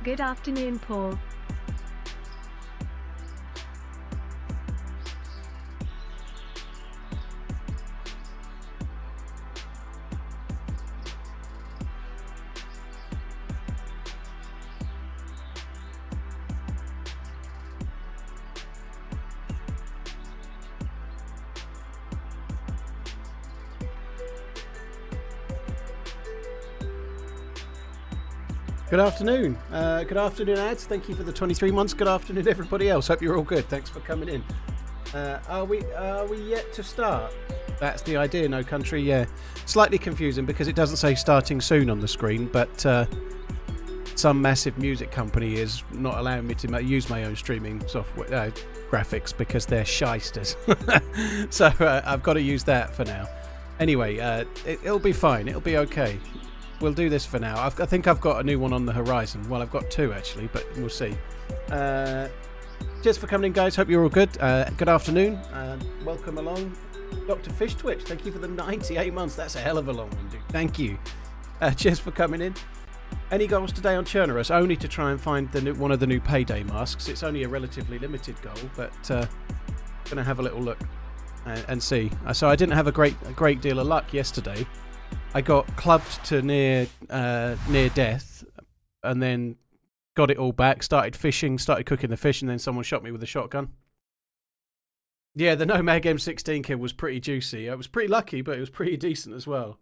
Good afternoon, Paul. Good afternoon. Good afternoon, ads. Thank you for the 23 months. Good afternoon, everybody else. Hope you're all good. Thanks for coming in. Are we yet to start? That's the idea. No country. Yeah, slightly confusing because it doesn't say starting soon on the screen, but some massive music company is not allowing me to use my own streaming software graphics because they're shysters. So I've got to use that for now. Anyway, it'll be fine. It'll be okay. We'll do this for now. I think I've got a new one on the horizon. Well, I've got two actually, but we'll see. Cheers for coming in, guys. Hope you're all good. Good afternoon. Welcome along. Dr. Fish Twitch, thank you for the 98 months. That's a hell of a long one, dude. Thank you. Cheers for coming in. Any goals today on Chernarus? Only to try and find one of the new Payday masks. It's only a relatively limited goal, but going to have a little look and see. So I didn't have a great deal of luck yesterday. I got clubbed to near death, and then got it all back. Started fishing, started cooking the fish, and then someone shot me with a shotgun. Yeah, the No Mag M16 kill was pretty juicy. I was pretty lucky, but it was pretty decent as well.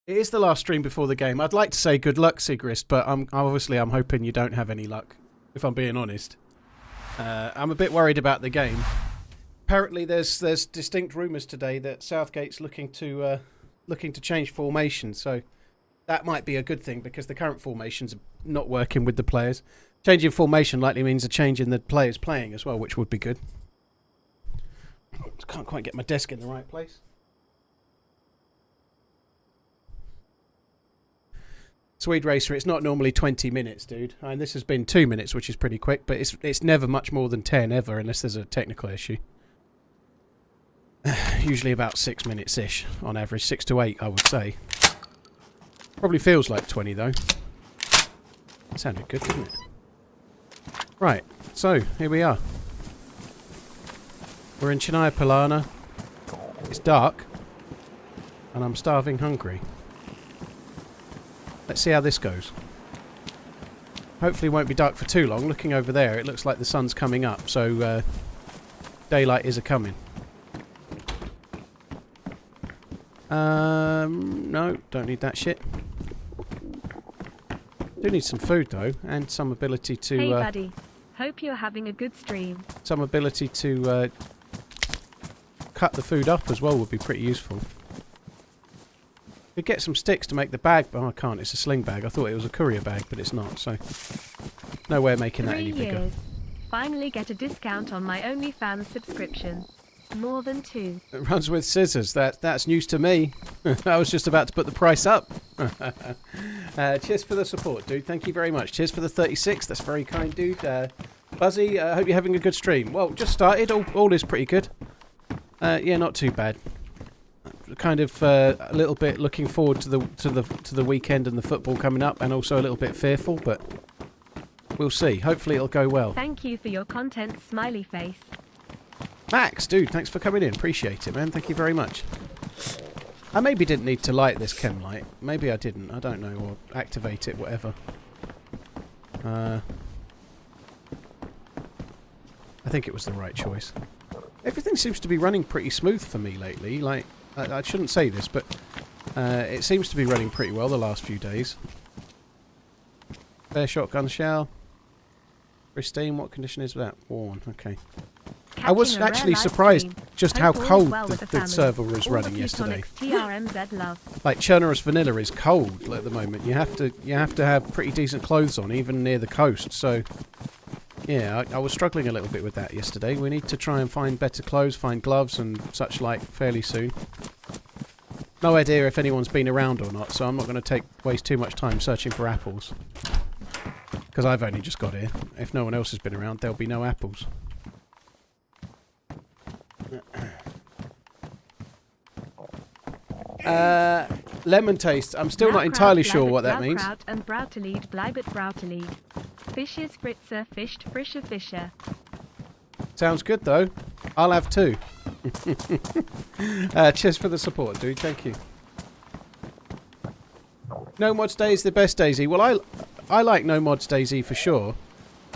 It is the last stream before the game. I'd like to say good luck, Sigrist, but I'm hoping you don't have any luck, if I'm being honest. I'm a bit worried about the game. Apparently, there's distinct rumours today that Southgate's looking to change formation, so that might be a good thing because the current formations are not working with the players. Changing formation likely means a change in the players playing as well, which would be good. Can't quite get my desk in the right place. Swede Racer, it's not normally 20 minutes, dude. And this has been 2 minutes, which is pretty quick, but it's never much more than 10 ever, unless there's a technical issue. Usually about 6 minutes-ish, on average. 6 to 8, I would say. Probably feels like 20, though. That sounded good, didn't it? Right, so, here we are. We're in Chennai Pilana. It's dark. And I'm starving hungry. Let's see how this goes. Hopefully it won't be dark for too long. Looking over there, it looks like the sun's coming up, so daylight is a-coming. No, don't need that shit. Do need some food though, and some ability to. Hey, buddy. Hope you're having a good stream. Some ability to cut the food up as well would be pretty useful. Could get some sticks to make the bag, but I can't. It's a sling bag. I thought it was a courier bag, but it's not. So no way of making that any bigger. Finally get a discount on my OnlyFans subscription. More than 2. It runs with scissors. That's news to me. I was just about to put the price up. Cheers for the support, dude. Thank you very much. Cheers for the 36. That's very kind, dude. Buzzy, I hope you're having a good stream. Well, just started. All is pretty good. Yeah, not too bad. Kind of a little bit looking forward to the weekend and the football coming up, and also a little bit fearful, but we'll see. Hopefully it'll go well. Thank you for your content, smiley face. Max, dude, thanks for coming in. Appreciate it, man. Thank you very much. I maybe didn't need to light this chem light. Maybe I didn't. I don't know. Or activate it, whatever. I think it was the right choice. Everything seems to be running pretty smooth for me lately. Like, I shouldn't say this, but it seems to be running pretty well the last few days. Fair shotgun shell. Pristine. What condition is that? Worn. Okay. I was actually surprised just how cold the server was running yesterday. TRMZ love. Like Chernarus Vanilla is cold at the moment. You have to have pretty decent clothes on, even near the coast. So yeah, I was struggling a little bit with that yesterday. We need to try and find better clothes, find gloves and such like fairly soon. No idea if anyone's been around or not, so I'm not going to waste too much time searching for apples. Because I've only just got here. If no one else has been around, there'll be no apples. Lemon taste. I'm still not entirely sure what that means. And Brauterlied bleibet Brauterlied. Fisches Fritzer fischt frische Fische. Sounds good though. I'll have 2. Cheers for the support, dude. Thank you. No mods day is the best DayZ. Well, I like no mods DayZ for sure.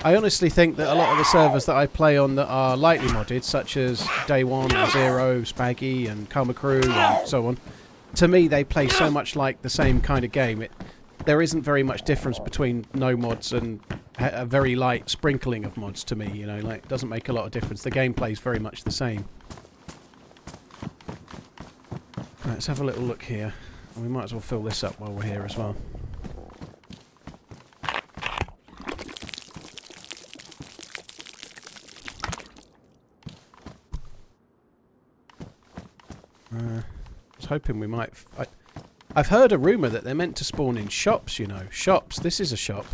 I honestly think that a lot of the servers that I play on that are lightly modded, such as Day 1, Zero, Spaggy and Karma Crew and so on, to me they play so much like the same kind of game. There isn't very much difference between no mods and a very light sprinkling of mods to me, you know, like it doesn't make a lot of difference. The gameplay is very much the same. Let's have a little look here. We might as well fill this up while we're here as well. I was hoping we might... I've heard a rumour that they're meant to spawn in shops, you know. Shops. This is a shop.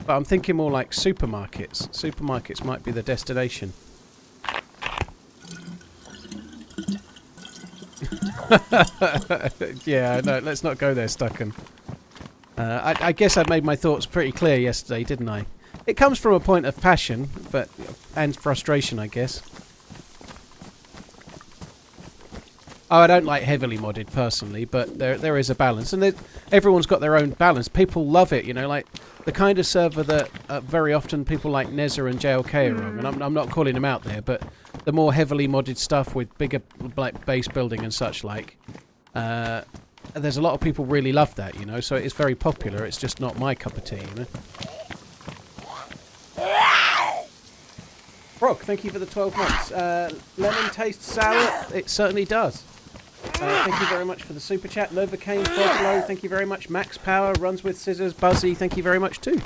But I'm thinking more like supermarkets. Supermarkets might be the destination. Yeah, no, let's not go there, Stucken. I guess I made my thoughts pretty clear yesterday, didn't I? It comes from a point of passion, and frustration, I guess. Oh, I don't like heavily modded personally, but there is a balance, and everyone's got their own balance. People love it, you know, like the kind of server that very often people like Nezza and JLK are on, and I'm not calling them out there, but the more heavily modded stuff with bigger like base building and such like, there's a lot of people really love that, you know, so it's very popular. It's just not my cup of tea, you know. Brock, thank you for the 12 months. Lemon tastes sour? It certainly does. Thank you very much for the super chat. Novocaine, Froglow, thank you very much. Max Power, Runs with Scissors, Buzzy, thank you very much too.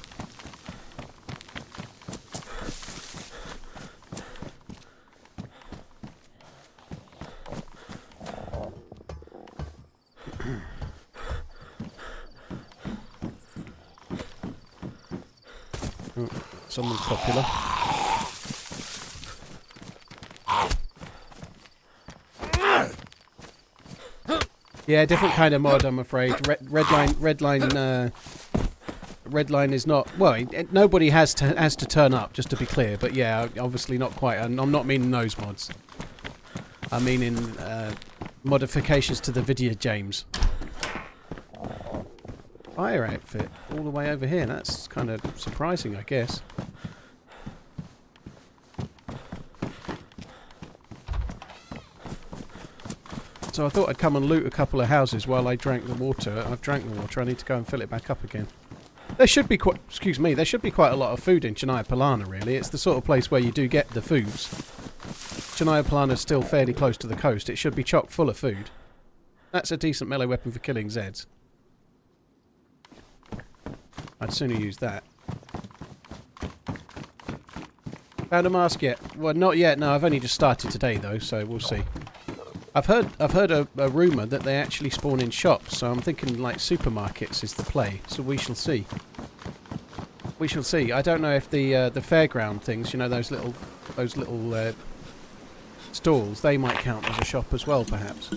Oh, someone's popular. Yeah, different kind of mod, I'm afraid. Redline is not... Well, nobody has to turn up, just to be clear. But yeah, obviously not quite. And I'm not meaning those mods. I mean in modifications to the video games. Fire outfit all the way over here. That's kind of surprising, I guess. So I thought I'd come and loot a couple of houses while I drank the water. I've drank the water. I need to go and fill it back up again. There should be quite... Excuse me. There should be quite a lot of food in Chernarus Polana, really. It's the sort of place where you do get the foods. Chernarus Polana's still fairly close to the coast. It should be chock full of food. That's a decent melee weapon for killing Zeds. I'd sooner use that. Found a mask yet? Well, not yet. No, I've only just started today, though, so we'll see. I've heard a rumour that they actually spawn in shops, so I'm thinking like supermarkets is the play. So we shall see. We shall see. I don't know if the fairground things, you know, those little stalls, they might count as a shop as well, perhaps.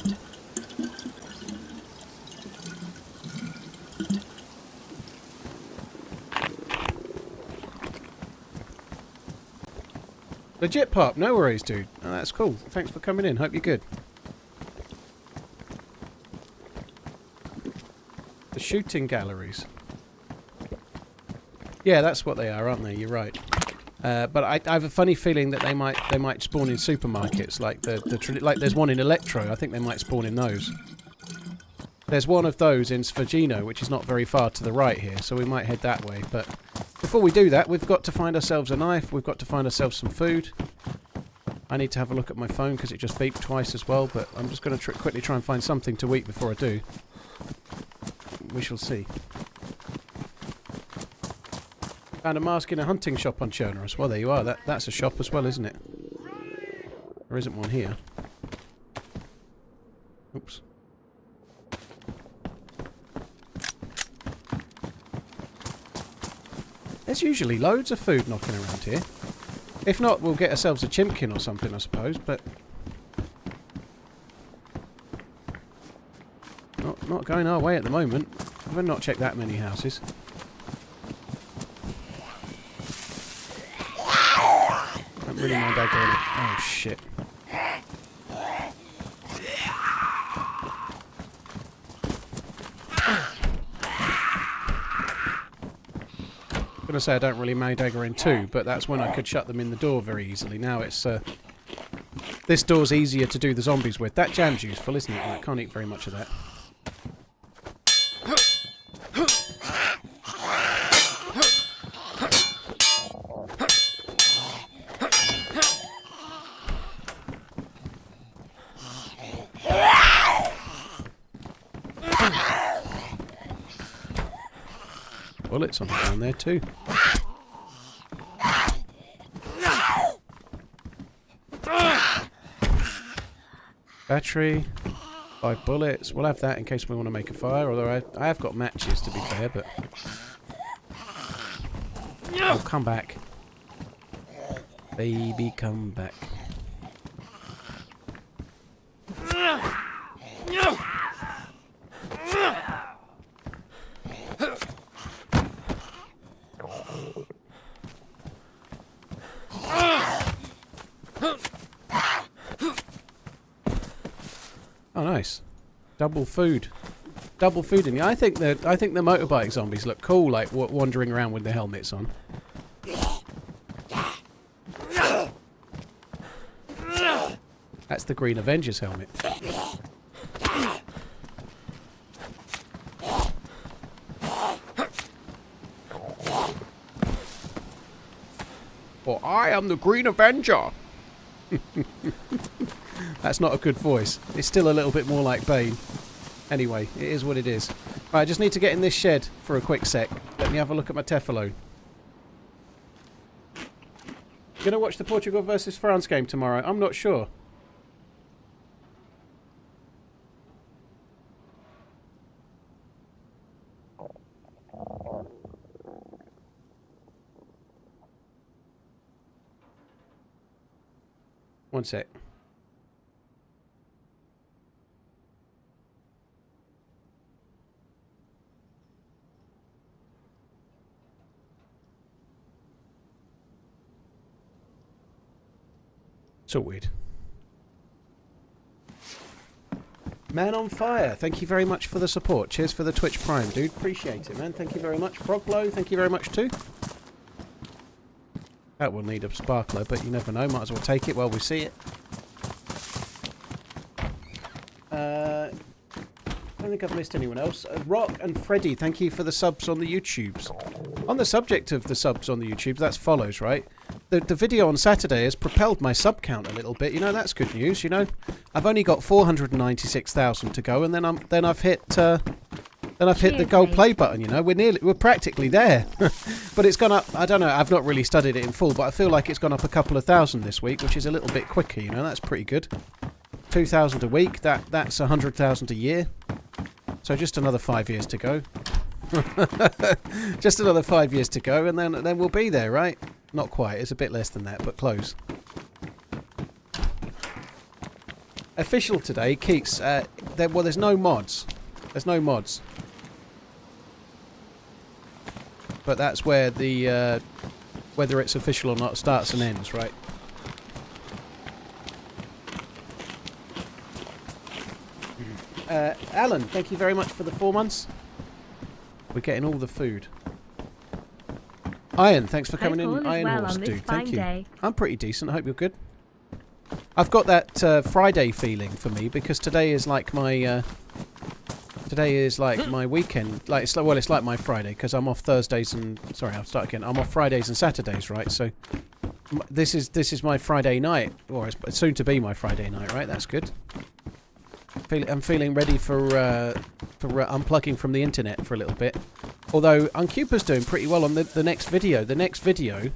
Legit pop, no worries, dude. Oh, that's cool. Thanks for coming in. Hope you're good. The shooting galleries. Yeah, that's what they are, aren't they? You're right. But I have a funny feeling that they might spawn in supermarkets, like like there's one in Electro. I think they might spawn in those. There's one of those in Sfagino, which is not very far to the right here, so we might head that way. But before we do that, we've got to find ourselves a knife. We've got to find ourselves some food. I need to have a look at my phone because it just beeped twice as well. But I'm just going to quickly try and find something to eat before I do. We shall see. Found a mask in a hunting shop on Chernarus. Well, there you are. That's a shop as well, isn't it? There isn't one here. Oops. There's usually loads of food knocking around here. If not, we'll get ourselves a chimkin or something, I suppose, but... not going our way at the moment. We've not checked that many houses. Don't really mind that going. Oh shit. I'm going to say I don't really mind dagger in 2, but that's when I could shut them in the door very easily. Now it's this door's easier to do the zombies with. That jam's useful, isn't it? I can't eat very much of that. Bullets on down there too. Battery, 5 bullets. We'll have that in case we want to make a fire. Although I have got matches, to be fair, but oh, come back, baby, come back. Oh, nice. Double food. Double food in here. I think the motorbike zombies look cool, like wandering around with their helmets on. That's the Green Avenger's helmet. Well, I am the Green Avenger. That's not a good voice. It's still a little bit more like Bane. Anyway, it is what it is. Right, I just need to get in this shed for a quick sec. Let me have a look at my Teflon. You going to watch the Portugal versus France game tomorrow? I'm not sure. One sec. So weird. Man on Fire, thank you very much for the support. Cheers for the Twitch Prime, dude. Appreciate it, man. Thank you very much. Froglow, thank you very much too. That will need a sparkler, but you never know. Might as well take it while we see it. I don't think I've missed anyone else. Rock and Freddy, thank you for the subs on the YouTubes. On the subject of the subs on the YouTubes, that's follows, right? The video on Saturday has propelled my sub count a little bit. You know, that's good news. You know, I've only got 496,000 to go, and then I've hit the gold play button. You know, we're practically there. But it's gone up. I don't know. I've not really studied it in full, but I feel like it's gone up a couple of thousand this week, which is a little bit quicker. You know, that's pretty good. 2,000 a week. That's 100,000 a year. So just another 5 years to go. Just another 5 years to go, and then we'll be there, right? Not quite. It's a bit less than that, but close. Official today, Keats. Well, there's no mods. There's no mods. But that's where the whether it's official or not starts and ends, right? Alan, thank you very much for the 4 months. We're getting all the food. Iron, thanks for coming in. Iron Horse, dude, thank you. I'm pretty decent. I hope you're good. I've got that Friday feeling for me because today is like my weekend. Like it's like my Friday because I'm off Thursdays and I'll start again. I'm off Fridays and Saturdays, right? So this is my Friday night, or it's soon to be my Friday night, right? That's good. I'm feeling ready for unplugging from the internet for a little bit. Although Uncupa's doing pretty well on the next video. The next video,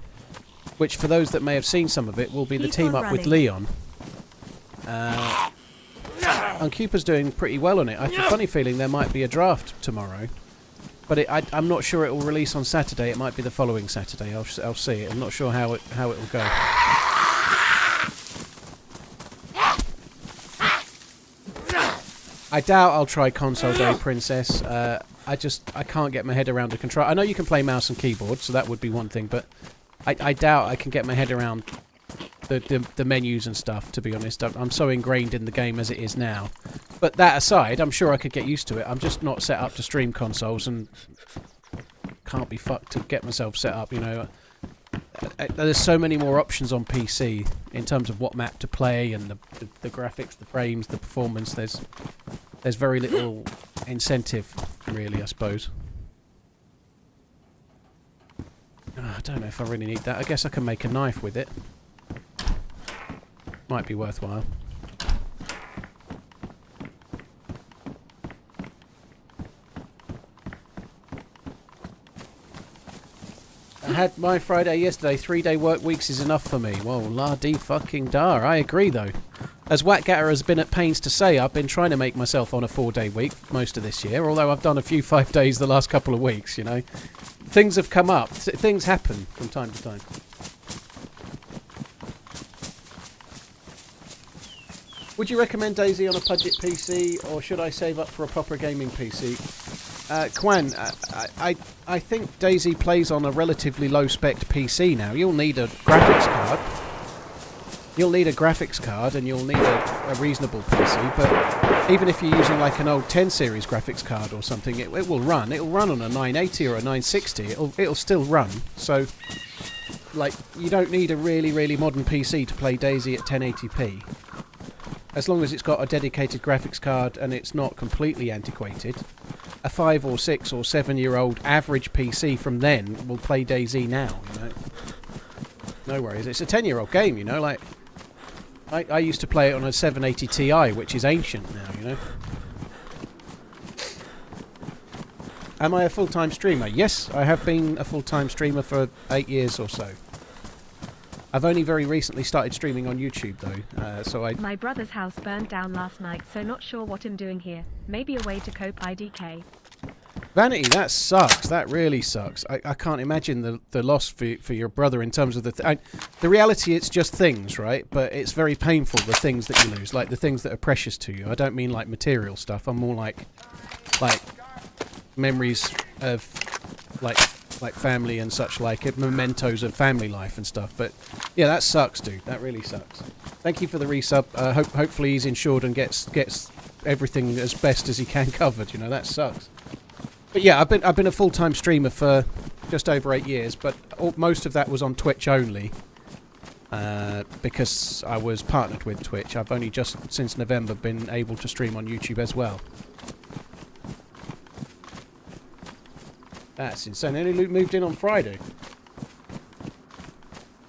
which for those that may have seen some of it, will be the team up with Leon. Uncupa's doing pretty well on it. I have a funny feeling there might be a draft tomorrow. But I'm not sure it will release on Saturday. It might be the following Saturday. I'll see it. I'm not sure how it will go. I doubt I'll try console day, Princess. I can't get my head around the control. I know you can play mouse and keyboard, so that would be one thing, but I doubt I can get my head around the menus and stuff, to be honest. I'm so ingrained in the game as it is now. But that aside, I'm sure I could get used to it. I'm just not set up to stream consoles and can't be fucked to get myself set up, you know. There's so many more options on PC in terms of what map to play and the graphics, the frames, the performance. There's very little incentive, really, I suppose. I don't know if I really need that. I guess I can make a knife with it. Might be worthwhile. I had my Friday yesterday. 3-day work weeks is enough for me. Whoa, la-dee-fucking-da. I agree, though. As Wattgatter has been at pains to say, I've been trying to make myself on a 4-day week most of this year, although I've done a few 5 days the last couple of weeks, you know. Things have come up. Things happen from time to time. Would you recommend DayZ on a budget PC, or should I save up for a proper gaming PC? Kwan, I think DayZ plays on a relatively low-spec PC now. You'll need a graphics card. You'll need a graphics card, and you'll need a reasonable PC, but even if you're using like an old 10 series graphics card or something, it will run. It'll run on a 980 or a 960. It'll still run. So, like, you don't need a really, really modern PC to play DayZ at 1080p. As long as it's got a dedicated graphics card and it's not completely antiquated. A 5 or 6 or 7-year-old average PC from then will play DayZ now, you know. No worries. It's a 10-year-old game, you know, like... I used to play it on a 780 Ti, which is ancient now, you know. Am I a full-time streamer? Yes, I have been a full-time streamer for 8 years or so. I've only very recently started streaming on YouTube, though, so I... My brother's house burned down last night, so not sure what I'm doing here. Maybe a way to cope IDK. Vanity, that sucks. That really sucks. I can't imagine the loss for your brother in terms of the reality. It's just things, right? But it's very painful, the things that you lose, like the things that are precious to you. I don't mean like material stuff. I'm more like memories of like family and such, like mementos of family life and stuff. But yeah, that sucks, dude. That really sucks. Thank you for the resub. Hopefully he's insured and gets everything as best as he can covered. You know, that sucks. But yeah, I've been a full-time streamer for just over 8 years, but most of that was on Twitch only, because I was partnered with Twitch. I've only just since November been able to stream on YouTube as well. That's insane. Only moved in on Friday.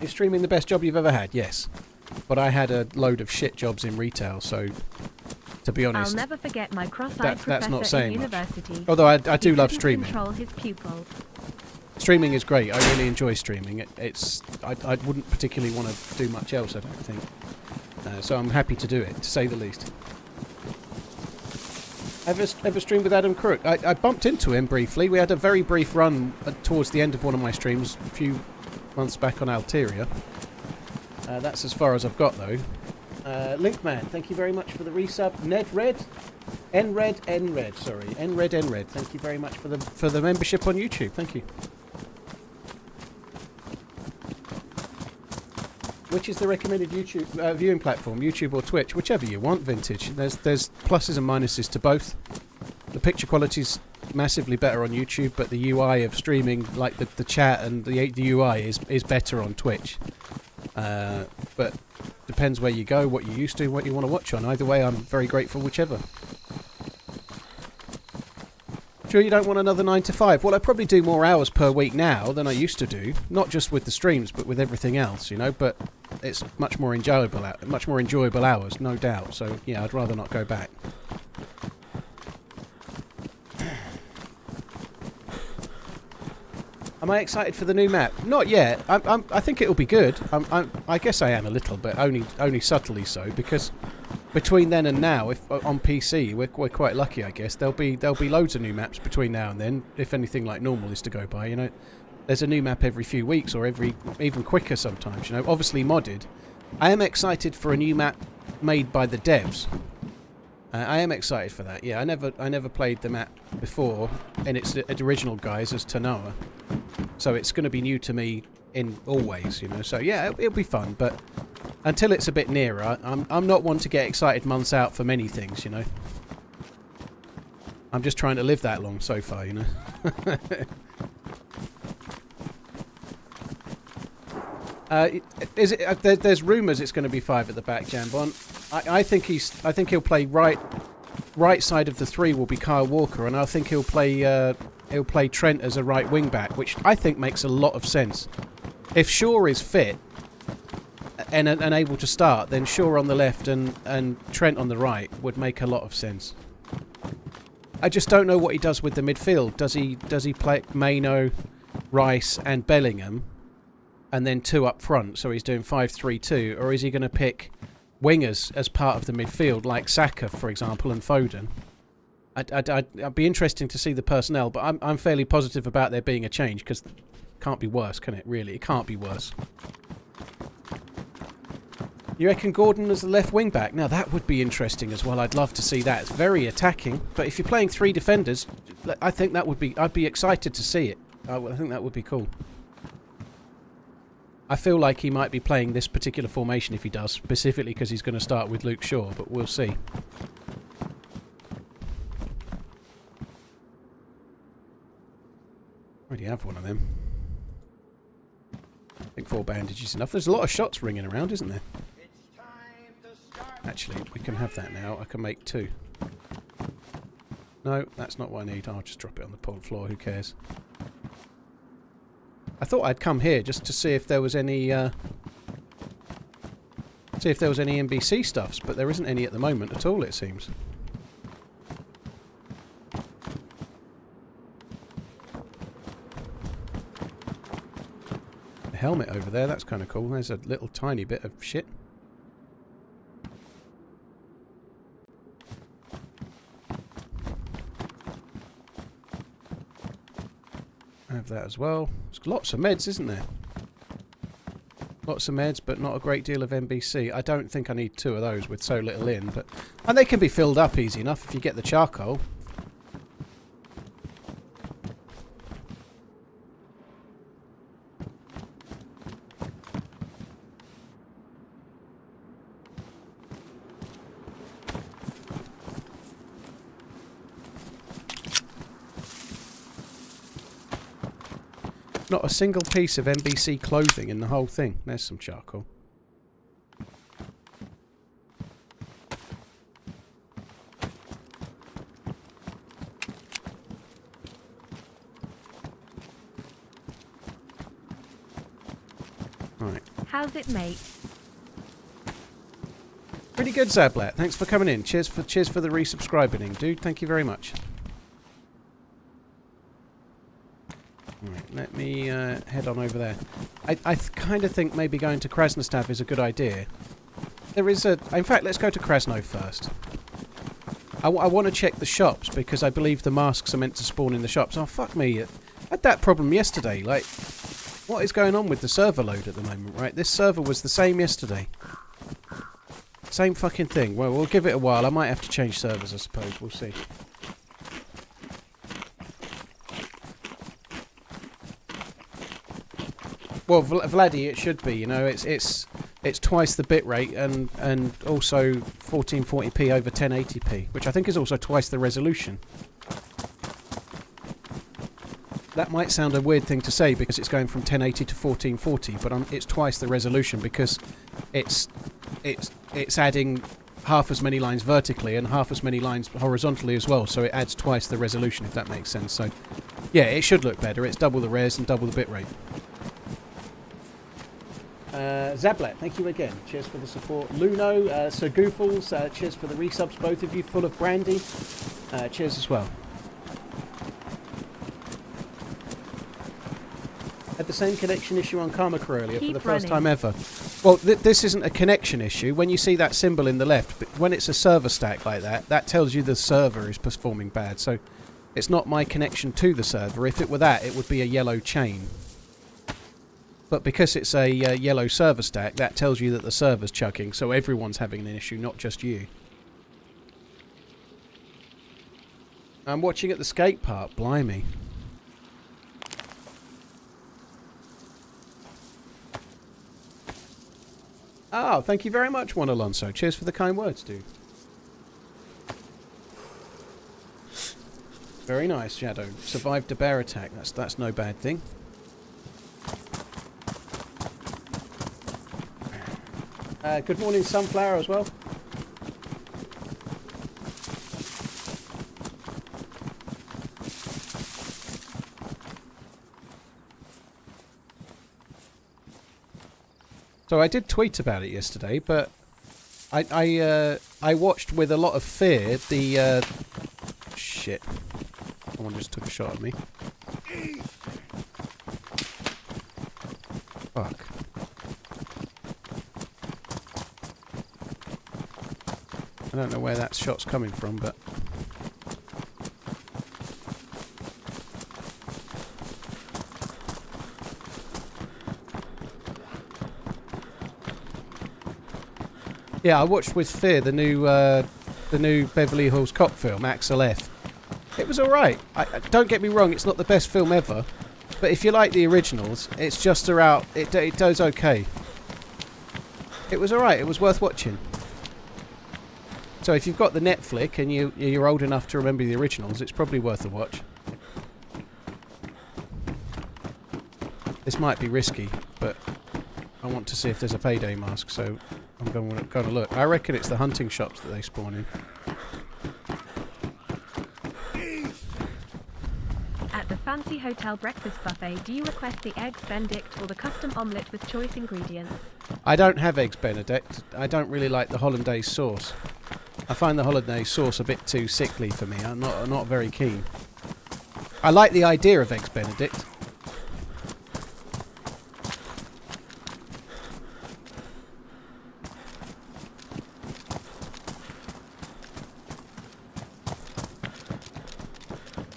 Is streaming the best job you've ever had? Yes, but I had a load of shit jobs in retail, so. To be honest, I'll never forget my cross-eyed that's not saying much. University. Although I do love streaming. Control his pupils. Streaming is great. I really enjoy streaming. I wouldn't particularly want to do much else, I don't think. So I'm happy to do it, to say the least. Ever streamed with Adam Crook? I bumped into him briefly. We had a very brief run towards the end of one of my streams a few months back on Alteria. That's as far as I've got, though. Linkman, thank you very much for the resub. Nedred, Nred, sorry, Nred. Thank you very much for the membership on YouTube. Thank you. Which is the recommended YouTube viewing platform, YouTube or Twitch, whichever you want. Vintage. There's pluses and minuses to both. The picture quality's massively better on YouTube, but the UI of streaming, like the chat and the UI, is better on Twitch. But depends where you go, what you're used to, what you want to watch on. Either way, I'm very grateful whichever. Sure you don't want another 9 to 5? Well, I probably do more hours per week now than I used to do. Not just with the streams, but with everything else, you know. But it's much more enjoyable hours, no doubt. So, yeah, I'd rather not go back. Am I excited for the new map? Not yet. I think it'll be good. I guess I am a little bit, only subtly so, because between then and now, if on PC, we're quite lucky, I guess. There'll be loads of new maps between now and then, if anything like normal is to go by. You know, there's a new map every few weeks, or even quicker sometimes. You know, obviously modded. I am excited for a new map made by the devs. I am excited for that. Yeah, I never played the map before in its original guise as Tanoa, so it's going to be new to me in all ways, you know. So yeah, it'll be fun, but until it's a bit nearer, I'm not one to get excited months out for many things, you know. I'm just trying to live that long so far, you know. There's rumours it's going to be 5 at the back, Jambon. I think he'll play right side of the 3 will be Kyle Walker, and I think he'll play Trent as a right wing back, which I think makes a lot of sense. If Shaw is fit and able to start, then Shaw on the left and Trent on the right would make a lot of sense. I just don't know what he does with the midfield. Does he play Maino, Rice and Bellingham and then 2 up front, so he's doing 5-3-2, or is he going to pick wingers as part of the midfield, like Saka, for example, and Foden? I'd be interesting to see the personnel, but I'm fairly positive about there being a change, because it can't be worse, can it, really? It can't be worse. You reckon Gordon as the left wing back? Now, that would be interesting as well. I'd love to see that. It's very attacking, but if you're playing 3 defenders, I think that would be... I'd be excited to see it. I think that would be cool. I feel like he might be playing this particular formation if he does, specifically because he's going to start with Luke Shaw, but we'll see. Already have one of them. I think 4 bandages enough. There's a lot of shots ringing around, isn't there? Actually, we can have that now. I can make 2. No, that's not what I need. I'll just drop it on the floor. Who cares? I thought I'd come here just to see if there was any NBC stuffs, but there isn't any at the moment at all, it seems. A helmet over there, that's kind of cool. There's a little tiny bit of shit. Have that as well. There's lots of meds, isn't there? Lots of meds, but not a great deal of NBC. I don't think I need 2 of those with so little in, but and they can be filled up easy enough if you get the charcoal. Not a single piece of NBC clothing in the whole thing. There's some charcoal. Right. How's it, mate? Pretty good, Zablat. Thanks for coming in. Cheers for the resubscribing, dude. Thank you very much. Right, let me head on over there. I kind of think maybe going to Krasnostav is a good idea. There is a... In fact, let's go to Krasno first. I want to check the shops, because I believe the masks are meant to spawn in the shops. Oh, fuck me. I had that problem yesterday. Like, what is going on with the server load at the moment, right? This server was the same yesterday. Same fucking thing. Well, we'll give it a while. I might have to change servers, I suppose. We'll see. Well, Vladdy, it should be. You know, it's twice the bitrate and also 1440p over 1080p, which I think is also twice the resolution. That might sound a weird thing to say because it's going from 1080 to 1440, but it's twice the resolution because it's adding half as many lines vertically and half as many lines horizontally as well, so it adds twice the resolution, if that makes sense. So, yeah, it should look better. It's double the res and double the bitrate. Zablat, thank you again. Cheers for the support. Luno, Sir Goofles, cheers for the resubs, both of you, full of brandy. Cheers as well. Had the same connection issue on Karmaka earlier for the first time ever. Well, this isn't a connection issue. When you see that symbol in the left, but when it's a server stack like that, that tells you the server is performing bad. So it's not my connection to the server. If it were that, it would be a yellow chain. But because it's a yellow server stack, that tells you that the server's chugging, so everyone's having an issue, not just you. I'm watching at the skate park. Blimey. Oh, thank you very much, Juan Alonso. Cheers for the kind words, dude. Very nice, Shadow. Survived a bear attack. That's no bad thing. Good morning, Sunflower, as well. So I did tweet about it yesterday, but I watched with a lot of fear the shit. Someone just took a shot at me. Fuck. I don't know where that shot's coming from, but yeah, I watched with fear the new Beverly Hills Cop film, Axel F. It was alright. Don't get me wrong, it's not the best film ever, but if you like the originals, it's just about it does okay. It was alright. It was worth watching. So if you've got the Netflix and you're old enough to remember the originals, it's probably worth a watch. This might be risky, but I want to see if there's a Payday mask, so I'm going to look. I reckon it's the hunting shops that they spawn in. At the fancy hotel breakfast buffet, do you request the eggs Benedict or the custom omelette with choice ingredients? I don't have eggs Benedict. I don't really like the hollandaise sauce. I find the hollandaise sauce a bit too sickly for me. I'm not very keen. I like the idea of eggs Benedict.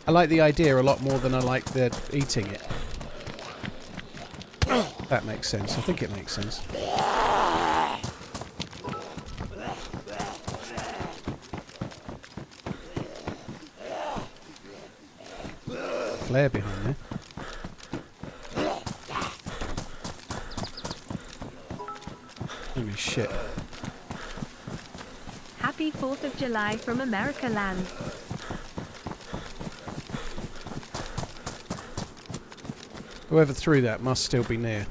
I like the idea a lot more than I like the eating it. That makes sense. I think it makes sense. Flare behind there. Holy shit. Happy 4th of July from America land. Whoever threw that must still be near.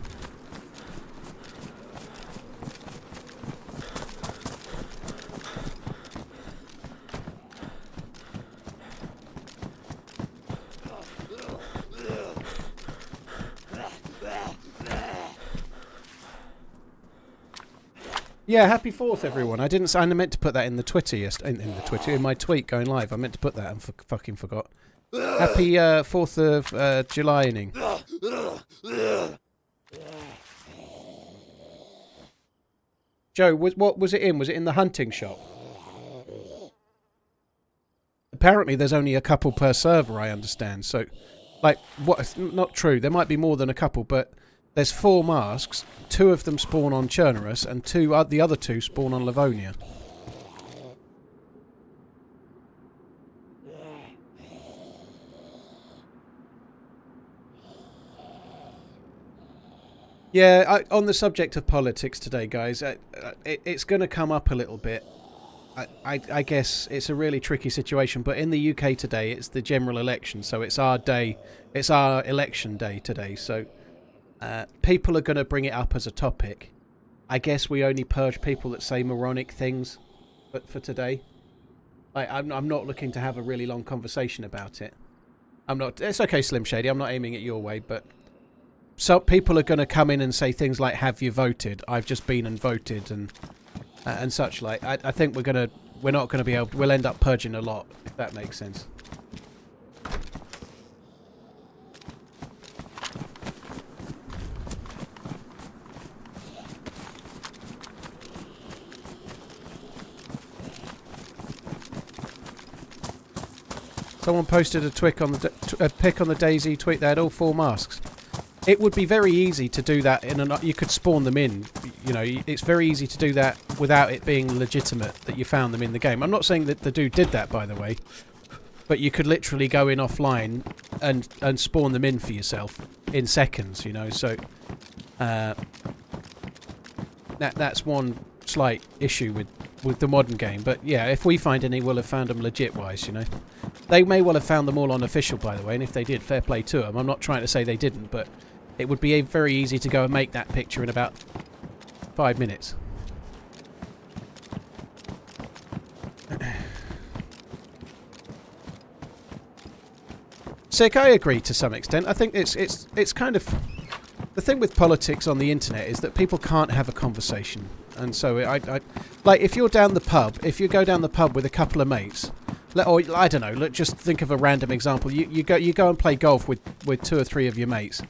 Yeah, happy 4th, everyone. I meant to put that in the Twitter in my tweet going live. I meant to put that and fucking forgot. Happy 4th of July inning. Joe, what was it in? Was it in the hunting shop? Apparently there's only a couple per server, I understand. So, like, what? Not true. There might be more than a couple, but there's 4 masks. 2 of them spawn on Chernarus, and the other 2 spawn on Livonia. Yeah, on the subject of politics today, guys, it's going to come up a little bit. I guess it's a really tricky situation, but in the UK today, it's the general election, so it's our day. It's our election day today, so people are going to bring it up as a topic. I guess we only purge people that say moronic things for today. I'm not looking to have a really long conversation about it. I'm not. It's okay, Slim Shady. I'm not aiming at your way, but so people are going to come in and say things like, "Have you voted? I've just been and voted," and such like. I think we're not going to be able. We'll end up purging a lot, if that makes sense. Someone posted a pic on the DayZ tweet. They had all 4 masks. It would be very easy to do that you could spawn them in. You know, it's very easy to do that without it being legitimate that you found them in the game. I'm not saying that the dude did that, by the way. but you could literally go in offline and spawn them in for yourself in seconds, you know. So that's one slight issue with the modern game. But yeah, if we find any, we'll have found them legit wise, you know. They may well have found them all on official, by the way, and if they did, fair play to them. I'm not trying to say they didn't, but it would be very easy to go and make that picture in about 5 minutes. Sick, I agree to some extent. I think it's kind of the thing with politics on the internet is that people can't have a conversation, and so I like if you're down the pub, if you go down the pub with a couple of mates, or I don't know, just think of a random example. You go and play golf with 2 or 3 of your mates,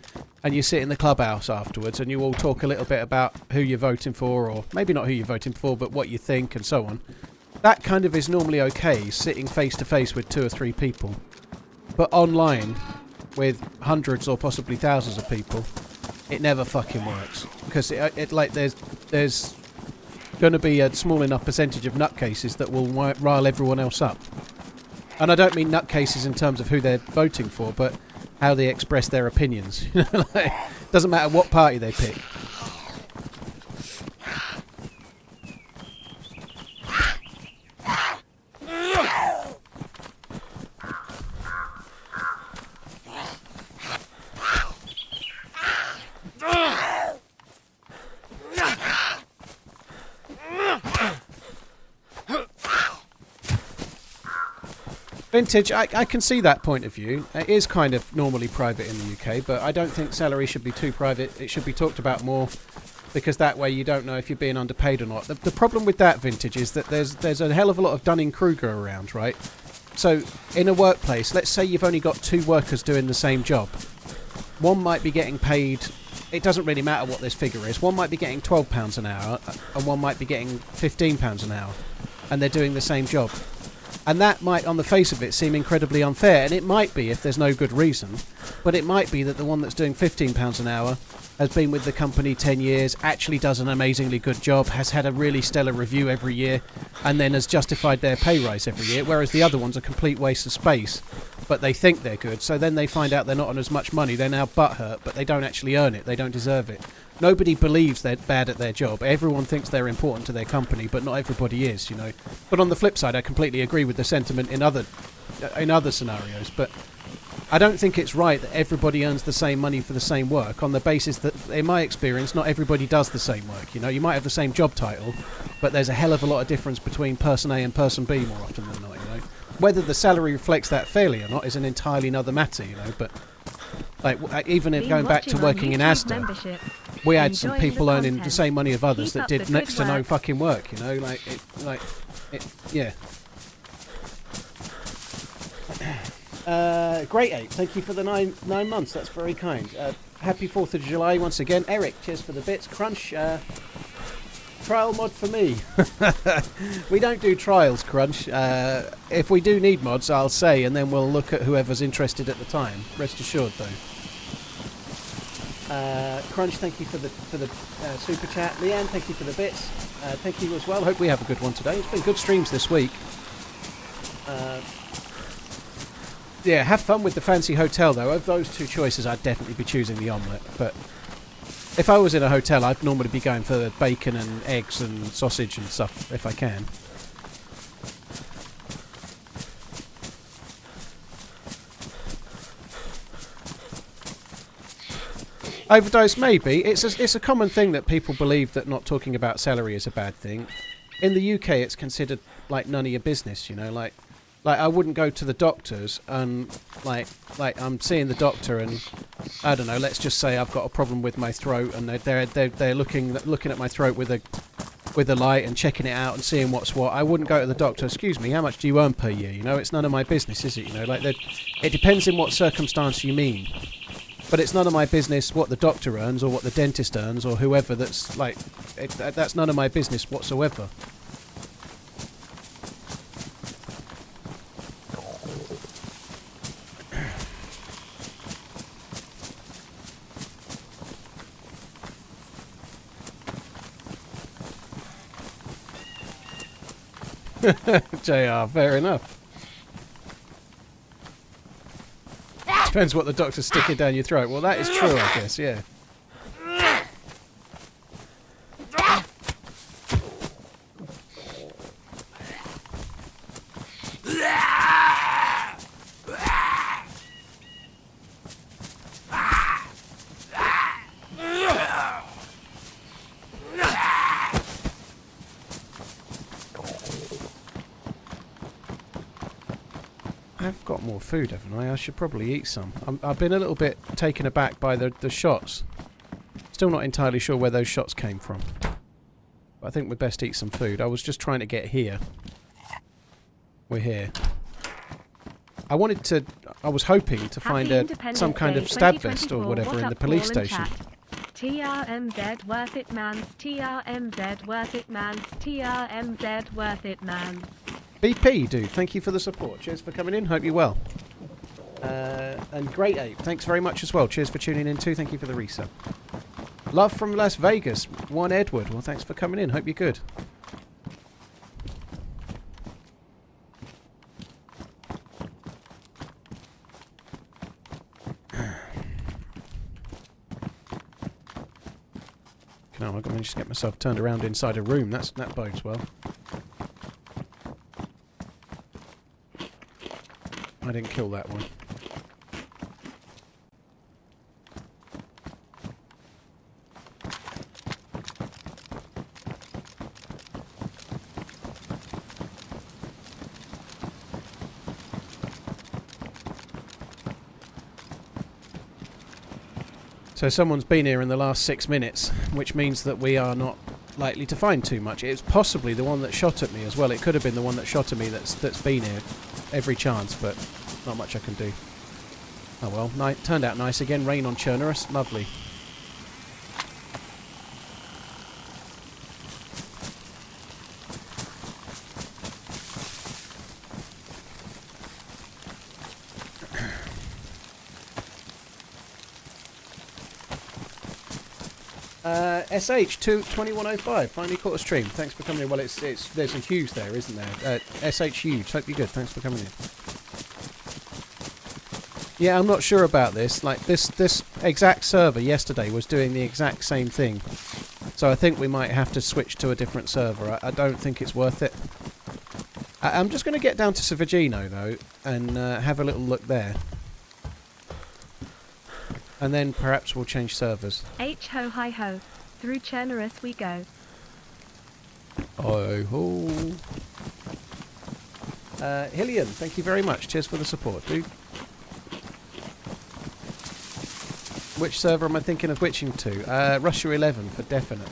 and you sit in the clubhouse afterwards, and you all talk a little bit about who you're voting for, or maybe not who you're voting for, but what you think and so on. That kind of is normally okay, sitting face to face with 2 or 3 people. But online, with hundreds or possibly thousands of people, it never fucking works. Because it like there's going to be a small enough percentage of nutcases that will rile everyone else up. And I don't mean nutcases in terms of who they're voting for, but how they express their opinions. You know, like, doesn't matter what party they pick. Vintage, I can see that point of view. It is kind of normally private in the UK, but I don't think salary should be too private. It should be talked about more, because that way you don't know if you're being underpaid or not. The problem with that, Vintage, is that there's a hell of a lot of Dunning-Kruger around, right? So in a workplace, let's say you've only got 2 workers doing the same job. One might be getting paid, it doesn't really matter what this figure is, one might be getting £12 an hour, and one might be getting £15 an hour, and they're doing the same job. And that might, on the face of it, seem incredibly unfair. And it might be if there's no good reason. But it might be that the one that's doing £15 an hour has been with the company 10 years, actually does an amazingly good job, has had a really stellar review every year, and then has justified their pay rise every year, whereas the other one's a complete waste of space. But they think they're good, so then they find out they're not on as much money. They're now butthurt, but they don't actually earn it. They don't deserve it. Nobody believes they're bad at their job. Everyone thinks they're important to their company, but not everybody is, you know. But on the flip side, I completely agree with the sentiment in other scenarios. But I don't think it's right that everybody earns the same money for the same work, on the basis that, in my experience, not everybody does the same work. You know, you might have the same job title, but there's a hell of a lot of difference between person A and person B more often than not, you know. Whether the salary reflects that fairly or not is an entirely another matter, you know. But like, even if going back to working in Asda, we had some people earning the same money of others that did next to no fucking work, you know, yeah. Great 8, thank you for the 9 months, that's very kind. Happy 4th of July once again. Eric, cheers for the bits. Crunch, trial mod for me. We don't do trials, Crunch. If we do need mods, I'll say, and then we'll look at whoever's interested at the time. Rest assured, though. Crunch, thank you for the super chat. Leanne, thank you for the bits. Thank you as well. Hope we have a good one today. It's been good streams this week. Yeah, have fun with the fancy hotel, though. Of those 2 choices, I'd definitely be choosing the omelette. But if I was in a hotel, I'd normally be going for bacon and eggs and sausage and stuff, if I can. Overdose, maybe. It's a common thing that people believe that not talking about salary is a bad thing. In the UK, it's considered like none of your business, you know, like I wouldn't go to the doctors and like I'm seeing the doctor and I don't know, let's just say I've got a problem with my throat and they're looking at my throat with a light and checking it out and seeing what's what. I wouldn't go to the doctor, excuse me, how much do you earn per year? You know, it's none of my business, is it? You know, like it depends in what circumstance you mean. But it's none of my business what the doctor earns or what the dentist earns or whoever that's like that's none of my business whatsoever. JR, fair enough. Depends what the doctor's sticking down your throat. Well, that is true, I guess, yeah. I've got more food, haven't I? I should probably eat some. I've been a little bit taken aback by the shots. Still not entirely sure where those shots came from. But I think we'd best eat some food. I was just trying to get here. We're here. I was hoping to find some kind of stab vest or whatever in the police station. TRMZ worth it man's, TRMZ worth it man's, TRMZ worth it man's. BP, dude, thank you for the support. Cheers for coming in. Hope you're well. And Great Ape, thanks very much as well. Cheers for tuning in too. Thank you for the resub. Love from Las Vegas. One Edward. Well, thanks for coming in. Hope you're good. No, I've got to manage to get myself turned around inside a room. That bodes well. I didn't kill that one. So someone's been here in the last 6 minutes, which means that we are not likely to find too much. It's possibly the one that shot at me as well. It could have been the one that shot at me that's been here. Every chance, but not much I can do. Oh well, turned out nice again. Rain on Chernarus, lovely. SH2105 finally caught a stream. Thanks for coming in. Well, there's a Hughes there, isn't there? SH Hughes. Hope you're good. Thanks for coming in. Yeah, I'm not sure about this. Like this exact server yesterday was doing the exact same thing, so I think we might have to switch to a different server. I don't think it's worth it. I'm just going to get down to Savagino though and have a little look there. And then perhaps we'll change servers. H ho hi ho. Through Chernarus we go. Oh ho. Hillian, thank you very much. Cheers for the support, dude. Which server am I thinking of switching to? Russia 11 for definite.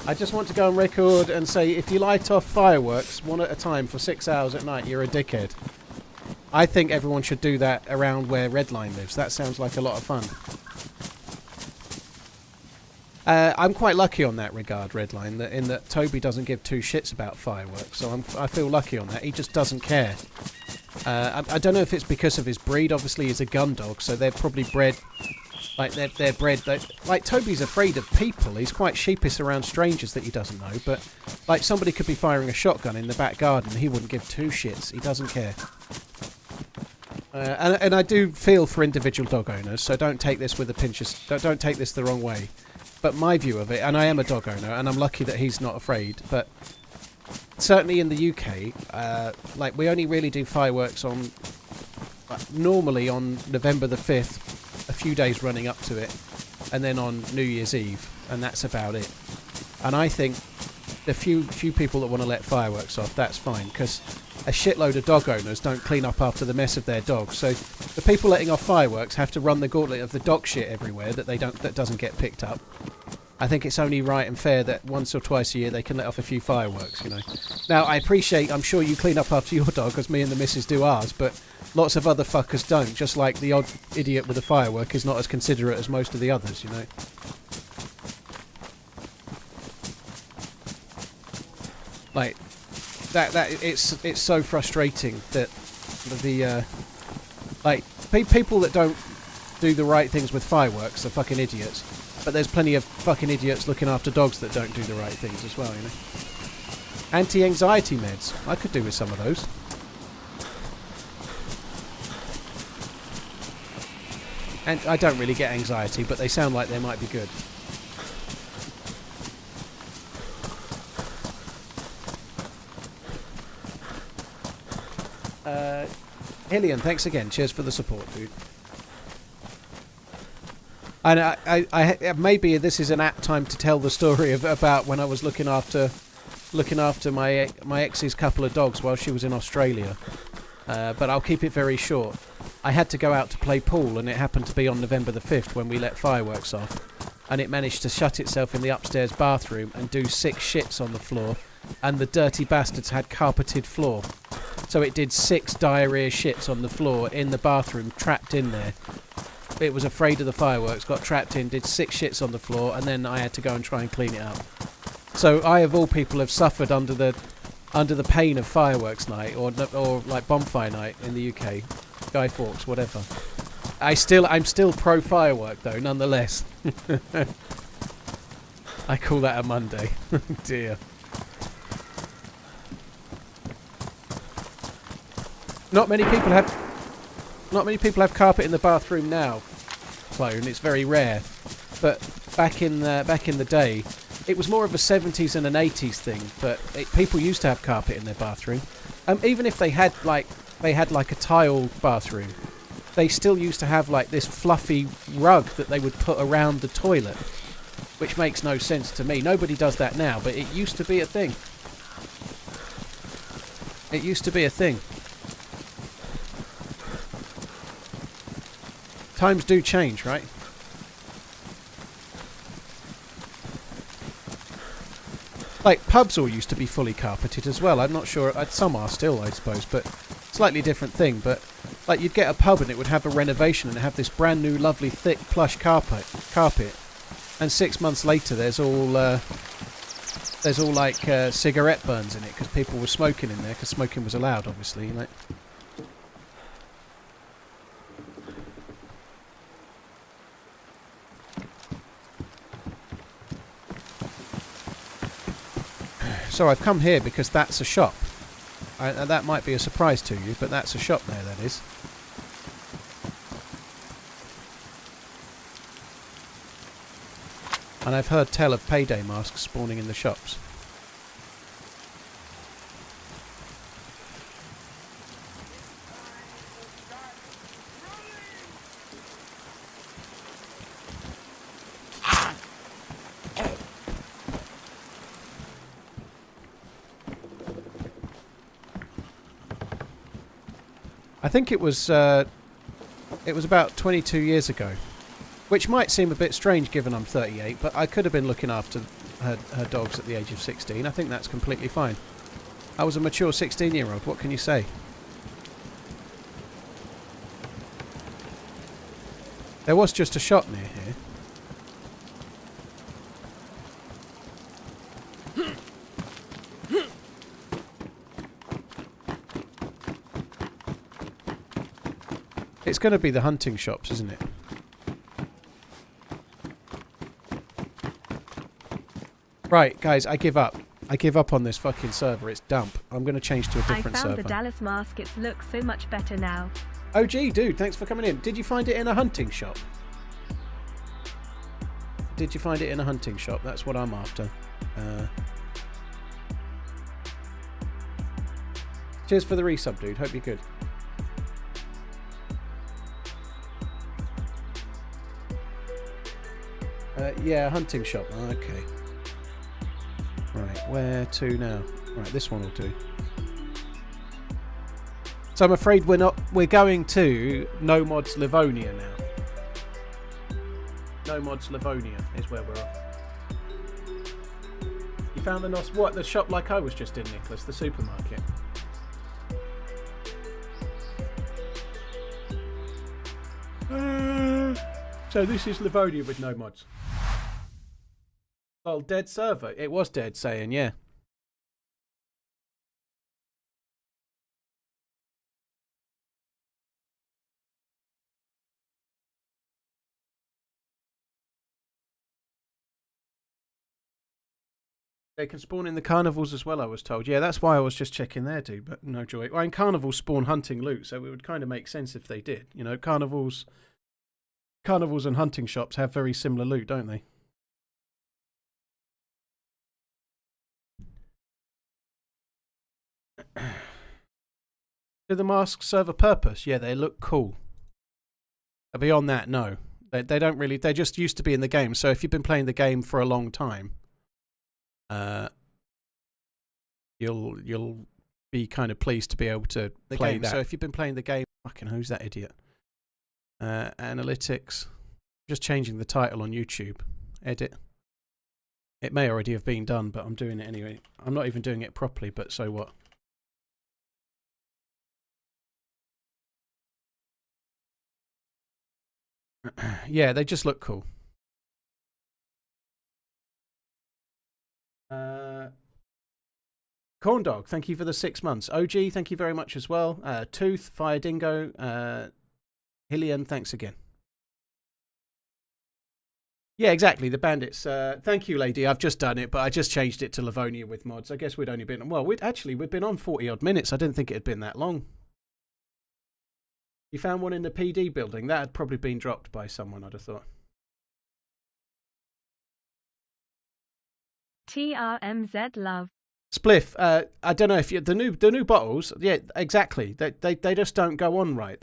I just want to go on record and say if you light off fireworks one at a time for 6 hours at night, you're a dickhead. I think everyone should do that around where Redline lives. That sounds like a lot of fun. I'm quite lucky on that regard, Redline, in that Toby doesn't give two shits about fireworks, so I feel lucky on that. He just doesn't care. I don't know if it's because of his breed. Obviously, he's a gun dog, so they're probably bred... Like, they're bred... like, Toby's afraid of people. He's quite sheepish around strangers that he doesn't know, but, like, somebody could be firing a shotgun in the back garden and he wouldn't give two shits. He doesn't care. And I do feel for individual dog owners, so don't take this with a pinch of... Don't take this the wrong way. But my view of it, and I am a dog owner, and I'm lucky that he's not afraid, but certainly in the UK, like, we only really do fireworks on... normally on November the 5th, a few days running up to it, and then on New Year's Eve, and that's about it. And I think the few people that want to let fireworks off, that's fine, because a shitload of dog owners don't clean up after the mess of their dogs. So the people letting off fireworks have to run the gauntlet of the dog shit everywhere that doesn't get picked up. I think it's only right and fair that once or twice a year they can let off a few fireworks, you know. Now, I appreciate, I'm sure you clean up after your dog, as me and the missus do ours, but lots of other fuckers don't, just like the odd idiot with a firework is not as considerate as most of the others, you know. Like, it's so frustrating that the like, people that don't do the right things with fireworks are fucking idiots. But there's plenty of fucking idiots looking after dogs that don't do the right things as well, you know. Anti-anxiety meds. I could do with some of those. And I don't really get anxiety, but they sound like they might be good. Hillian, thanks again. Cheers for the support, dude. And I maybe this is an apt time to tell the story about when I was looking after my ex's couple of dogs while she was in Australia. But I'll keep it very short. I had to go out to play pool, and it happened to be on November the 5th when we let fireworks off. And it managed to shut itself in the upstairs bathroom and do 6 shits on the floor. And the dirty bastards had carpeted floor. So it did 6 diarrhea shits on the floor in the bathroom, trapped in there. It was afraid of the fireworks, got trapped in, did 6 shits on the floor, and then I had to go and try and clean it up. So I, of all people, have suffered under the pain of fireworks night or like bonfire night in the UK, Guy Fawkes, whatever. I'm still pro firework though, nonetheless. I call that a Monday. Dear. Not many people have carpet in the bathroom now, Clone. It's very rare. But back in the day, it was more of a 70s and an 80s thing. But people used to have carpet in their bathroom. Even if they had like a tile bathroom, they still used to have like this fluffy rug that they would put around the toilet, which makes no sense to me. Nobody does that now, but it used to be a thing. It used to be a thing. Times do change, right? Like, pubs all used to be fully carpeted as well. I'm not sure. Some are still, I suppose, but slightly different thing. But, like, you'd get a pub and it would have a renovation and have this brand new, lovely, thick, plush carpet. And 6 months later, there's all like cigarette burns in it because people were smoking in there because smoking was allowed, obviously. Like. So I've come here because that's a shop. That might be a surprise to you, but that's a shop there, that is. And I've heard tell of Payday masks spawning in the shops. I think it was about 22 years ago, which might seem a bit strange given I'm 38, but I could have been looking after her dogs at the age of 16. I think that's completely fine. I was a mature 16-year-old, what can you say? There was just a shop near here. It's going to be the hunting shops, isn't it? Right, guys, I give up. I give up on this fucking server. It's dump. I'm going to change to a different server. I found the Dallas mask. It looks so much better now. Oh, gee, dude, thanks for coming in. Did you find it in a hunting shop? Did you find it in a hunting shop? That's what I'm after. Cheers for the resub, dude. Hope you're good. Yeah, hunting shop. Okay. Right, where to now? Right, this one will do. So I'm afraid we're going to No Mods Livonia now. No Mods Livonia is where we're off. You found the shop like I was just in, Nicholas, the supermarket. So this is Livonia with no mods. Oh, dead server. It was dead, saying, yeah. They can spawn in the carnivals as well, I was told. Yeah, that's why I was just checking there, dude, but no joy. Well, in carnivals spawn hunting loot, so it would kind of make sense if they did. You know, carnivals and hunting shops have very similar loot, don't they? Do the masks serve a purpose? Yeah, they look cool. Beyond that, no. They don't really... They just used to be in the game, so if you've been playing the game for a long time... you'll be kind of pleased to be able to play that. So if you've been playing the game, fucking who's that idiot? Analytics, just changing the title on YouTube. Edit. It may already have been done, but I'm doing it anyway. I'm not even doing it properly, but so what? Yeah, they just look cool. Corn Dog, thank you for the 6 months. OG, thank you very much as well. Tooth, Fire Dingo, Hillian, thanks again. Yeah, exactly, the bandits. Thank you, lady. I've just done it, but I just changed it to Livonia with mods. I guess we'd only been... Well, we'd been on 40-odd minutes. I didn't think it had been that long. You found one in the PD building. That had probably been dropped by someone, I'd have thought. TRMZ love. Spliff, I don't know if you, the new bottles, yeah, exactly. They just don't go on right.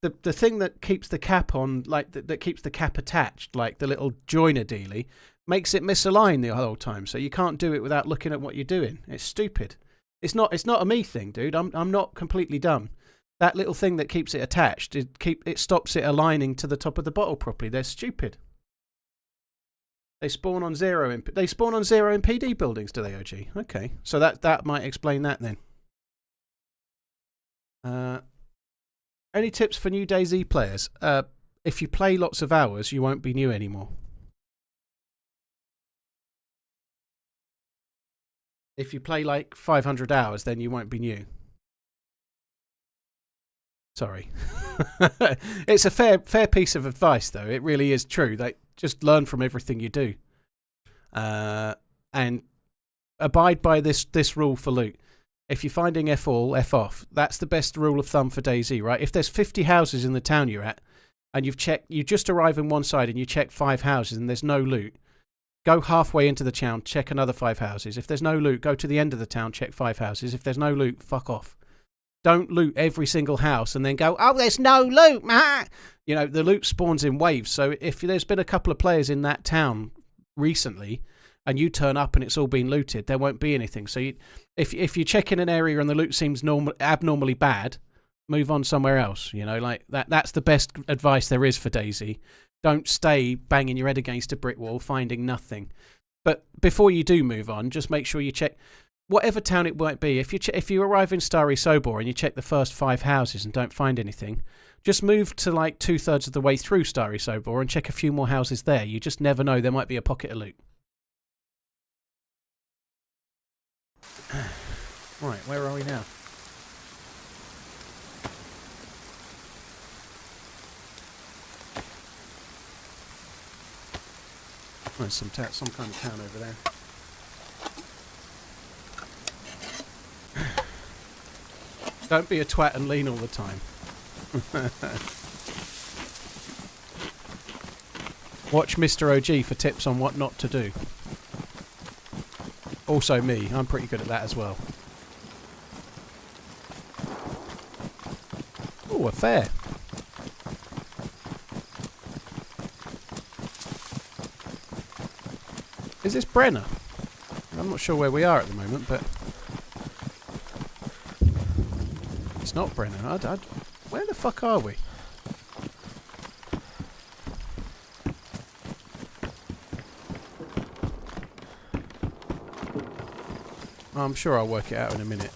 The thing that keeps the cap on, like that keeps the cap attached, like the little joiner dealy, makes it misalign the whole time. So you can't do it without looking at what you're doing. It's stupid. It's not a me thing, dude. I'm not completely dumb. That little thing that keeps it attached, it stops it aligning to the top of the bottle properly. They're stupid. They spawn on zero in PD buildings, do they, OG? Okay, so that might explain that then. Any tips for new DayZ players? If you play lots of hours, you won't be new anymore. If you play like 500 hours, then you won't be new. Sorry. It's a fair piece of advice, though. It really is true. Just learn from everything you do. And abide by this rule for loot. If you're finding F all, F off. That's the best rule of thumb for DayZ, right? If there's 50 houses in the town you're at, and you just arrive in one side and you check 5 houses and there's no loot, go halfway into the town, check another 5 houses. If there's no loot, go to the end of the town, check 5 houses. If there's no loot, fuck off. Don't loot every single house and then go, oh, there's no loot. You know, the loot spawns in waves. So if there's been a couple of players in that town recently and you turn up and it's all been looted, there won't be anything. So if you check in an area and the loot seems abnormally bad, move on somewhere else. You know, like that's the best advice there is for DayZ. Don't stay banging your head against a brick wall, finding nothing. But before you do move on, just make sure you check... Whatever town it might be, if you arrive in Starry Sobor and you check the first 5 houses and don't find anything, just move to like 2/3 of the way through Starry Sobor and check a few more houses there. You just never know. There might be a pocket of loot. Right, where are we now? There's some kind of town over there. Don't be a twat and lean all the time. Watch Mr. OG for tips on what not to do. Also me, I'm pretty good at that as well. Oh, a fair. Is this Brenner? I'm not sure where we are at the moment, but... It's not Brenner. Where the fuck are we? I'm sure I'll work it out in a minute.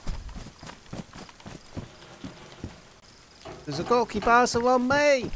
There's a goalkeeper on me!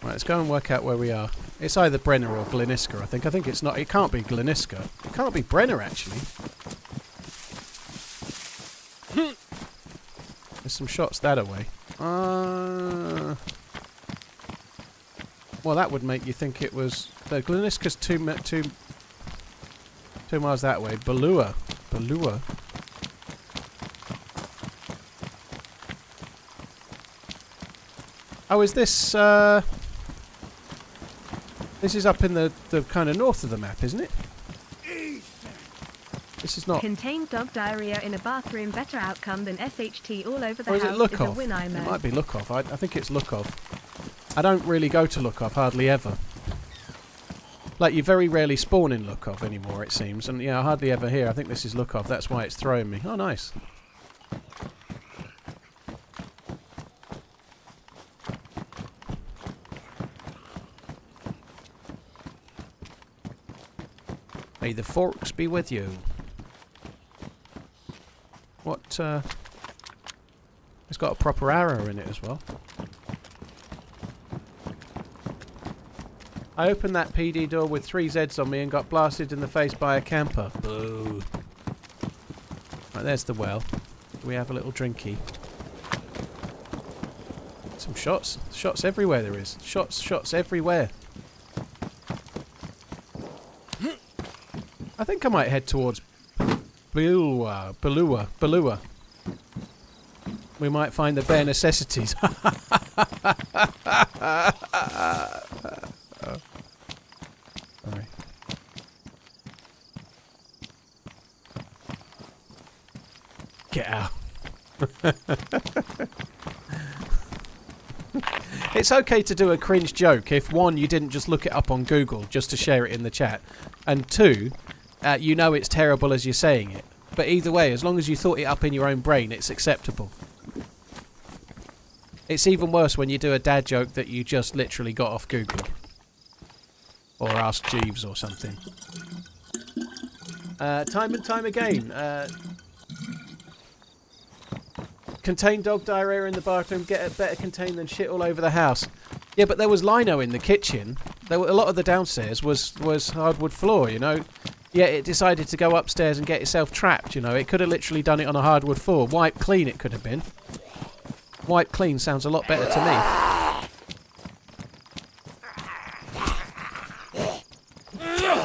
Right, let's go and work out where we are. It's either Brenner or Gleniska, I think. I think it's not. It can't be Gleniska. It can't be Brenner, actually. There's some shots that away. Well, that would make you think it was... The Gleniska's two miles that way. Balua. Oh, is this... This is up in the kind of north of the map, isn't it? This is not... Contained dog diarrhea in a bathroom, better outcome than SHT all over the or is house it look is a off? win, It might be look off. I think it's look off. I don't really go to look off, hardly ever. Like, you very rarely spawn in look off anymore, it seems. And yeah, I hardly ever hear. I think this is look off. That's why it's throwing me. Oh, nice. May the forks be with you. What, it's got a proper arrow in it as well. I opened that PD door with 3 Zs on me and got blasted in the face by a camper. Boo. Right, there's the well. We have a little drinky. Some shots. Shots everywhere there is. Shots everywhere. I think I might head towards Balua. We might find the bare necessities. Sorry. Get out. It's okay to do a cringe joke if, 1, you didn't just look it up on Google just to share it in the chat, and 2, you know it's terrible as you're saying it. But either way, as long as you thought it up in your own brain, it's acceptable. It's even worse when you do a dad joke that you just literally got off Google. Or Ask Jeeves or something. Time and time again. Contain dog diarrhea in the bathroom, get it better contained than shit all over the house. Yeah, but there was lino in the kitchen. A lot of the downstairs was hardwood floor, you know. Yeah, it decided to go upstairs and get itself trapped, you know. It could have literally done it on a hardwood floor. Wipe clean it could have been. Wipe clean sounds a lot better to me.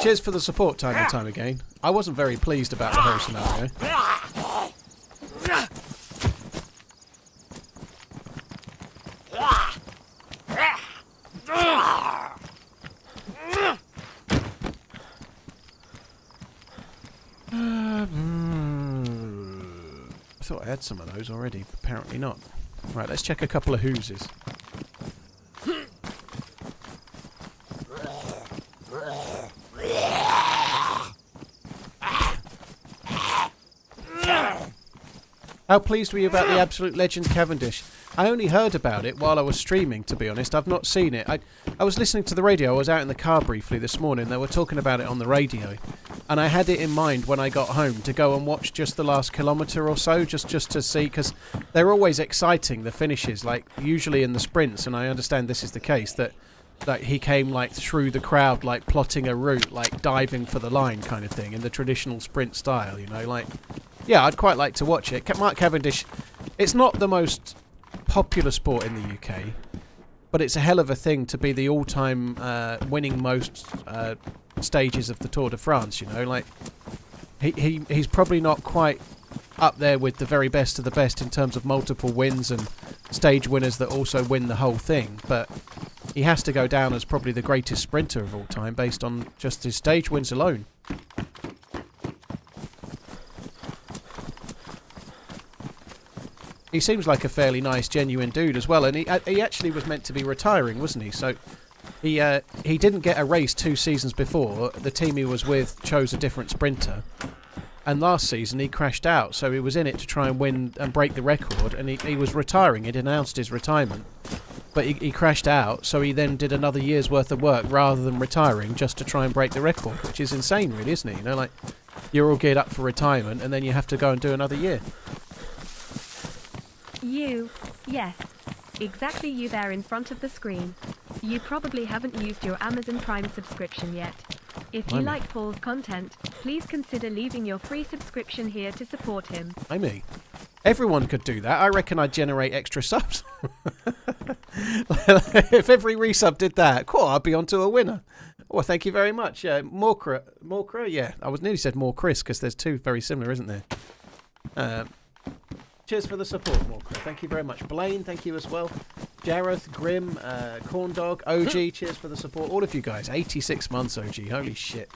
Cheers for the support time and time again. I wasn't very pleased about the whole scenario. I thought I had some of those already, but apparently not. Right, let's check a couple of hooses. How pleased were you about the absolute legend Cavendish? I only heard about it while I was streaming, to be honest. I've not seen it. I was listening to the radio. I was out in the car briefly this morning. They were talking about it on the radio. And I had it in mind when I got home to go and watch just the last kilometre or so, just to see, because they're always exciting, the finishes, like usually in the sprints, and I understand this is the case, that he came like through the crowd, like plotting a route, like diving for the line kind of thing, in the traditional sprint style, you know, like, yeah, I'd quite like to watch it. Mark Cavendish, it's not the most popular sport in the UK, but it's a hell of a thing to be the all-time winning most stages of the Tour de France, you know, like he's probably not quite up there with the very best of the best in terms of multiple wins and stage winners that also win the whole thing, but he has to go down as probably the greatest sprinter of all time based on just his stage wins alone. He seems like a fairly nice, genuine dude as well, and he actually was meant to be retiring, wasn't he? So he didn't get a race 2 seasons before. The team he was with chose a different sprinter, and last season he crashed out. So he was in it to try and win and break the record, and he was retiring. He'd announced his retirement, but he crashed out. So he then did another year's worth of work rather than retiring, just to try and break the record, which is insane, really, isn't it? You know, like you're all geared up for retirement, and then you have to go and do another year. Yes. Exactly, you there in front of the screen. You probably haven't used your Amazon Prime subscription yet. If you like Paul's content, please consider leaving your free subscription here to support him. Everyone could do that. I reckon I'd generate extra subs. If every resub did that, cool, I'd be onto a winner. Well, thank you very much. Morcra, yeah. I was nearly said more Chris because there's two very similar, isn't there? Cheers for the support, Morcra. Thank you very much. Blaine, thank you as well. Jareth, Grim, Corndog, OG, cheers for the support. All of you guys. 86 months, OG. Holy shit.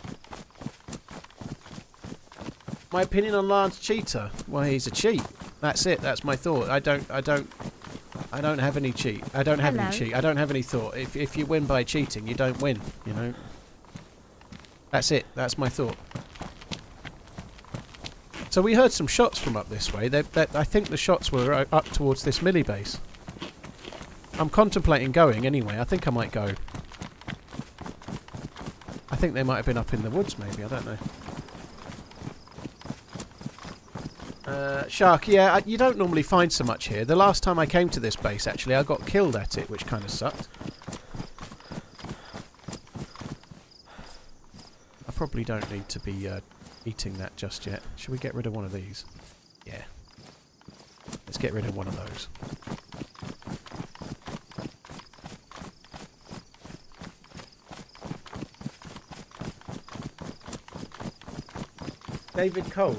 My opinion on Lance Cheater? Well, he's a cheat. That's it. That's my thought. I don't have any cheat. I don't have any cheat. I don't have any thought. If you win by cheating, you don't win, you know. That's it. That's my thought. So we heard some shots from up this way. I think the shots were up towards this milli base. I'm contemplating going anyway. I think I might go. I think they might have been up in the woods maybe. I don't know. Shark, yeah, you don't normally find so much here. The last time I came to this base, actually, I got killed at it, which kind of sucked. I probably don't need to be eating that just yet. Should we get rid of one of these? Yeah. Let's get rid of one of those. David Cole,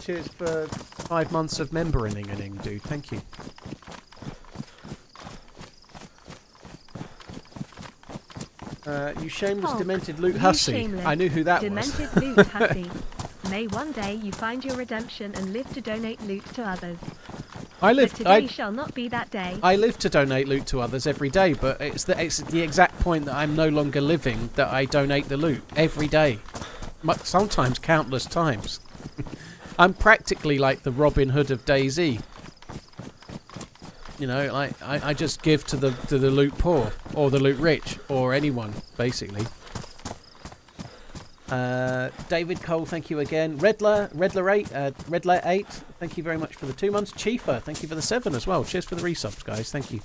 cheers for 5 months of membering, dude. Thank you. You shameless, demented loot hussy. I knew who that was. Demented loot hussy. May one day you find your redemption and live to donate loot to others. Today shall not be that day. I live to donate loot to others every day, but it's the exact point that I'm no longer living that I donate the loot every day. Sometimes countless times. I'm practically like the Robin Hood of DayZ. You know, like I just give to the loot poor or the loot rich or anyone basically. David Cole, thank you again. Redler 8, thank you very much for the 2 months. Chiefer, thank you for the 7 as well. Cheers for the resubs, guys. Thank you.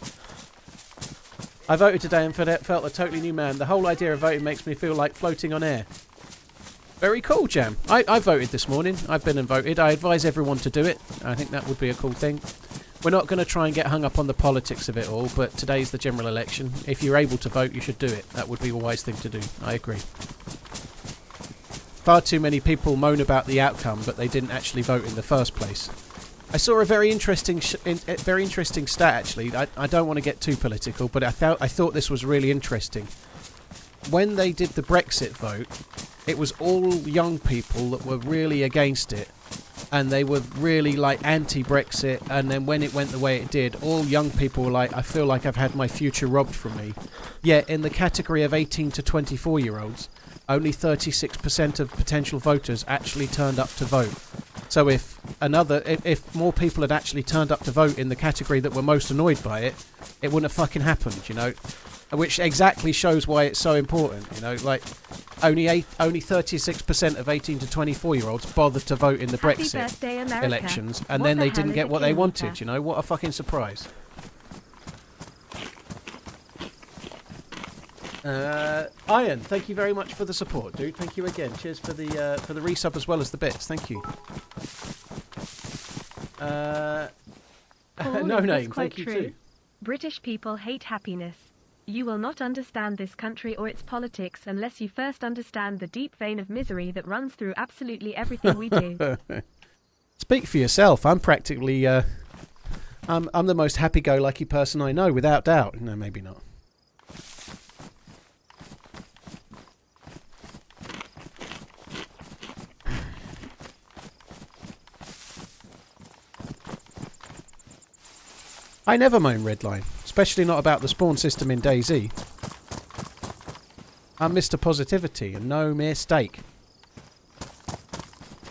I voted today and felt a totally new man. The whole idea of voting makes me feel like floating on air. Very cool, Jam. I voted this morning. I've been and voted. I advise everyone to do it. I think that would be a cool thing. We're not going to try and get hung up on the politics of it all, but today's the general election. If you're able to vote, you should do it. That would be a wise thing to do. I agree. Far too many people moan about the outcome, but they didn't actually vote in the first place. I saw a very interesting stat, actually. I don't want to get too political, but I thought this was really interesting. When they did the Brexit vote, it was all young people that were really against it, and they were really like anti-Brexit, and then when it went the way it did, all young people were like, I feel like I've had my future robbed from me. Yet in the category of 18 to 24-year-olds, only 36% of potential voters actually turned up to vote. So if more people had actually turned up to vote in the category that were most annoyed by it, it wouldn't have fucking happened, you know. Which exactly shows why it's so important, you know. Like, only 36% of 18 to 24-year-olds bothered to vote in the Brexit elections, and then they didn't get what they wanted, you know. What a fucking surprise. Iron, thank you very much for the support, dude. Thank you again. Cheers for the resub as well as the bits. Thank you. No name. Thank you too. British people hate happiness. You will not understand this country or its politics unless you first understand the deep vein of misery that runs through absolutely everything we do. Speak for yourself. I'm practically I'm the most happy-go-lucky person I know, without doubt. No, maybe not. I never moan Redline, especially not about the spawn system in DayZ. I'm Mr. Positivity and no mistake.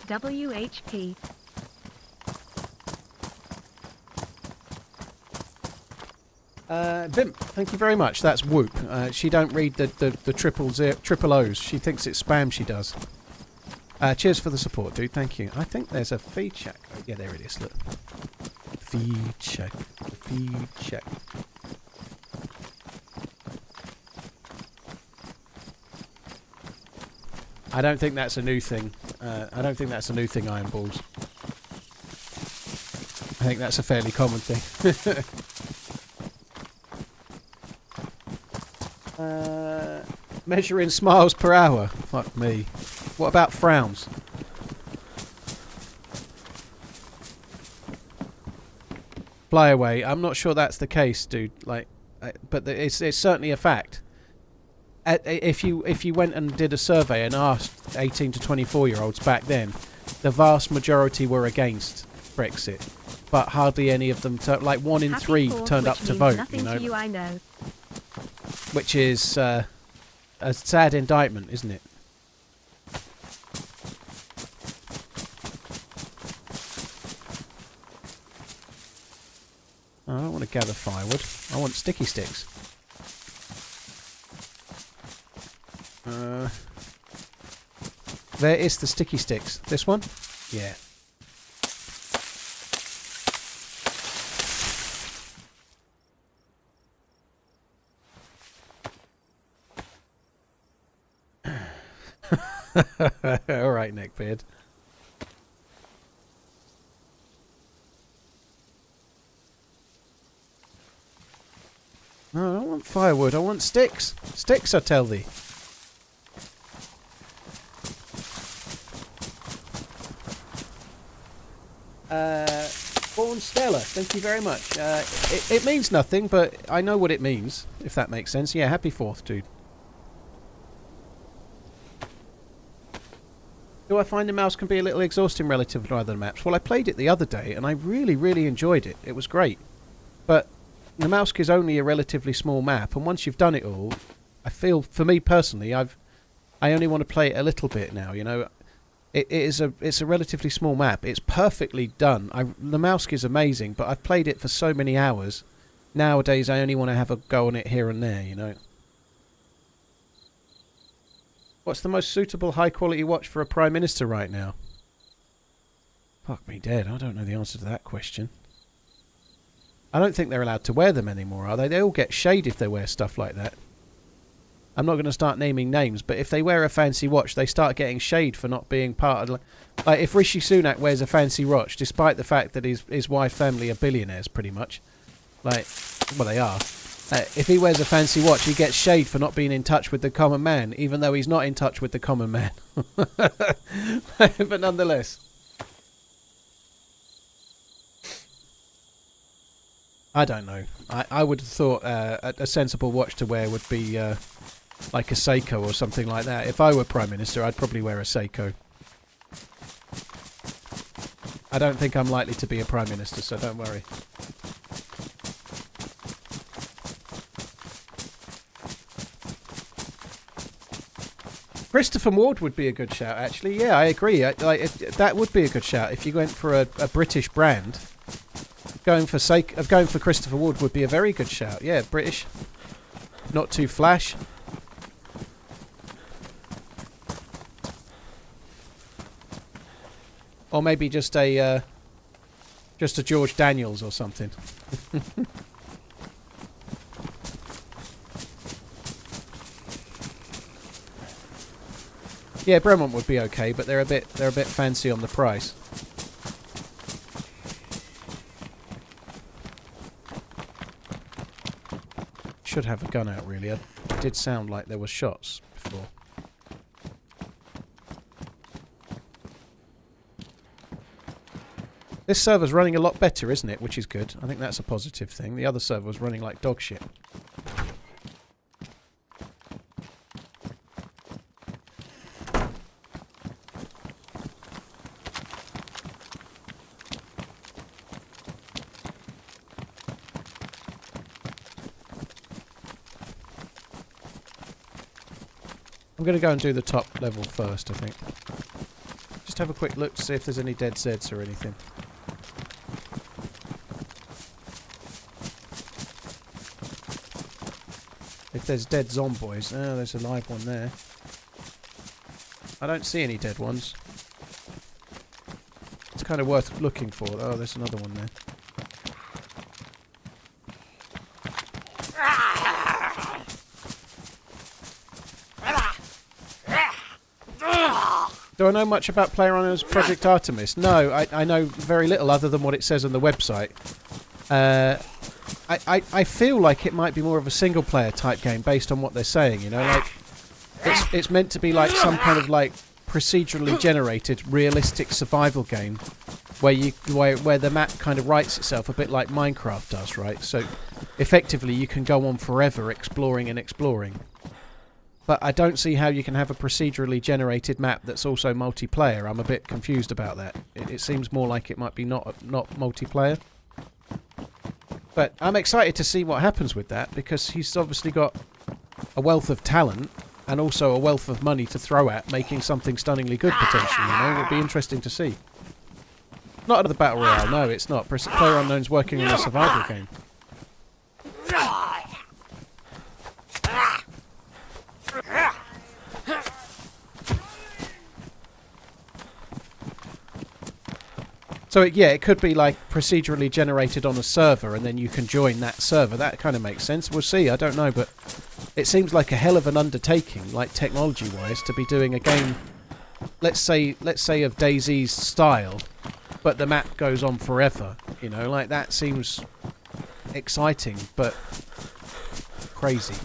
WHP. Vimp, thank you very much. That's Whoop. She don't read the triple O's. She thinks it's spam, she does. Cheers for the support, dude. Thank you. I think there's a feed check. Oh, yeah, there it is. Look. Feed check. Feed check. I don't think that's a new thing. I don't think that's a new thing, Iron Balls. I think that's a fairly common thing. Measuring smiles per hour. Fuck me. What about frowns? Fly away. I'm not sure that's the case, dude. Like, but it's certainly a fact. If you went and did a survey and asked 18 to 24-year-olds back then, the vast majority were against Brexit, but hardly any of them, like 1 in 3 turned up to vote. You know, to you, I know. Which is a sad indictment, isn't it? I don't want to gather firewood. I want sticky sticks. There is the sticky sticks. This one? Yeah. Alright, neckbeard. No, I don't want firewood. I want sticks. Sticks, I tell thee. Born Stella, thank you very much. It means nothing, but I know what it means, if that makes sense. Yeah, happy 4th, dude. Do I find the mouse can be a little exhausting relative to other maps? Well, I played it the other day, and I really, really enjoyed it. It was great. But the mouse is only a relatively small map, and once you've done it all, I feel, for me personally, I only want to play it a little bit now, you know. It's a relatively small map. It's perfectly done. The mouse is amazing, but I've played it for so many hours. Nowadays, I only want to have a go on it here and there, you know. What's the most suitable high-quality watch for a Prime Minister right now? Fuck me dead. I don't know the answer to that question. I don't think they're allowed to wear them anymore, are they? They all get shade if they wear stuff like that. I'm not going to start naming names, but if they wear a fancy watch, they start getting shade for not being part of... Like, if Rishi Sunak wears a fancy watch, despite the fact that his wife family are billionaires, pretty much. Like, well, they are. If he wears a fancy watch, he gets shade for not being in touch with the common man, even though he's not in touch with the common man. But nonetheless. I don't know. I would have thought a sensible watch to wear would be... like a Seiko or something like that. If I were Prime Minister, I'd probably wear a Seiko. I don't think I'm likely to be a Prime Minister, so don't worry. Christopher Ward would be a good shout, actually. Yeah, I agree. That would be a good shout. If you went for a British brand, going for Christopher Ward would be a very good shout. Yeah, British. Not too flash. Or maybe just a George Daniels or something. Yeah, Bremont would be okay, but they're a bit fancy on the price. Should have a gun out really. It did sound like there were shots before. This server's running a lot better, isn't it? Which is good. I think that's a positive thing. The other server was running like dog shit. I'm going to go and do the top level first, I think. Just have a quick look to see if there's any dead Zeds or anything. If there's dead zomboys, oh, there's a live one there. I don't see any dead ones. It's kind of worth looking for. Oh, there's another one there. Do I know much about PlayerUnknown's Project Artemis? No, I know very little other than what it says on the website. I feel like it might be more of a single-player type game based on what they're saying. You know, like it's meant to be like some kind of like procedurally generated, realistic survival game where the map kind of writes itself a bit like Minecraft does, right? So effectively, you can go on forever exploring and exploring. But I don't see how you can have a procedurally generated map that's also multiplayer. I'm a bit confused about that. It seems more like it might be not multiplayer. But I'm excited to see what happens with that, because he's obviously got a wealth of talent and also a wealth of money to throw at making something stunningly good, potentially. You know, it'll be interesting to see. Not another battle royale, no, it's not. PlayerUnknown's working on a survival game. So it could be like procedurally generated on a server, and then you can join that server. That kind of makes sense. We'll see. I don't know, but it seems like a hell of an undertaking, like technology-wise, to be doing a game. Let's say of DayZ's style, but the map goes on forever. You know, like that seems exciting, but crazy.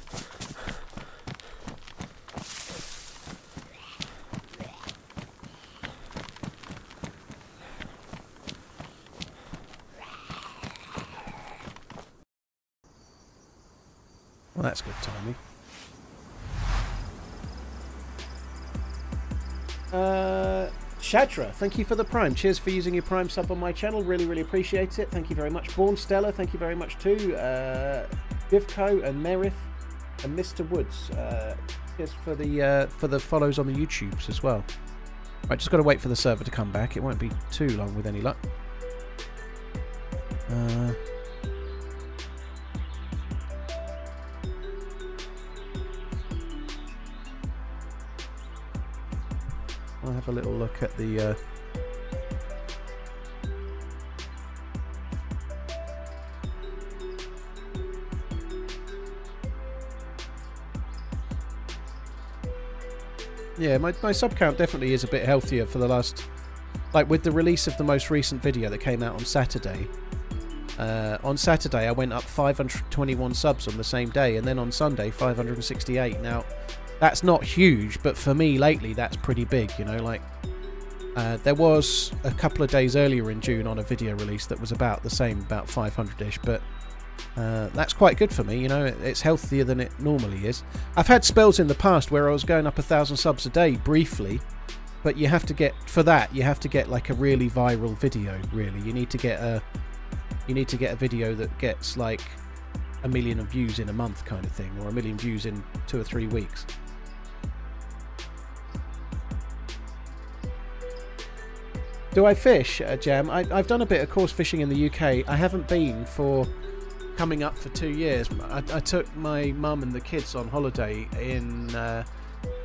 Well, that's good timing. Shadra, thank you for the Prime. Cheers for using your Prime sub on my channel. Really, really appreciate it. Thank you very much. Born Stella, thank you very much too. Vivco and Merith and Mr. Woods. Cheers for the follows on the YouTubes as well. Right, just got to wait for the server to come back. It won't be too long with any luck. I'll have a little look at the yeah, my sub count definitely is a bit healthier for the last, like with the release of the most recent video that came out on Saturday. On Saturday I went up 521 subs on the same day, and then on Sunday 568. Now that's not huge, but for me lately that's pretty big, you know. Like there was a couple of days earlier in June on a video release that was about the same, about 500ish, but that's quite good for me, you know. It's healthier than it normally is. I've had spells in the past where I was going up 1,000 subs a day briefly, but you have to get, for that you have to get like a really viral video. Really, you need to get a video that gets like 1 million views in a month kind of thing, or 1 million views in 2 or 3 weeks. Do I fish, Jam? I've done a bit of course fishing in the UK. I haven't been for coming up for 2 years. I took my mum and the kids on holiday in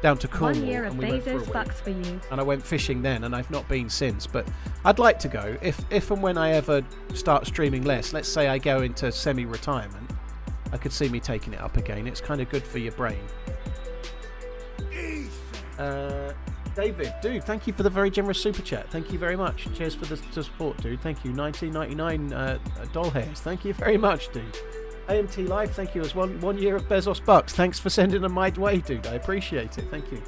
down to Cornwall. 1 year of and we went for a week. Bezos for you. And I went fishing then, and I've not been since. But I'd like to go if and when I ever start streaming less. Let's say I go into semi-retirement, I could see me taking it up again. It's kind of good for your brain. David, dude, thank you for the very generous super chat. Thank you very much. Cheers for the support, dude. Thank you. 1999 doll hairs. Thank you very much, dude. AMT Live, thank you as well. 1 year of Bezos bucks. Thanks for sending them my way, dude. I appreciate it. Thank you.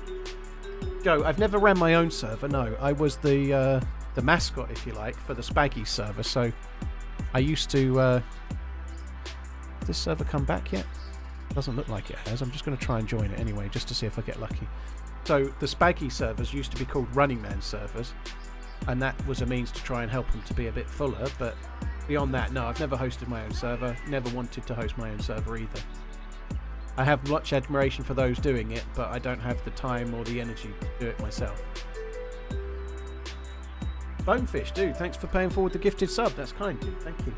Joe, I've never ran my own server. No, I was the mascot, if you like, for the Spaggy server. So I used to. Has this server come back yet? Doesn't look like it has. I'm just going to try and join it anyway, just to see if I get lucky. So the Spaggy servers used to be called RunningManZ servers, and that was a means to try and help them to be a bit fuller. But beyond that, no, I've never hosted my own server, never wanted to host my own server either. I have much admiration for those doing it, but I don't have the time or the energy to do it myself. Bonefish, dude, thanks for paying forward the gifted sub. That's kind, dude. Thank you.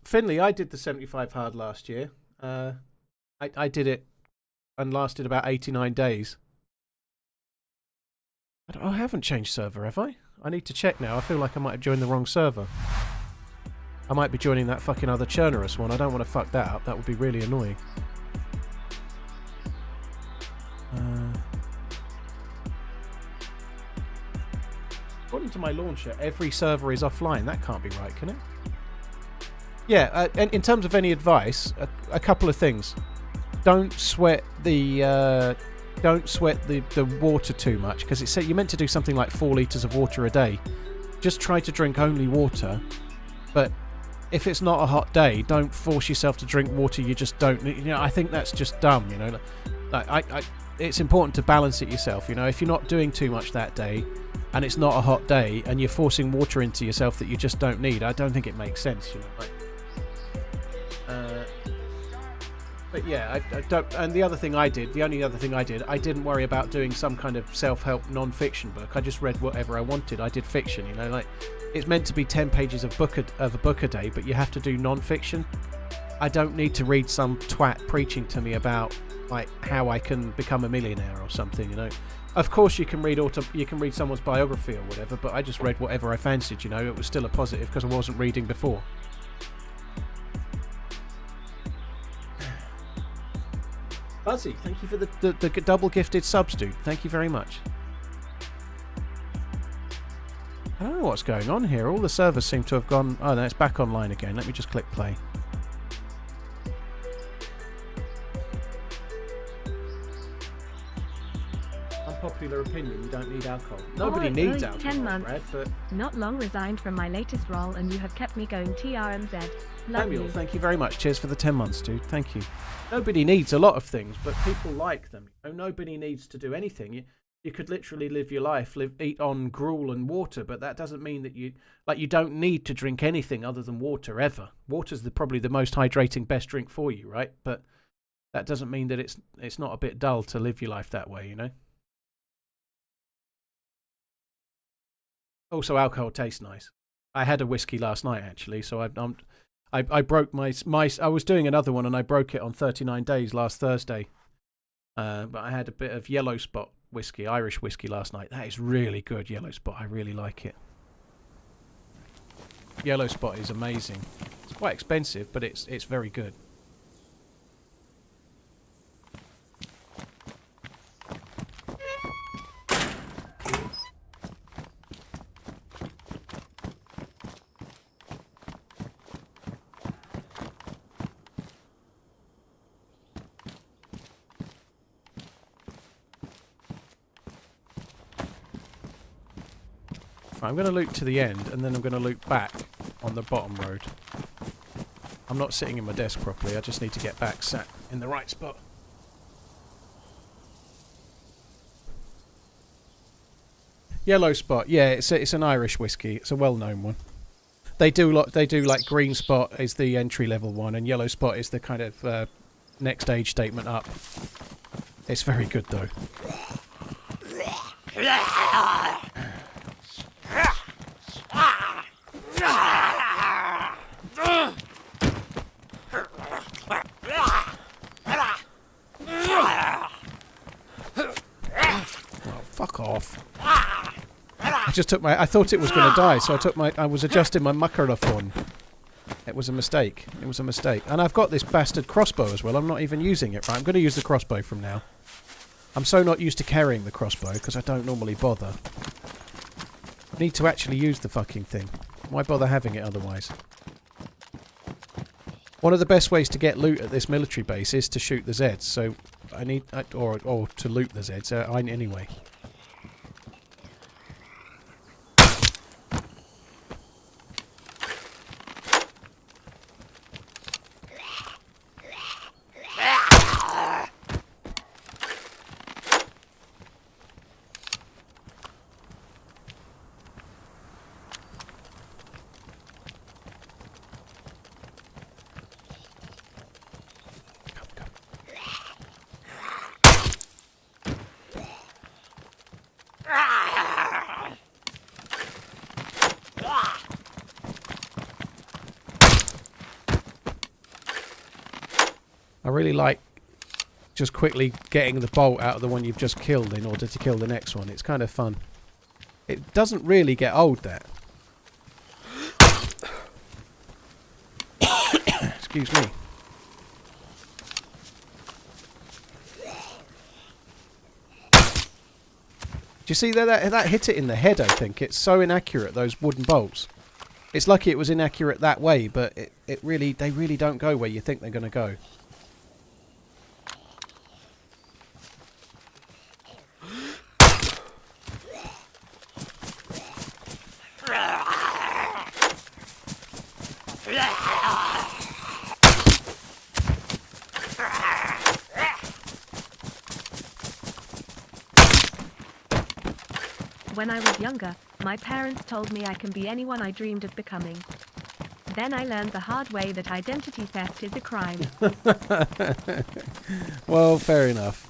Finley, I did the 75 hard last year. I did it and lasted about 89 days. I haven't changed server, have I? I need to check now. I feel like I might have joined the wrong server. I might be joining that fucking other Chernarus one. I don't want to fuck that up. That would be really annoying. According to my launcher, every server is offline. That can't be right, can it? Yeah, and in terms of any advice, a couple of things. Don't sweat the water too much, because it said you're meant to do something like 4 litres of water a day. Just try to drink only water, but if it's not a hot day, don't force yourself to drink water you just don't need. You know, I think that's just dumb, you know. It's important to balance it yourself, you know. If you're not doing too much that day and it's not a hot day and you're forcing water into yourself that you just don't need, I don't think it makes sense, you know. But yeah, I don't. And the only other thing I did, I didn't worry about doing some kind of self-help non-fiction book. I just read whatever I wanted. I did fiction, you know, like it's meant to be 10 pages of a book a day, but you have to do non-fiction. I don't need to read some twat preaching to me about like how I can become a millionaire or something, you know. Of course, you can read someone's biography or whatever, but I just read whatever I fancied, you know. It was still a positive because I wasn't reading before. Buzzy, thank you for the double gifted subs, dude. Thank you very much. I don't know what's going on here. All the servers seem to have gone... Oh, no, it's back online again. Let me just click play. Unpopular opinion, you don't need alcohol. Nobody needs alcohol, 10 months. Brad, but... Not long resigned from my latest role and you have kept me going. TRMZ. Love Samuel, you. thank you very much. Cheers for the 10 months, dude. Thank you. Nobody needs a lot of things, but people like them. You know, nobody needs to do anything. You could literally live your life, eat on gruel and water, but that doesn't mean that you don't need to drink anything other than water ever. Water's probably the most hydrating, best drink for you, right? But that doesn't mean that it's not a bit dull to live your life that way, you know? Also, alcohol tastes nice. I had a whiskey last night, actually, so I broke my I was doing another one and I broke it on 39 days last Thursday. But I had a bit of Yellow Spot whiskey, Irish whiskey last night. That is really good, Yellow Spot. I really like it. Yellow Spot is amazing. It's quite expensive, but it's very good. I'm going to loop to the end, and then I'm going to loop back on the bottom road. I'm not sitting in my desk properly, I just need to get back sat in the right spot. Yellow Spot, yeah, it's an Irish whiskey. It's a well-known one. They do like Green Spot is the entry-level one, and Yellow Spot is the kind of next age statement up. It's very good, though. Fuck off. I thought it was going to die, so I was adjusting my microphone. It was a mistake. And I've got this bastard crossbow as well. I'm not even using it. Right, I'm going to use the crossbow from now. I'm so not used to carrying the crossbow because I don't normally bother. I need to actually use the fucking thing. Why bother having it otherwise? One of the best ways to get loot at this military base is to shoot the Zeds, so I need... or to loot the Zeds, anyway. I really like just quickly getting the bolt out of the one you've just killed in order to kill the next one. It's kind of fun. It doesn't really get old, that. Excuse me. Do you see that hit it in the head, I think. It's so inaccurate, those wooden bolts. It's lucky it was inaccurate that way, but they really don't go where you think they're going to go. When I was younger, my parents told me I can be anyone I dreamed of becoming. Then I learned the hard way that identity theft is a crime. Well, fair enough.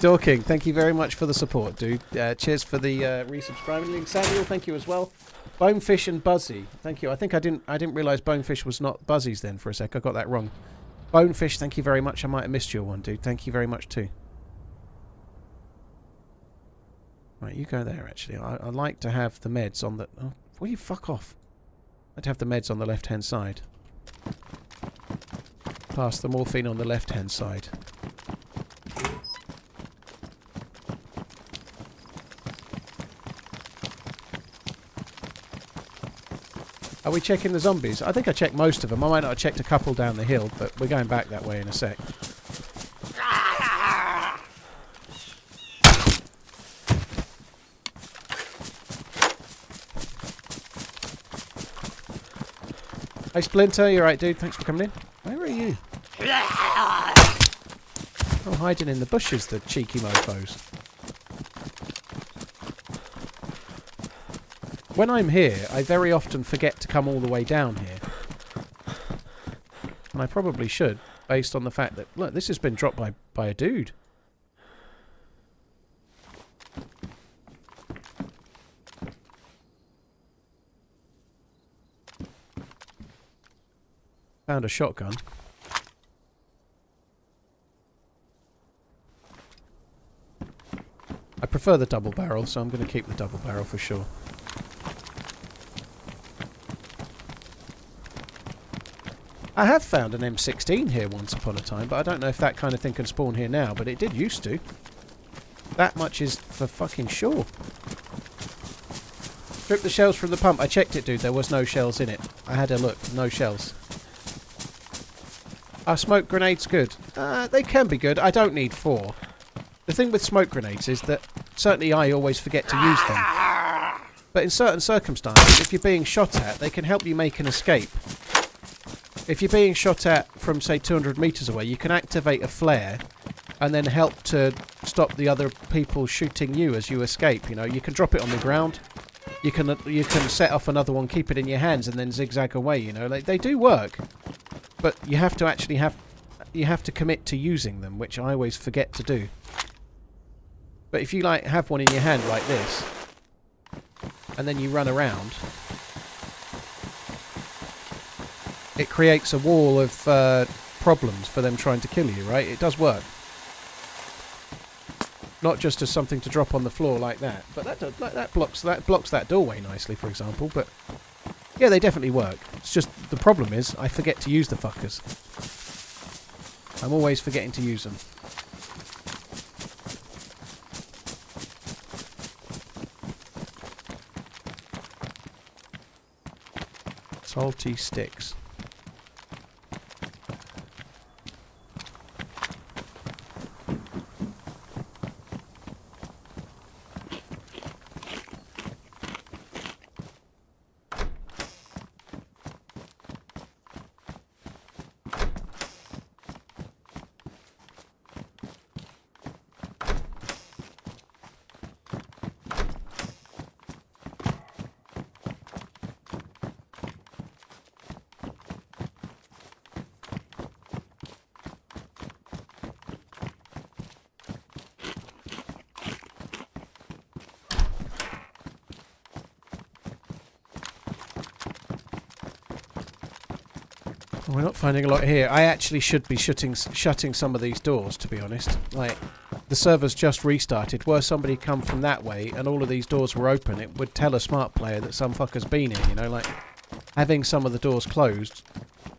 Dorking, thank you very much for the support, dude. Cheers for the resubscribing link. Samuel, thank you as well. Bonefish and Buzzy, thank you. I think I didn't realise Bonefish was not Buzzy's then for a sec. I got that wrong. Bonefish, thank you very much. I might have missed your one, dude. Thank you very much too. Right, you go there, actually. I like to have the meds on the... Oh, will you fuck off? I like to have the meds on the left-hand side. Pass the morphine on the left-hand side. Are we checking the zombies? I think I checked most of them. I might not have checked a couple down the hill, but we're going back that way in a sec. Hey Splinter, you alright, dude? Thanks for coming in. Where are you? Oh, hiding in the bushes, the cheeky mofos. When I'm here, I very often forget to come all the way down here. And I probably should, based on the fact that, look, this has been dropped by a dude. Found a shotgun. I prefer the double barrel, so I'm going to keep the double barrel for sure. I have found an M16 here once upon a time, but I don't know if that kind of thing can spawn here now, but it did used to. That much is for fucking sure. Strip the shells from the pump. I checked it, dude. There was no shells in it. I had a look. No shells. Are smoke grenades good? They can be good. I don't need 4. The thing with smoke grenades is that certainly I always forget to use them. But in certain circumstances, if you're being shot at, they can help you make an escape. If you're being shot at from, say, 200 metres away, you can activate a flare and then help to stop the other people shooting you as you escape. You know, you can drop it on the ground. You can set off another one, keep it in your hands, and then zigzag away. You know, they do work. But you have to actually have to commit to using them, which I always forget to do. But if you like have one in your hand like this, and then you run around, it creates a wall of problems for them trying to kill you. Right? It does work. Not just as something to drop on the floor like that, but that blocks that doorway nicely, for example. But yeah, they definitely work. It's just the problem is I forget to use the fuckers. I'm always forgetting to use them. Salty sticks. We're not finding a lot here. I actually should be shutting some of these doors, to be honest. Like, the server's just restarted. Were somebody come from that way and all of these doors were open, it would tell a smart player that some fucker's been here, you know? Like, having some of the doors closed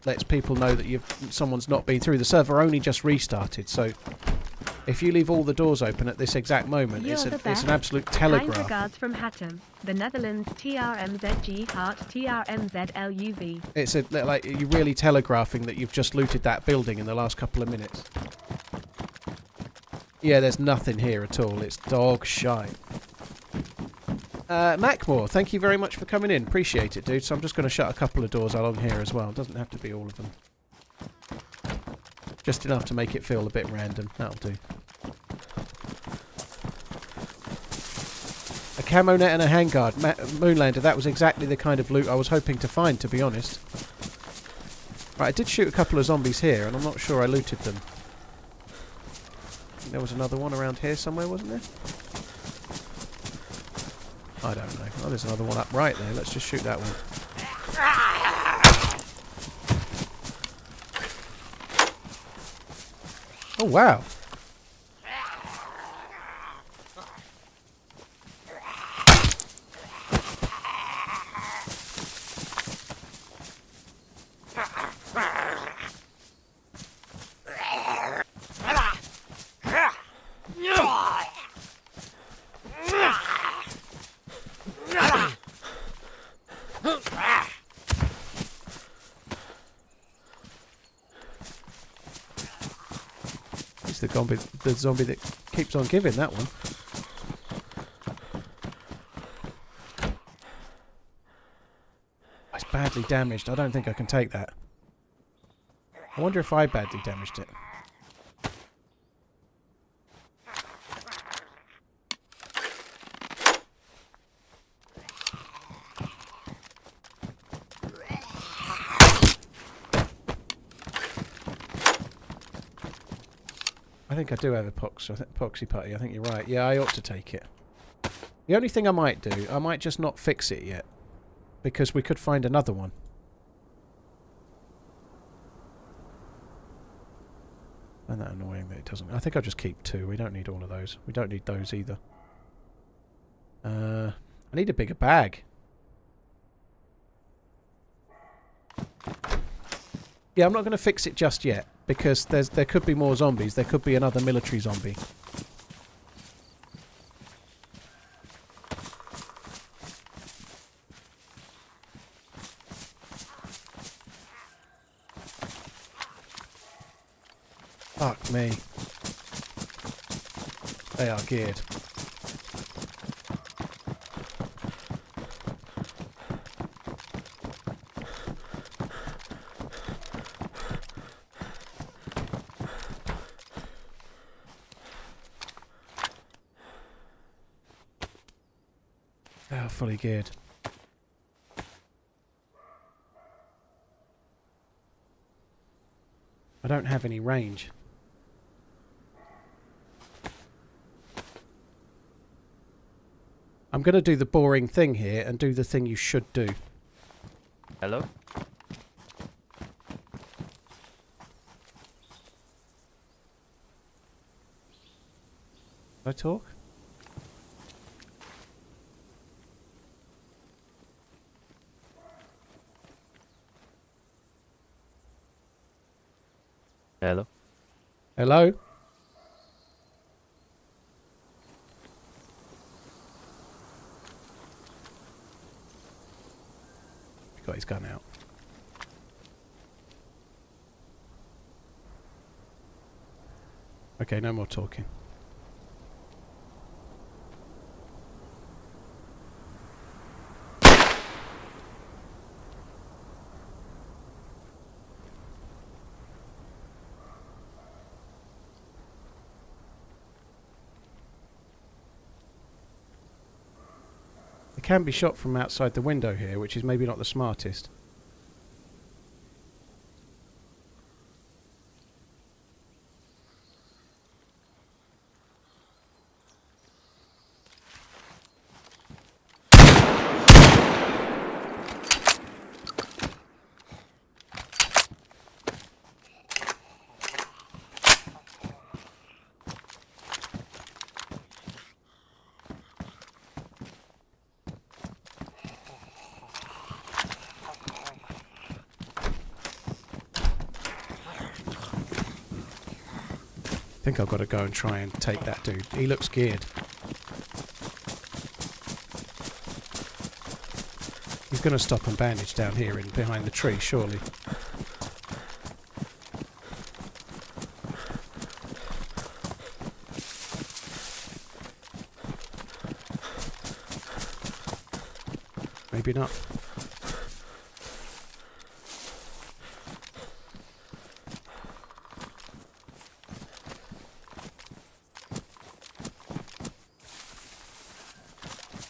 lets people know that someone's not been through. The server only just restarted, so if you leave all the doors open at this exact moment, it's an absolute telegraph. Kind regards from Hattem, the Netherlands. TRMZG Heart TRMZ LUV. It's like you're really telegraphing that you've just looted that building in the last couple of minutes. Yeah, there's nothing here at all. It's dog shite. Macmore, thank you very much for coming in. Appreciate it, dude. So I'm just going to shut a couple of doors along here as well. It doesn't have to be all of them. Just enough to make it feel a bit random. That'll do. A camo net and a handguard. Moonlander, that was exactly the kind of loot I was hoping to find, to be honest. Right, I did shoot a couple of zombies here, and I'm not sure I looted them. I think there was another one around here somewhere, wasn't there? I don't know. Oh, there's another one up right there. Let's just shoot that one. Oh, wow. The zombie that keeps on giving, that one. It's badly damaged. I don't think I can take that. I wonder if I badly damaged it. I think I do have a epoxy putty. I think you're right. Yeah, I ought to take it. The only thing I might do, I might just not fix it yet. Because we could find another one. And that annoying that it doesn't. I think I'll just keep 2. We don't need all of those. We don't need those either. I need a bigger bag. Yeah, I'm not going to fix it just yet. Because there could be more zombies. There could be another military zombie. Fuck me. They are geared. Fully geared. I don't have any range. I'm going to do the boring thing here and do the thing you should do. Hello? Can I talk? Hello? Hello? He's got his gun out. Okay, no more talking. Can be shot from outside the window here, which is maybe not the smartest. think I've got to go and try and take that dude. He looks geared. He's going to stop and bandage down here in behind the tree, surely. Maybe not.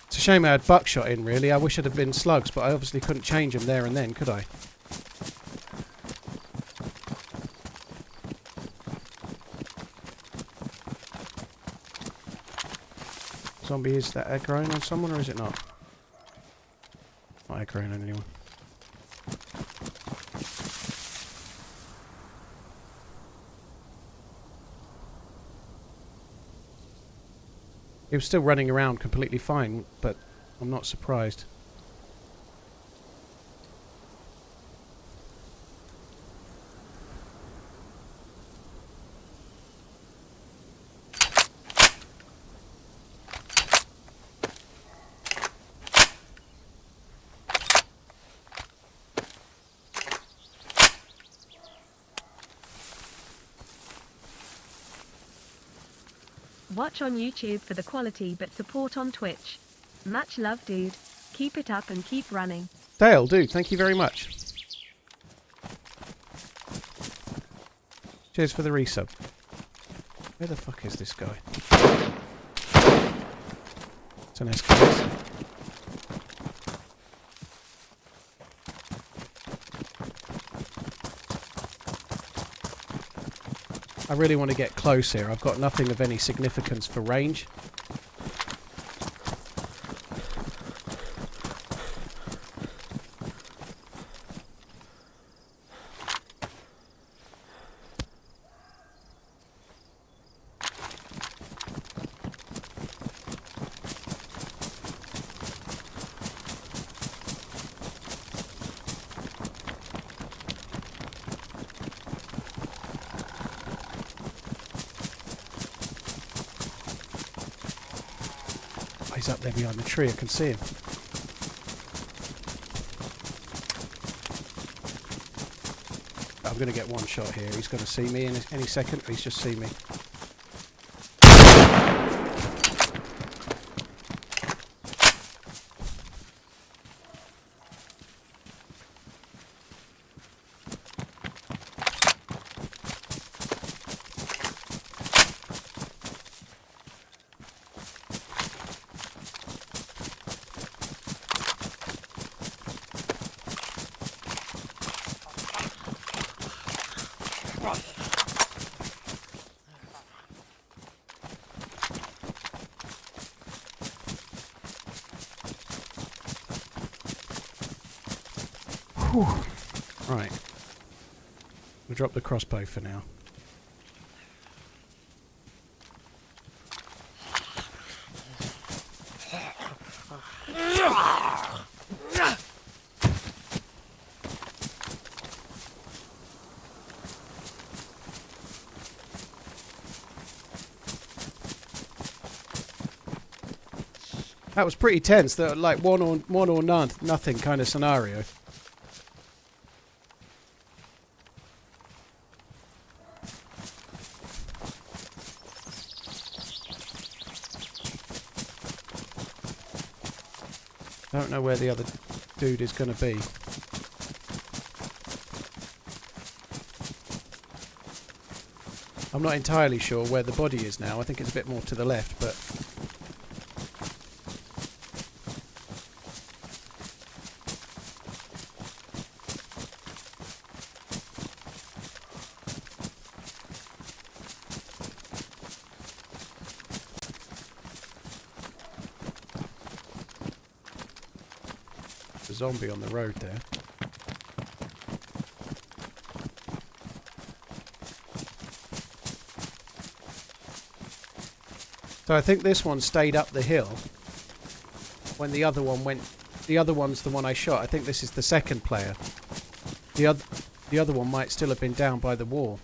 It's a shame I had buckshot in, really. I wish it had been slugs, but I obviously couldn't change them there and then, could I? Zombie, is that aggroing on someone or is it not? Not aggroing on anyone. He was still running around completely fine, but I'm not surprised. Watch on YouTube for the quality but support on Twitch. Much love, dude. Keep it up and keep running. Dale, dude, thank you very much. Cheers for the resub. Where the fuck is this guy? It's an SKS. I really want to get close here. I've got nothing of any significance for range. He's up there behind the tree, I can see him. I'm going to get one shot here. He's going to see me in any second. He's just seen me. Whew. Right. We'll drop the crossbow for now. That was pretty tense. That like one or none, nothing kind of scenario. I don't know where the other dude is going to be. I'm not entirely sure where the body is now. I think it's a bit more to the left, but... zombie on the road there. So I think this one stayed up the hill when the other one went. The other one's the one I shot. I think this is the second player. The other one might still have been down by the wall.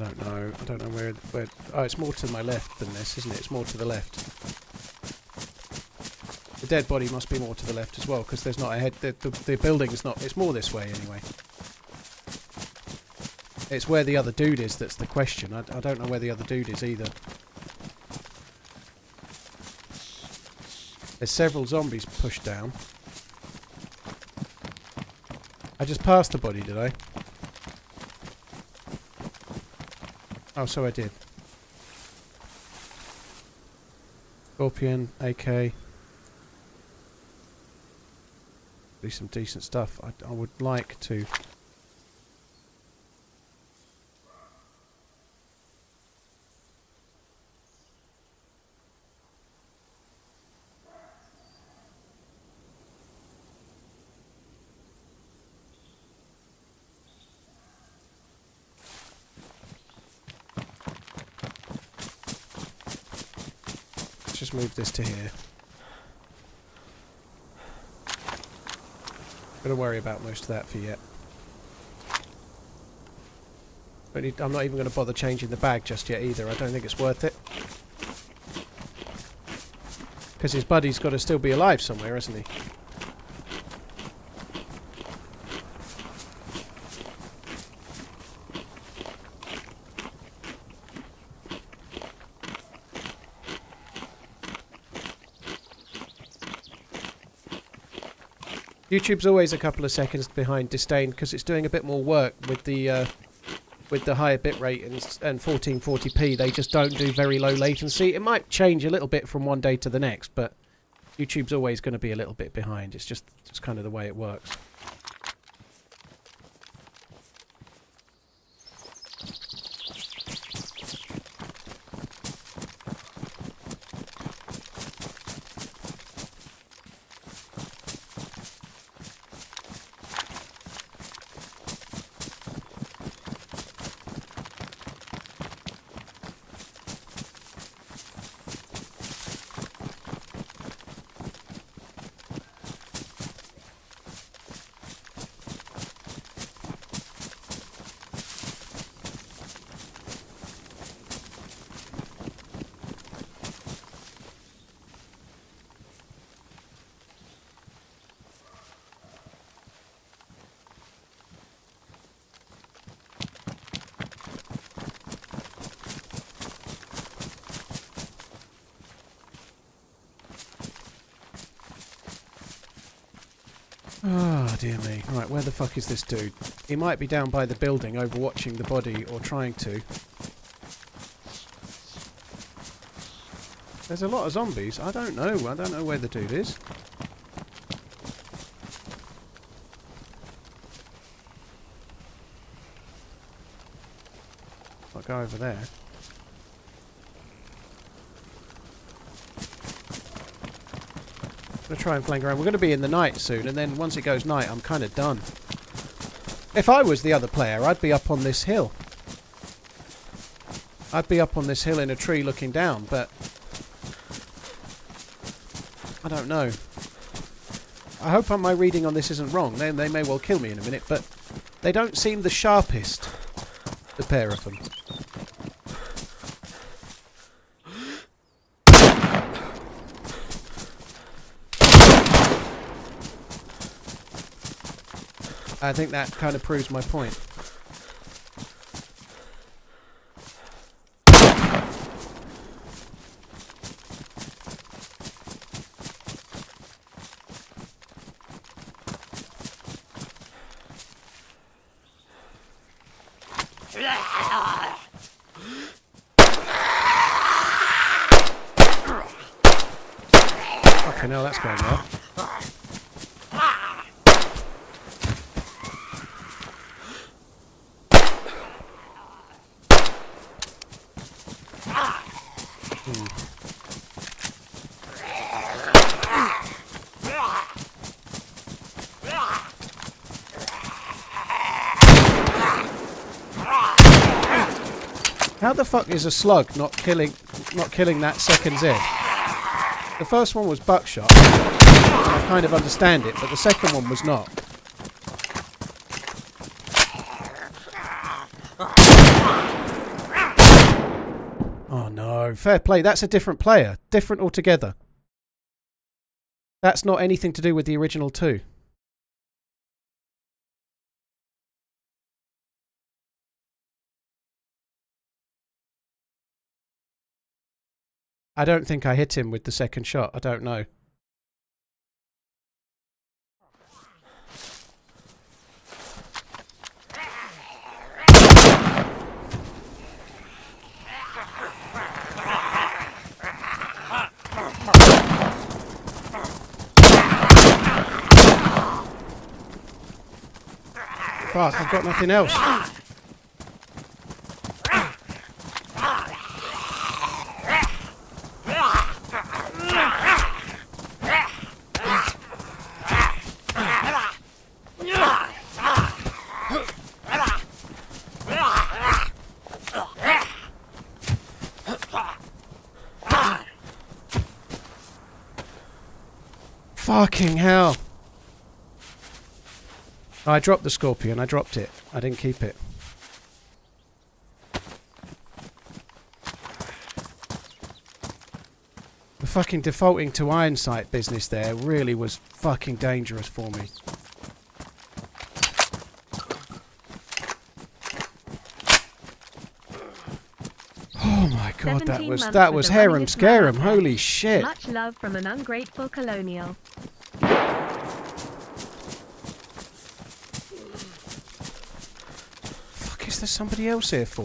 don't know. I don't know where... Oh, it's more to my left than this, isn't it? It's more to the left. The dead body must be more to the left as well, because there's not a head... The building is not... It's more this way, anyway. It's where the other dude is that's the question. I don't know where the other dude is either. There's several zombies pushed down. I just passed the body, did I? Oh, so I did. Scorpion, AK. Do some decent stuff. I would like to... Just move this to here. Gonna worry about most of that for yet. I'm not even going to bother changing the bag just yet either. I don't think it's worth it. Because his buddy's got to still be alive somewhere, hasn't he? YouTube's always a couple of seconds behind Disdain because it's doing a bit more work with the higher bitrate and 1440p. They just don't do very low latency. It might change a little bit from one day to the next, but YouTube's always going to be a little bit behind. It's just kind of the way it works. Oh, dear me. Right, where the fuck is this dude? He might be down by the building overwatching the body, or trying to. There's a lot of zombies. I don't know. I don't know where the dude is. I'll go over there. I'm going to try and flank around. We're going to be in the night soon, and then once it goes night, I'm kind of done. If I was the other player, I'd be up on this hill. I'd be up on this hill in a tree looking down, but... I don't know. I hope my reading on this isn't wrong. They may well kill me in a minute, but they don't seem the sharpest, the pair of them. I think that kind of proves my point. Okay, now that's going well. How the fuck is a slug not killing that second Z? The first one was buckshot, and I kind of understand it, but the second one was not. No, fair play. That's a different player. Different altogether. That's not anything to do with the original 2. I don't think I hit him with the second shot. I don't know. Fuck, I've got nothing else. Fucking hell. I dropped the scorpion. I dropped it. I didn't keep it. The fucking defaulting to iron sight business there really was fucking dangerous for me. Oh my god, that was harem scarum. Holy shit. Much love from an ungrateful colonial. Is there somebody else here for?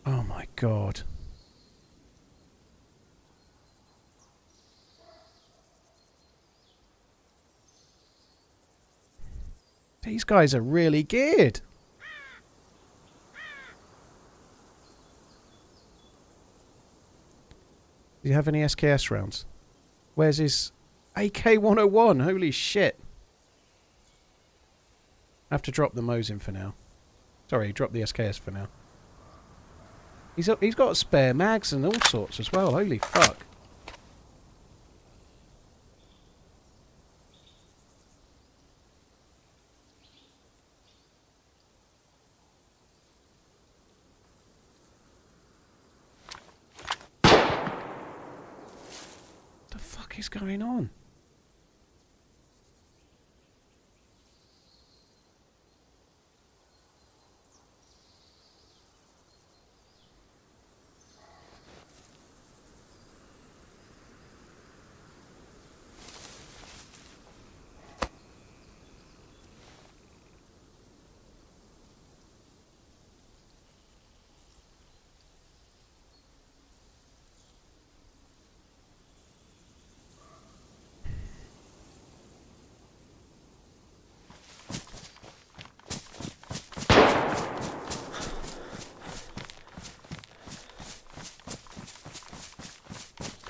Oh my god. These guys are really geared. Do you have any SKS rounds? Where's his AK-101? Holy shit. I have to drop the Mosin for now. Sorry, drop the SKS for now. He's got spare mags and all sorts as well. Holy fuck. What is going on?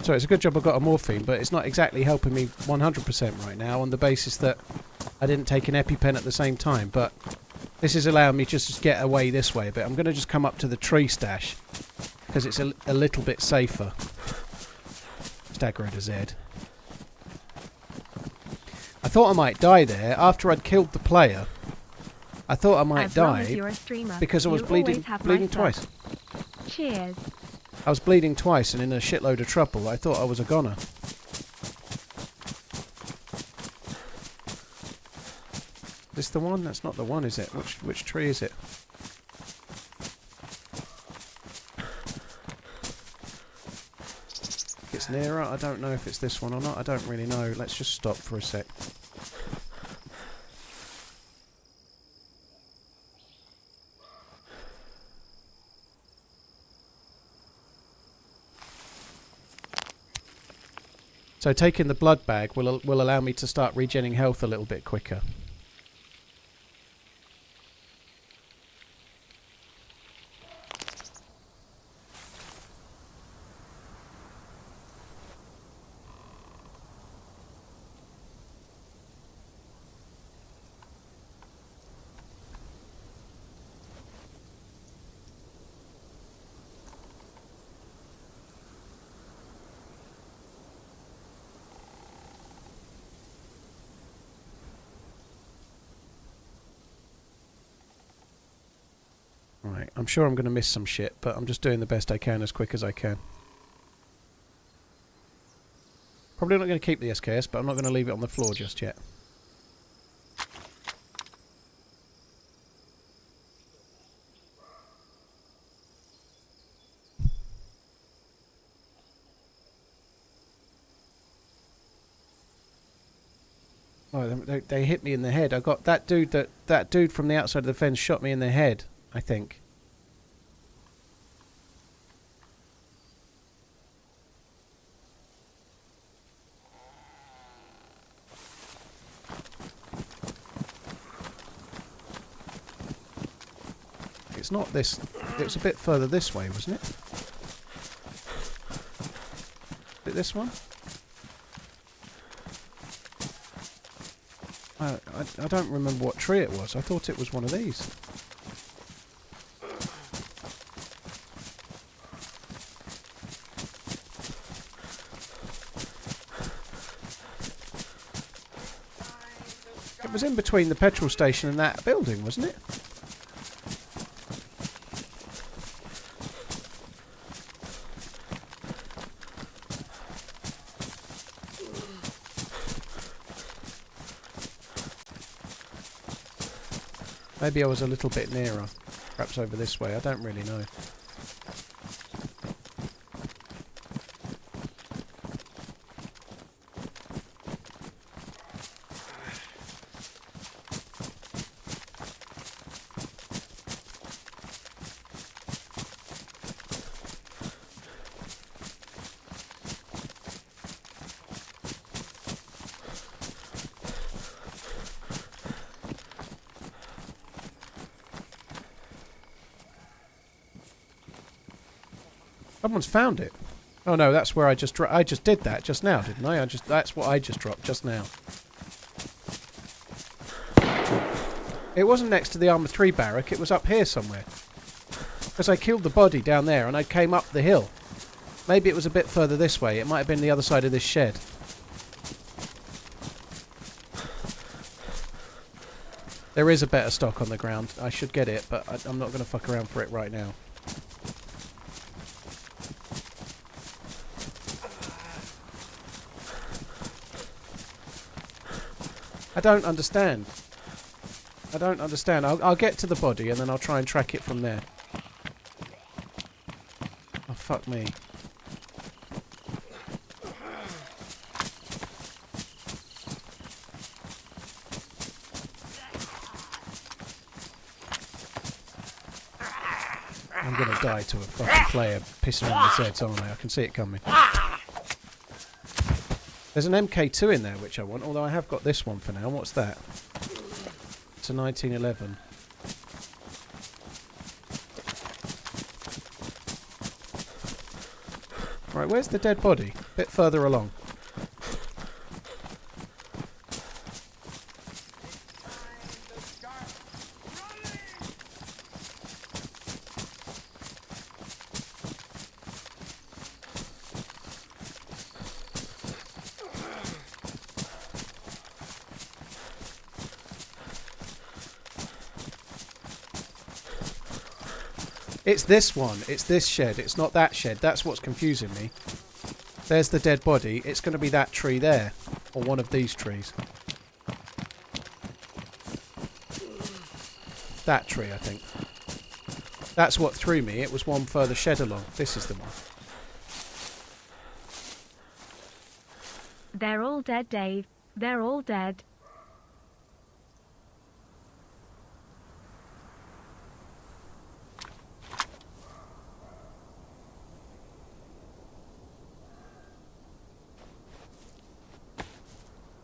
So it's a good job I got a morphine, but it's not exactly helping me 100% right now on the basis that I didn't take an EpiPen at the same time. But this is allowing me just to get away this way a bit. I'm going to just come up to the tree stash because it's a little bit safer. Stagger to Z. I thought I might die there after I'd killed the player. I thought I might die because I was bleeding twice. Cheers. I was bleeding twice and in a shitload of trouble. I thought I was a goner. This the one? That's not the one, is it? Which tree is it? It's nearer. I don't know if it's this one or not. I don't really know. Let's just stop for a sec. So taking the blood bag will allow me to start regenerating health a little bit quicker. I'm sure I'm going to miss some shit, but I'm just doing the best I can as quick as I can. Probably not going to keep the SKS, but I'm not going to leave it on the floor just yet. Oh, they hit me in the head. I got that dude from the outside of the fence shot me in the head, I think. It's not this. It was a bit further this way, wasn't it? Is it this one? I don't remember what tree it was. I thought it was one of these. It was in between the petrol station and that building, wasn't it? Maybe I was a little bit nearer. Perhaps over this way. I don't really know. Someone's found it. Oh no, that's where I just did that just now, didn't I? That's what I just dropped just now. It wasn't next to the Armour 3 barrack, it was up here somewhere. Because I killed the body down there and I came up the hill. Maybe it was a bit further this way. It might have been the other side of this shed. There is a better stock on the ground. I should get it, but I'm not going to fuck around for it right now. I don't understand. I don't understand. I'll get to the body and then I'll try and track it from there. Oh, fuck me. I'm gonna die to a fucking player pissing on his head, aren't I? I can see it coming. There's an MK2 in there which I want, although I have got this one for now. What's that? It's a 1911. Right, where's the dead body? A bit further along. It's this one. It's this shed. It's not that shed. That's what's confusing me. There's the dead body. It's going to be that tree there. Or one of these trees. That tree, I think. That's what threw me. It was one further shed along. This is the one. They're all dead, Dave. They're all dead.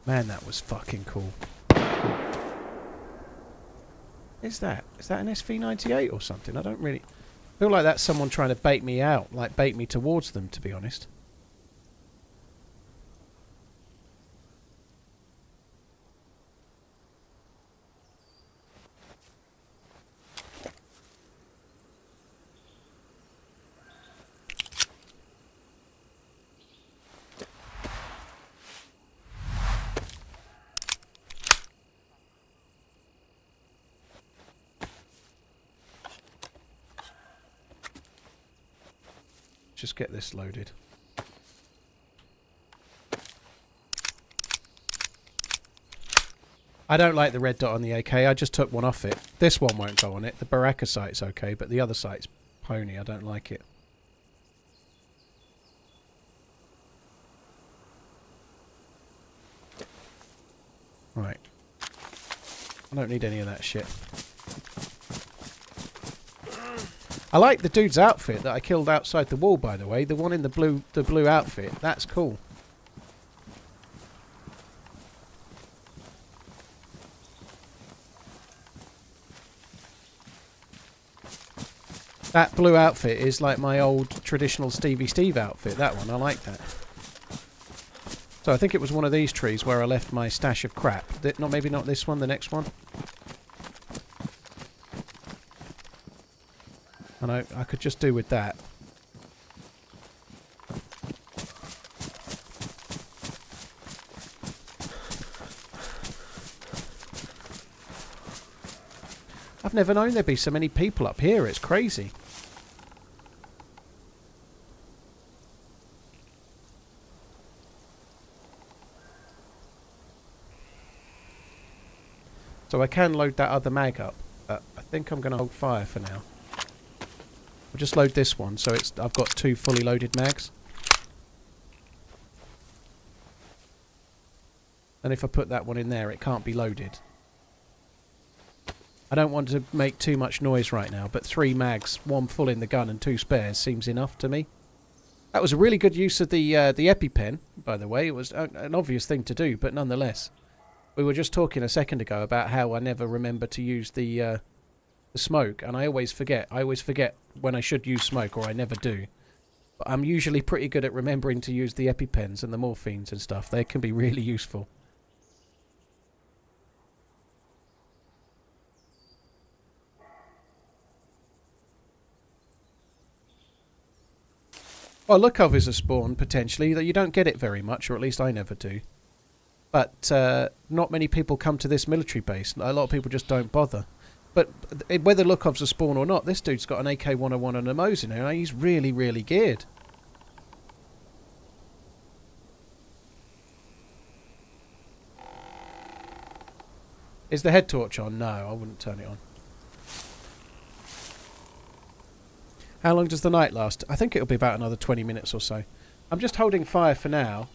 Man, that was fucking cool. Is that an SV98 or something? I don't really feel like that's someone trying to bait me out, like bait me towards them, to be honest. just get this loaded. I don't like the red dot on the AK. I just took one off it. This one won't go on it. The Baraka sight's okay, but the other sight's pony. I don't like it. Right. I don't need any of that shit. I like the dude's outfit that I killed outside the wall, by the way. The one in the blue outfit. That's cool. That blue outfit is like my old traditional Stevie Steve outfit. That one, I like that. So I think it was one of these trees where I left my stash of crap. Maybe not this one, the next one. And I could just do with that. I've never known there'd be so many people up here. It's crazy. So I can load that other mag up, but I think I'm going to hold fire for now. I'll just load this one, so I've got 2 fully loaded mags. And if I put that one in there, it can't be loaded. I don't want to make too much noise right now, but 3 mags, 1 full in the gun and 2 spares seems enough to me. That was a really good use of the EpiPen, by the way. It was an obvious thing to do, but nonetheless. We were just talking a second ago about how I never remember to use the smoke, and I always forget. I always forget when I should use smoke, or I never do. But I'm usually pretty good at remembering to use the EpiPens and the morphines and stuff. They can be really useful. Well, Lukov is a spawn, potentially, that you don't get it very much, or at least I never do. But not many people come to this military base. A lot of people just don't bother. But whether Lukov's a spawn or not, this dude's got an AK-101 and a Mosin, and he's really, really geared. Is the head torch on? No, I wouldn't turn it on. How long does the night last? I think it'll be about another 20 minutes or so. I'm just holding fire for now.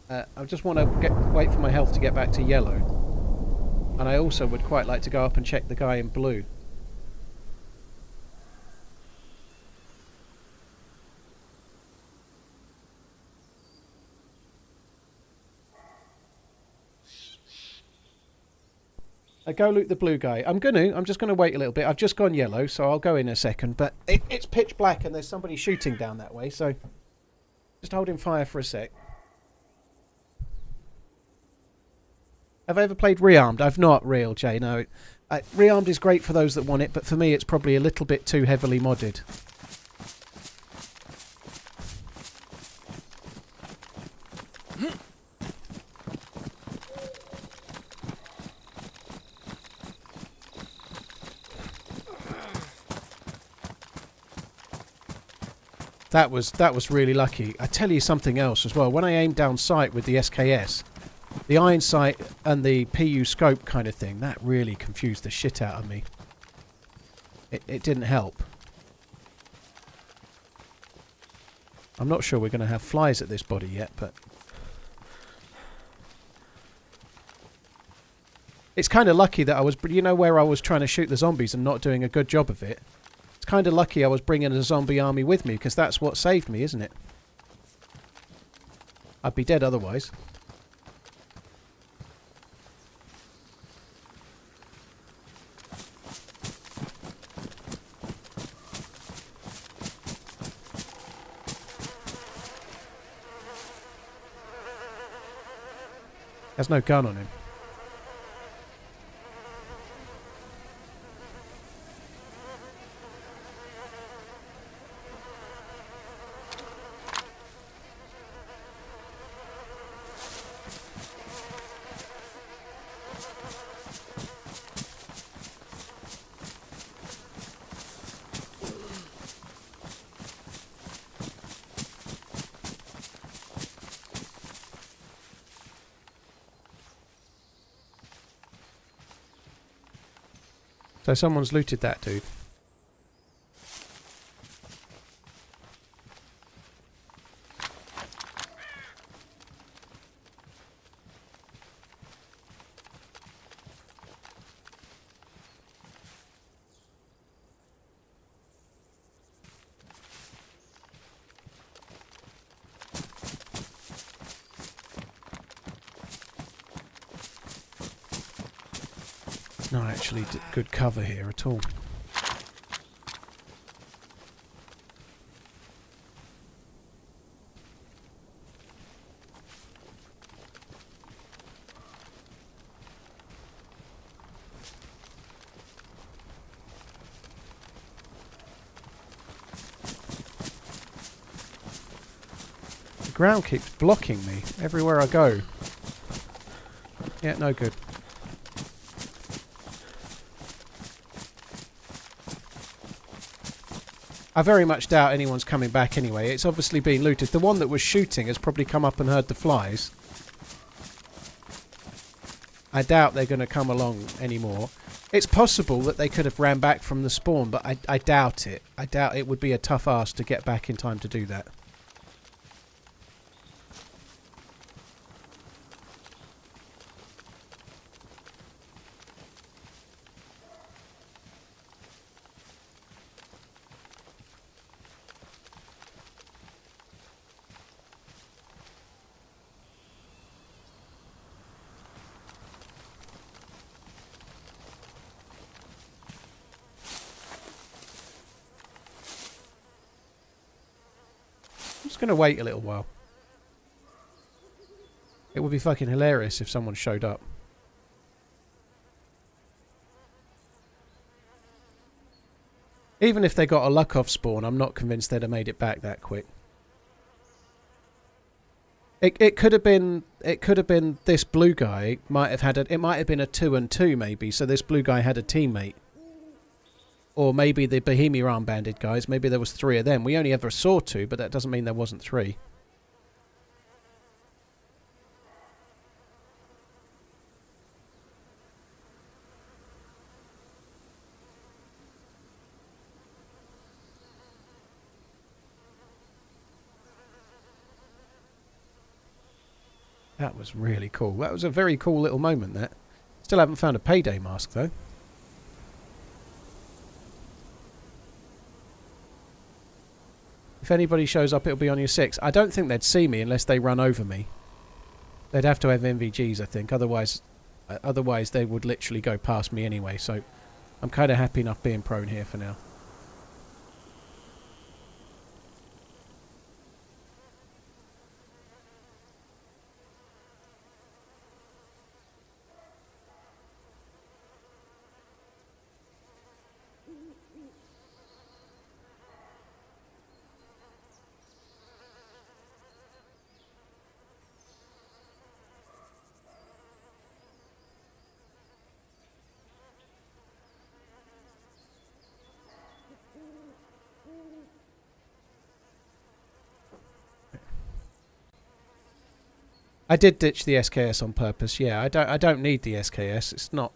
I just want to wait for my health to get back to yellow. And I also would quite like to go up and check the guy in blue. Go loot the blue guy. I'm just going to wait a little bit. I've just gone yellow, so I'll go in a second. But it's pitch black and there's somebody shooting down that way, so just holding fire for a sec. Have I ever played Rearmed? I've not, Real J, no. Rearmed is great for those that want it, but for me it's probably a little bit too heavily modded. That was really lucky. I tell you something else as well. When I aimed down sight with the SKS, the iron sight and the PU scope kind of thing, that really confused the shit out of me. It didn't help. I'm not sure we're going to have flies at this body yet, but it's kind of lucky that I was, you know, where I was trying to shoot the zombies and not doing a good job of it. It's kind of lucky I was bringing a zombie army with me, because that's what saved me, isn't it? I'd be dead otherwise. There's no gun on him. So someone's looted that dude. Not actually good cover here at all. The ground keeps blocking me everywhere I go. Yeah, no good. I very much doubt anyone's coming back anyway. It's obviously been looted. The one that was shooting has probably come up and heard the flies. I doubt they're going to come along anymore. It's possible that they could have ran back from the spawn, but I doubt it. I doubt it would be a tough ask to get back in time to do that. I'm just going to wait a little while. It would be fucking hilarious if someone showed up. Even if they got a luck off spawn, I'm not convinced they'd have made it back that quick. It could have been this blue guy might have had it might have been a 2-and-2 maybe, so this blue guy had a teammate. Or maybe the Bohemia armbanded guys, maybe there was 3 of them. We only ever saw 2, but that doesn't mean there wasn't 3. That was really cool. That was a very cool little moment, that. Still haven't found a Payday mask, though. If anybody shows up, it'll be on your 6. I don't think they'd see me unless they run over me. They'd have to have MVGs, I think. Otherwise they would literally go past me anyway. So I'm kind of happy enough being prone here for now. I did ditch the SKS on purpose. Yeah, I don't need the SKS.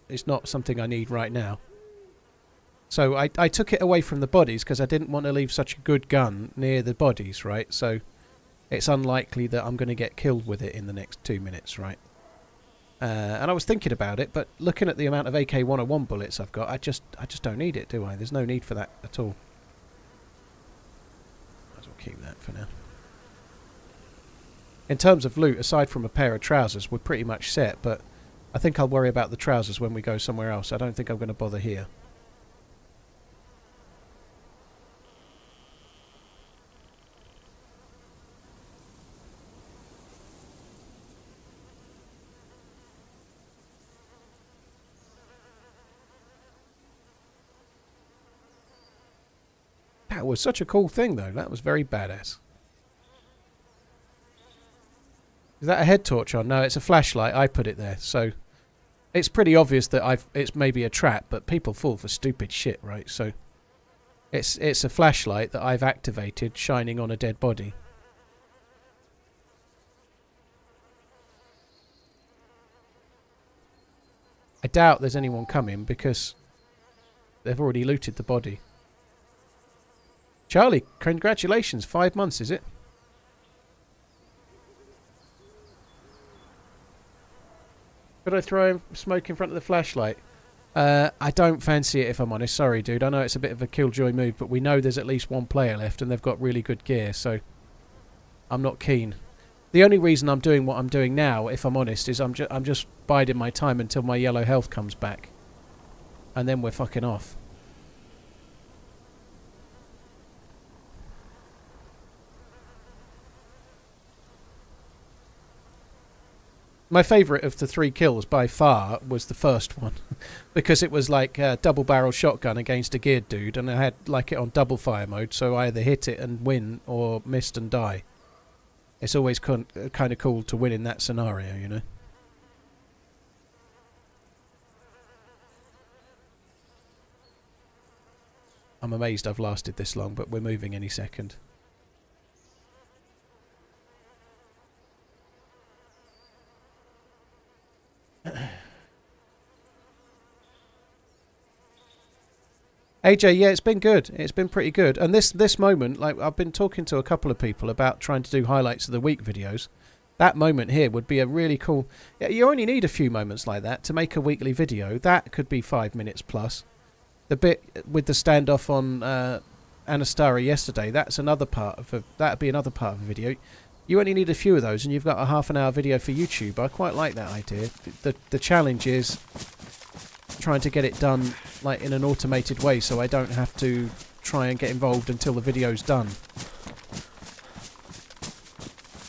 It's not something I need right now. So I took it away from the bodies because I didn't want to leave such a good gun near the bodies, right? So it's unlikely that I'm going to get killed with it in the next 2 minutes, right? And I was thinking about it, but looking at the amount of AK-101 bullets I've got, I just don't need it, do I? There's no need for that at all. Might as well keep that for now. In terms of loot, aside from a pair of trousers, we're pretty much set, but I think I'll worry about the trousers when we go somewhere else. I don't think I'm going to bother here. That was such a cool thing, though. That was very badass. Is that a head torch on? No, it's a flashlight. I put it there. So it's pretty obvious that it's maybe a trap, but people fall for stupid shit, right? So it's a flashlight that I've activated shining on a dead body. I doubt there's anyone coming because They've already looted the body. Charlie, congratulations. 5 months, is it? Could I throw smoke in front of the flashlight? I don't fancy it, if I'm honest. Sorry, dude. I know it's a bit of a killjoy move, but we know there's at least one player left, and they've got really good gear, so I'm not keen. The only reason I'm doing what I'm doing now, if I'm honest, is I'm just biding my time until my yellow health comes back, and then we're fucking off. My favourite of the 3 kills by far was the first one because it was like a double barrel shotgun against a geared dude, and I had like it on double fire mode, so I either hit it and win or missed and die. It's always kind of cool to win in that scenario, you know. I'm amazed I've lasted this long, but we're moving any second. AJ, yeah, it's been good. It's been pretty good. And this moment, like, I've been talking to a couple of people about trying to do highlights of the week videos. That moment here would be a really cool... Yeah, you only need a few moments like that to make a weekly video. That could be 5 minutes plus. The bit with the standoff on Anastara yesterday, that's another part of a... That'd be another part of a video. You only need a few of those and you've got a half-an-hour video for YouTube. I quite like that idea. The challenge is trying to get it done like in an automated way, so I don't have to try and get involved until the video's done.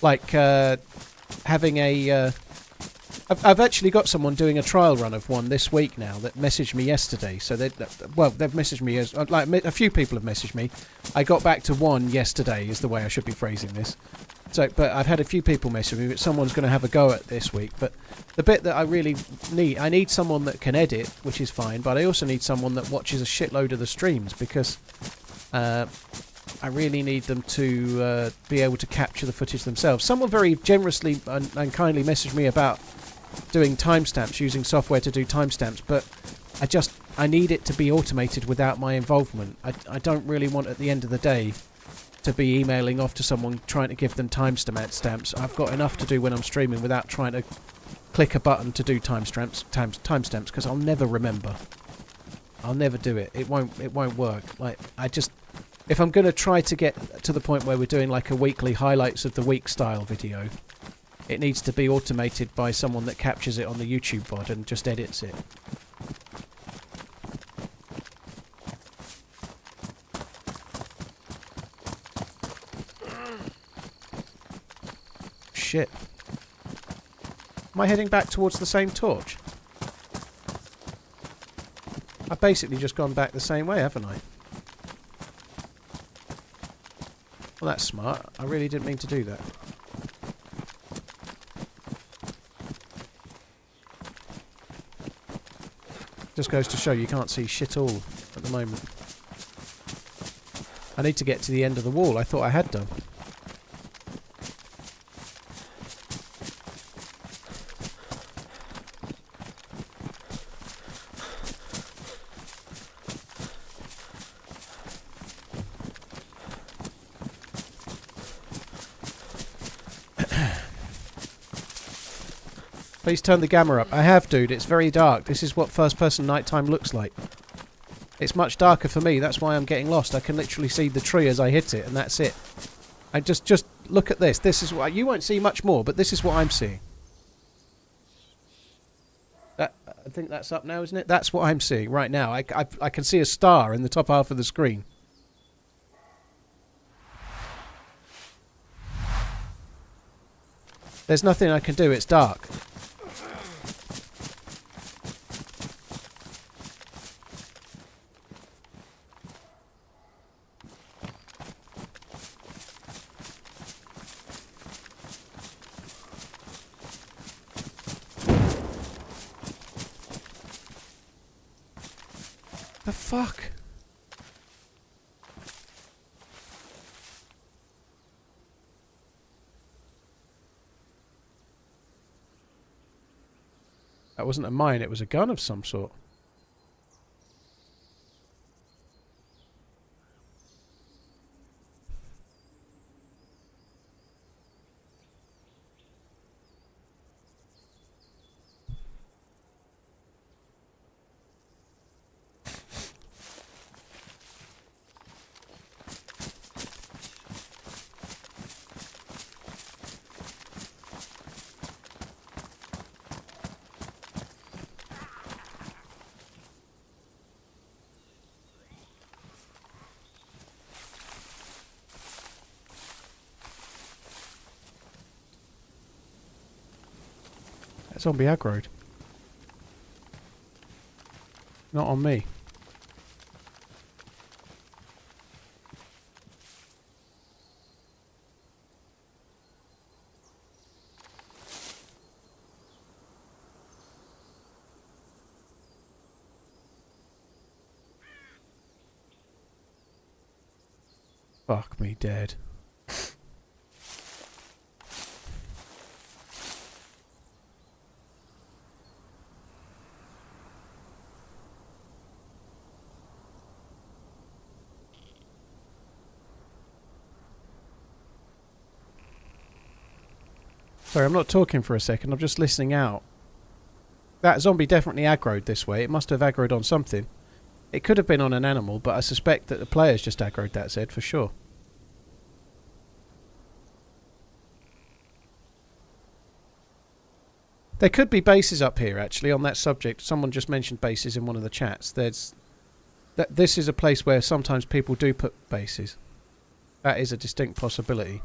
Like having a... I've actually got someone doing a trial run of one this week now that messaged me yesterday. So they've messaged me as like a few people have messaged me. I got back to one yesterday is the way I should be phrasing this. So, but I've had a few people message me, but someone's going to have a go at this week. But the bit that I really need, I need someone that can edit, which is fine, but I also need someone that watches a shitload of the streams because I really need them to be able to capture the footage themselves. Someone very generously and kindly messaged me about doing timestamps, using software to do timestamps, but I need it to be automated without my involvement. I don't really want at the end of the day to be emailing off to someone trying to give them timestamps. I've got enough to do when I'm streaming without trying to click a button to do timestamps because I'll never remember. I'll never do it. It won't work. Like if I'm going to try to get to the point where we're doing like a weekly highlights of the week style video, it needs to be automated by someone that captures it on the YouTube VOD and just edits it. Shit. Am I heading back towards the same torch? I've basically just gone back the same way, haven't I? Well, that's smart. I really didn't mean to do that. Just goes to show you can't see shit all at the moment. I need to get to the end of the wall. I thought I had done. Please turn the gamma up. I have, dude. It's very dark. This is what first-person nighttime looks like. It's much darker for me. That's why I'm getting lost. I can literally see the tree as I hit it, and that's it. I just look at this. This is what... You won't see much more, but this is what I'm seeing. I think that's up now, isn't it? That's what I'm seeing right now. I can see a star in the top half of the screen. There's nothing I can do. It's dark. The fuck? That wasn't a mine, it was a gun of some sort. Zombie aggroed. Not on me. Fuck me dead. Sorry, I'm not talking for a second. I'm just listening out. That zombie definitely aggroed this way. It must have aggroed on something. It could have been on an animal, but I suspect that the players just aggroed that Z for sure. There could be bases up here, actually, on that subject. Someone just mentioned bases in one of the chats. This is a place where sometimes people do put bases. That is a distinct possibility.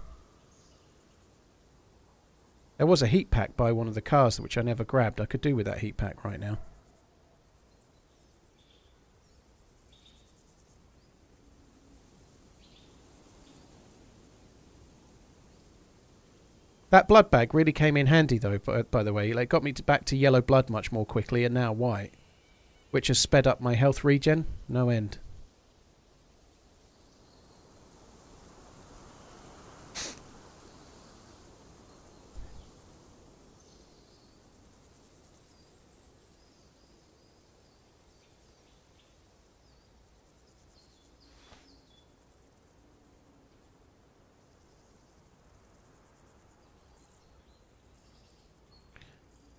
There was a heat pack by one of the cars which I never grabbed. I could do with that heat pack right now. That blood bag really came in handy though, by the way. It got me back to yellow blood much more quickly and now white. Which has sped up my health regen. No end.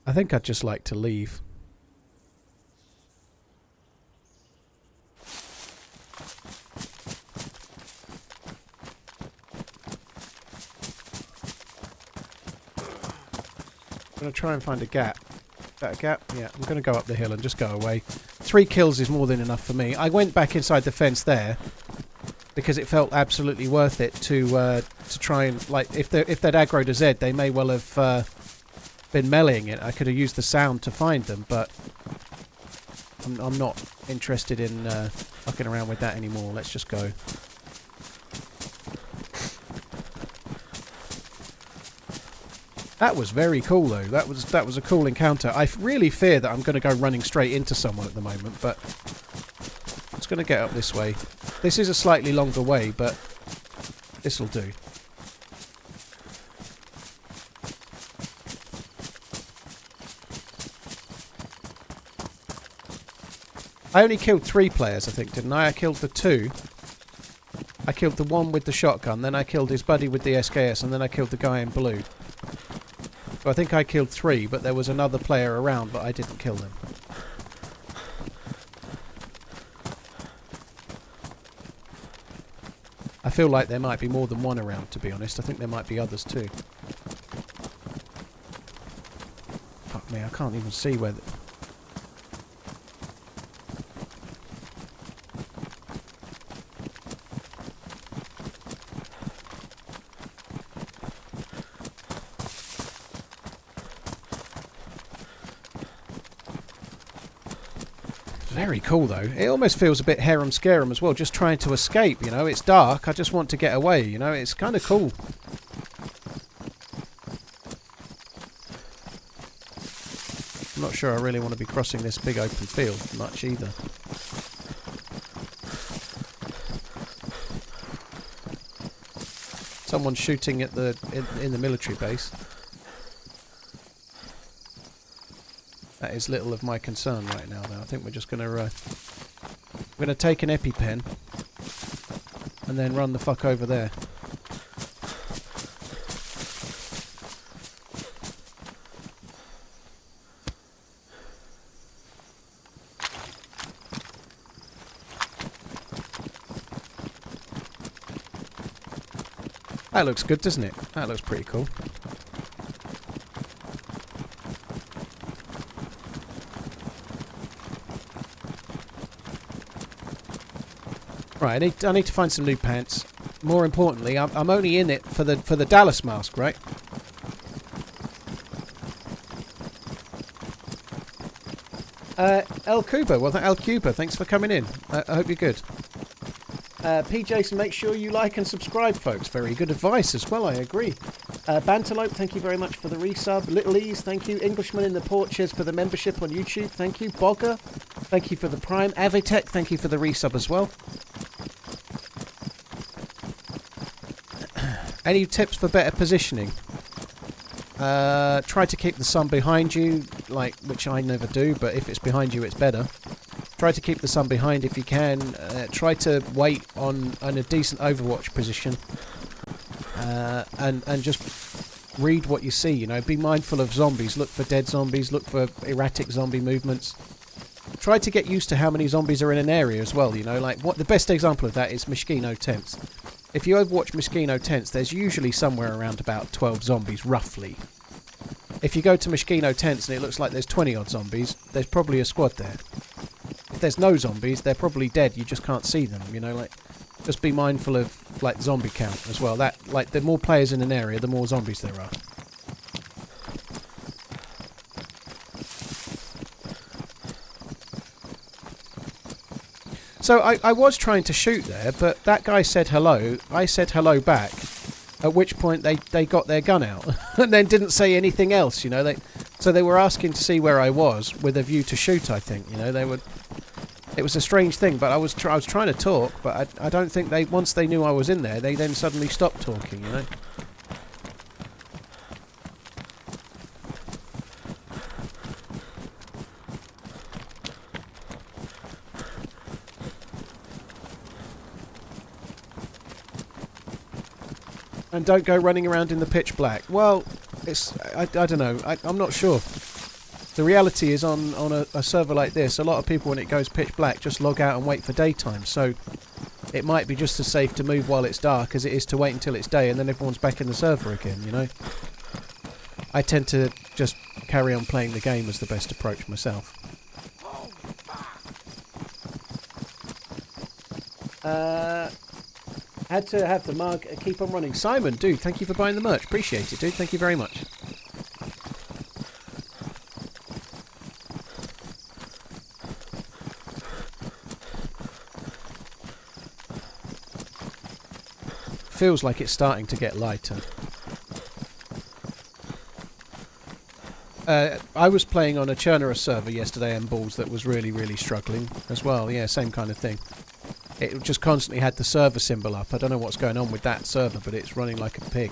I think I'd just like to leave. I'm going to try and find a gap. Is that a gap? Yeah, I'm going to go up the hill and just go away. 3 kills is more than enough for me. I went back inside the fence there because it felt absolutely worth it to try and, like, if they'd aggroed a Z, they may well have been meleeing it. I could have used the sound to find them, but I'm not interested in fucking around with that anymore. Let's just go. That was very cool though. That was a cool encounter. I really fear that I'm going to go running straight into someone at the moment, but I'm just going to get up this way. This is a slightly longer way, but this'll do. I only killed 3 players, I think, didn't I? I killed the 2. I killed the one with the shotgun, then I killed his buddy with the SKS, and then I killed the guy in blue. So I think I killed 3, but there was another player around, but I didn't kill them. I feel like there might be more than one around, to be honest. I think there might be others too. Fuck me, I can't even see where... Very cool though. It almost feels a bit harem scarum as well, just trying to escape, you know. It's dark, I just want to get away, you know. It's kind of cool. I'm not sure I really want to be crossing this big open field much either. Someone's shooting at the in the military base. That is little of my concern right now, though. I think we're just going to take an EpiPen and then run the fuck over there. That looks good, doesn't it? That looks pretty cool. Right, I need to find some new pants. More importantly, I'm only in it for the Dallas mask, right? El Cuba, well, El Cuba, thanks for coming in. I hope you're good. P. Jason, make sure you like and subscribe, folks. Very good advice as well, I agree. Banterlope, thank you very much for the resub. Little Ease, thank you. Englishman in the Porches for the membership on YouTube, thank you. Bogger, thank you for the Prime. Avitech, thank you for the resub as well. Any tips for better positioning? Try to keep the sun behind you, which I never do, but if it's behind you, it's better. Try to keep the sun behind if you can. Try to wait on a decent overwatch position, and just read what you see. You know, be mindful of zombies. Look for dead zombies. Look for erratic zombie movements. Try to get used to how many zombies are in an area as well. You know, the best example of that is Mosquito tents. If you overwatch Mosquito tents, there's usually somewhere around about 12 zombies, roughly. If you go to Mosquito tents and it looks like there's 20 odd zombies, there's probably a squad there. If there's no zombies, they're probably dead, you just can't see them, you know, just be mindful of, zombie count as well. The more players in an area, the more zombies there are. So I was trying to shoot there, but that guy said hello. I said hello back, at which point they got their gun out and then didn't say anything else, you know. So they were asking to see where I was with a view to shoot, I think, you know. It was a strange thing, but I was trying to talk, but I don't think once they knew I was in there, they then suddenly stopped talking, you know. And don't go running around in the pitch black. Well, I don't know. I'm not sure. The reality is on a server like this, a lot of people, when it goes pitch black, just log out and wait for daytime. So it might be just as safe to move while it's dark as it is to wait until it's day and then everyone's back in the server again, you know. I tend to just carry on playing the game as the best approach myself. Had to have the mug keep on running. Simon, dude, thank you for buying the merch. Appreciate it, dude. Thank you very much. Feels like it's starting to get lighter. I was playing on a Chernarus server yesterday and balls that was really, really struggling as well. Yeah, same kind of thing. It just constantly had the server symbol up. I don't know what's going on with that server, but it's running like a pig.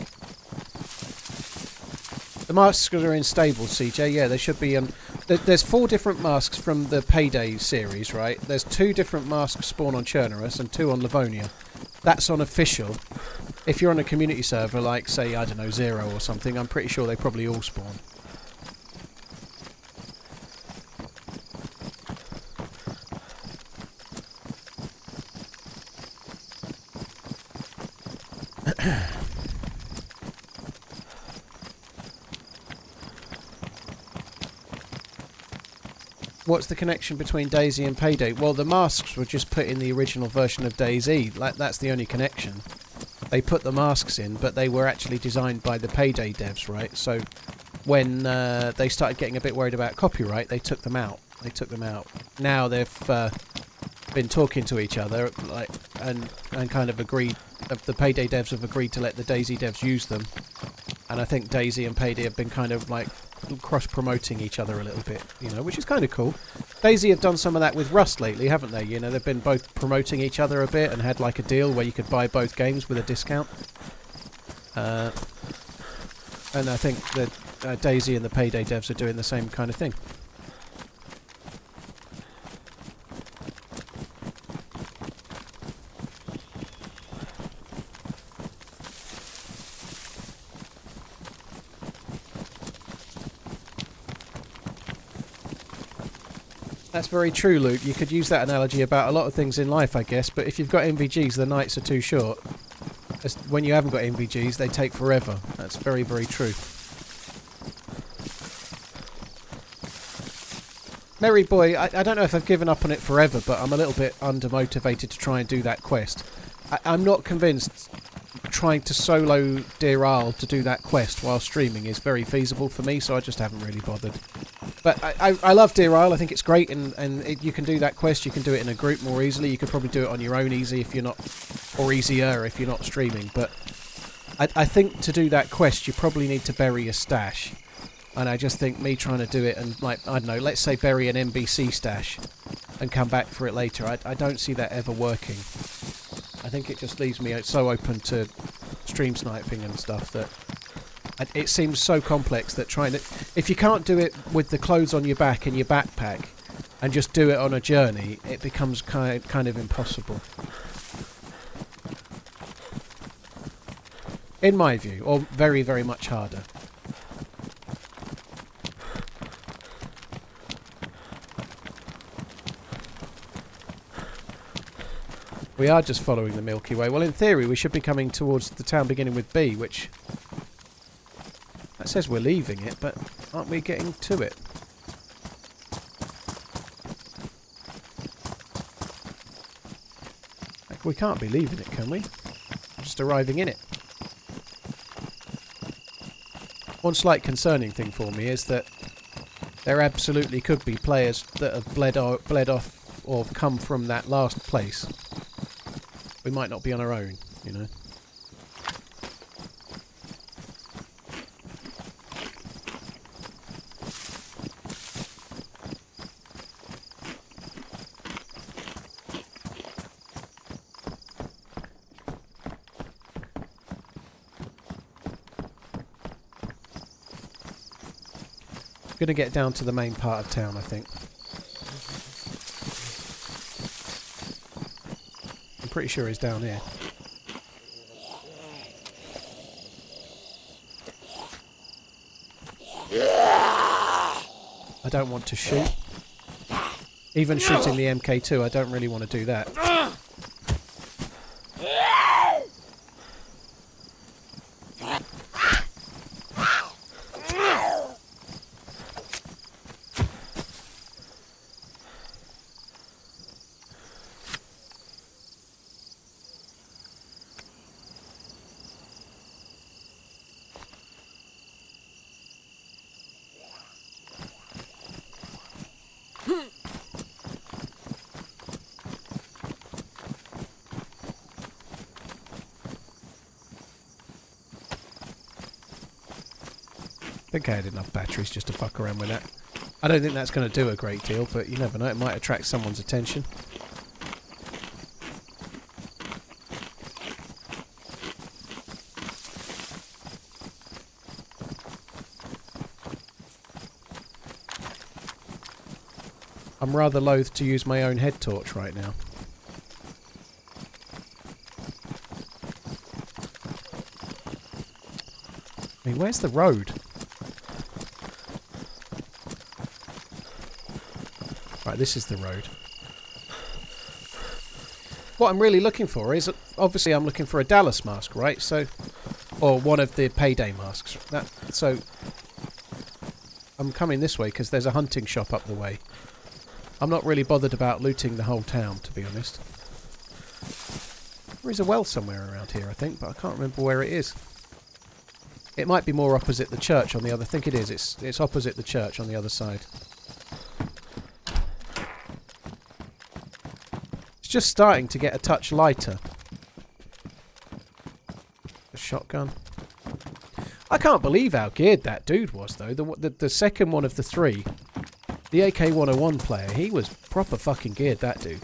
The masks are in stable, CJ. Yeah, they should be. There's 4 different masks from the Payday series, right? There's 2 different masks spawn on Chernarus and 2 on Livonia. That's on official. If you're on a community server, like, say, I don't know, 0 or something, I'm pretty sure they probably all spawn. What's the connection between DayZ and Payday? Well, the masks were just put in the original version of DayZ. That's the only connection. They put the masks in, but they were actually designed by the Payday devs, right? So when they started getting a bit worried about copyright, they took them out. Now they've been talking to each other, and kind of agreed. The Payday devs have agreed to let the DayZ devs use them, and I think DayZ and Payday have been kind of cross-promoting each other a little bit, you know, which is kind of cool. DayZ have done some of that with Rust lately, haven't they? You know, they've been both promoting each other a bit and had a deal where you could buy both games with a discount. And I think that DayZ and the Payday devs are doing the same kind of thing. That's very true, Luke. You could use that analogy about a lot of things in life, I guess, but if you've got MVGs, the nights are too short. When you haven't got MVGs, they take forever. That's very, very true. Merry Boy, I don't know if I've given up on it forever, but I'm a little bit undermotivated to try and do that quest. I'm not convinced trying to solo Deral to do that quest while streaming is very feasible for me, so I just haven't really bothered. But I love Deer Isle. I think it's great, and you can do that quest. You can do it in a group more easily. You could probably do it on your own easy if you're not, or easier if you're not streaming. But I think to do that quest, you probably need to bury a stash. And I just think me trying to do it and, like, I don't know, let's say bury an NBC stash and come back for it later. I don't see that ever working. I think it just leaves me so open to stream sniping and stuff that it seems so complex that trying to... If you can't do it with the clothes on your back and your backpack and just do it on a journey, it becomes kind of impossible. In my view, or very, very much harder. We are just following the Milky Way. Well, in theory, we should be coming towards the town beginning with B, which... That says we're leaving it, but aren't we getting to it? Like, we can't be leaving it, can we? Just arriving in it. One slight concerning thing for me is that there absolutely could be players that have bled off or come from that last place. We might not be on our own, you know. I'm going to get down to the main part of town, I think. I'm pretty sure he's down here. I don't want to shoot. Even shooting the MK2, I don't really want to do that. I think I had enough batteries just to fuck around with that. I don't think that's going to do a great deal, but you never know, it might attract someone's attention. I'm rather loath to use my own head torch right now. I mean, where's the road? Right, this is the road. What I'm really looking for is, obviously I'm looking for a Dallas mask, right? So, or one of the Payday masks. So, I'm coming this way because there's a hunting shop up the way. I'm not really bothered about looting the whole town, to be honest. There is a well somewhere around here, I think, but I can't remember where it is. It might be more opposite the church on the other... I think it is. It's opposite the church on the other side. It's just starting to get a touch lighter. A shotgun. I can't believe how geared that dude was, though. The second one of the three, the AK-101 player, he was proper fucking geared, that dude.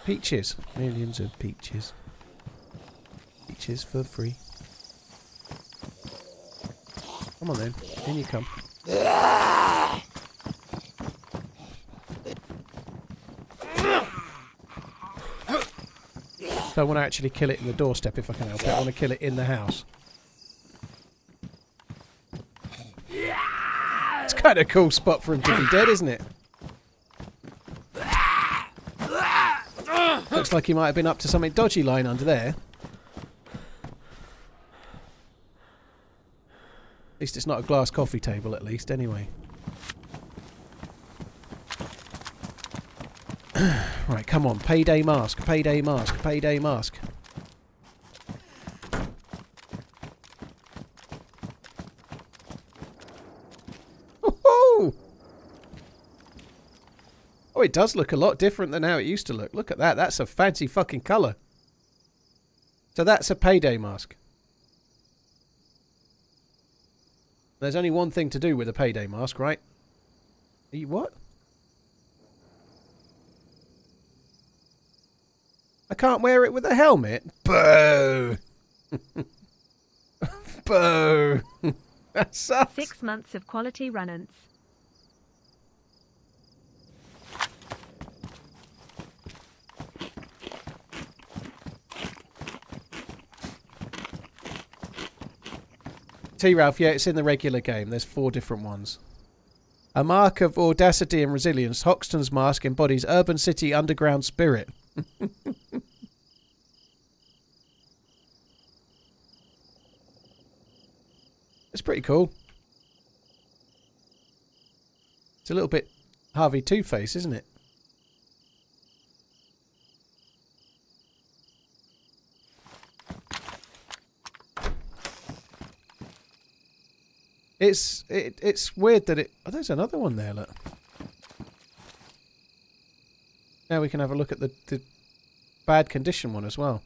Peaches. Millions of peaches. Peaches for free. Come on then. In you come. Don't want to actually kill it in the doorstep if I can help it. I want to kill it in the house. It's kind of a cool spot for him to be dead, isn't it? Looks like he might have been up to something dodgy lying under there. At least it's not a glass coffee table, at least, anyway. Right, come on. Payday mask, payday mask, payday mask. Oh, it does look a lot different than how it used to look. Look at that. That's a fancy fucking colour. So that's a payday mask. There's only one thing to do with a payday mask, right? What? I can't wear it with a helmet? Boo! Boo! That sucks. 6 months of quality run-ins. T-Ralph, yeah, it's in the regular game. There's 4 different ones. A mark of audacity and resilience. Hoxton's mask embodies urban city underground spirit. It's pretty cool. It's a little bit Harvey Two-Face, isn't it? It's weird that it... Oh, there's another one there, look. Now we can have a look at the bad condition one as well.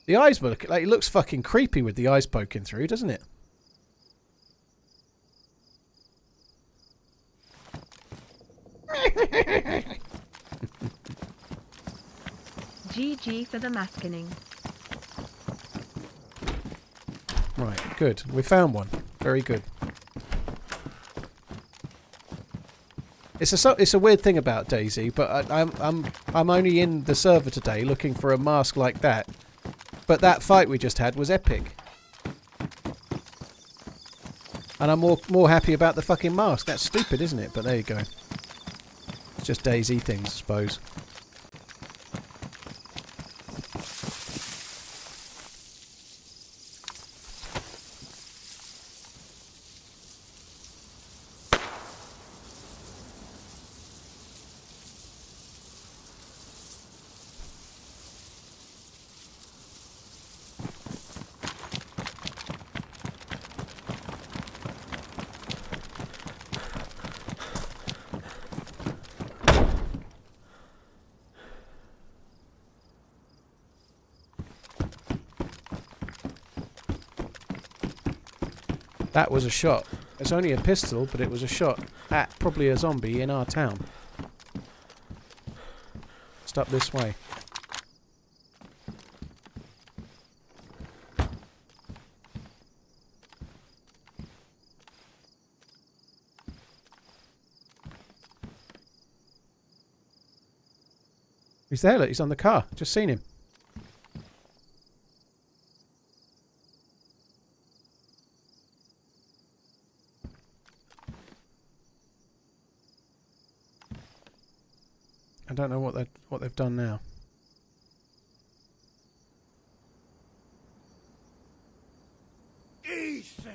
The eyes look like it looks fucking creepy with the eyes poking through, doesn't it? GG for the maskening. Right, good. We found one. Very good. It's a weird thing about DayZ, but I'm only in the server today looking for a mask like that. But that fight we just had was epic. And I'm more happy about the fucking mask. That's stupid, isn't it? But there you go. It's just DayZ things, I suppose. That was a shot. It's only a pistol, but it was a shot at probably a zombie in our town. Just up this way. He's there, look, he's on the car. Just seen him. I don't know what they've done now. Decent.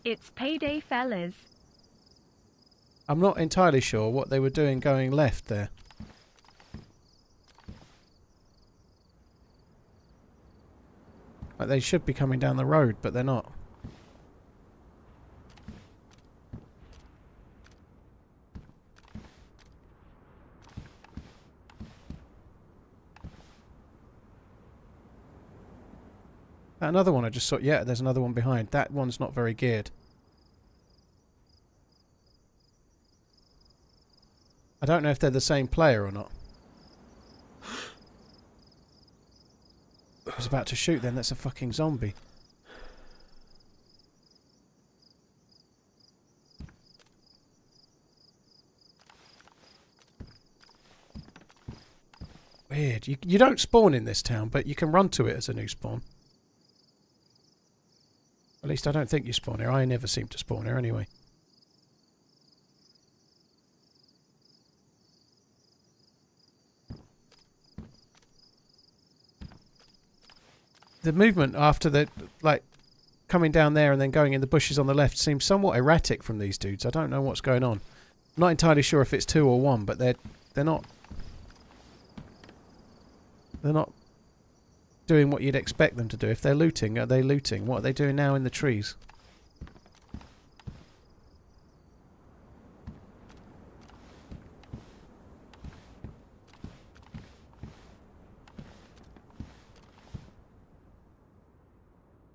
It's payday, fellas. I'm not entirely sure what they were doing going left there. Like they should be coming down the road, but they're not. Another one I just saw. Yeah, there's another one behind. That one's not very geared. I don't know if they're the same player or not. I was about to shoot then. That's a fucking zombie. Weird. You don't spawn in this town, but you can run to it as a new spawn. At least I don't think you spawn here. I never seem to spawn here anyway. The movement after the, like, coming down there and then going in the bushes on the left seems somewhat erratic from these dudes. I don't know what's going on. I'm not entirely sure if it's 2 or 1, but they're not doing what you'd expect them to do. If they're looting, are they looting? What are they doing now in the trees?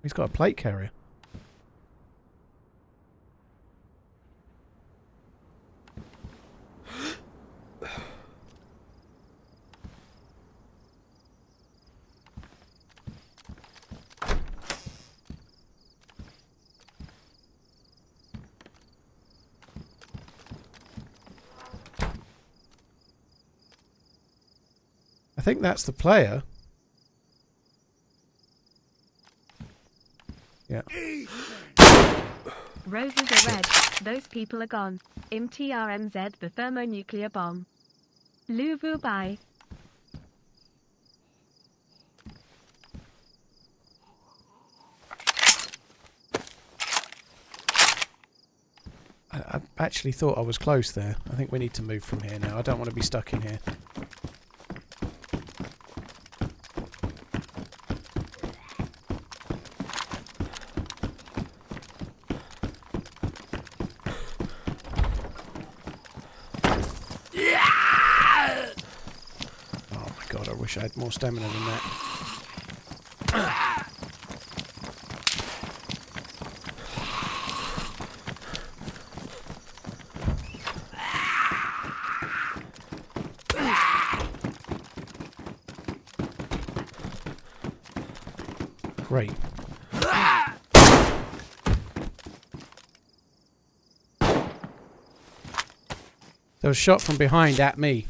He's got a plate carrier. I think that's the player. Yeah. Roses are red. Those people are gone. TRMZ the thermonuclear bomb. Luvu bye. I actually thought I was close there. I think we need to move from here now. I don't want to be stuck in here. I had more stamina than that. Great. There was a shot from behind at me.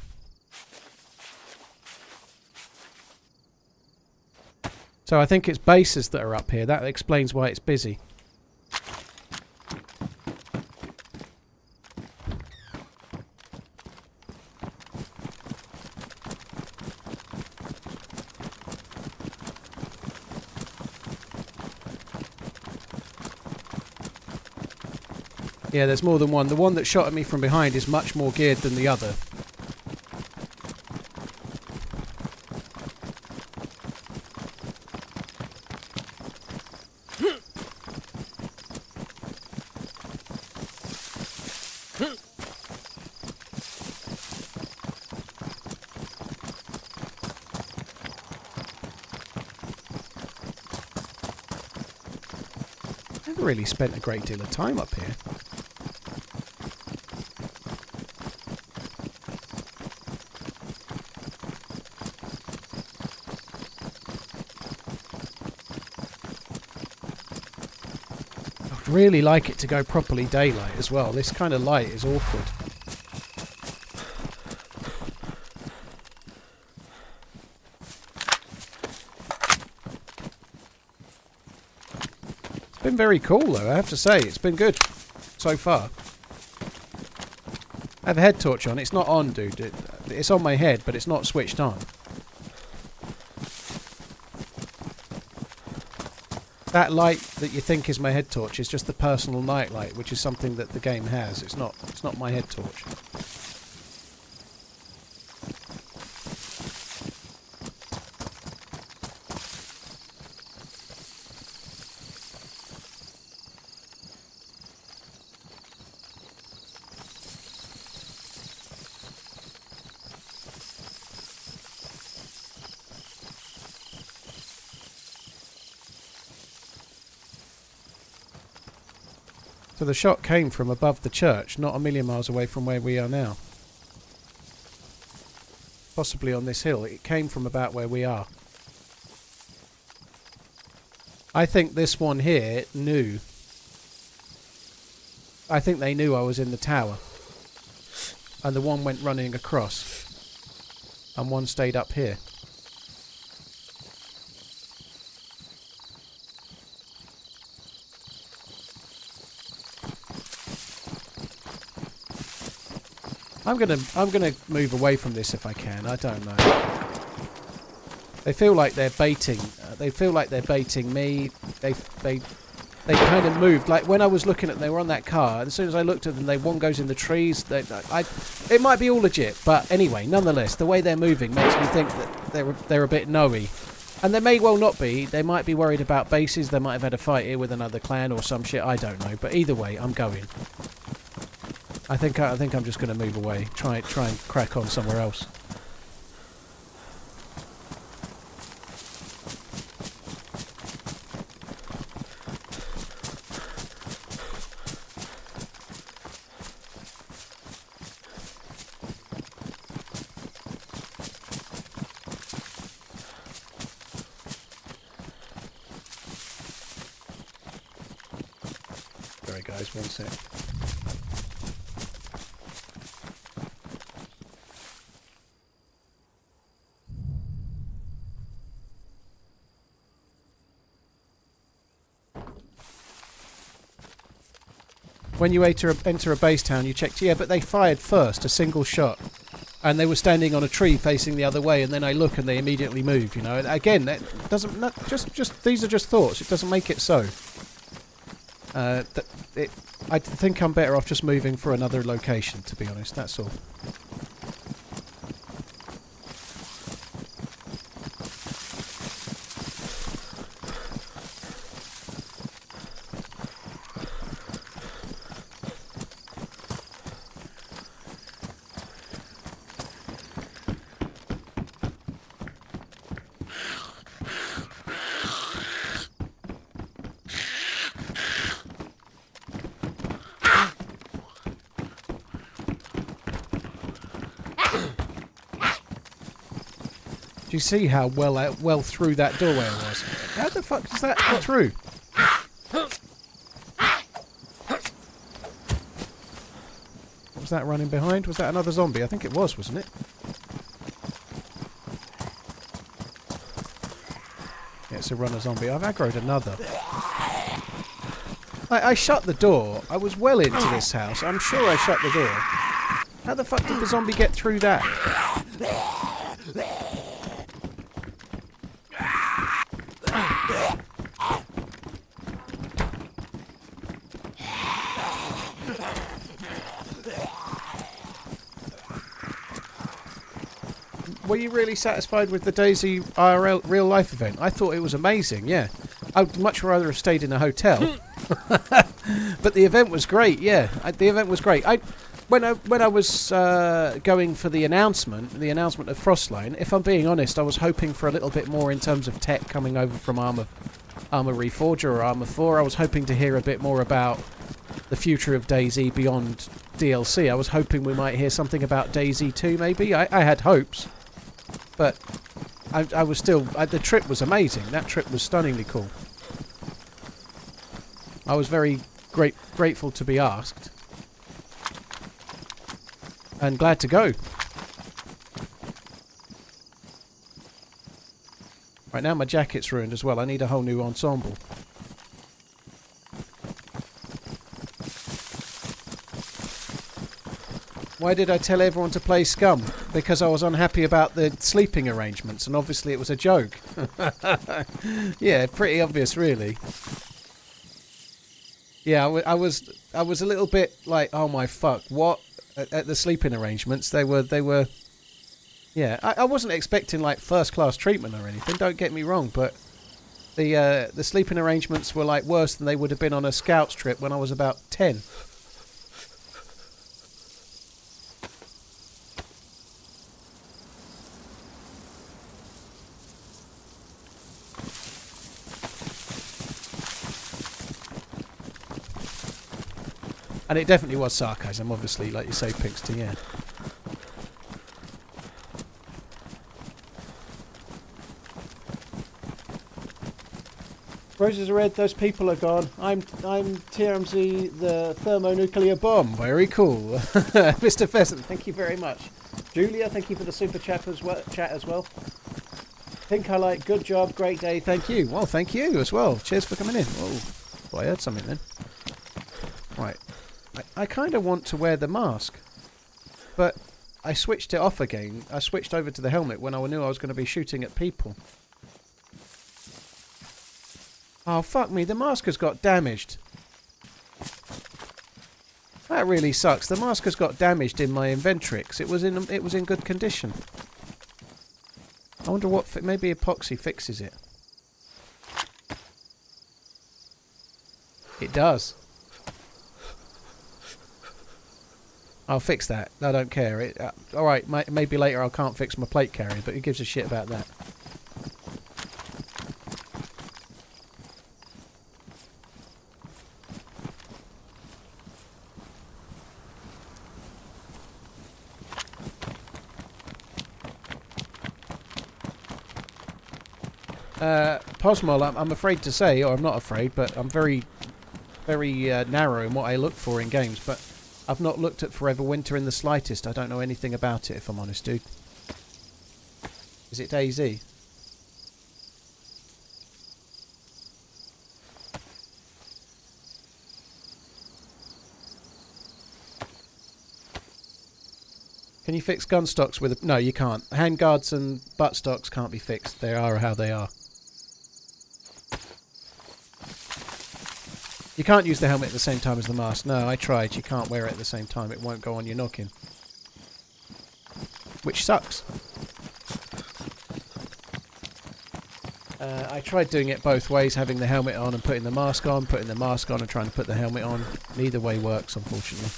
So I think it's bases that are up here. That explains why it's busy. Yeah, there's more than one. The one that shot at me from behind is much more geared than the other. Really spent a great deal of time up here. I'd really like it to go properly daylight as well. This kind of light is awkward. Been very cool though, I have to say. It's been good so far. I have a head torch on. It's not on, dude. It's on my head, but it's not switched on. That light that you think is my head torch is just the personal night light, which is something that the game has. It's not my head torch. So the shot came from above the church, not a million miles away from where we are now. Possibly on this hill. It came from about where we are. I think this one here knew. I think they knew I was in the tower. And the one went running across. and one stayed up here. I'm gonna move away from this if I can. I don't know. They feel like they're baiting. They feel like they're baiting me. They kind of moved. Like when I was looking at them, they were on that car. And as soon as I looked at them, one goes in the trees. It might be all legit, but anyway, nonetheless, the way they're moving makes me think that they're a bit knowy. And they may well not be. They might be worried about bases. They might have had a fight here with another clan or some shit. I don't know. But either way, I'm going. I think I'm just going to move away. Try and crack on somewhere else. Sorry guys, one sec. When you enter a base town, you checked. Yeah, but they fired first, a single shot, and they were standing on a tree facing the other way. And then I look, and they immediately move. You know, again, that doesn't. Just these are just thoughts. It doesn't make it so. I think I'm better off just moving for another location. To be honest, that's all. Do you see how well through that doorway I was? How the fuck does that get through? What was that running behind? Was that another zombie? I think it was, wasn't it? Yeah, it's a runner zombie. I've aggroed another. I shut the door. I was well into this house. I'm sure I shut the door. How the fuck did the zombie get through that? Were you really satisfied with the DayZ IRL real life event? I thought it was amazing, yeah. I'd much rather have stayed in a hotel. But the event was great, yeah. The event was great. When I was going for the announcement of Frostline, if I'm being honest, I was hoping for a little bit more in terms of tech coming over from Armour Reforger or Armour 4. I was hoping to hear a bit more about the future of DayZ beyond DLC. I was hoping we might hear something about DayZ 2 maybe. I had hopes. But I was still... the trip was amazing. That trip was stunningly cool. I was very grateful to be asked. And glad to go. Right, now my jacket's ruined as well. I need a whole new ensemble. Why did I tell everyone to play Scum? Because I was unhappy about the sleeping arrangements, and obviously it was a joke. Yeah, pretty obvious, really. Yeah, I was a little bit like, oh my fuck, what? At the sleeping arrangements, they were. Yeah, I wasn't expecting like first class treatment or anything. Don't get me wrong, but the sleeping arrangements were like worse than they would have been on a scouts trip when I was about 10. And it definitely was sarcasm, obviously, like you say, Pixty, yeah. Roses are red, those people are gone. I'm TRMZ, the thermonuclear bomb. Very cool. Mr. Pheasant, thank you very much. Julia, thank you for the super chat as well. Think I like. Good job. Great day. Thank you. Well, thank you as well. Cheers for coming in. Oh, well, I heard something then. Right. I kind of want to wear the mask. But I switched it off again. I switched over to the helmet when I knew I was going to be shooting at people. Oh, fuck me. The mask has got damaged. That really sucks. The mask has got damaged in my Inventrix. It was in good condition. I wonder what... Maybe epoxy fixes it. It does. I'll fix that. I don't care. Alright, maybe later I can't fix my plate carrier, but who gives a shit about that? Posmol, I'm afraid to say, or I'm not afraid, but I'm very, very narrow in what I look for in games, but I've not looked at Forever Winter in the slightest. I don't know anything about it, if I'm honest, dude. Is it DayZ? Can you fix gun stocks with a... No, you can't. Handguards and butt stocks can't be fixed. They are how they are. You can't use the helmet at the same time as the mask. No, I tried. You can't wear it at the same time. It won't go on your noggin. Which sucks. I tried doing it both ways, having the helmet on and putting the mask on, putting the mask on and trying to put the helmet on. Neither way works, unfortunately.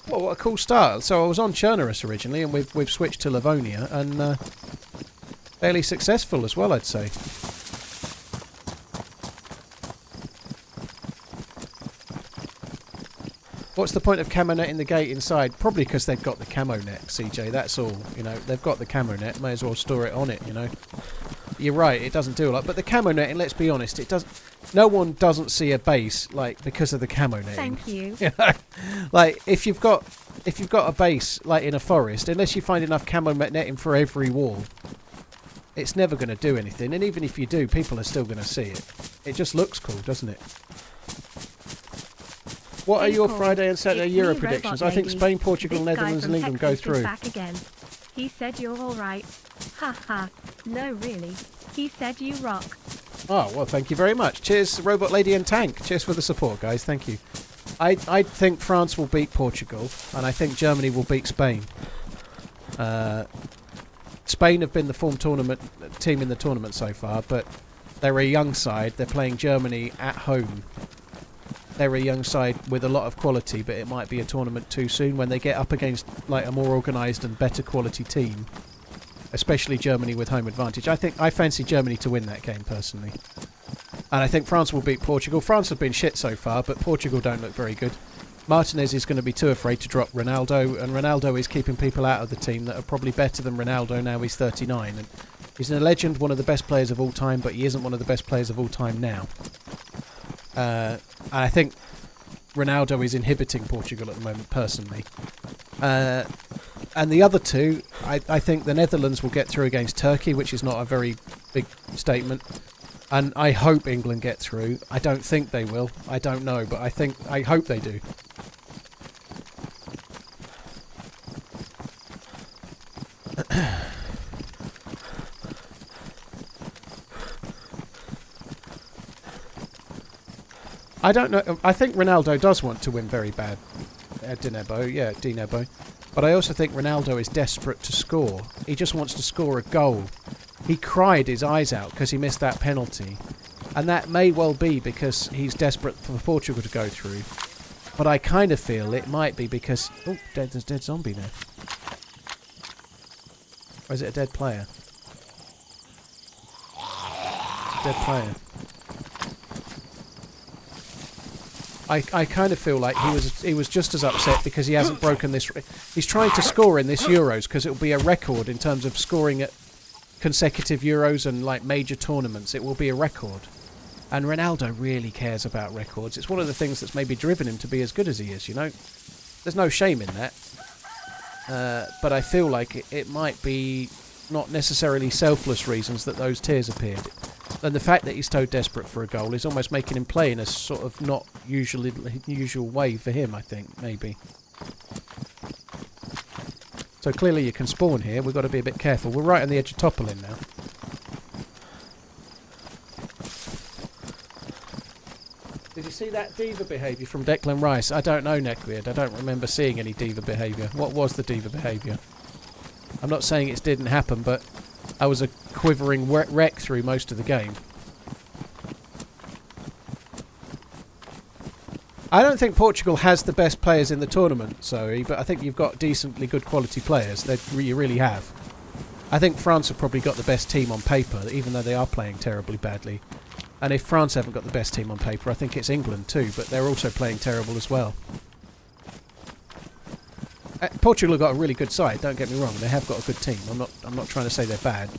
Well, what a cool start. So I was on Chernarus originally, and we've switched to Livonia, and fairly successful as well, I'd say. What's the point of camo net in the gate inside? Probably because they've got the camo net, CJ, that's all. You know, they've got the camo net, may as well store it on it, you know. You're right, it doesn't do a lot, but the camo netting, let's be honest, it doesn't... No one doesn't see a base, like, because of the camo netting. Thank you. You know? Like, if you've got a base, like in a forest, unless you find enough camo netting for every wall, it's never going to do anything, and even if you do, people are still going to see it. It just looks cool, doesn't it? What are your Friday and Saturday Euro predictions? I think Spain, Portugal, Netherlands and England go through. Back again. He said you're alright. Ha ha. No, really. He said you rock. Oh, well, thank you very much. Cheers, Robot Lady and Tank. Cheers for the support, guys. Thank you. I think France will beat Portugal, and I think Germany will beat Spain. Spain have been the form team in the tournament so far, but they're a young side. They're playing Germany at home. They're a young side with a lot of quality, but it might be a tournament too soon when they get up against like a more organised and better quality team, especially Germany with home advantage. I fancy Germany to win that game personally, and I think France will beat Portugal. France have been shit so far, but Portugal don't look very good. Martinez is going to be too afraid to drop Ronaldo, and Ronaldo is keeping people out of the team that are probably better than Ronaldo now he's 39. And he's a legend, one of the best players of all time, but he isn't one of the best players of all time now. I think Ronaldo is inhibiting Portugal at the moment, personally. And the other two, I think the Netherlands will get through against Turkey, which is not a very big statement. And I hope England get through. I don't think they will. I don't know, but I hope they do. I don't know. I think Ronaldo does want to win very bad. Dinebo. But I also think Ronaldo is desperate to score. He just wants to score a goal. He cried his eyes out because he missed that penalty. And that may well be because he's desperate for Portugal to go through. But I kind of feel it might be because... Oh, there's a dead zombie there. Or is it a dead player? It's a dead player. I kind of feel like he was just as upset because he hasn't broken this... He's trying to score in this Euros because it will be a record in terms of scoring at consecutive Euros and like major tournaments. It will be a record. And Ronaldo really cares about records. It's one of the things that's maybe driven him to be as good as he is, you know? There's no shame in that. but I feel like it might be not necessarily selfless reasons that those tears appeared. And the fact that he's so desperate for a goal is almost making him play in a sort of not usual way for him, I think, maybe. So clearly you can spawn here. We've got to be a bit careful. We're right on the edge of toppling now. Did you see that diva behaviour from Declan Rice? I don't know, Neckbeard. I don't remember seeing any diva behaviour. What was the diva behaviour? I'm not saying it didn't happen, but I was a quivering wreck through most of the game. I don't think Portugal has the best players in the tournament, Zoe, but I think you've got decently good quality players. You really have. I think France have probably got the best team on paper, even though they are playing terribly badly. And if France haven't got the best team on paper, I think it's England too, but they're also playing terrible as well. Portugal have got a really good side, don't get me wrong. They have got a good team. I'm not trying to say they're bad.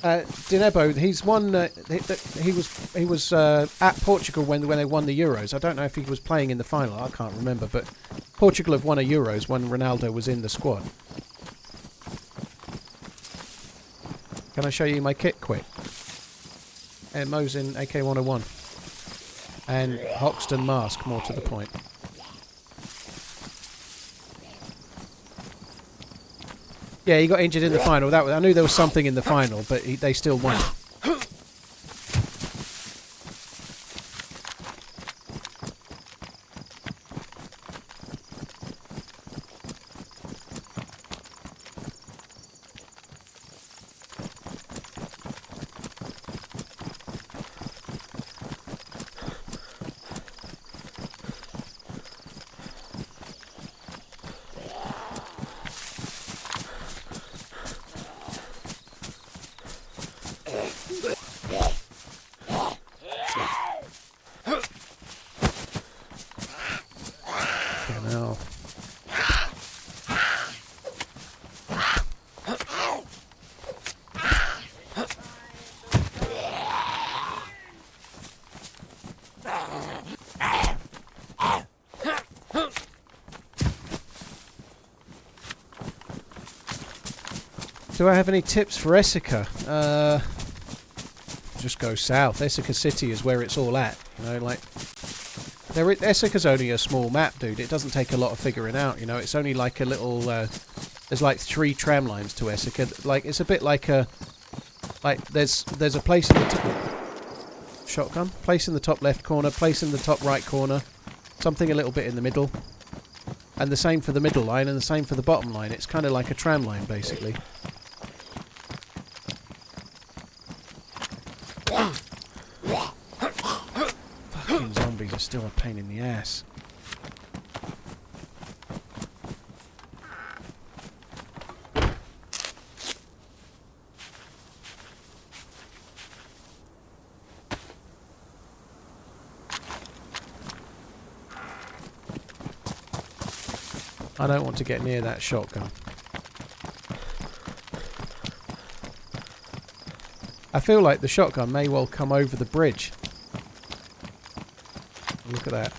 Dinebo, he's won. He was at Portugal when they won the Euros. I don't know if he was playing in the final. I can't remember. But Portugal have won a Euros when Ronaldo was in the squad. Can I show you my kit quick? And Mo's in AK-101 and Hoxton mask. More to the point. Yeah, he got injured in the final. I knew there was something in the final, but they still won. Do I have any tips for Essica? Just go south. Essica City is where it's all at. You know, like Essica's only a small map, dude. It doesn't take a lot of figuring out. You know, it's only like a little. There's like 3 tram lines to Essica. Like it's a bit like a. Like there's a place in the shotgun, place in the top left corner, place in the top right corner, something a little bit in the middle, and the same for the middle line and the same for the bottom line. It's kind of like a tram line, basically. Fucking zombies are still a pain in the ass. I don't want to get near that shotgun. I feel like the shotgun may well come over the bridge. Look at that.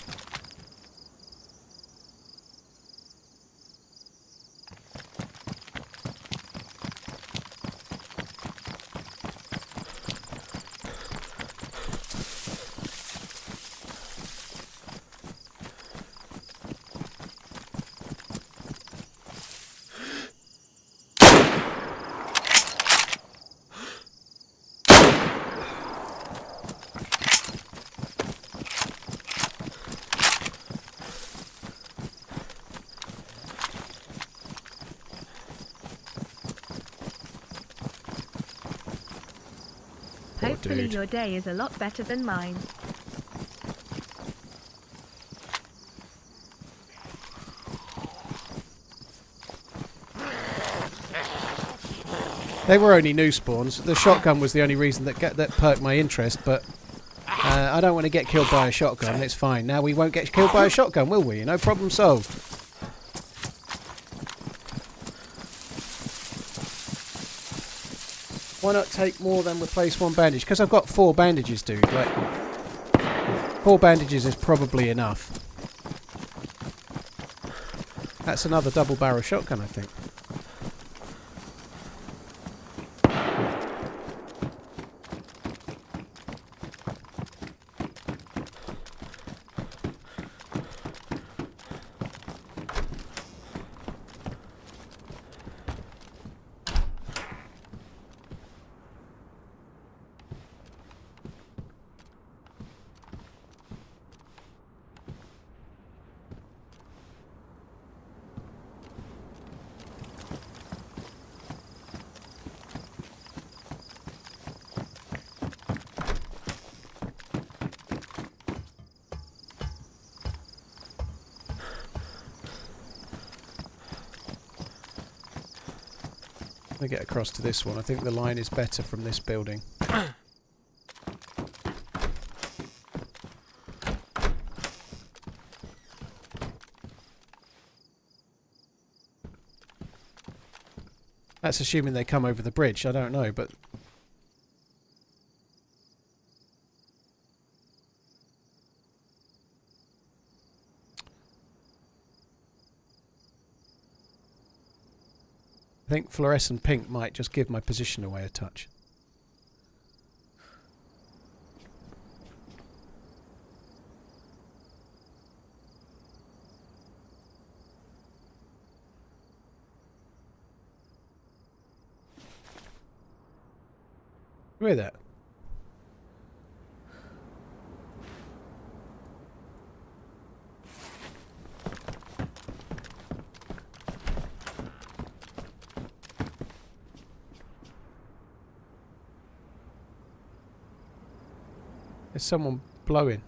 Hopefully your day is a lot better than mine. They were only new spawns. The shotgun was the only reason that perked my interest, but I don't want to get killed by a shotgun. It's fine. Now we won't get killed by a shotgun, will we? No problem solved. Why not take more than replace one bandage? Because I've got 4 bandages, dude. Like, 4 bandages is probably enough. That's another double barrel shotgun, I think. Let me get across to this one. I think the line is better from this building. That's assuming they come over the bridge. I don't know, but... I think fluorescent pink might just give my position away a touch. Where that? There's someone blowing.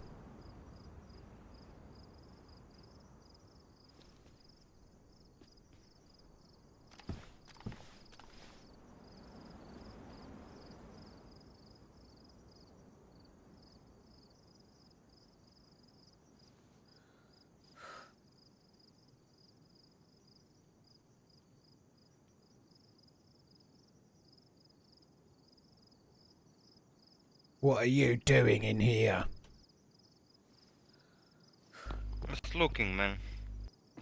What are you doing in here? Just looking, man.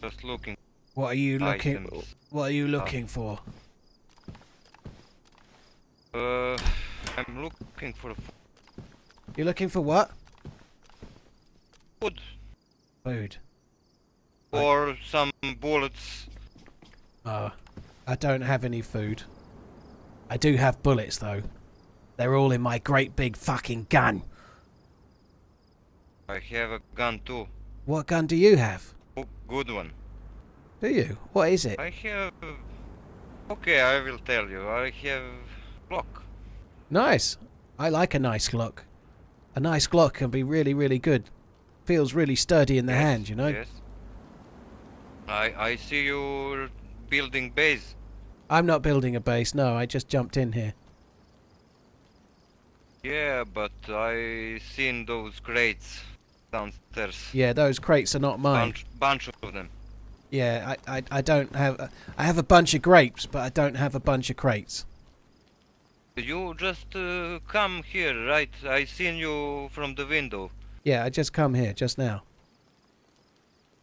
Just looking. What are you looking? Items. What are you looking for? I'm looking for You're looking for what? food Food. or some bullets. I don't have any food. I do have bullets though. They're all in my great big fucking gun. I have a gun too. What gun do you have? Good one. Do you? What is it? I have... Okay, I will tell you. I have Glock. Nice. I like a nice Glock. A nice Glock can be really, really good. Feels really sturdy in the hand, you know? Yes. I see you building base. I'm not building a base, no. I just jumped in here. Yeah, but I seen those crates downstairs. Yeah, those crates are not mine. Bunch of them. Yeah, I don't have... I have a bunch of grapes, but I don't have a bunch of crates. You just come here, right? I seen you from the window. Yeah, I just come here, just now.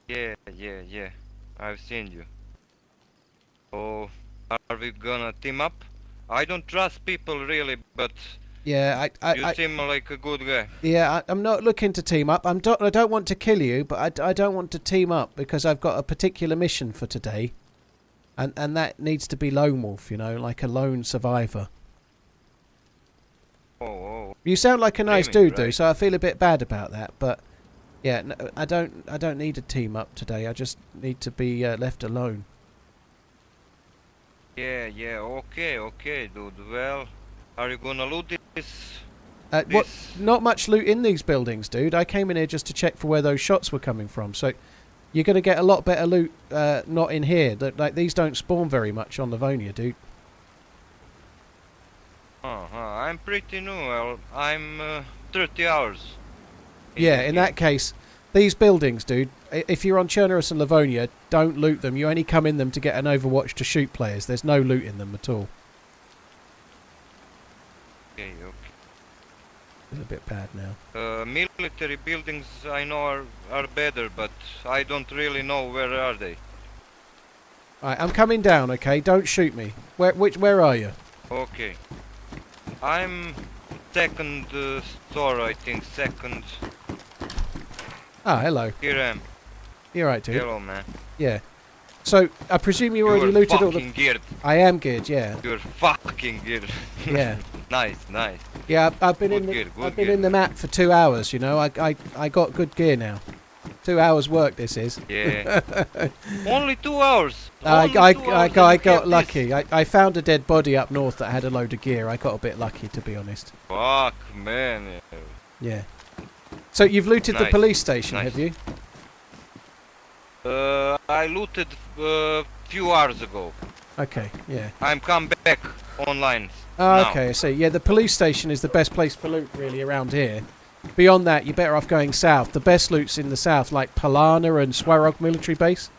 Yeah. I've seen you. Oh, are we gonna team up? I don't trust people really, but Yeah, you seem like a good guy. Yeah, I'm not looking to team up. I don't want to kill you, but I don't want to team up because I've got a particular mission for today. And that needs to be lone wolf, you know, like a lone survivor. Oh. You sound like a nice Dreaming, dude, though, right? so I feel a bit bad about that. But yeah, no, I don't need a team up today. I just need to be left alone. Yeah, okay, dude. Well, are you gonna loot this? What? Not much loot in these buildings, dude. I came in here just to check for where those shots were coming from. So you're gonna get a lot better loot not in here. Like these don't spawn very much on Livonia, dude. I'm pretty new. I'm 30 hours. Yeah, in that case, these buildings, dude, if you're on Chernarus and Livonia, don't loot them. You only come in them to get an Overwatch to shoot players. There's no loot in them at all. Okay, okay. It's a bit bad now. Military buildings I know are better, but I don't really know where are they. Alright, I'm coming down, okay? Don't shoot me. Where are you? Okay. I'm second store, I think. Second. Ah, hello. Here I am. You're right, dude. Hello, man. Yeah. So, I presume you already looted all the... fucking geared. I am geared, yeah. You're fucking geared. Yeah. Nice, nice. Yeah, I've been Good in the gear, good I've been gear. in the map for 2 hours, you know. I got good gear now. 2 hours work this is. Yeah. Only 2 hours. I Only 2 hours and you got have lucky. I found a dead body up north that had a load of gear. I got a bit lucky, to be honest. this. Fuck, man. Yeah. So you've looted the Nice, police station, nice. have you? I looted few hours ago. Okay, yeah. I'm come back online. Oh, now. okay, I see. Yeah, the police station is the best place for loot, really, around here. Beyond that, you're better off going south. The best loot's in the south, like Palana and Swarog military base.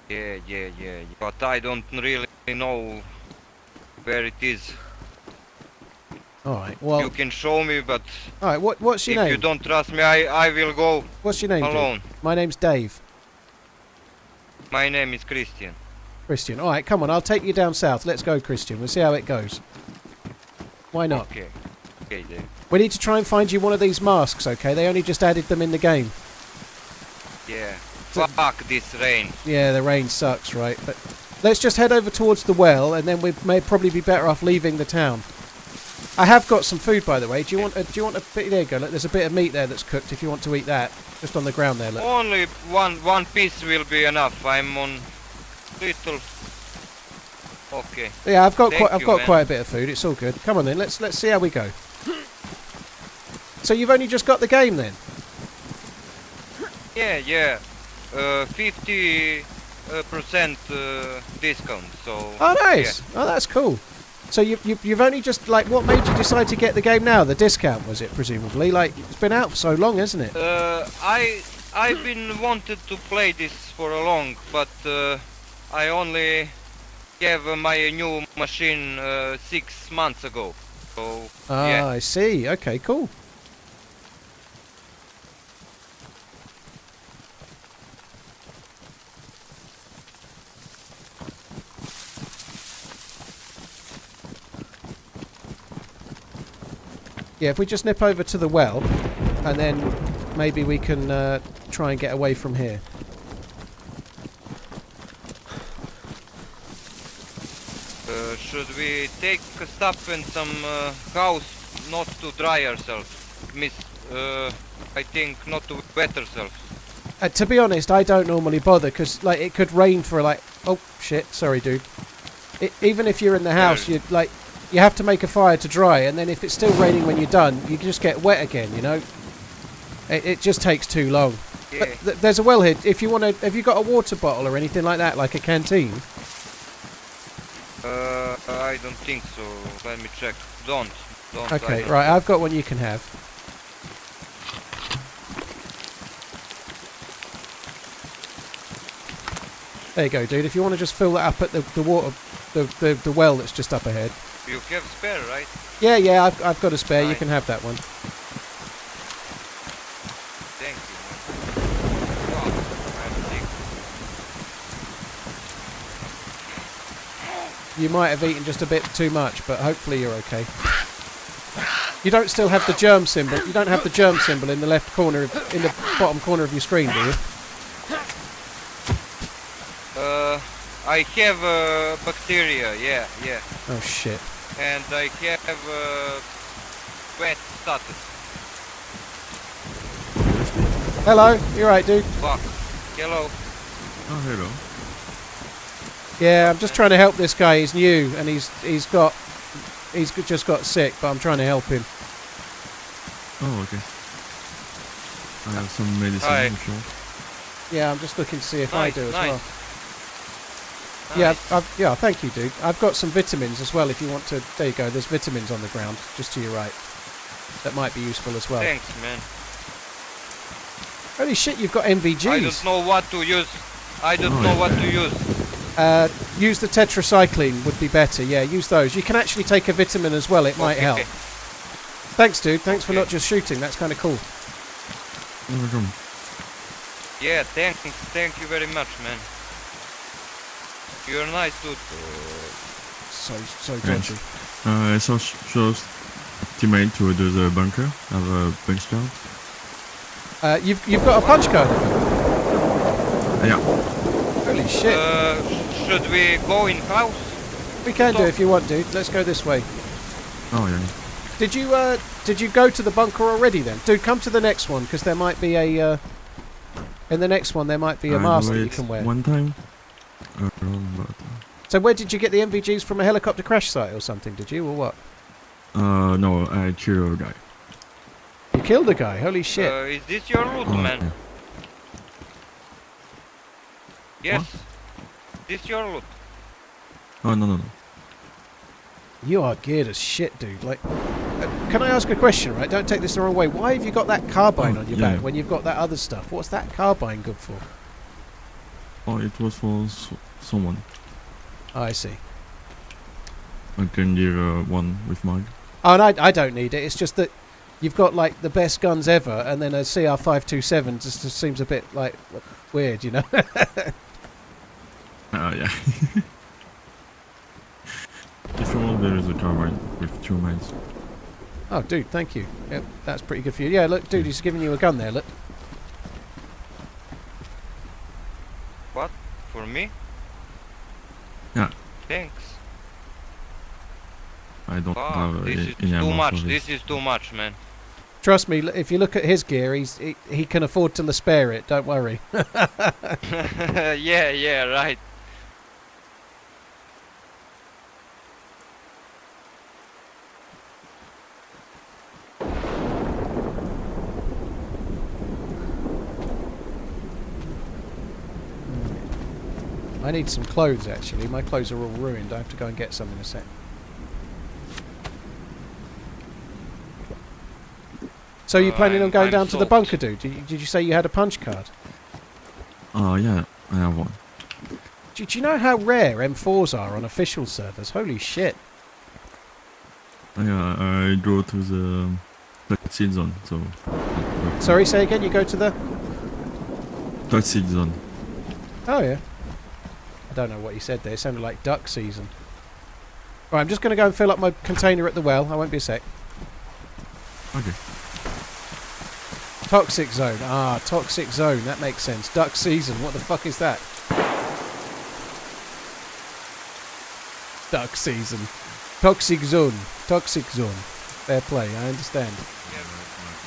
Yeah. But I don't really know where it is. Alright, well... You can show me, but Alright, what's your if name? you don't trust me, I will go What's your name, dude? alone. My name's Dave. My name is Christian. Christian. Alright, come on, I'll take you down south. Let's go, Christian. We'll see how it goes. Why not? Okay. Okay, then. We need to try and find you one of these masks, okay? They only just added them in the game. Yeah. Fuck this rain. Yeah, the rain sucks, right? But let's just head over towards the well, and then we may probably be better off leaving the town. I have got some food, by the way. Do you want a bit? There you go. Look, there's a bit of meat there that's cooked. If you want to eat that, just on the ground there. Look. Only one piece will be enough. I'm on little. Okay. Yeah, I've got Thank you, man. quite a bit of food. It's all good. Come on then. Let's see how we go. So you've only just got the game then? Yeah. 50% discount. So. Oh, nice. Oh, that's cool. So you've only just, like, what made you decide to get the game now? The discount, was it, presumably? Like, it's been out for so long, hasn't it? I've been wanted to play this for a long, but I only gave my new machine 6 months ago. So yeah. I see. Okay, cool. Yeah, if we just nip over to the well, and then maybe we can try and get away from here. Should we take a stop in some house not to dry ourselves? I think not to wet ourselves. To be honest, I don't normally bother because, like, it could rain for like. Oh shit! Sorry, dude. Even if you're in the house, you have to make a fire to dry, and then if it's still raining when you're done, you just get wet again. You know. It just takes too long. Yeah. But there's a well here. If you want to, have you got a water bottle or anything like that, like a canteen? I don't think so. Let me check. Don't. Okay, right. I've got one you can have. There you go, dude. If you want to just fill that up at the water, the well that's just up ahead. You have spare, right? Yeah. I've got a spare. You Nice. can have that one. Thank you, man. Wow, I'm sick. You might have eaten just a bit too much, but hopefully you're okay. You don't still have the germ symbol. You don't have the germ symbol in the left corner, in the bottom corner of your screen, do you? I have bacteria, yeah. Oh shit. And I have wet status. Hello. You're right, dude. Fuck. Hello. Oh, hello. Yeah, I'm just trying to help this guy. He's new and he's just got sick, but I'm trying to help him. Oh, okay. I have some medicine, Hi. I'm sure. Yeah, I'm just looking to see if Nice, I do as nice. well. Nice. Yeah, thank you, dude. I've got some vitamins as well. If you want to, there you go. There's vitamins on the ground, just to your right. That might be useful as well. Thanks, man. Holy shit, you've got MVGs. I don't know what to use. I don't know what to use. Use the tetracycline would be better. Yeah, use those. You can actually take a vitamin as well. It might help. Okay. Thanks, dude. Thanks for not just shooting. That's kind of cool. Welcome. Yeah, thank you very much, man. You're nice dude. So Thanks. dodgy. I saw shows teammate to do the bunker. Have a punch card. You've got a punch card. Yeah. Holy shit. Should we go in house? We can do if you want, dude. Let's go this way. Oh yeah. Did you go to the bunker already then? Dude, come to the next one because there might be a in the next one there might be a mask that you can wear. One time. So where did you get the MVGs from? A helicopter crash site or something? Did you or what? No, I killed a guy. You killed a guy. Holy shit. Is this your loot, man? Yeah. Yes. This your loot. Oh no. You are geared as shit, dude. Like, can I ask a question, right? Don't take this the wrong way. Why have you got that carbine on your yeah. back when you've got that other stuff? What's that carbine good for? Oh, it was for someone. Oh, I see. I can give one with mine. Oh, and I don't need it. It's just that you've got like the best guns ever, and then a CR527 just seems a bit like weird, you know? Yeah. If you want, there is a carbine with 2 mines. Oh, dude, thank you. Yep, that's pretty good for you. Yeah, look, dude, he's giving you a gun there. Look. What? For me? Yeah. Thanks. I don't Wow, have this is any too ammo much. for This is too much, man. Trust me, if you look at his gear, he can afford to spare it. Don't worry. Yeah, right. I need some clothes, actually. My clothes are all ruined. I have to go and get some in a sec. So you planning on going I'm down to the soaked. bunker, dude? Did you say you had a punch card? Yeah, I have one. Do you know how rare M4s are on official servers? Holy shit. Yeah, I go to the seed zone, so... Sorry, say again? You go to the... seed zone. Oh, yeah. I don't know what he said there. It sounded like duck season. Right, I'm just going to go and fill up my container at the well. I won't be a sec. Okay. Toxic zone. Ah, toxic zone. That makes sense. Duck season. What the fuck is that? Duck season. Toxic zone. Toxic zone. Fair play. I understand.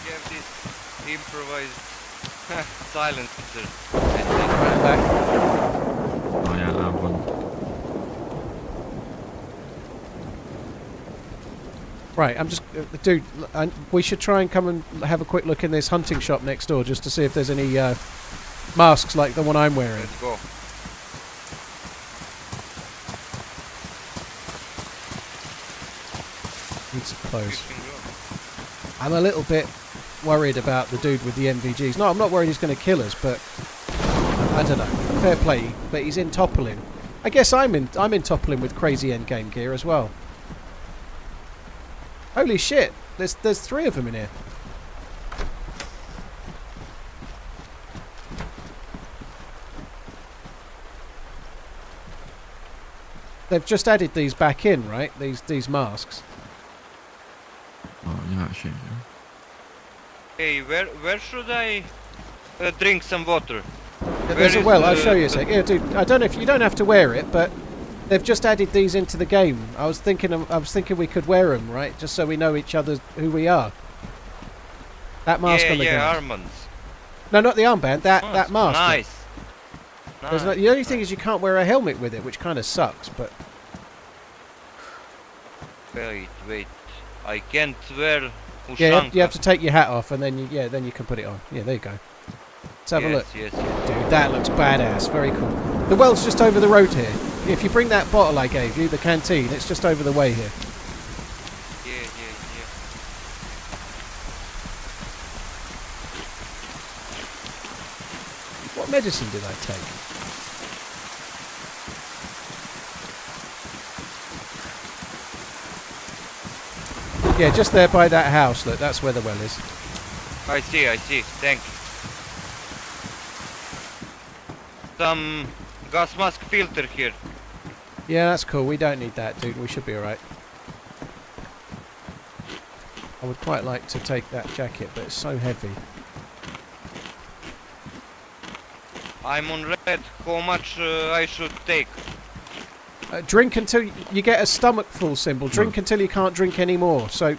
You have this improvised silencer. Right back. Oh yeah, I have one. Right, I'm just... dude, we should try and come and have a quick look in this hunting shop next door just to see if there's any masks like the one I'm wearing. Let's go. Need some clothes. I'm a little bit worried about the dude with the MVGs. No, I'm not worried he's going to kill us, but... I don't know. Fair play, but he's in toppling. I guess I'm in toppling with crazy endgame gear as well. Holy shit! There's 3 of them in here. They've just added these back in, right? These masks. Oh yeah, sure. Yeah. Hey, where should I drink some water? There's a is well. I'll the- show you a sec. Yeah, dude. I don't know if you don't have to wear it, but they've just added these into the game. I was thinking we could wear them, right? Just so we know each other who we are. That mask on the gun. armbands. No, not the armband. That mask. Nice. There's no, the only thing is you can't wear a helmet with it, which kind of sucks. But Wait. I can't wear yeah, you have to take your hat off, and then you can put it on. Yeah, there you go. Let's have a look. Yes. Dude, that looks badass. Very cool. The well's just over the road here. If you bring that bottle I gave you, the canteen, it's just over the way here. Yeah. What medicine did I take? Yeah, just there by that house. Look, that's where the well is. I see. Thank you. Some gas mask filter here. Yeah, that's cool. We don't need that, dude. We should be alright. I would quite like to take that jacket, but it's so heavy. I'm on red. How much I should take? Drink until you get a stomach full symbol. Drink until you can't drink anymore. So,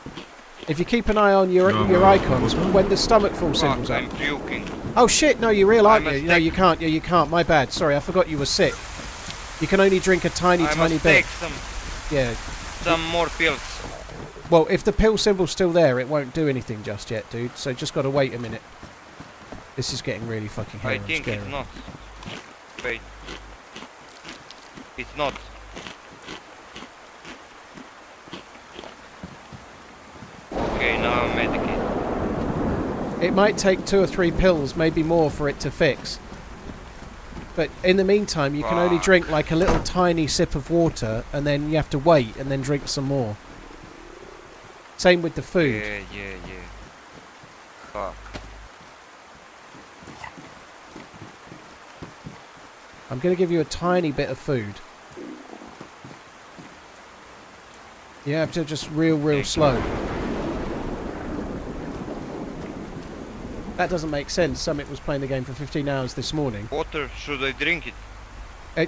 if you keep an eye on your icons, when the stomach full symbol's up. I'm puking. Oh shit! No, you're real, aren't you? No, take- you can't. Yeah, you can't. My bad. Sorry, I forgot you were sick. You can only drink a tiny I bit. must take Yeah. some more pills. Well, if the pill symbol's still there, it won't do anything just yet, dude. So just got to wait a minute. This is getting really fucking hairy. I think scary. it's not. Wait. It's not. Okay, now I'm medicated. It might take 2 or 3 pills, maybe more, for it to fix. But in the meantime, you can only drink like a little tiny sip of water, and then you have to wait and then drink some more. Same with the food. Yeah. Fuck. I'm going to give you a tiny bit of food. You have to just real slow. That doesn't make sense. Summit was playing the game for 15 hours this morning. Water, should I drink it?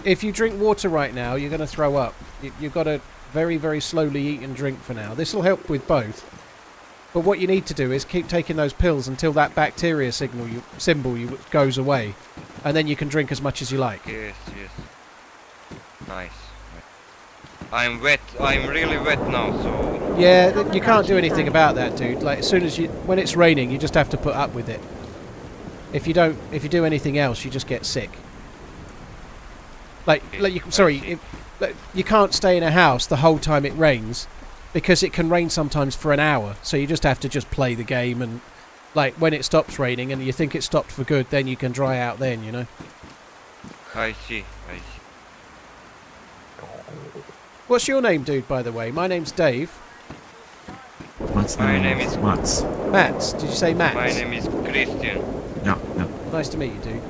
If you drink water right now, you're going to throw up. You've got to very slowly eat and drink for now. This will help with both. But what you need to do is keep taking those pills until that bacteria symbol goes away. And then you can drink as much as you like. Yes. Nice. I'm wet. I'm really wet now, so... Yeah, you can't do anything about that, dude. Like, as soon as when it's raining, you just have to put up with it. If you do anything else, you just get sick. You can't stay in a house the whole time it rains, because it can rain sometimes for an hour. So you just have to just play the game, and like when it stops raining and you think it stopped for good, then you can dry out then, you know. I see. What's your name, dude, by the way? My name's Dave. My name is Mats. Mats. Did you say Mats? My name is Christian. Yeah. Nice to meet you, dude.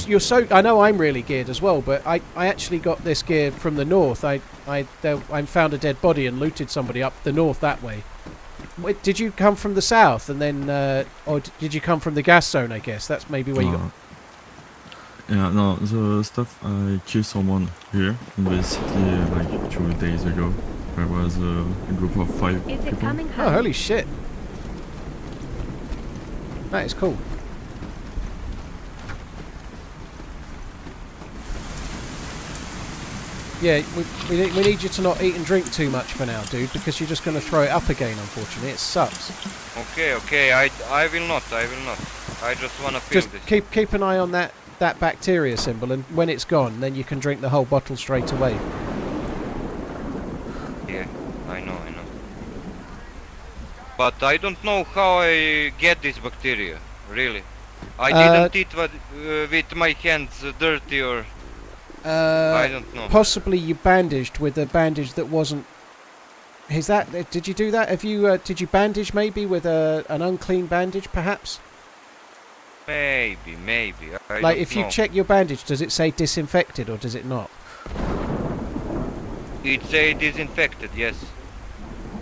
You're so... I know I'm really geared as well, but I actually got this gear from the north. I found a dead body and looted somebody up the north that way. Wait, did you come from the south and then... or did you come from the gas zone, I guess? That's maybe where you got... Yeah, no, the stuff I killed someone here in the city like 2 days ago. There was a group of 5 Is it people. coming Oh, home? holy shit. That is cool. Yeah, we need you to not eat and drink too much for now, dude, because you're just going to throw it up again, unfortunately. It sucks. Okay, I will not. I just wanna feel Just this. keep an eye on that bacteria symbol, and when it's gone, then you can drink the whole bottle straight away. Yeah, I know. But I don't know how I get this bacteria, really. I didn't eat with my hands dirty or... I don't know. Possibly you bandaged with a bandage that wasn't... Is that... Did you do that? Have you... did you bandage maybe with an unclean bandage, perhaps? Maybe. I Like, don't if you know. check your bandage, does it say disinfected or does it not? It's a disinfected, yes.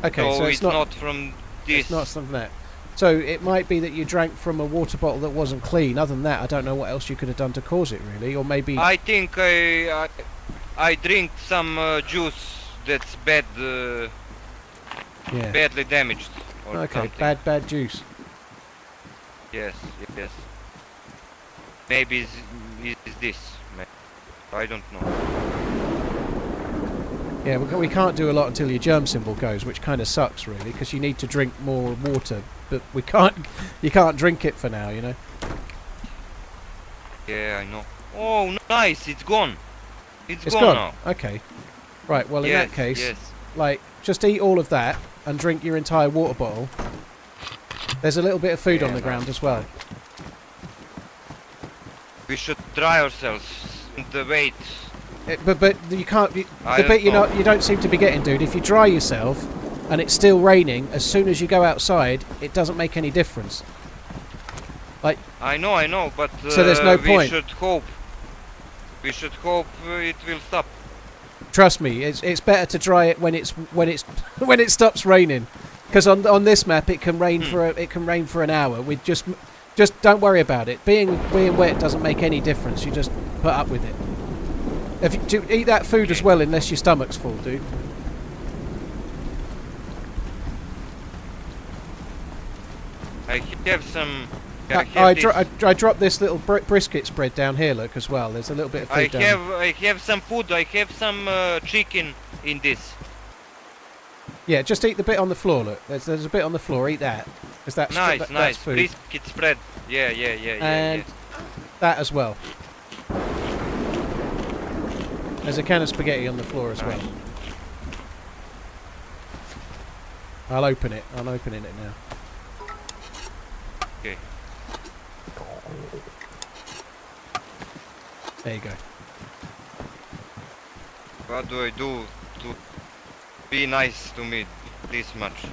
Okay, so so it's not from this. It's not something that... So it might be that you drank from a water bottle that wasn't clean. Other than that, I don't know what else you could have done to cause it, really. Or maybe... I think I drink some juice that's yeah. badly damaged. Or Okay, something. bad juice. Yes. Maybe it's this. I don't know. Yeah, we can't do a lot until your germ symbol goes, which kind of sucks, really, because you need to drink more water. But you can't drink it for now, you know. Yeah, I know. Oh, nice! It's gone. It's It's gone gone. now. Okay. Right. Well, in Yes, that case, yes. like, just eat all of that and drink your entire water bottle. There's a little bit of food on the ground as well. We should dry ourselves and wait. But you can't. The I bit don't know. you don't seem to be getting, dude. If you dry yourself, and it's still raining, as soon as you go outside, it doesn't make any difference. Like, I know, but so there's no point. We should hope it will stop. Trust me, it's better to try it when when it stops raining, because on this map it can rain for an hour. We just don't worry about it. Being wet doesn't make any difference. You just put up with it. If you eat that food as well, unless your stomach's full, dude. I have some. I dropped this little brisket spread down here, look, as well. There's a little bit of food I have some food. I have some chicken in this. Yeah, just eat the bit on the floor, look. There's a bit on the floor. Eat that. Cause that's nice. That's food. Brisket spread. Yeah. And that as well. There's a can of spaghetti on the floor as well. I'll open it. I'm opening it now. Okay. There you go. What do I do to be nice to me this much?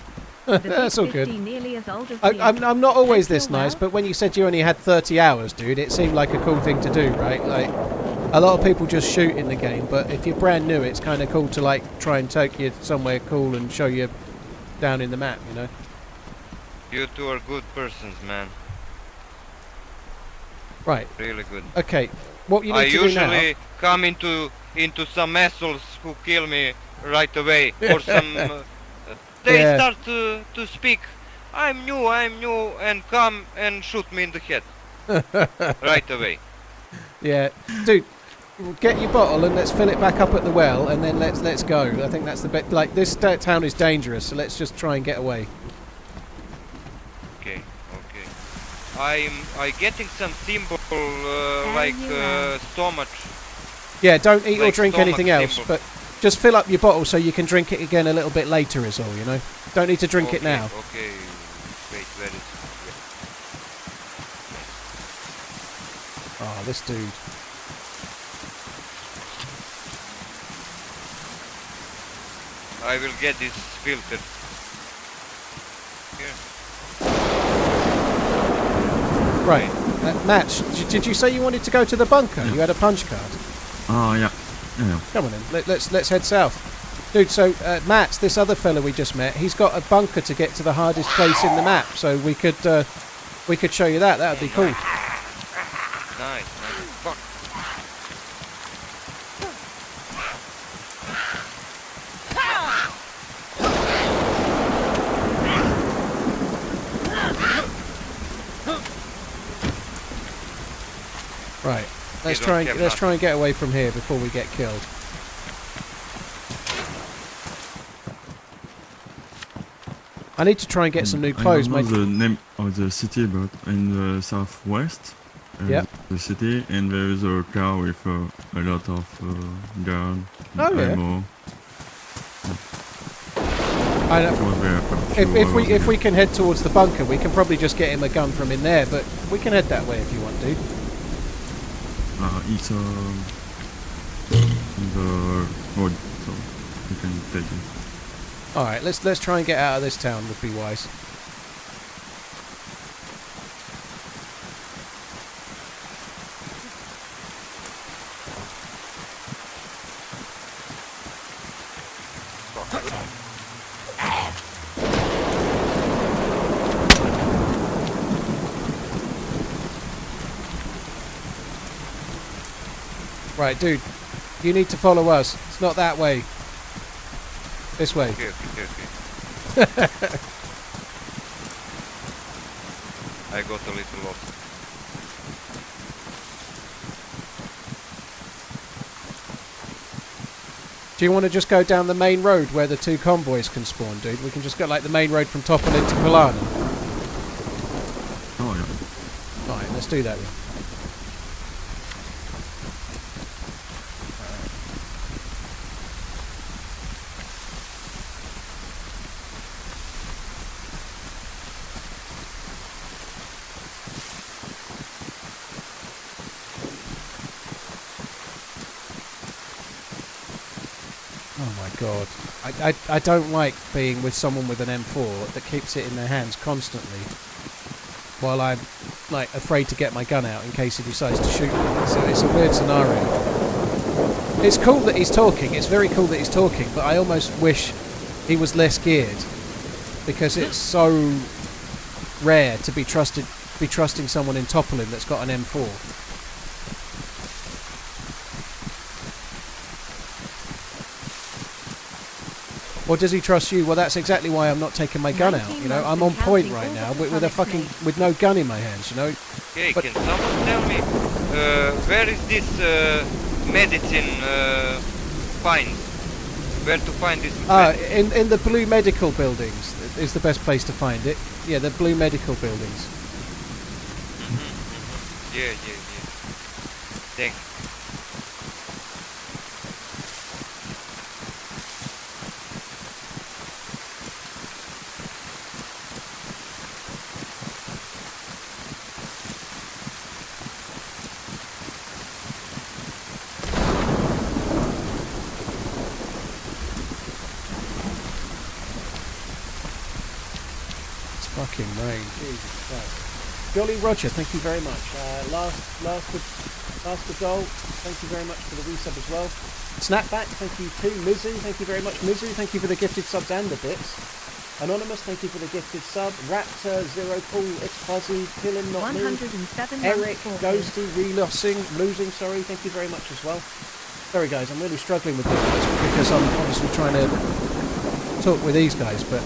That's all good. Nearly as old as I'm not always this nice, but when you said you only had 30 hours, dude, it seemed like a cool thing to do, right? Like, a lot of people just shoot in the game, but if you're brand new, it's kind of cool to, like, try and take you somewhere cool and show you down in the map, you know? You two are good persons, man. Right. Really good. Okay, what you need to do now... I usually come into some assholes who kill me right away, or some... they start to speak, I'm new, and come and shoot me in the head. Right away. Yeah. Dude, get your bottle and let's fill it back up at the well, and then let's go. I think that's the best. Like, this town is dangerous, so let's just try and get away. Okay. I'm getting some symbol like stomach. Yeah, don't eat like or drink anything else, symbol. but just fill up your bottle so you can drink it again a little bit later is all, you know? Don't need to drink it now. Okay. Wait, where is it? Oh, this dude. I will get this filtered. Here. Right. Match, did you say you wanted to go to the bunker? You had a punch card. Oh, yeah. Come on then, let's head south. Dude, so Matt, this other fella we just met, he's got a bunker to get to the hardest place in the map, so we could show you that. That would be cool. Nice. Fuck. Right. Let's try and get away from here before we get killed. I need to try and get some new clothes. I don't know the name of the city, but in the southwest, the city, and there is a car with a lot of gun, ammo. I know. If we can head towards the bunker, we can probably just get him a gun from in there. But we can head that way if you want, dude. It's on the road, so you can take it. All right, let's try and get out of this town. Would be wise. Right, dude, you need to follow us. It's not that way. This way. Okay. I got a little lost. Do you want to just go down the main road where the two convoys can spawn, dude? We can just go like the main road from Topolin to Polana. Oh, yeah. Alright, let's do that then. Oh my god. I don't like being with someone with an M4 that keeps it in their hands constantly while I'm like afraid to get my gun out in case he decides to shoot me. So it's a weird scenario. It's cool that he's talking. It's very cool that he's talking, but I almost wish he was less geared because it's so rare to be trusting someone in Topolin that's got an M4. Or does he trust you? Well, that's exactly why I'm not taking my gun out. You know, I'm on point right now with no gun in my hands. You know. Okay, can someone tell me where is this medicine find? Where to find this? In the blue medical buildings is the best place to find it. Yeah, the blue medical buildings. Yeah. Thanks. Fucking rain, Jesus Christ. Jolly Roger, thank you very much. Last with goal, thank you very much for the resub as well. Snapback, thank you too. Mizu, thank you very much. Mizu, thank you for the gifted subs and the bits. Anonymous, thank you for the gifted sub. Raptor, Zero Paul, It's Fuzzy, Kill Him Not Me. 107 Eric, Ghosty, losing, sorry, thank you very much as well. Sorry guys, I'm really struggling with this because I'm obviously trying to talk with these guys, but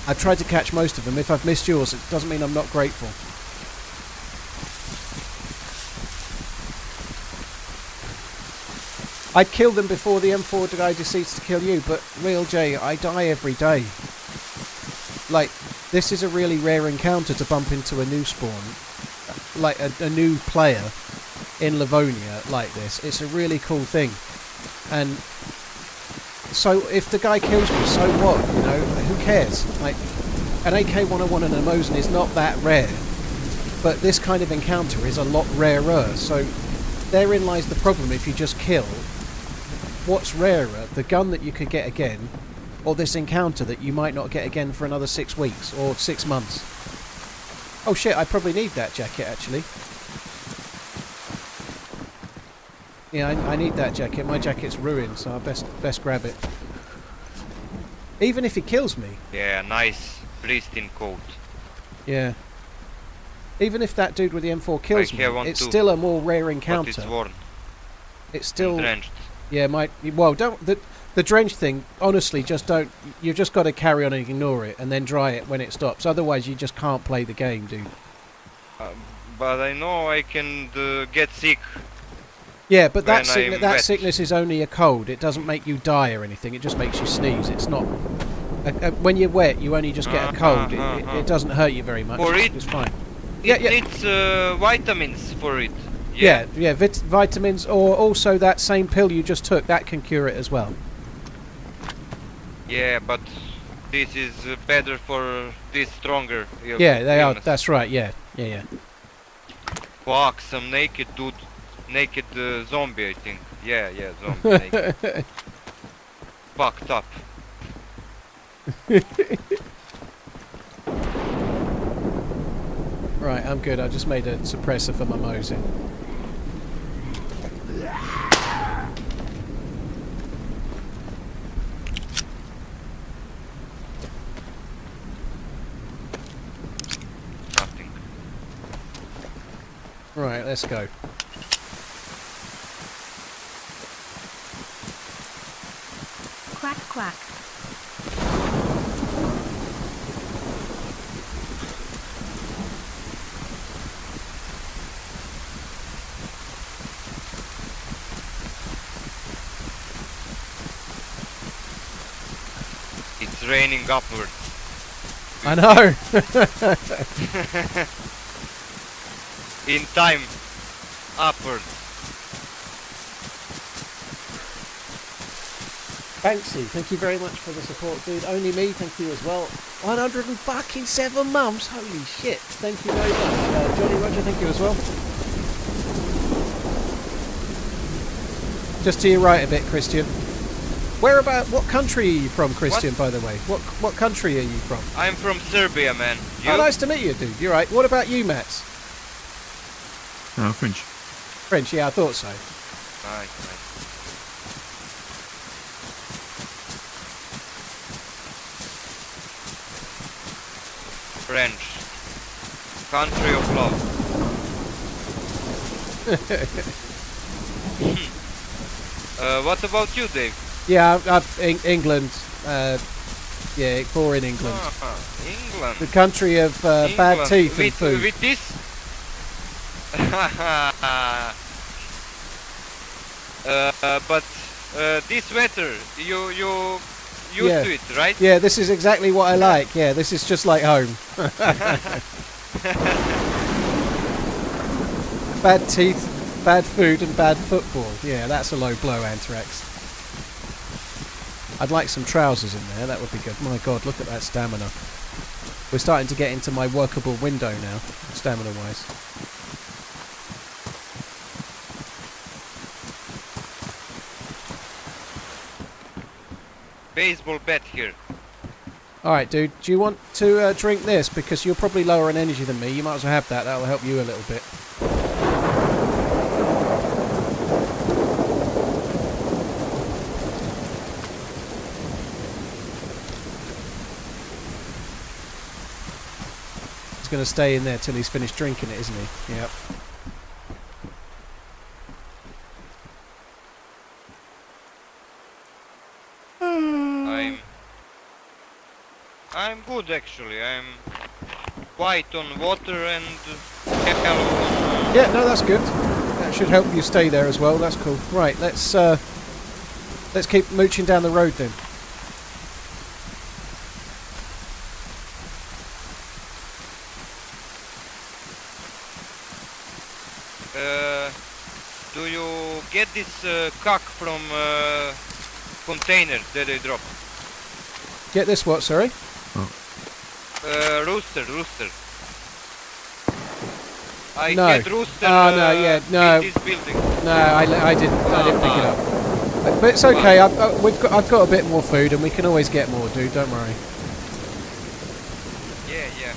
I've tried to catch most of them. If I've missed yours, it doesn't mean I'm not grateful. I'd kill them before the M4 guy decides to kill you, but Real J, I die every day. Like, this is a really rare encounter to bump into a new spawn, like a new player in Livonia like this. It's a really cool thing. And so if the guy kills me, so what? You know, who cares? Like, an AK-101 and a Mosin is not that rare, but this kind of encounter is a lot rarer. So therein lies the problem. If you just kill, what's rarer, the gun that you could get again, or this encounter that you might not get again for another 6 weeks or 6 months? Oh shit, I probably need that jacket actually. Yeah, I need that jacket. My jacket's ruined, so I best grab it. Even if he kills me. Yeah, nice pristine coat. Yeah. Even if that dude with the M4 kills me, it's too, still a more rare encounter. But it's worn. It's still drenched. Yeah, well, don't the drench thing. Honestly, just don't. You've just got to carry on and ignore it, and then dry it when it stops. Otherwise, you just can't play the game, dude. But I know I can get sick. Yeah, but that sickness is only a cold. It doesn't make you die or anything. It just makes you sneeze. It's not. When you're wet, you only just get a cold. It doesn't hurt you very much. It's fine. It needs vitamins for it. Yeah, vitamins, or also that same pill you just took. That can cure it as well. Yeah, but this is better for this stronger. Yeah, they are. That's right. Yeah. Fuck, some naked dude. Naked zombie, I think. Yeah, zombie naked. Fucked up. Right, I'm good. I just made a suppressor for my Mosin. Nothing. Right, let's go. Quack, quack. It's raining upward. I know. In time, upward. Banksy, thank you very much for the support, dude. Only me, thank you as well. 107 months, holy shit. Thank you very much. Johnny Roger, thank you as well. Just to your right a bit, Christian. What country are you from, Christian, by the way? What country are you from? I'm from Serbia, man. You? Oh, nice to meet you, dude. You're right. What about you, Mats? French. French, yeah, I thought so. Nice. French. Country of love. What about you, Dave? Yeah, England. Yeah, born in England. England. The country of bad teeth and food. With this? But this weather, you used to it, right? Yeah, this is exactly what I like. Yeah, this is just like home. Bad teeth, bad food and bad football. Yeah, that's a low blow, Anthrax. I'd like some trousers in there, that would be good. My god, look at that stamina. We're starting to get into my workable window now, stamina-wise. Baseball bat here. Alright, dude, do you want to drink this? Because you're probably lower in energy than me. You might as well have that, that'll help you a little bit. He's going to stay in there till he's finished drinking it, isn't he? Yep. I'm good actually. I'm quite on water and hello. Yeah, no, that's good. That should help you stay there as well. That's cool. Right, let's keep mooching down the road then. Do you get this cock from container that I drop? Get this what, sorry? Rooster. I No. get rooster Oh, no, yeah, no. in this building. No, I didn't pick it up. But it's okay. I've got a bit more food, and we can always get more, dude. Don't worry. Yeah.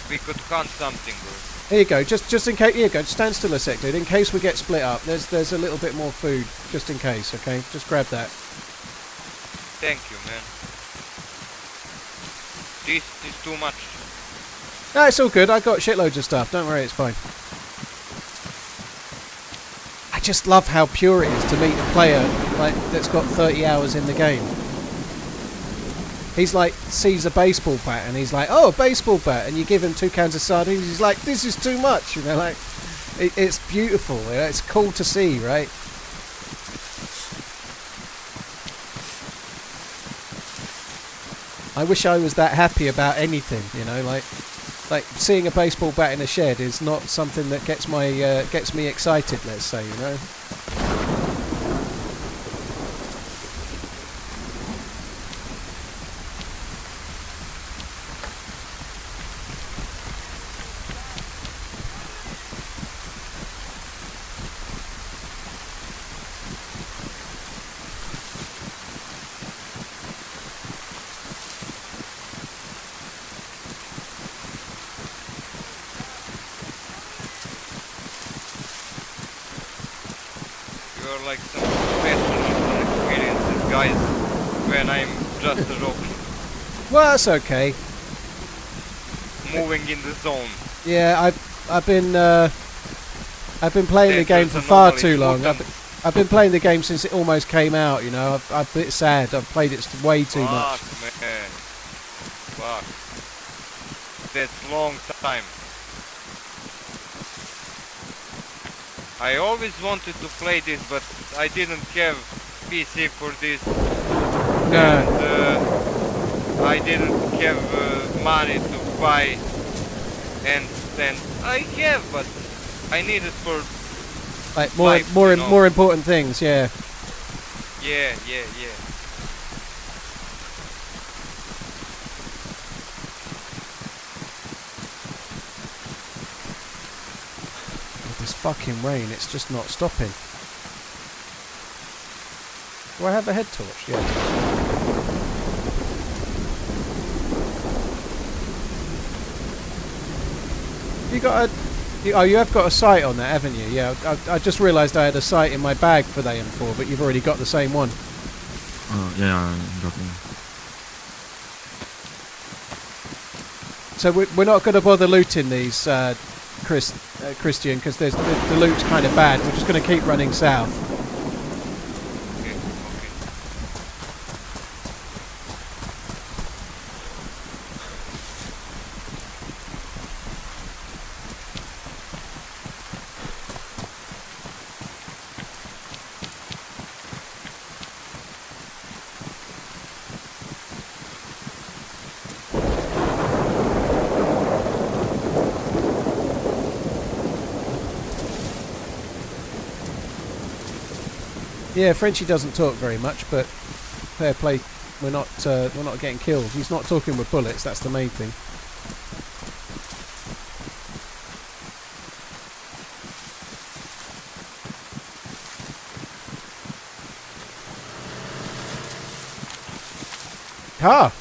We could hunt something, bro. Here you go. Just in case. Here you go. Stand still a sec, dude. In case we get split up, there's a little bit more food, just in case. Okay, just grab that. Thank you, man. This is too much. No, it's all good. I got shitloads of stuff. Don't worry, it's fine. I just love how pure it is to meet a player like that's got 30 hours in the game. He's like, sees a baseball bat and he's like, oh, a baseball bat, and you give him 2 cans of sardines. He's like, this is too much, you know. Like, it's beautiful. You know? It's cool to see, right? I wish I was that happy about anything, you know, like seeing a baseball bat in a shed is not something that gets me excited, let's say, you know. You're like some special experiences, guys, when I'm just a rogue. Well, that's okay. Moving in the zone. Yeah, I've been playing the game for far too long. I've been playing the game since it almost came out. You know, I'm a bit sad. I've played it way too much. Man. Fuck. That's long time. I always wanted to play this, but I didn't have PC for this. No. And I didn't have money to buy. And I have, but I need it for Like life, more you know. more important things. Yeah. Yeah. With this fucking rain, it's just not stopping. Do I have a head torch? Yeah. You got a... Oh, you have got a sight on that, haven't you? Yeah, I just realised I had a sight in my bag for the M4, but you've already got the same one. Yeah, I got one. So we're not going to bother looting these, Christian, because the loot's kind of bad. We're just going to keep running south. Okay, okay. Yeah, Frenchie doesn't talk very much, but fair play. We're not getting killed. He's not talking with bullets. That's the main thing. Ah.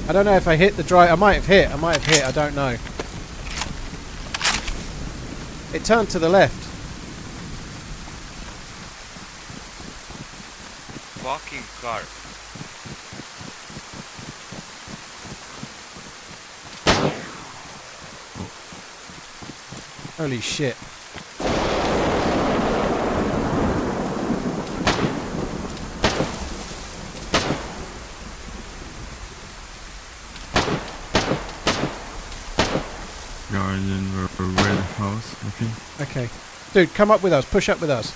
I don't know if I hit the drive. I might have hit. I don't know. It turned to the left. Fucking car. Holy shit. Guy in the red house, I think. Okay. Dude, come up with us. Push up with us.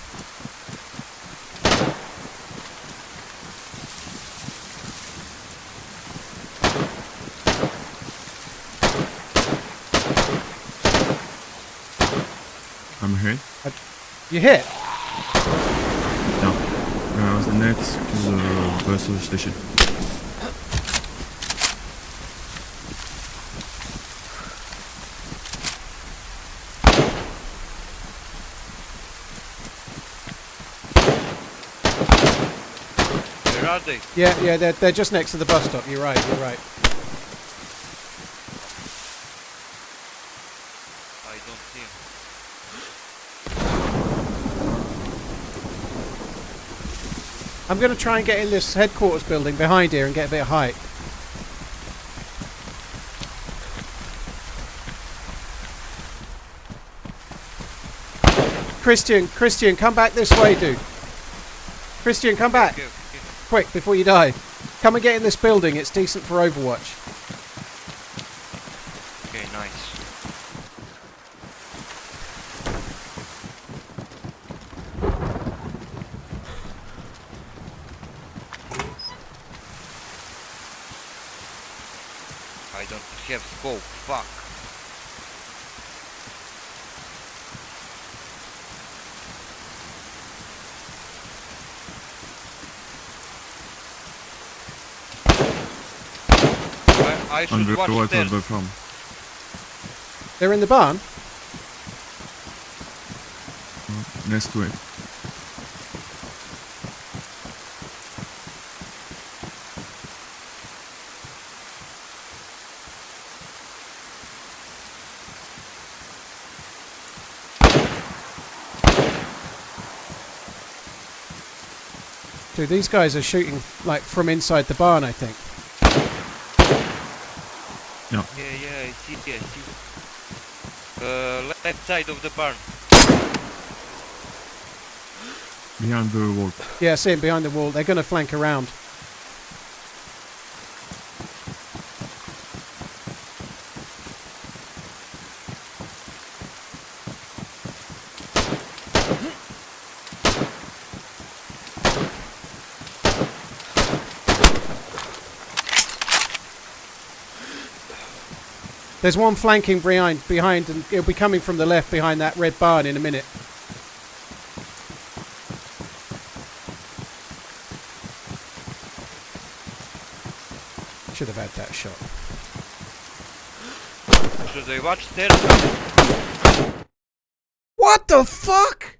I'm hit. You hit? No. I was next to the bus station. Where are they? Yeah, they're just next to the bus stop. You're right. I don't see him. I'm going to try and get in this headquarters building behind here and get a bit of height. Christian, come back this way, dude. Christian, come back. Okay. Quick, before you die. Come and get in this building. It's decent for Overwatch. Okay, nice. I don't have scope, fuck. I should Under watch what them. are they from? They're in the barn? Next to it. Dude, these guys are shooting like from inside the barn, I think. Yeah. Yeah, I see. Left side of the barn. Behind the wall. Yeah, I see them behind the wall. They're going to flank around. There's one flanking behind, and it'll be coming from the left behind that red barn in a minute. Should have had that shot. Should I watch stairs coming? What the fuck?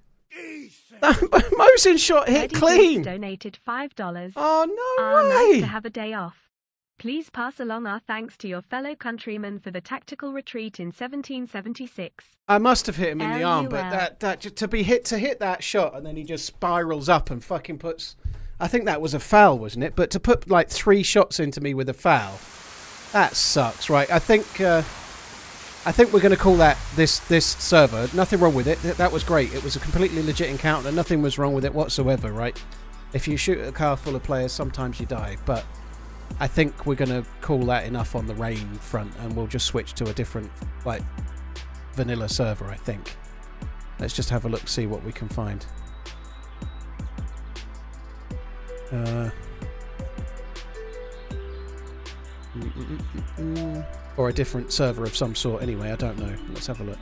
Mosin shot hit Eddie clean. donated $5. Oh no Nice way! to have a day off. Please pass along our thanks to your fellow countrymen for the tactical retreat in 1776. I must have hit him in the arm, but LUL. that to hit that shot and then he just spirals up and fucking puts. I think that was a foul, wasn't it? But to put like 3 shots into me with a foul, that sucks, right? I think we're going to call that this server. Nothing wrong with it. That was great. It was a completely legit encounter. Nothing was wrong with it whatsoever, right? If you shoot a car full of players, sometimes you die. But I think we're going to call that enough on the rain front, and we'll just switch to a different, like, vanilla server, I think. Let's just have a look, see what we can find. Or a different server of some sort anyway, I don't know. Let's have a look.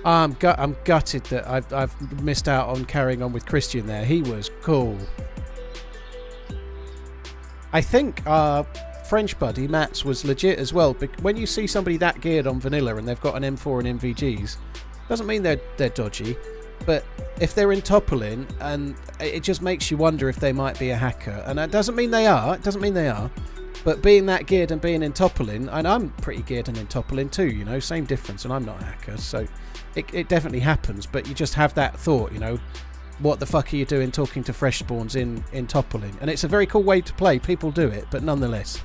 I'm gutted that I've missed out on carrying on with Christian there. He was cool. I think our French buddy Mats was legit as well. But when you see somebody that geared on vanilla and they've got an M4 and MVGs, doesn't mean they're dodgy. But if they're in Topolin, and it just makes you wonder if they might be a hacker. And that doesn't mean they are. It doesn't mean they are. But being that geared and being in Topolin, and I'm pretty geared and in Topolin too, you know, same difference, and I'm not a hacker, so it definitely happens. But you just have that thought, you know, what the fuck are you doing talking to fresh spawns in Topolin? And it's a very cool way to play. People do it, but nonetheless,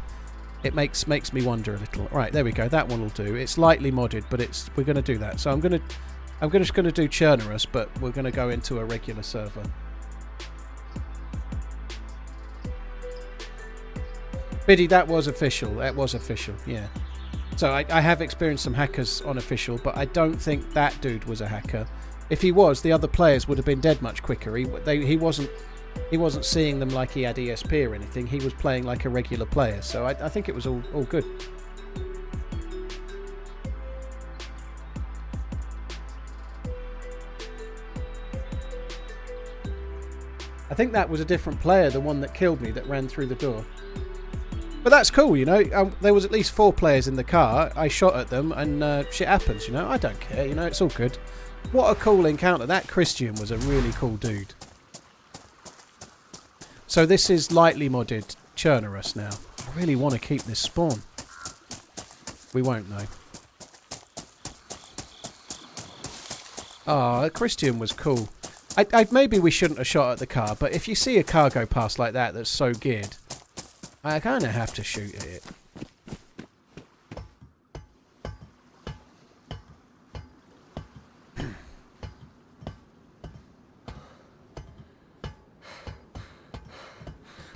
it makes me wonder a little. Right, there we go. That one will do. It's lightly modded, but we're going to do that. So I'm just going to do Chernarus, but we're going to go into a regular server. Biddy, that was official. That was official, yeah. So I have experienced some hackers on official, but I don't think that dude was a hacker. If he was, the other players would have been dead much quicker. He wasn't seeing them like he had ESP or anything. He was playing like a regular player. So I think it was all good. I think that was a different player, the one that killed me, that ran through the door. But that's cool, you know. There was at least 4 players in the car. I shot at them, and shit happens, you know. I don't care, you know. It's all good. What a cool encounter. That Christian was a really cool dude. So this is lightly modded Chernarus now. I really want to keep this spawn. We won't, though. Ah, Christian was cool. Maybe we shouldn't have shot at the car, but if you see a car go past like that that's so geared, I kind of have to shoot at it.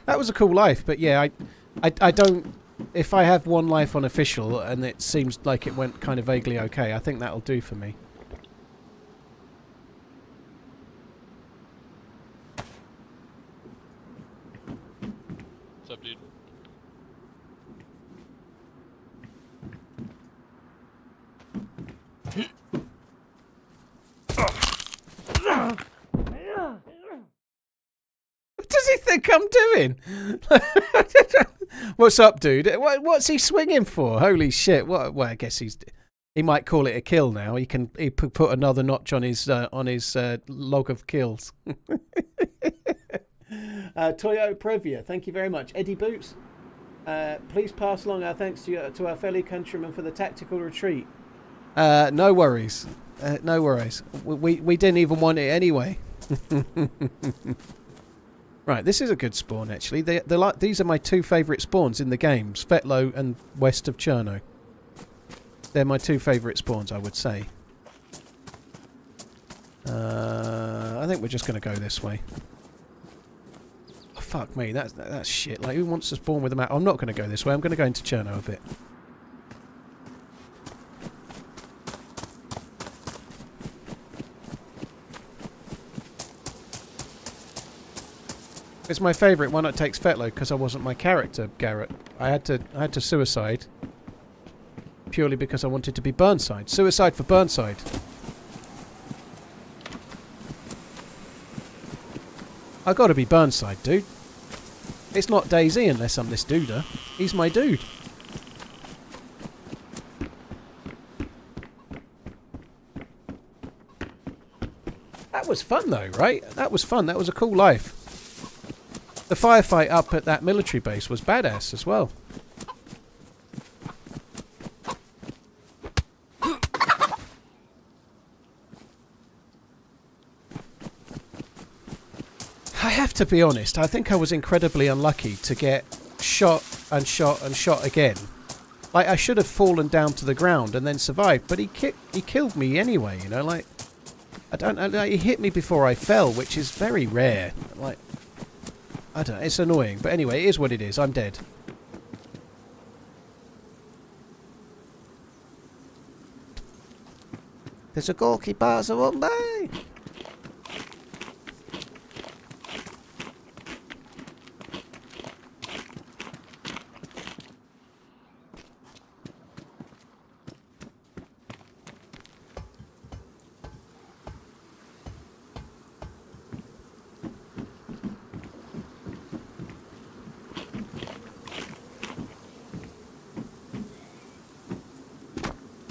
That was a cool life, but yeah, I don't... If I have 1 life on official and it seems like it went kind of vaguely okay, I think that'll do for me. What's up, dude? What does he think I'm doing? What's up, dude? What's he swinging for? Holy shit! Well, I guess he might call it a kill now. He put another notch on his log of kills. Toyo Previa, thank you very much. Eddie Boots, please pass along our thanks to our fellow countrymen for the tactical retreat. No worries. No worries. We didn't even want it anyway. Right, this is a good spawn actually. These are my 2 favourite spawns in the games, Fetlow and west of Cherno. They're my 2 favourite spawns, I would say. I think we're just going to go this way. Oh, fuck me, that's shit. Like, who wants to spawn with a map? I'm not going to go this way. I'm going to go into Cherno a bit. It's my favourite one that takes Fetlow because I wasn't my character, Garrett. I had to suicide purely because I wanted to be Burnside. Suicide for Burnside. I gotta be Burnside, dude. It's not DayZ unless I'm this duder. He's my dude. That was fun though, right? That was fun. That was a cool life. The firefight up at that military base was badass as well. I have to be honest, I think I was incredibly unlucky to get shot and shot and shot again. Like, I should have fallen down to the ground and then survived, but he killed me anyway, you know, like, I don't know, like, he hit me before I fell, which is very rare. Like, I don't know, it's annoying, but anyway, it is what it is, I'm dead. There's a Gorky Barza on me!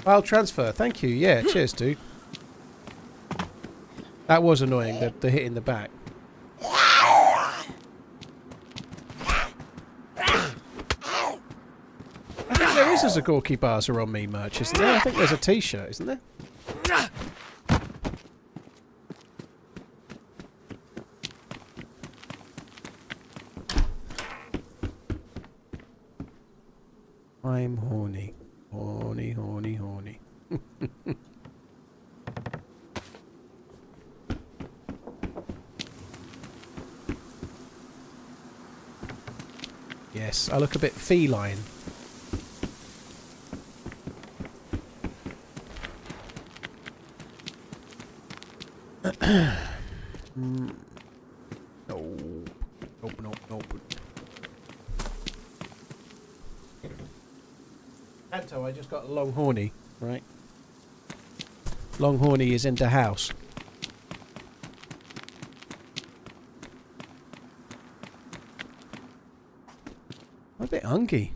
File transfer, thank you. Yeah, cheers, dude. That was annoying, the hit in the back. I think there is a Zagorki Barza on me merch, isn't there? I think there's a t-shirt, isn't there? I'm horny. Horny, horny, horny. Yes, I look a bit feline. No. Nope, nope, nope. Anto, I just got a long horny, right? Long horny is into house. I'm a bit hungry.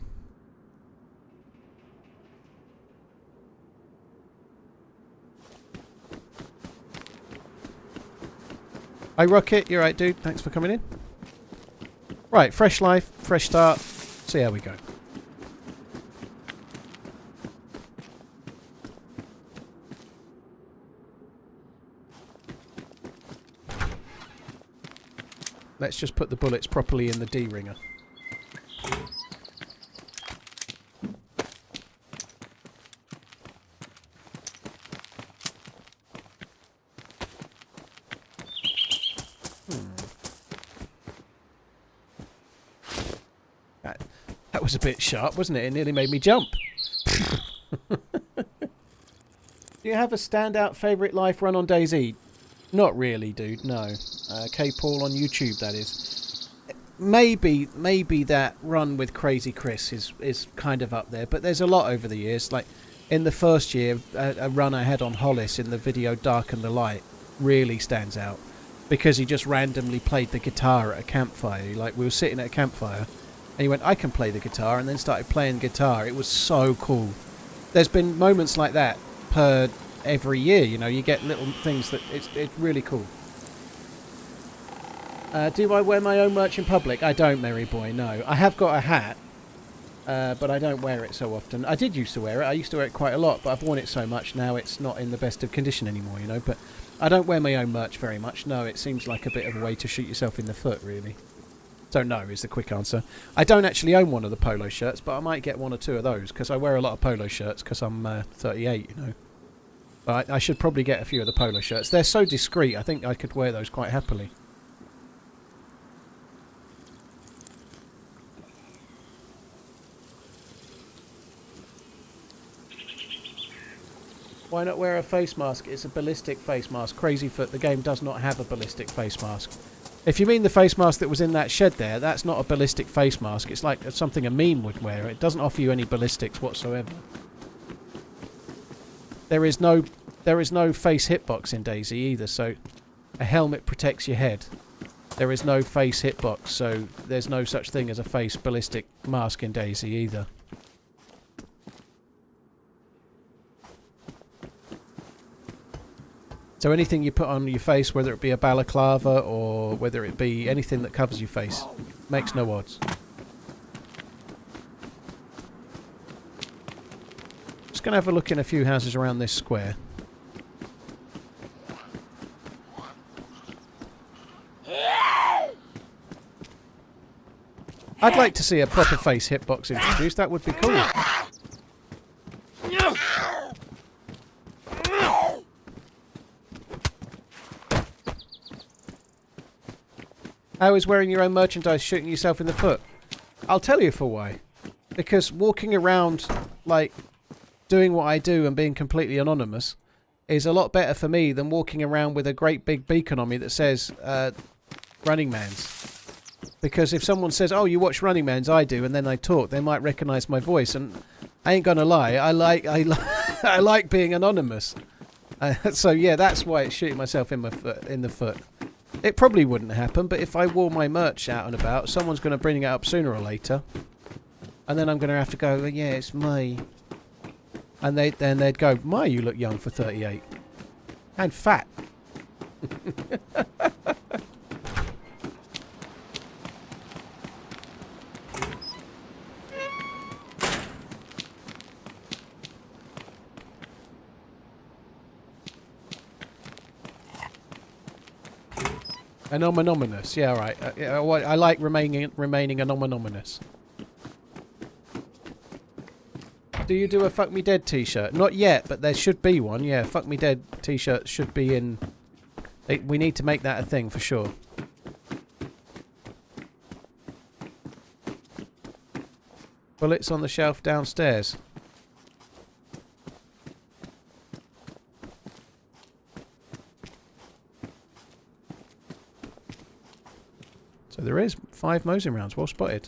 Hi Rocket, you're right dude, thanks for coming in. Right, fresh life, fresh start, see how we go. Let's just put the bullets properly in the D-ringer. That was a bit sharp, wasn't it? It nearly made me jump. Do you have a standout favourite life run on DayZ? Not really, dude, no. K-Paul on YouTube, that is. Maybe that run with Crazy Chris is kind of up there, but there's a lot over the years. Like, in the first year, a run I had on Hollis in the video Dark and the Light really stands out. Because he just randomly played the guitar at a campfire. Like, we were sitting at a campfire, and he went, I can play the guitar, and then started playing guitar. It was so cool. There's been moments like that per every year, you know, you get little things that it's really cool. Do I wear my own merch in public? I don't, Merry Boy, no. I have got a hat, but I don't wear it so often. I did used to wear it. I used to wear it quite a lot, but I've worn it so much now it's not in the best of condition anymore, you know. But I don't wear my own merch very much. No, it seems like a bit of a way to shoot yourself in the foot, really. So no is the quick answer. I don't actually own one of the polo shirts, but I might get one or two of those, because I wear a lot of polo shirts, because I'm 38, you know. But I should probably get a few of the polo shirts. They're so discreet, I think I could wear those quite happily. Why not wear a face mask? It's a ballistic face mask. Crazyfoot, the game does not have a ballistic face mask. If you mean the face mask that was in that shed there, that's not a ballistic face mask. It's like something a meme would wear. It doesn't offer you any ballistics whatsoever. There is no face hitbox in DayZ either, so a helmet protects your head. there is no face hitbox, so there's no such thing as a face ballistic mask in DayZ either. So anything you put on your face, whether it be a balaclava or whether it be anything that covers your face, makes no odds. Just going to have a look in a few houses around this square. I'd like to see a proper face hitbox introduced. That would be cool. How is wearing your own merchandise shooting yourself in the foot? I'll tell you for why. Because walking around, like, doing what I do and being completely anonymous is a lot better for me than walking around with a great big beacon on me that says, RunningManZ. Because if someone says, oh, you watch RunningManZ, I do, and then I talk, they might recognise my voice. And I ain't gonna lie, I like being anonymous. So yeah, that's why it's shooting myself in the foot. It probably wouldn't happen, but if I wore my merch out and about, someone's going to bring it up sooner or later. And then I'm going to have to go, oh, yeah, it's me. And then they'd go, my, you look young for 38. And fat. Anonymous, yeah, right. I like remaining anonymous. Do you do a Fuck Me Dead t-shirt? Not yet, but there should be one. Yeah, Fuck Me Dead t-shirt should be in. We need to make that a thing for sure. Bullets on the shelf downstairs. So there is 5 Mosin rounds. Well spotted.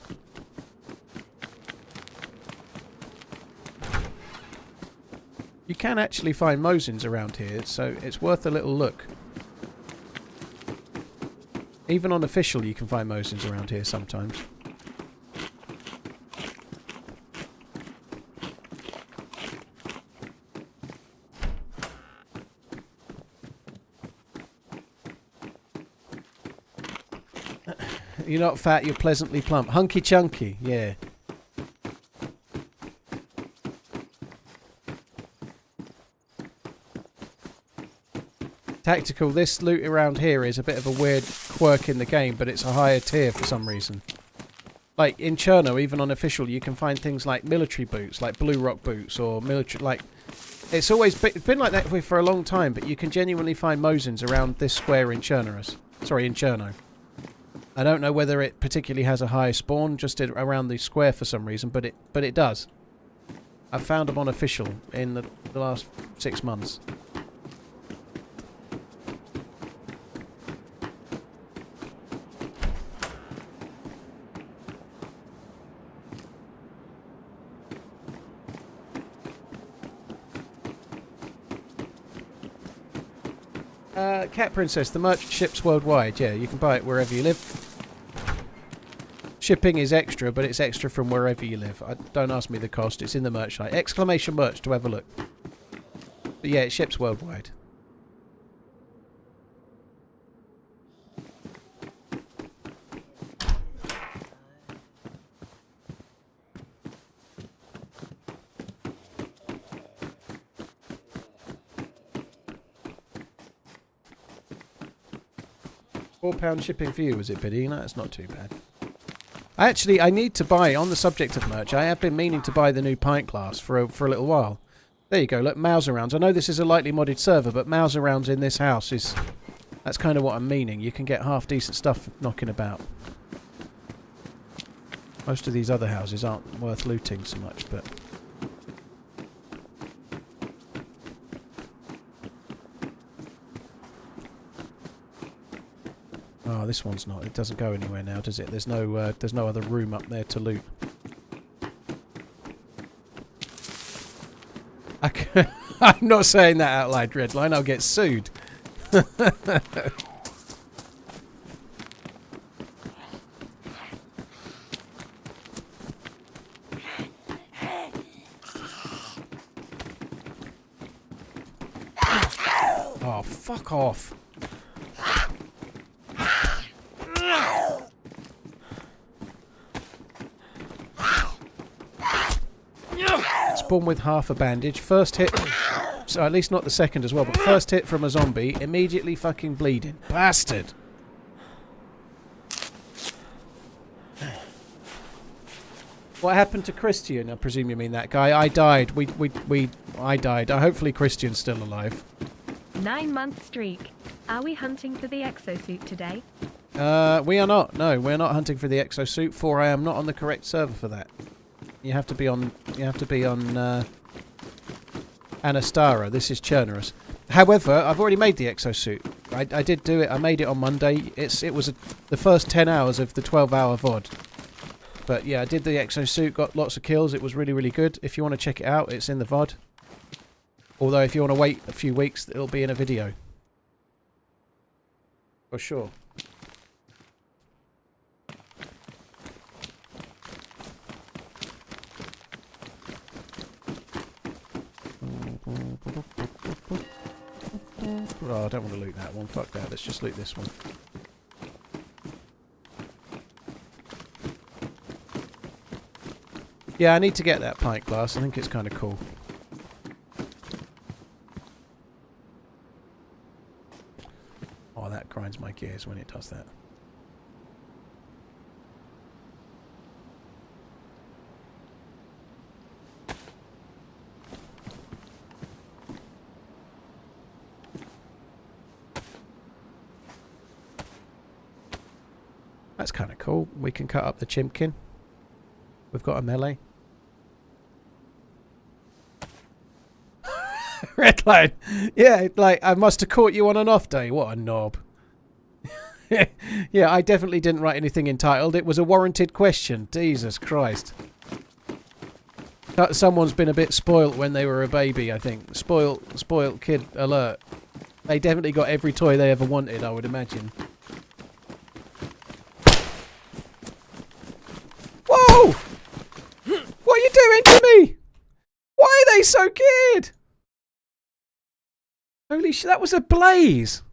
You can actually find Mosins around here, so it's worth a little look. Even on official you can find Mosins around here sometimes. You're not fat, you're pleasantly plump. Hunky chunky, yeah. Tactical, this loot around here is a bit of a weird quirk in the game, but it's a higher tier for some reason. Like in Cherno, even on official, you can find things like military boots, like Blue Rock boots, or military, like... It's been like that for a long time, but you can genuinely find Mosins around this square in Chernarus. Sorry, in Cherno. I don't know whether it particularly has a high spawn just around the square for some reason, but it does. I've found them on official in the last 6 months. Cat Princess, the merch ships worldwide. Yeah, you can buy it wherever you live. Shipping is extra, but it's extra from wherever you live. Don't ask me the cost, it's in the merch site. Exclamation merch to have a look. But yeah, it ships worldwide. £4 shipping for you, was it, Biddy? No, it's not too bad. I need to buy, on the subject of merch, I have been meaning to buy the new pint glass for a little while. There you go, look, Mauser rounds. I know this is a lightly modded server, but Mauser rounds in this house is... That's kind of what I'm meaning. You can get half decent stuff knocking about. Most of these other houses aren't worth looting so much, but... Oh, this one's not. It doesn't go anywhere now, does it? There's no other room up there to loot. I'm not saying that out loud, Redline. I'll get sued. Oh, fuck off. Spawn with half a bandage. First hit, so at least not the second as well, but first hit from a zombie, immediately fucking bleeding. Bastard! What happened to Christian? I presume you mean that guy. I died. I died. Hopefully Christian's still alive. 9-month streak. Are we hunting for the exosuit today? We are not. No, we're not hunting for the exosuit, for I am not on the correct server for that. You have to be on Anastara. This is Chernarus. However, I've already made the exosuit. I did do it. I made it on Monday. It was the first 10 hours of the 12-hour VOD. But yeah, I did the exosuit, got lots of kills. It was really, really good. If you want to check it out, it's in the VOD. Although if you want to wait a few weeks, it'll be in a video. For sure. Oh, I don't want to loot that one. Fuck that. Let's just loot this one. Yeah, I need to get that pint glass. I think it's kind of cool. Oh, that grinds my gears when it does that. That's kind of cool. We can cut up the chimkin. We've got a melee. Red line. Yeah, like, I must have caught you on an off day. What a knob. Yeah, I definitely didn't write anything entitled. It was a warranted question. Jesus Christ. Someone's been a bit spoilt when they were a baby, I think. Spoilt kid alert. They definitely got every toy they ever wanted, I would imagine. Whoa! What are you doing to me? Why are they so geared? Holy shit, that was a blaze.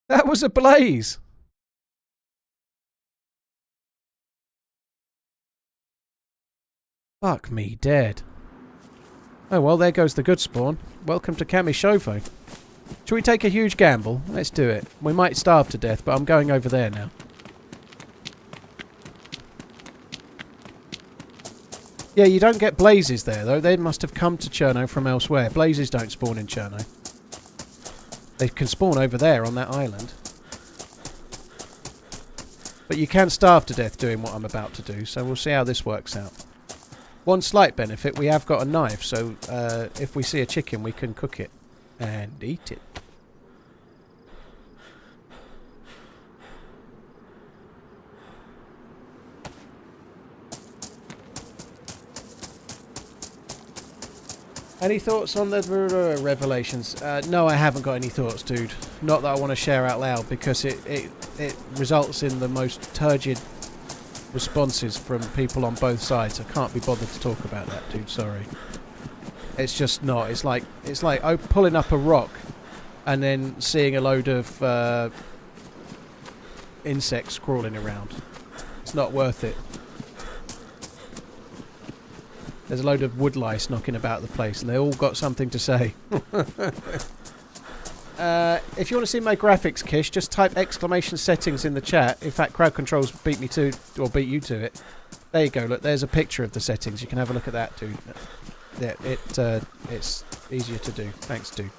That was a blaze. Fuck me dead. Oh well, there goes the good spawn. Welcome to Kamishovo. Shall we take a huge gamble? Let's do it. We might starve to death, but I'm going over there now. Yeah, you don't get blazes there, though. They must have come to Cherno from elsewhere. Blazes don't spawn in Cherno. They can spawn over there on that island. But you can starve to death doing what I'm about to do, so we'll see how this works out. One slight benefit, we have got a knife, so if we see a chicken, we can cook it and eat it. Any thoughts on the revelations? No, I haven't got any thoughts, dude. Not that I want to share out loud, because it results in the most turgid responses from people on both sides. I can't be bothered to talk about that, dude. Sorry. It's just not. It's like pulling up a rock and then seeing a load of insects crawling around. It's not worth it. There's a load of wood lice knocking about the place, and they all got something to say. If you want to see my graphics, Kish, just type exclamation settings in the chat. In fact, Crowd Control's beat me to, or beat you to it. There you go. Look, there's a picture of the settings. You can have a look at that, dude. Yeah, it's easier to do. Thanks, dude.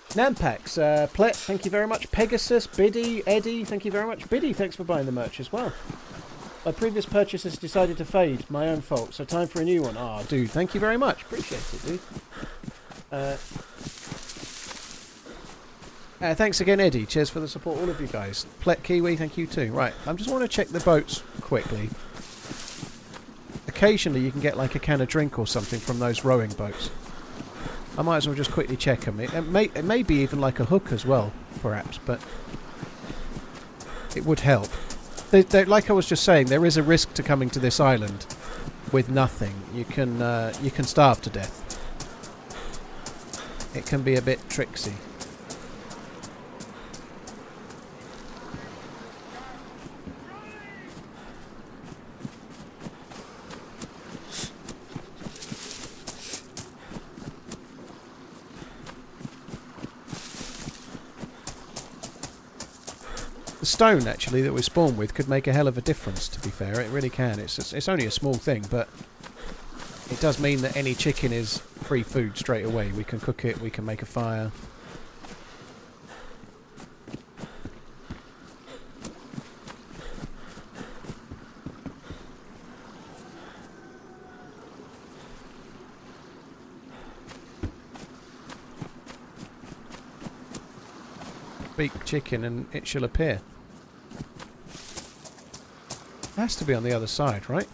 Nampax, Plet, thank you very much. Pegasus, Biddy, Eddie, thank you very much. Biddy, thanks for buying the merch as well. My previous purchase has decided to fade. My own fault. So time for a new one. Ah, dude, thank you very much. Appreciate it, dude. Thanks again, Eddie. Cheers for the support, all of you guys. Plet Kiwi, thank you too. Right, I just want to check the boats quickly. Occasionally you can get like a can of drink or something from those rowing boats. I might as well just quickly check them. It may be even like a hook as well, perhaps, but it would help. Like I was just saying, there is a risk to coming to this island. with nothing, you can starve to death. It can be a bit tricksy. The stone, actually, that we spawn with could make a hell of a difference, to be fair. It really can. It's only a small thing, but it does mean that any chicken is free food straight away. We can cook it, we can make a fire. Speak chicken and it shall appear. Has to be on the other side, right?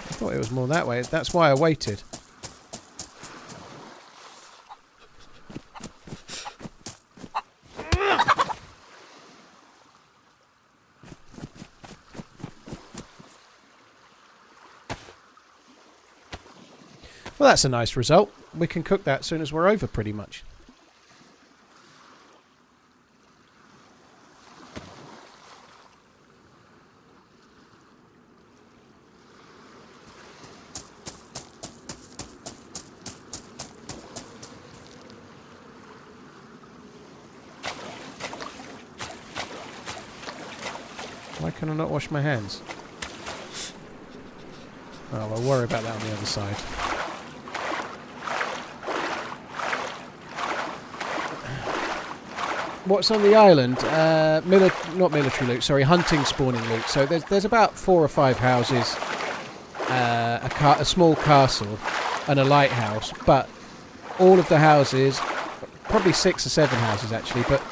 I thought it was more that way. That's why I waited. Well, that's a nice result. We can cook that as soon as we're over, pretty much. Why can I not wash my hands? Oh, I'll worry about that on the other side. What's on the island? Not military loot, sorry, hunting spawning loot. So there's about 4 or 5 houses, a small castle, and a lighthouse. But all of the houses, probably 6 or 7 houses actually, but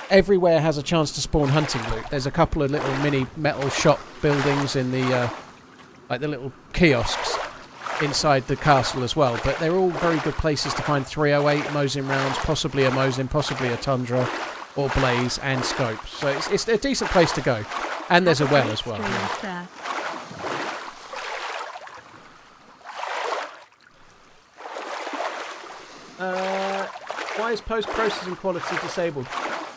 everywhere has a chance to spawn hunting loot. There's a couple of little mini metal shop buildings in the, like the little kiosks inside the castle as well. But they're all very good places to find 308 Mosin rounds, possibly a Mosin, possibly a Tundra, or Blaze and Scope. So it's a decent place to go. And there's a well as well. Yeah. Why is post-processing quality disabled?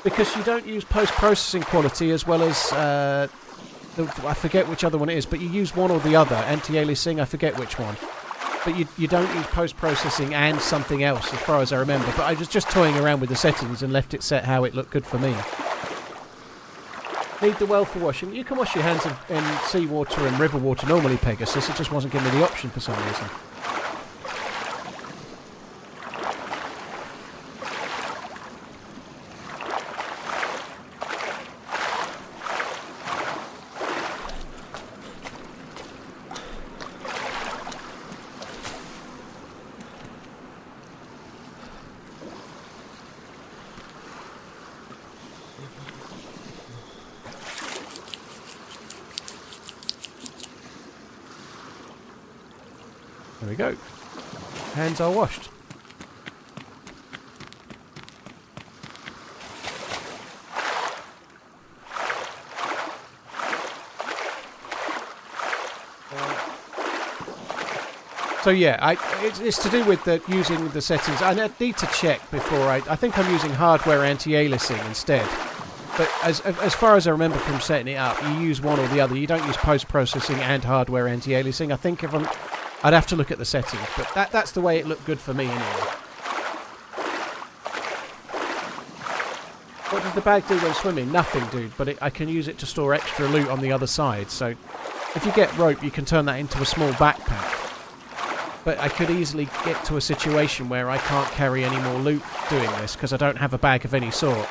Because you don't use post-processing quality as well as I forget which other one it is, but you use one or the other. Anti-aliasing, I forget which one. But you don't use post-processing and something else, as far as I remember. But I was just toying around with the settings and left it set how it looked good for me. Need the well for washing. You can wash your hands in seawater and river water normally, Pegasus. It just wasn't giving me the option for some reason. There we go. Hands are washed. So yeah, it's to do with using the settings. I need to check before I think I'm using hardware anti-aliasing instead. But as far as I remember from setting it up, you use one or the other. You don't use post-processing and hardware anti-aliasing. I think I'd have to look at the settings, but that's the way it looked good for me anyway. What does the bag do when swimming? Nothing, dude, but I can use it to store extra loot on the other side. So if you get rope, you can turn that into a small backpack. But I could easily get to a situation where I can't carry any more loot doing this because I don't have a bag of any sort.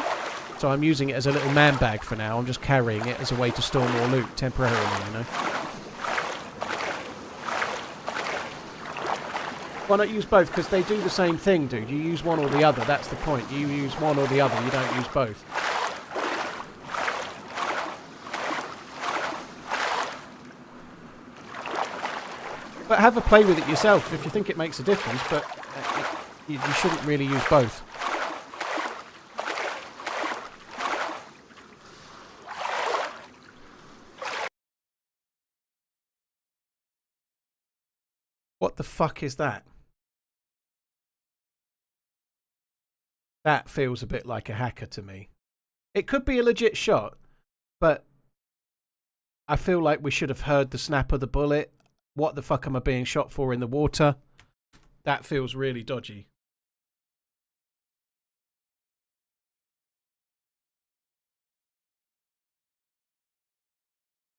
So I'm using it as a little man bag for now. I'm just carrying it as a way to store more loot temporarily, you know. Why not use both? Because they do the same thing, dude. You use one or the other. That's the point. You use one or the other. You don't use both. But have a play with it yourself if you think it makes a difference. But You shouldn't really use both. What the fuck is that? That feels a bit like a hacker to me. It could be a legit shot, but I feel like we should have heard the snap of the bullet. What the fuck am I being shot for in the water? That feels really dodgy.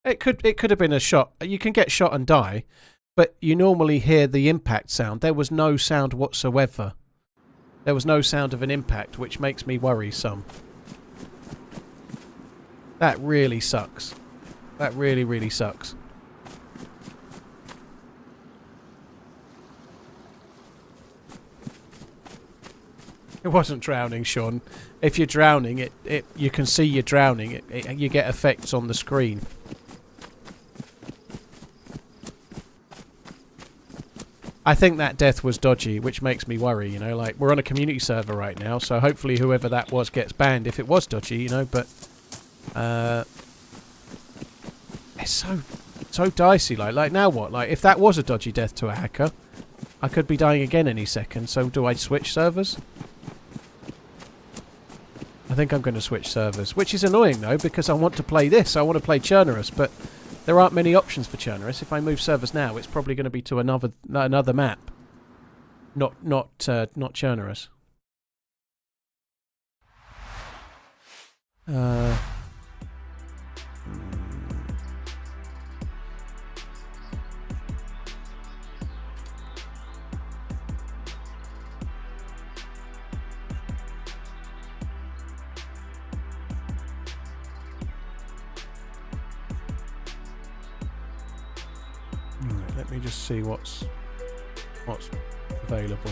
It could have been a shot. You can get shot and die, but you normally hear the impact sound. There was no sound whatsoever. There was no sound of an impact, which makes me worry some. That really sucks. That really, really sucks. It wasn't drowning, Sean. If you're drowning, you can see you're drowning. You get effects on the screen. I think that death was dodgy, which makes me worry, you know, like, we're on a community server right now, so hopefully whoever that was gets banned if it was dodgy, you know, but, it's so dicey, like, now what? Like, if that was a dodgy death to a hacker, I could be dying again any second, so do I switch servers? I think I'm going to switch servers, which is annoying, though, because I want to play this, I want to play Chernarus, but there aren't many options for Chernarus. If I move servers now, it's probably going to be to another map. Not Chernarus. Let me just see what's available.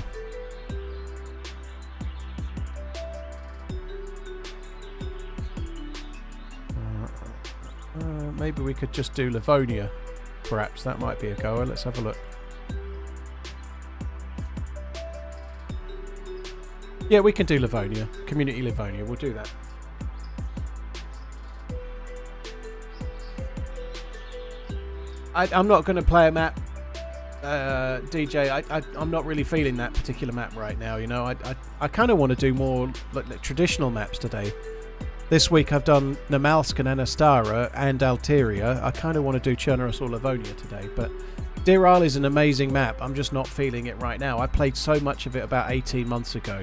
Maybe we could just do Livonia. Perhaps that might be a goer. Let's have a look. Yeah, we can do Livonia. Community Livonia. We'll do that. I'm not going to play a map, DJ. I'm not really feeling that particular map right now. You know, I kind of want to do more like traditional maps today. This week I've done Namalsk and Anastara and Alteria. I kind of want to do Chernarus or Livonia today, but Diral is an amazing map. I'm just not feeling it right now. I played so much of it about 18 months ago.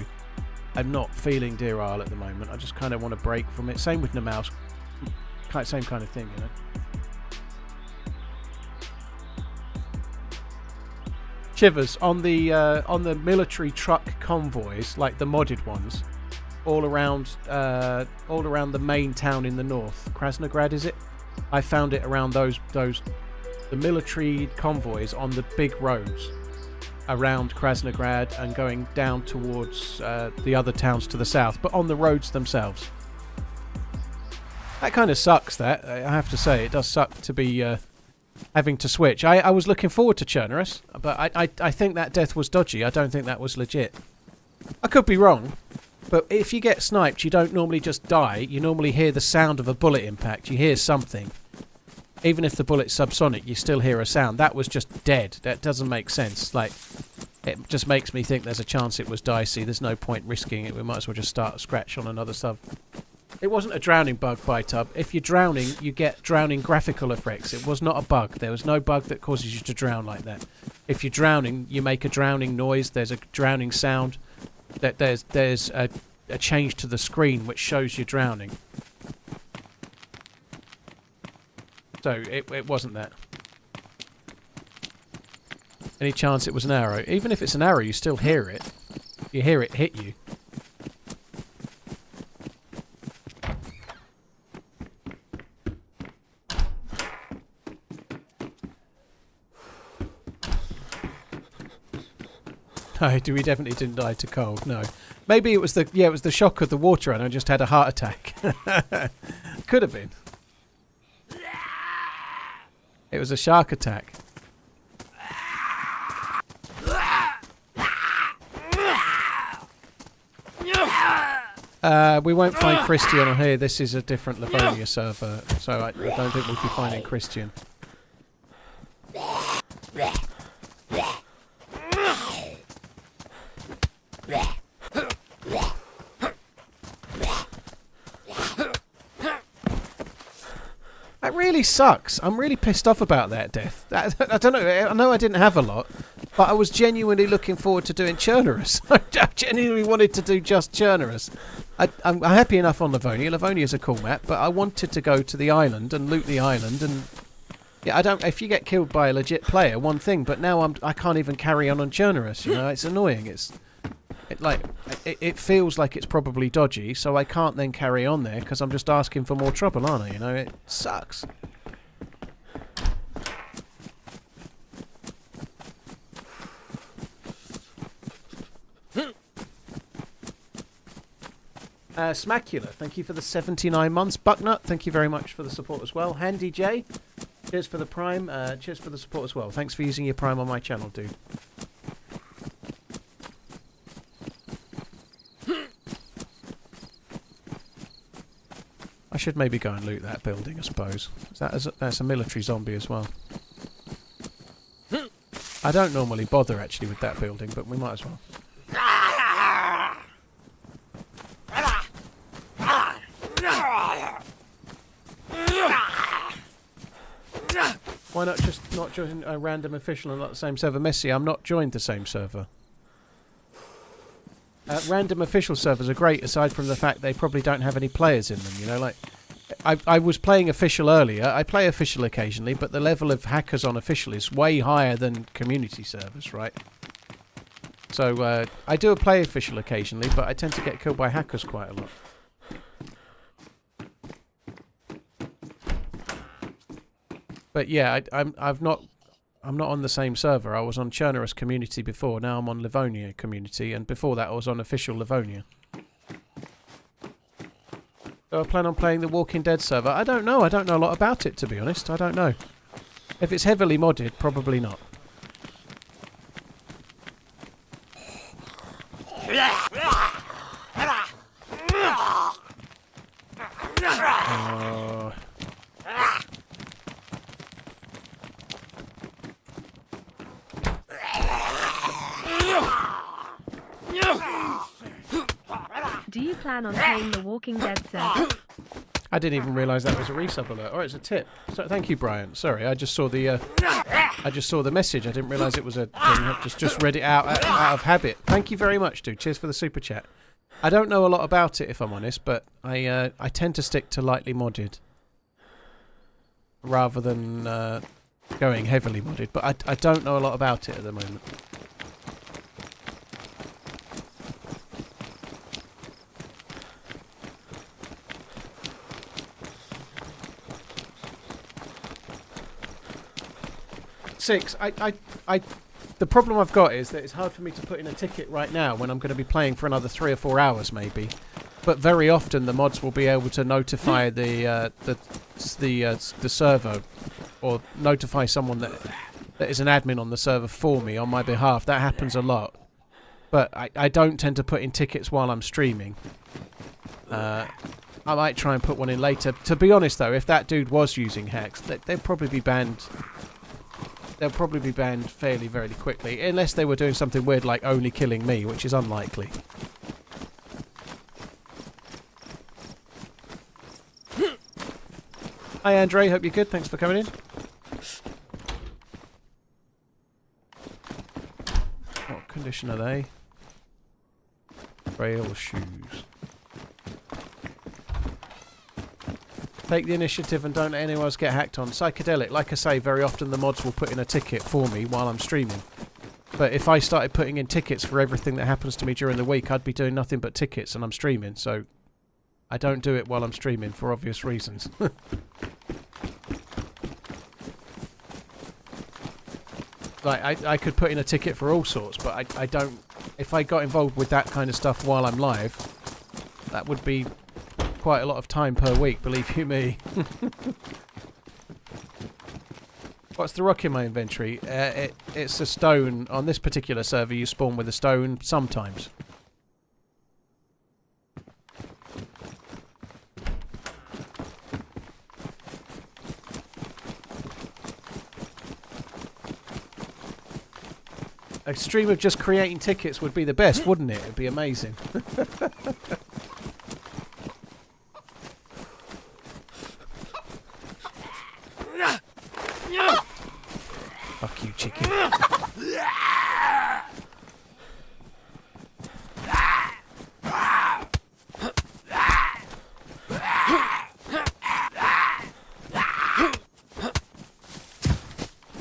I'm not feeling Diral at the moment. I just kind of want to break from it. Same with Namalsk. Same kind of thing, you know. Shivers on the military truck convoys, like the modded ones, all around the main town in the north. Krasnograd, is it? I found it around the military convoys on the big roads around Krasnograd and going down towards the other towns to the south, but on the roads themselves. That kind of sucks. That, I have to say, it does suck to be having to switch. I was looking forward to Chernarus, but I think that death was dodgy. I don't think that was legit. I could be wrong, but if you get sniped, you don't normally just die. You normally hear the sound of a bullet impact. You hear something. Even if the bullet's subsonic, you still hear a sound. That was just dead. That doesn't make sense. Like, it just makes me think there's a chance it was dicey. There's no point risking it. We might as well just start a scratch on another sub. It wasn't a drowning bug, Bytub. If you're drowning, you get drowning graphical effects. It was not a bug. There was no bug that causes you to drown like that. If you're drowning, you make a drowning noise. There's a drowning sound. There's a change to the screen which shows you're drowning. So it wasn't that. Any chance it was an arrow? Even if it's an arrow, you still hear it. You hear it hit you. No, we definitely didn't die to cold. No, maybe it was the shock of the water, and I just had a heart attack. Could have been. It was a shark attack. We won't find Christian on here. This is a different Livonia server, so I don't think we'll be finding Christian. That really sucks. I'm really pissed off about that death. I don't know. I know I didn't have a lot, but I was genuinely looking forward to doing Chernarus. I genuinely wanted to do just Chernarus. I'm happy enough on Livonia. Livonia's a cool map, but I wanted to go to the island and loot the island. And yeah, I don't. If you get killed by a legit player, one thing. But now I can't even carry on Chernarus. You know, it's annoying. It feels like it's probably dodgy, so I can't then carry on there because I'm just asking for more trouble, aren't I? You know, it sucks. Smackula, thank you for the 79 months. Bucknut, thank you very much for the support as well. Handy J, cheers for the Prime. Cheers for the support as well. Thanks for using your Prime on my channel, dude. I should maybe go and loot that building, I suppose. That's a military zombie as well. I don't normally bother actually with that building, but we might as well. Why not just not join a random official and not the same server? Messi, I'm not joined the same server. Random official servers are great, aside from the fact they probably don't have any players in them. You know, like I was playing official earlier. I play official occasionally, but the level of hackers on official is way higher than community servers, right? So I do play official occasionally, but I tend to get killed by hackers quite a lot. But yeah, I'm not on the same server. I was on Chernarus community before. Now I'm on Livonia community, and before that I was on official Livonia. So I plan on playing the Walking Dead server. I don't know. I don't know a lot about it, to be honest. I don't know. If it's heavily modded, probably not. Do you plan on playing the Walking Dead server? I didn't even realise that was a resub alert. Oh, it's a tip. So, thank you, Brian. Sorry, I just saw the message. I didn't realise it was a thing. I just read it out of habit. Thank you very much, dude. Cheers for the super chat. I don't know a lot about it, if I'm honest, but I tend to stick to lightly modded rather than going heavily modded. But I don't know a lot about it at the moment. The problem I've got is that it's hard for me to put in a ticket right now when I'm going to be playing for another 3 or 4 hours maybe. But very often the mods will be able to notify the server, or notify someone that is an admin on the server for me on my behalf. That happens a lot. But I don't tend to put in tickets while I'm streaming. I might try and put one in later. To be honest though, if that dude was using hacks, they'd probably be banned. They'll probably be banned fairly, very quickly, unless they were doing something weird like only killing me, which is unlikely. Hi, Andre. Hope you're good. Thanks for coming in. What condition are they? Trail shoes. Take the initiative and don't let anyone else get hacked on. Psychedelic, like I say, very often the mods will put in a ticket for me while I'm streaming. But if I started putting in tickets for everything that happens to me during the week, I'd be doing nothing but tickets and I'm streaming. So I don't do it while I'm streaming for obvious reasons. Like, I could put in a ticket for all sorts, but I don't... If I got involved with that kind of stuff while I'm live, that would be quite a lot of time per week, believe you me. What's the rock in my inventory? It's a stone. On this particular server, you spawn with a stone sometimes. A stream of just creating tickets would be the best, wouldn't it? It'd be amazing. Fuck you, chicken.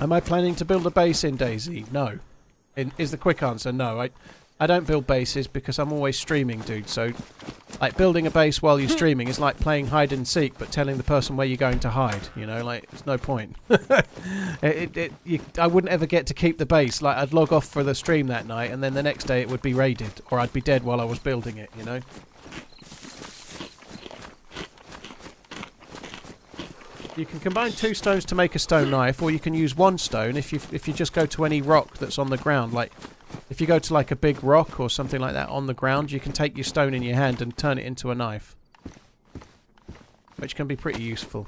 Am I planning to build a base in DayZ? No. Is the quick answer. No. I don't build bases because I'm always streaming, dude. So, like, building a base while you're streaming is like playing hide and seek, but telling the person where you're going to hide. You know, like, there's no point. I wouldn't ever get to keep the base. Like, I'd log off for the stream that night, and then the next day it would be raided, or I'd be dead while I was building it. You know. You can combine 2 stones to make a stone knife, or you can use 1 stone if you just go to any rock that's on the ground. Like, if you go to like a big rock or something like that on the ground, you can take your stone in your hand and turn it into a knife, which can be pretty useful.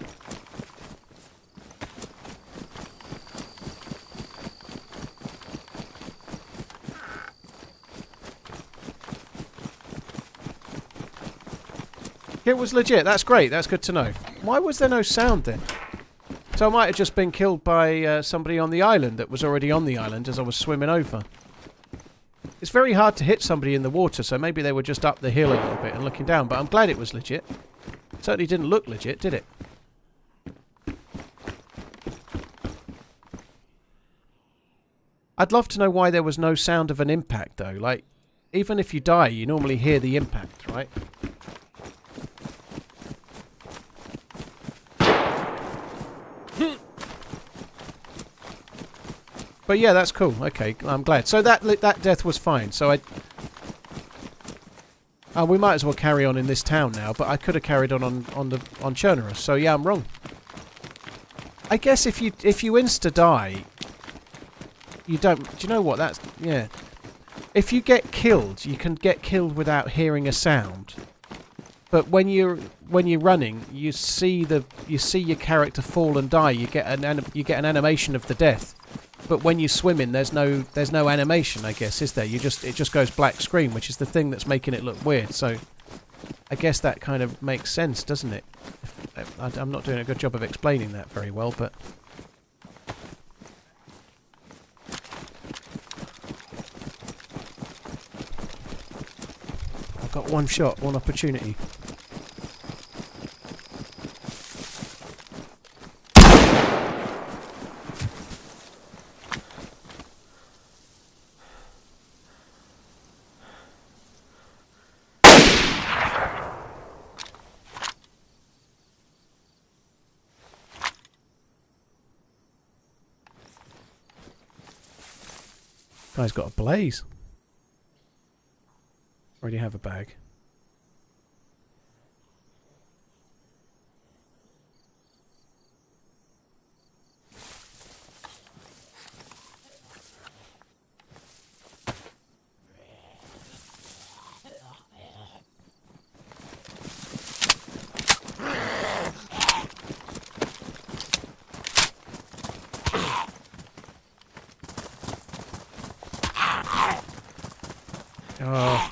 It was legit. That's great. That's good to know. Why was there no sound then? So I might have just been killed by somebody on the island that was already on the island as I was swimming over. It's very hard to hit somebody in the water, so maybe they were just up the hill a little bit and looking down, but I'm glad it was legit. It certainly didn't look legit, did it? I'd love to know why there was no sound of an impact, though. Like, even if you die, you normally hear the impact, right? But yeah, that's cool. Okay, I'm glad. So that death was fine. So we might as well carry on in this town now. But I could have carried on Chernarus. So yeah, I'm wrong. I guess if you insta die, you don't. Do you know what? That's yeah. If you get killed, you can get killed without hearing a sound. But when you're running, you see your character fall and die. You get an animation of the death. But when you're swimming, there's no animation, I guess, is there? It just goes black screen, which is the thing that's making it look weird. So I guess that kind of makes sense, doesn't it? I'm not doing a good job of explaining that very well, but I've got one shot, one opportunity. Guy's got a blaze. Already have a bag. Oh.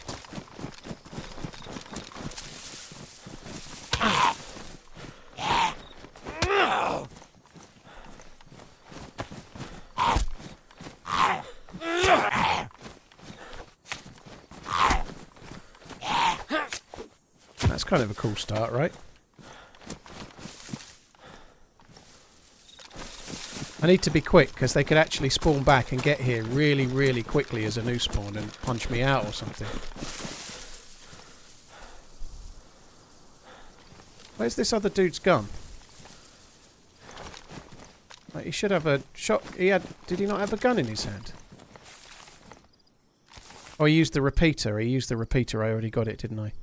That's kind of a cool start, right? I need to be quick because they could actually spawn back and get here really, really quickly as a new spawn and punch me out or something. Where's this other dude's gun? Like, he should have a shot. Did he not have a gun in his hand? Oh, he used the repeater. He used the repeater. I already got it, didn't I?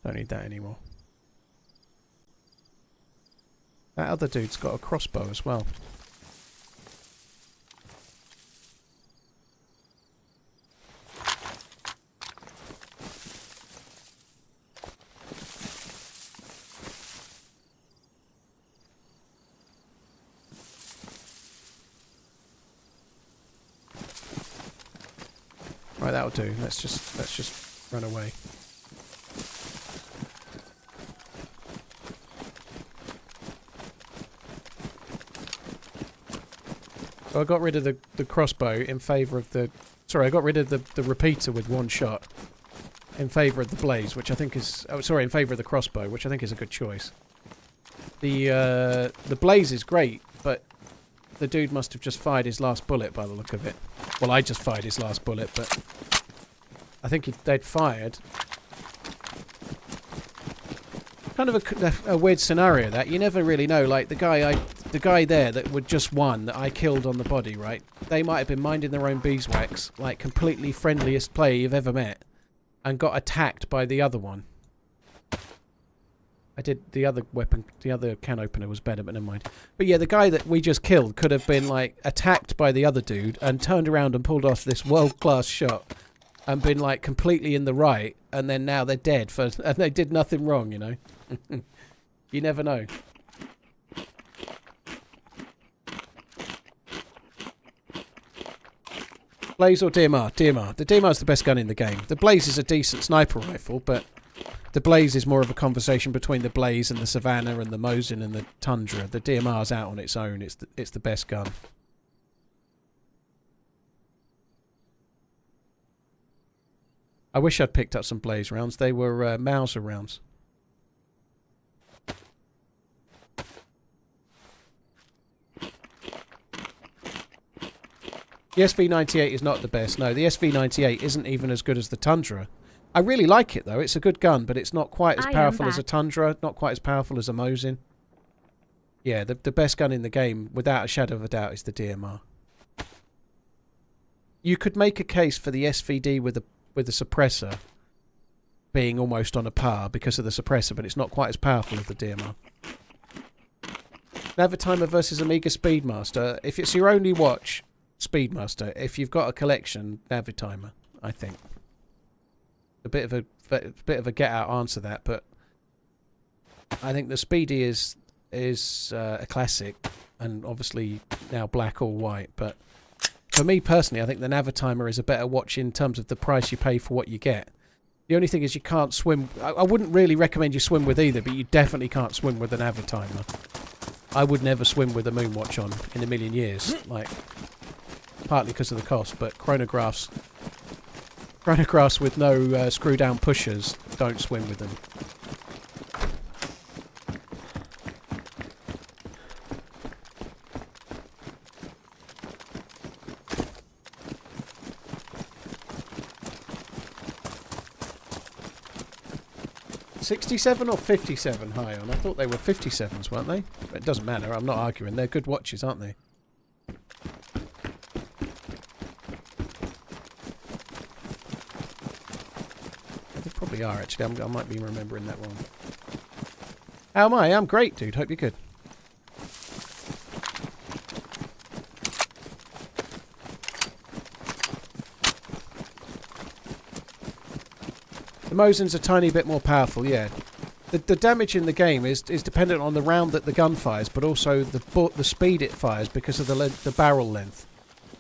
Don't need that anymore. That other dude's got a crossbow as well. Right, that'll do. Let's just run away. So I got rid of the crossbow in favour of the... Sorry, I got rid of the repeater with one shot in favour of the blaze, which I think is... Oh, sorry, in favour of the crossbow, which I think is a good choice. The blaze is great, but the dude must have just fired his last bullet by the look of it. Well, I just fired his last bullet, but I think they'd fired. Kind of a weird scenario that you never really know. Like the guy there that would just won that I killed on the body, right? They might have been minding their own beeswax, like completely friendliest player you've ever met, and got attacked by the other one. I did the other weapon, the other can opener was better, but never mind. But yeah, the guy that we just killed could have been like attacked by the other dude and turned around and pulled off this world-class shot and been like completely in the right, and then now they're dead and they did nothing wrong, you know. You never know. Blaze or DMR? DMR. The DMR is the best gun in the game. The Blaze is a decent sniper rifle, but the Blaze is more of a conversation between the Blaze and the Savannah and the Mosin and the Tundra. The DMR's out on its own. It's the best gun. I wish I'd picked up some Blaze rounds. They were Mauser rounds. The SV98 is not the best. No, the SV98 isn't even as good as the Tundra. I really like it, though. It's a good gun, but it's not quite as powerful as a Tundra, not quite as powerful as a Mosin. Yeah, the best gun in the game, without a shadow of a doubt, is the DMR. You could make a case for the SVD with the suppressor being almost on a par because of the suppressor, but it's not quite as powerful as the DMR. Navitimer versus Amiga Speedmaster. If it's your only watch, Speedmaster. If you've got a collection, Navitimer, I think. A bit of a get-out answer that, but I think the Speedy is a classic, and obviously now black or white. But for me personally, I think the Navitimer is a better watch in terms of the price you pay for what you get. The only thing is you can't swim. I wouldn't really recommend you swim with either, but you definitely can't swim with an Navitimer. I would never swim with a Moonwatch on in a million years, like partly because of the cost, but chronographs with no screw-down pushers don't swim with them. $67 or $57 high on? I thought they were 57s, weren't they? But it doesn't matter, I'm not arguing. They're good watches, aren't they? They probably are, actually. I might be remembering that wrong. How am I? I'm great, dude. Hope you're good. The Mosin's a tiny bit more powerful, yeah. The damage in the game is dependent on the round that the gun fires, but also the speed it fires because of the barrel length.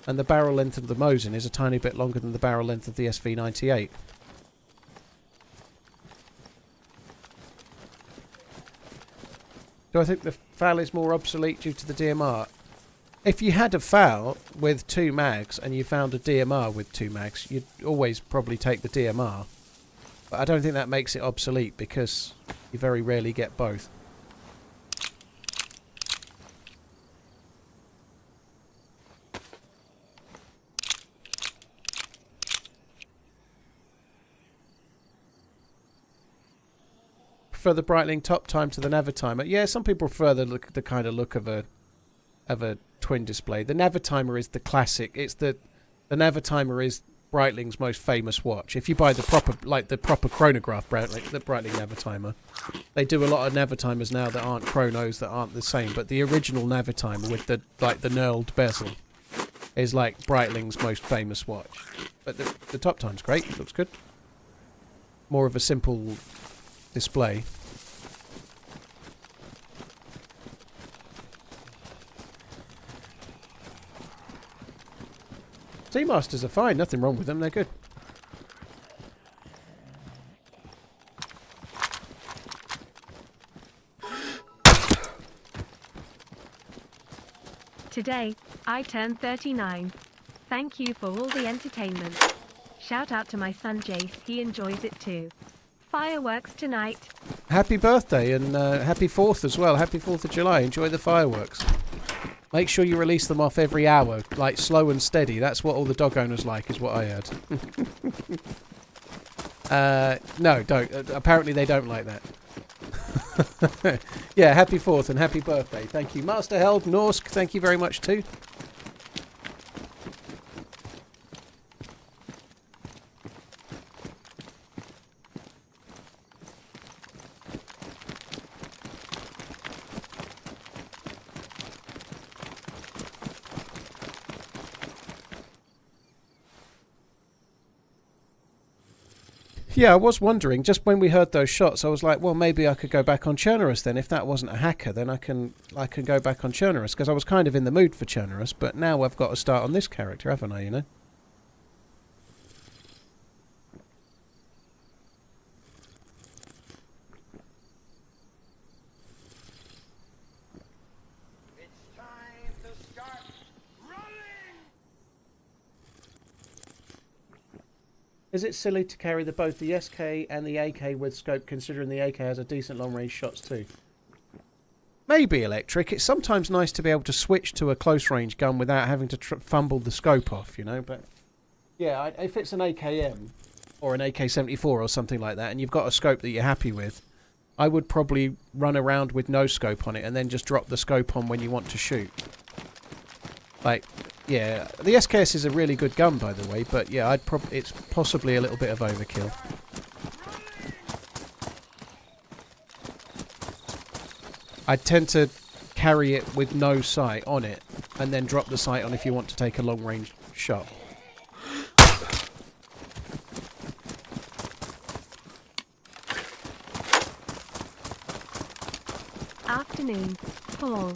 And the barrel length of the Mosin is a tiny bit longer than the barrel length of the SV98. Do I think the FAL is more obsolete due to the DMR? If you had a FAL with 2 mags and you found a DMR with 2 mags, you'd always probably take the DMR. But I don't think that makes it obsolete because you very rarely get both. Prefer the Breitling top time to the Navitimer. Yeah, some people prefer the kind of look of a twin display. The Navitimer is the classic. It's the Navitimer is Breitling's most famous watch. If you buy the proper chronograph the Breitling Navitimer, they do a lot of Navitimers now that aren't chronos, that aren't the same. But the original Navitimer with the knurled bezel is like Breitling's most famous watch. But the top time's great. It looks good. More of a simple display. Seamasters are fine, nothing wrong with them, they're good. Today, I turned 39. Thank you for all the entertainment. Shout out to my son Jace, he enjoys it too. Fireworks tonight. Happy birthday and happy 4th as well. Happy 4th of July. Enjoy the fireworks. Make sure you release them off every hour, like slow and steady. That's what all the dog owners like, is what I heard. No, don't. Apparently they don't like that. Yeah, happy 4th and happy birthday. Thank you. Master Held, Norsk, thank you very much too. Yeah, I was wondering, just when we heard those shots, I was like, well, maybe I could go back on Chernarus then. If that wasn't a hacker, then I can go back on Chernarus, because I was kind of in the mood for Chernarus, but now I've got to start on this character, haven't I, you know? Is it silly to carry both the SK and the AK with scope, considering the AK has a decent long-range shots too? Maybe, Electric. It's sometimes nice to be able to switch to a close-range gun without having to fumble the scope off, you know? But yeah, if it's an AKM or an AK-74 or something like that, and you've got a scope that you're happy with, I would probably run around with no scope on it and then just drop the scope on when you want to shoot. Like... yeah, the SKS is a really good gun, by the way, but yeah, it's possibly a little bit of overkill. I tend to carry it with no sight on it, and then drop the sight on if you want to take a long-range shot. Afternoon, Paul.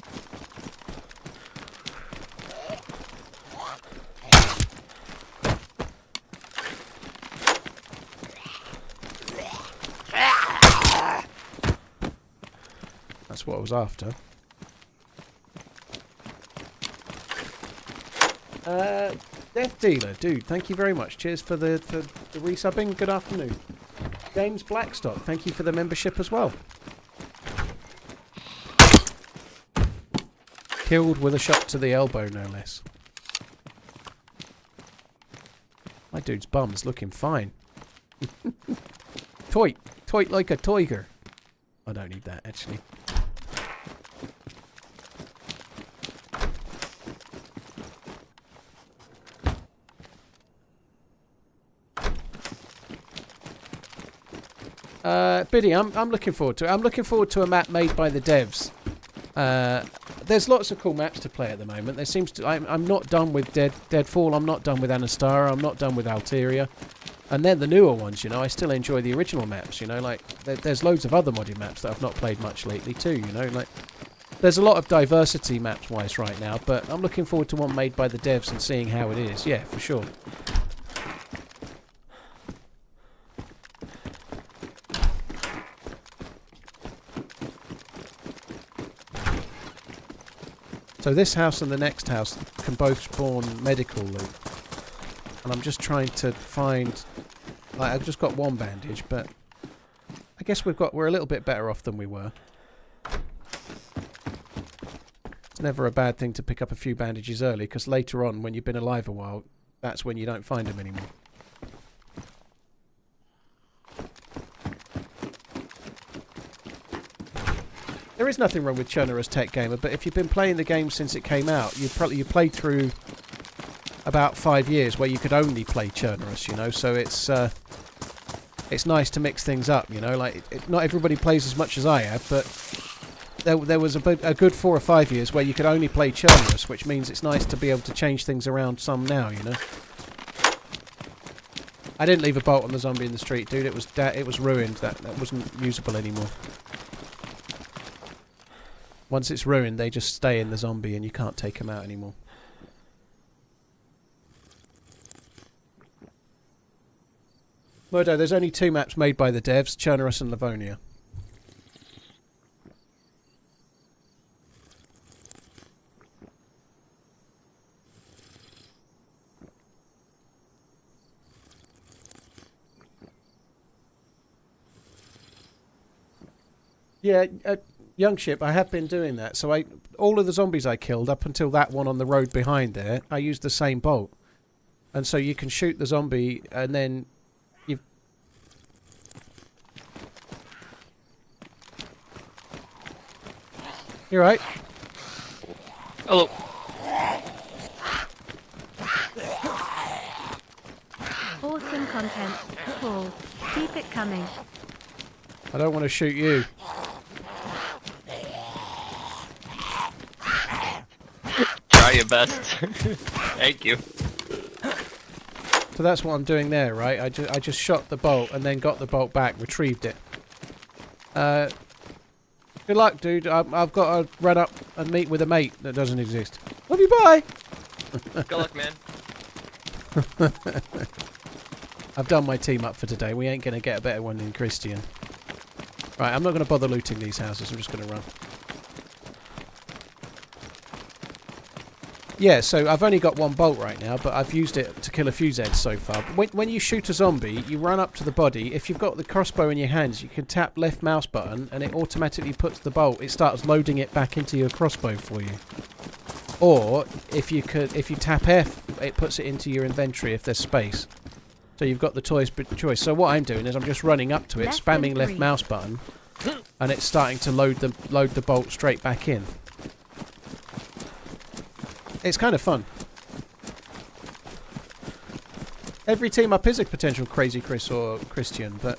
That's what I was after. Death Dealer, dude, thank you very much. Cheers for the resubbing. Good afternoon. James Blackstock, thank you for the membership as well. Killed with a shot to the elbow, no less. My dude's bum's looking fine. Toit like a tiger. I don't need that, actually. Biddy, I'm looking forward to it. I'm looking forward to a map made by the devs. There's lots of cool maps to play at the moment. There seems to... I'm not done with Deadfall. I'm not done with Anastara. I'm not done with Alteria. And then the newer ones, you know, I still enjoy the original maps, you know, like, there's loads of other modded maps that I've not played much lately too, you know, like, there's a lot of diversity maps-wise right now, but I'm looking forward to one made by the devs and seeing how it is, yeah, for sure. So this house and the next house can both spawn medical loot. And I'm just trying to find... like, I've just got one bandage, but... I guess we're a little bit better off than we were. It's never a bad thing to pick up a few bandages early, because later on, when you've been alive a while, that's when you don't find them anymore. There is nothing wrong with Chernarus Tech Gamer, but if you've been playing the game since it came out, you played through about 5 years where you could only play Chernarus, you know, so it's nice to mix things up, you know, like, not everybody plays as much as I have, but there was a good 4 or 5 years where you could only play Chernarus, which means it's nice to be able to change things around some now, you know. I didn't leave a bolt on the zombie in the street, dude, it was ruined, that wasn't usable anymore. Once it's ruined, they just stay in the zombie and you can't take them out anymore. Murdo, there's only 2 maps made by the devs, Chernarus and Livonia. Yeah, young ship, I have been doing that. So all of the zombies I killed up until that one on the road behind there, I used the same bolt. And so you can shoot the zombie and then you... You're right. Hello. Awesome content. Paul, keep it coming. I don't want to shoot you. Try your best. Thank you. So that's what I'm doing there, right? I just shot the bolt and then got the bolt back, retrieved it. Good luck, dude. I've got to run up and meet with a mate that doesn't exist. Love you, bye! Good luck, man. I've done my team up for today. We ain't going to get a better one than Christian. Right, I'm not going to bother looting these houses. I'm just going to run. Yeah, so I've only got one bolt right now, but I've used it to kill a few Zeds so far. When you shoot a zombie, you run up to the body. If you've got the crossbow in your hands, you can tap left mouse button, and it automatically puts the bolt. It starts loading it back into your crossbow for you. Or if you tap F, it puts it into your inventory if there's space. So you've got the choice. So what I'm doing is I'm just running up to it, spamming left mouse button, and it's starting to load the bolt straight back in. It's kind of fun. Every team up is a potential Crazy Chris or Christian, but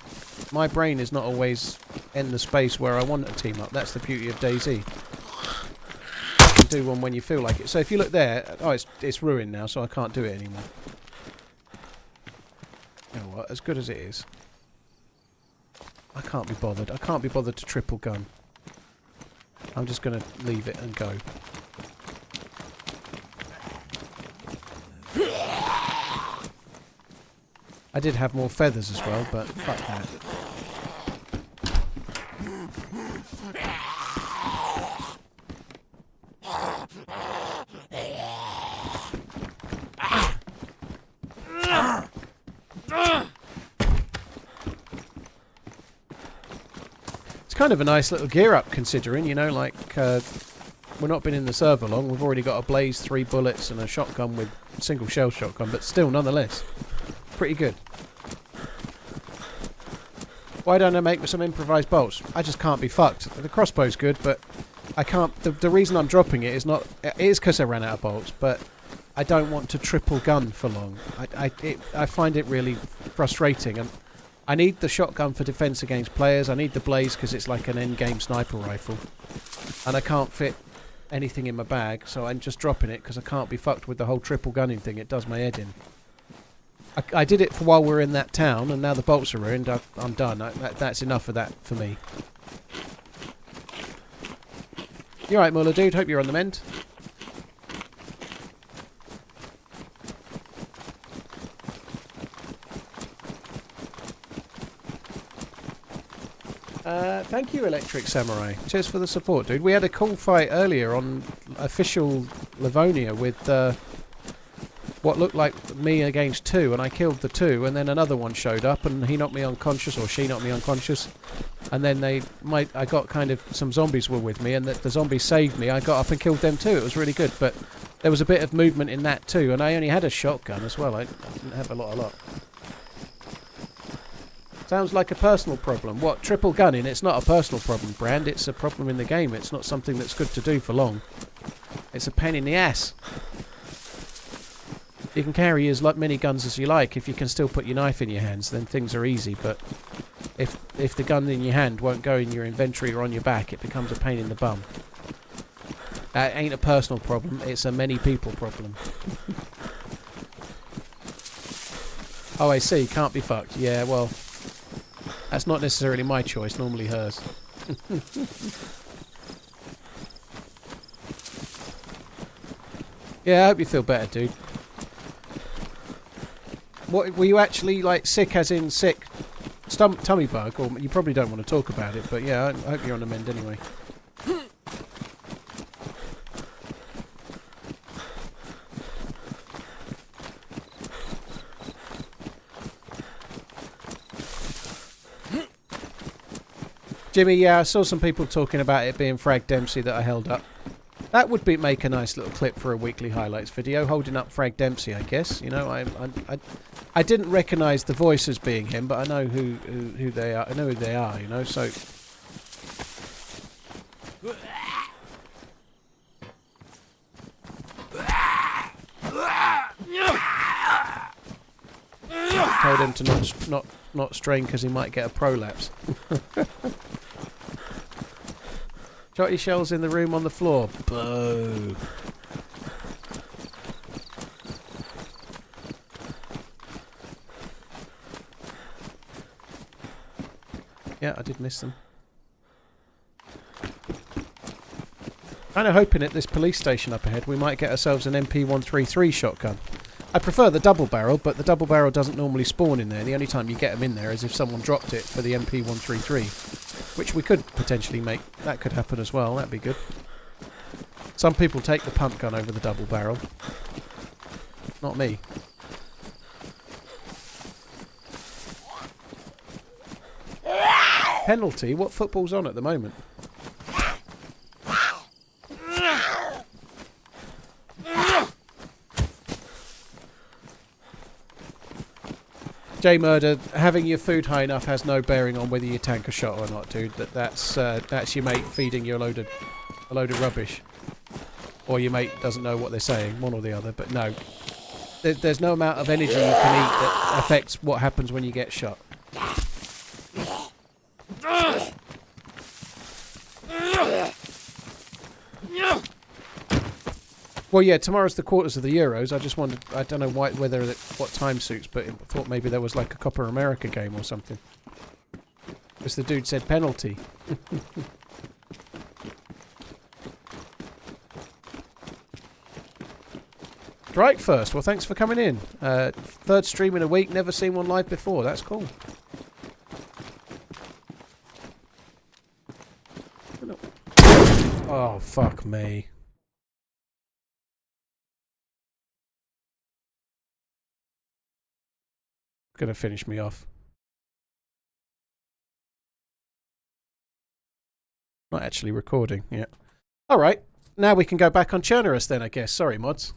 my brain is not always in the space where I want a team up. That's the beauty of DayZ. You can do one when you feel like it. So if you look there, oh, it's ruined now, so I can't do it anymore. You know what? As good as it is, I can't be bothered. I can't be bothered to triple gun. I'm just going to leave it and go. I did have more feathers as well, but fuck that. It's kind of a nice little gear up considering, you know, like, we've not been in the server long. We've already got a blaze, 3 bullets and a shotgun with single shell shotgun, but still, nonetheless, pretty good. Why don't I make some improvised bolts? I just can't be fucked. The crossbow's good, but I can't... The reason I'm dropping it is not... It is because I ran out of bolts, but I don't want to triple gun for long. I find it really frustrating, and I need the shotgun for defense against players. I need the blaze because it's like an end-game sniper rifle. And I can't fit anything in my bag, so I'm just dropping it because I can't be fucked with the whole triple gunning thing. It does my head in. I did it for while we're in that town, and now the bolts are ruined. I'm done. That's enough of that for me. You alright, Muller dude? Hope you're on the mend. Thank you, Electric Samurai. Cheers for the support, dude. We had a cool fight earlier on official Livonia with what looked like me against 2, and I killed the 2, and then another one showed up, and he knocked me unconscious, or she knocked me unconscious, and then I got kind of, some zombies were with me, and the zombies saved me. I got up and killed them too. It was really good, but there was a bit of movement in that too, and I only had a shotgun as well. I didn't have a lot. Sounds like a personal problem. What, triple gunning? It's not a personal problem, Brand. It's a problem in the game. It's not something that's good to do for long. It's a pain in the ass. You can carry as many guns as you like. If you can still put your knife in your hands, then things are easy. But if the gun in your hand won't go in your inventory or on your back, it becomes a pain in the bum. That ain't a personal problem. It's a many people problem. Oh, I see. Can't be fucked. Yeah, well... That's not necessarily my choice, normally hers. Yeah, I hope you feel better, dude. What, were you actually, like, sick as in sick? Tummy bug? Or you probably don't want to talk about it, but yeah, I hope you're on the mend anyway. Jimmy, yeah, I saw some people talking about it being Frag Dempsey that I held up. That would make a nice little clip for a weekly highlights video, holding up Frag Dempsey, I guess. You know, I didn't recognise the voice as being him, but I know who they are. I know who they are, you know, so... Told him to not strain because he might get a prolapse. Shotty shells in the room on the floor. Boo. Yeah, I did miss them. Kind of hoping at this police station up ahead we might get ourselves an MP133 shotgun. I prefer the double barrel, but the double barrel doesn't normally spawn in there. The only time you get them in there is if someone dropped it for the MP133, which we could potentially make. That could happen as well. That'd be good. Some people take the pump gun over the double barrel. Not me. Penalty? What football's on at the moment? J-Murder, having your food high enough has no bearing on whether you tank a shot or not, dude. That's your mate feeding you a load of rubbish. Or your mate doesn't know what they're saying, one or the other, but no. There's no amount of energy you can eat that affects what happens when you get shot. Well, yeah, tomorrow's the quarters of the Euros. I just wondered, I don't know what time suits, but I thought maybe there was like a Copa America game or something. Because the dude said penalty. Strike first. Well, thanks for coming in. Third stream in a week. Never seen one live before. That's cool. Oh, fuck me. Gonna finish me off. Not actually recording yet. Alright, now we can go back on Chernarus then, I guess. Sorry, mods.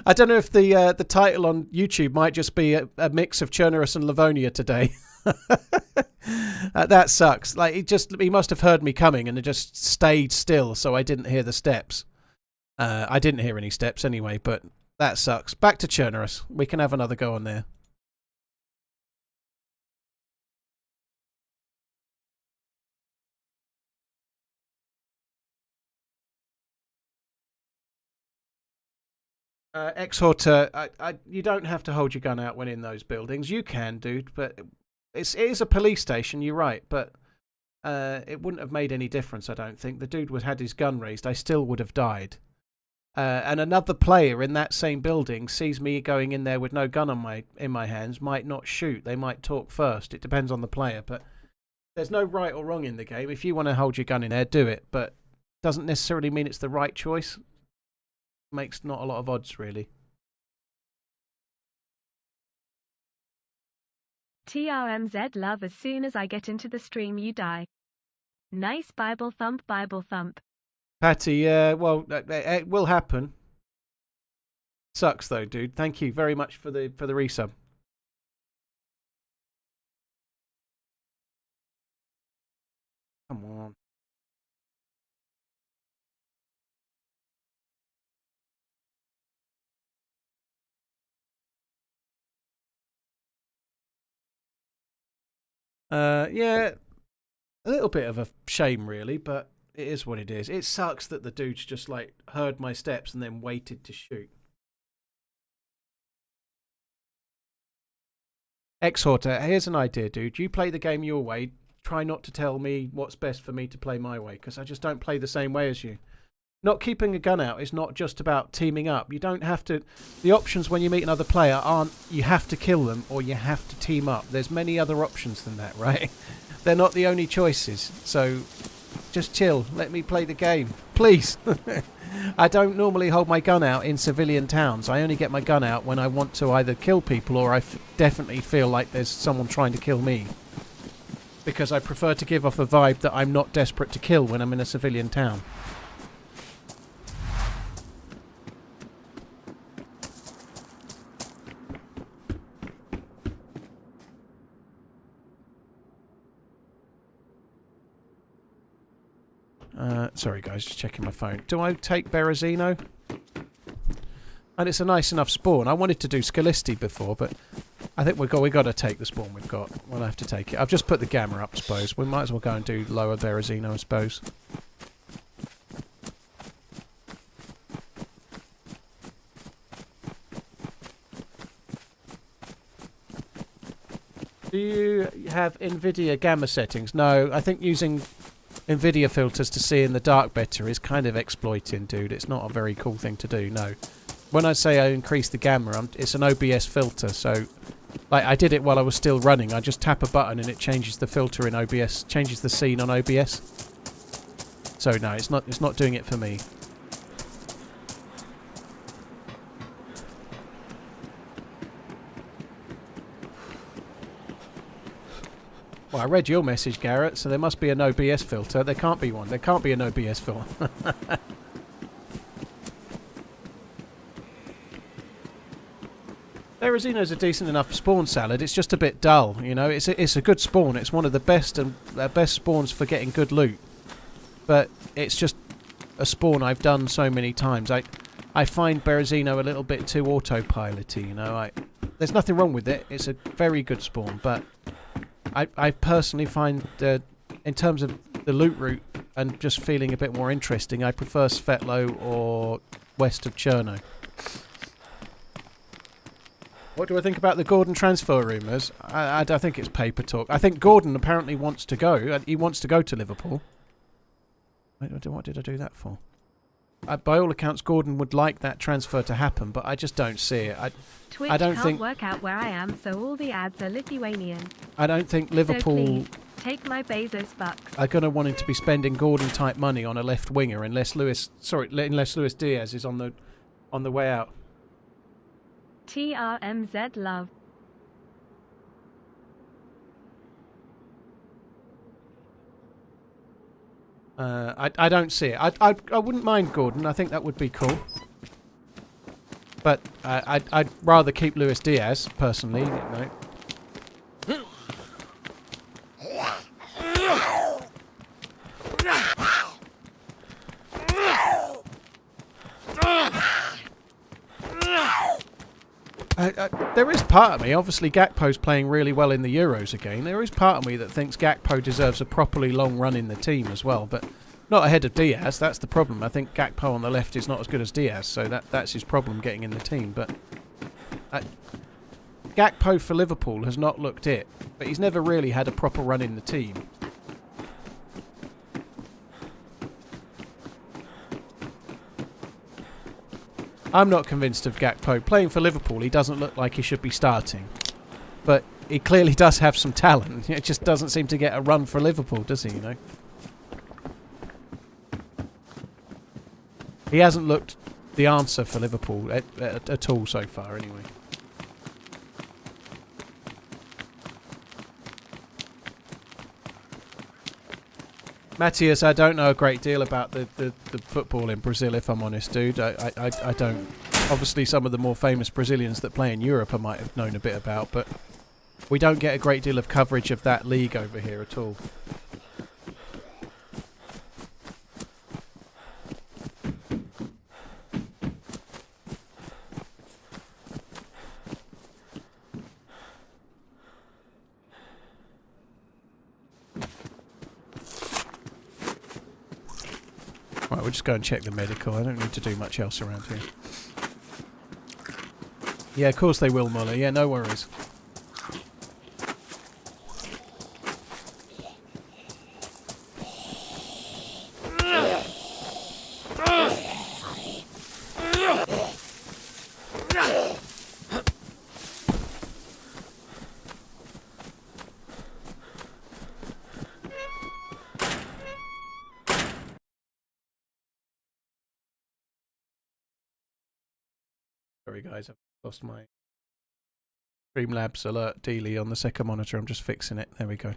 I don't know if the title on YouTube might just be a mix of Chernarus and Livonia today. That sucks. Like, he must have heard me coming and it just stayed still, so I didn't hear the steps. I didn't hear any steps anyway, but that sucks. Back to Chernarus. We can have another go on there. Exhorter, you don't have to hold your gun out when in those buildings. You can, dude, but it is a police station, you're right, but it wouldn't have made any difference, I don't think. The dude had his gun raised, I still would have died. And another player in that same building sees me going in there with no gun in my hands, might not shoot, they might talk first. It depends on the player, but there's no right or wrong in the game. If you want to hold your gun in there, do it, but doesn't necessarily mean it's the right choice. Makes not a lot of odds, really. TRMZ love, as soon as I get into the stream you die. Nice Bible thump, Bible thump. Patty, well, it will happen. Sucks though, dude. Thank you very much for the resub. Come on. Yeah, a little bit of a shame, really, but it is what it is. It sucks that the dude's just, like, heard my steps and then waited to shoot. Exhorter, here's an idea, dude. You play the game your way. Try not to tell me what's best for me to play my way, because I just don't play the same way as you. Not keeping a gun out is not just about teaming up. You don't have to... The options when you meet another player aren't you have to kill them or you have to team up. There's many other options than that, right? They're not the only choices. So just chill. Let me play the game. Please. I don't normally hold my gun out in civilian towns. I only get my gun out when I want to either kill people or I definitely feel like there's someone trying to kill me. because I prefer to give off a vibe that I'm not desperate to kill when I'm in a civilian town. Sorry guys, just checking my phone. Do I take Berezino? And it's a nice enough spawn. I wanted to do Scalisti before, but I think we got to take the spawn we've got. We'll have to take it. I've just put the gamma up, I suppose. We might as well go and do lower Berezino, I suppose. Do you have NVIDIA gamma settings? No, I think using NVIDIA filters to see in the dark better is kind of exploiting, dude. It's not a very cool thing to do, no. When I say I increase the gamma, it's an OBS filter, so like I did it while I was still running. I just tap a button and it changes the filter in OBS, changes the scene on OBS. So no, it's not doing it for me. Well, I read your message, Garrett, so there must be an OBS filter. There can't be one. There can't be an OBS filter. Berezino's a decent enough spawn salad. It's just a bit dull, you know. It's a good spawn. It's one of the best and best spawns for getting good loot. But it's just a spawn I've done so many times. I find Berezino a little bit too autopilot-y, you know. There's nothing wrong with it. It's a very good spawn, but I personally find in terms of the loot route and just feeling a bit more interesting, I prefer Svetlo or west of Cherno. What do I think about the Gordon transfer rumours? I think it's paper talk. I think Gordon apparently wants to go. He wants to go to Liverpool. What did I do that for? By all accounts, Gordon would like that transfer to happen, but I just don't see it. Twitch I don't can't think work out where I am, so all the ads are Lithuanian. I don't think Liverpool So please, take my Bezos bucks. are going to want him to be spending Gordon-type money on a left winger unless Luis Diaz is on the way out. TRMZ love. I don't see it. I wouldn't mind Gordon. I think that would be cool. But I'd rather keep Luis Diaz personally. You know. There is part of me, obviously Gakpo's playing really well in the Euros again, there is part of me that thinks Gakpo deserves a properly long run in the team as well, but not ahead of Diaz, that's the problem. I think Gakpo on the left is not as good as Diaz, so that's his problem getting in the team, but Gakpo for Liverpool has not looked it, but he's never really had a proper run in the team. I'm not convinced of Gakpo. Playing for Liverpool, he doesn't look like he should be starting. But he clearly does have some talent. It just doesn't seem to get a run for Liverpool, does he, you know? He hasn't looked the answer for Liverpool at all so far, anyway. Matthias, I don't know a great deal about the football in Brazil, if I'm honest, dude. I don't. Obviously, some of the more famous Brazilians that play in Europe I might have known a bit about, but we don't get a great deal of coverage of that league over here at all. Right, we'll just go and check the medical. I don't need to do much else around here. Yeah, of course they will, Muller. Yeah, no worries. Sorry guys, I've lost my Streamlabs alert dealy on the second monitor. I'm just fixing it. There we go.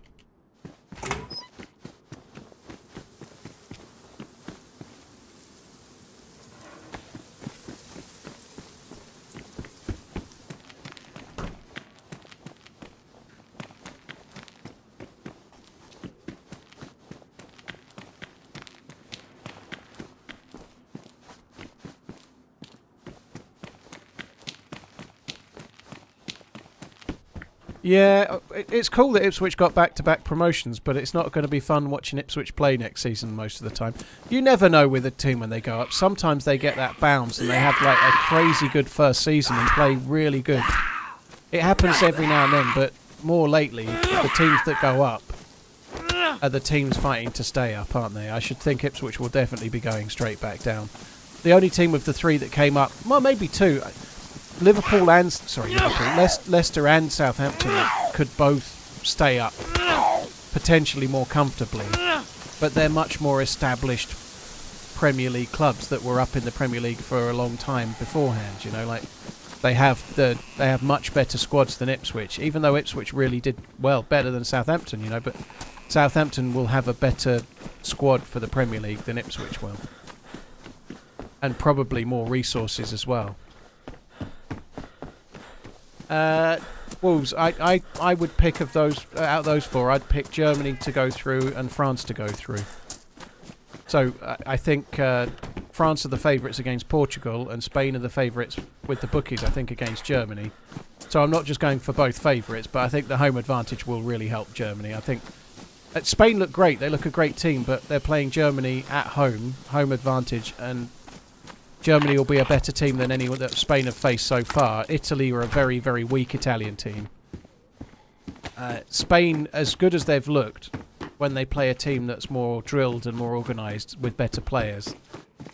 Yeah, it's cool that Ipswich got back-to-back promotions, but it's not going to be fun watching Ipswich play next season most of the time. You never know with a team when they go up. Sometimes they get that bounce and they have like a crazy good first season and play really good. It happens every now and then, but more lately, the teams that go up are the teams fighting to stay up, aren't they? I should think Ipswich will definitely be going straight back down. The only team of the three that came up, well, maybe two. Liverpool and Leicester and Southampton could both stay up potentially more comfortably, but they're much more established Premier League clubs that were up in the Premier League for a long time beforehand. You know, like they have much better squads than Ipswich, even though Ipswich really did better than Southampton. You know, but Southampton will have a better squad for the Premier League than Ipswich will, and probably more resources as well. Wolves, I would pick of those out of those four. I'd pick Germany to go through and France to go through. So I think France are the favourites against Portugal and Spain are the favourites with the bookies, I think, against Germany. So I'm not just going for both favourites, but I think the home advantage will really help Germany. I think Spain look great. They look a great team, but they're playing Germany at home advantage, and Germany will be a better team than anyone that Spain have faced so far. Italy are a very, very weak Italian team. Spain, as good as they've looked, when they play a team that's more drilled and more organised with better players,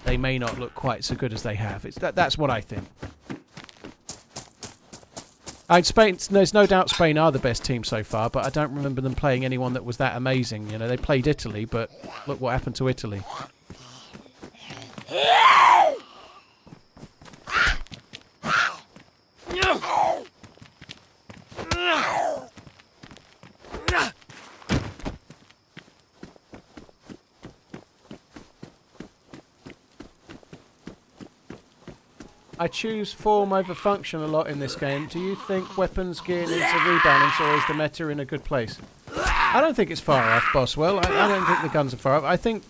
they may not look quite so good as they have. That's what I think. Spain, there's no doubt Spain are the best team so far, but I don't remember them playing anyone that was that amazing. You know, they played Italy, but look what happened to Italy. I choose form over function a lot in this game. Do you think weapons gear needs a rebalance, or is the meta in a good place? I don't think it's far off, Boswell. I don't think the guns are far off. I think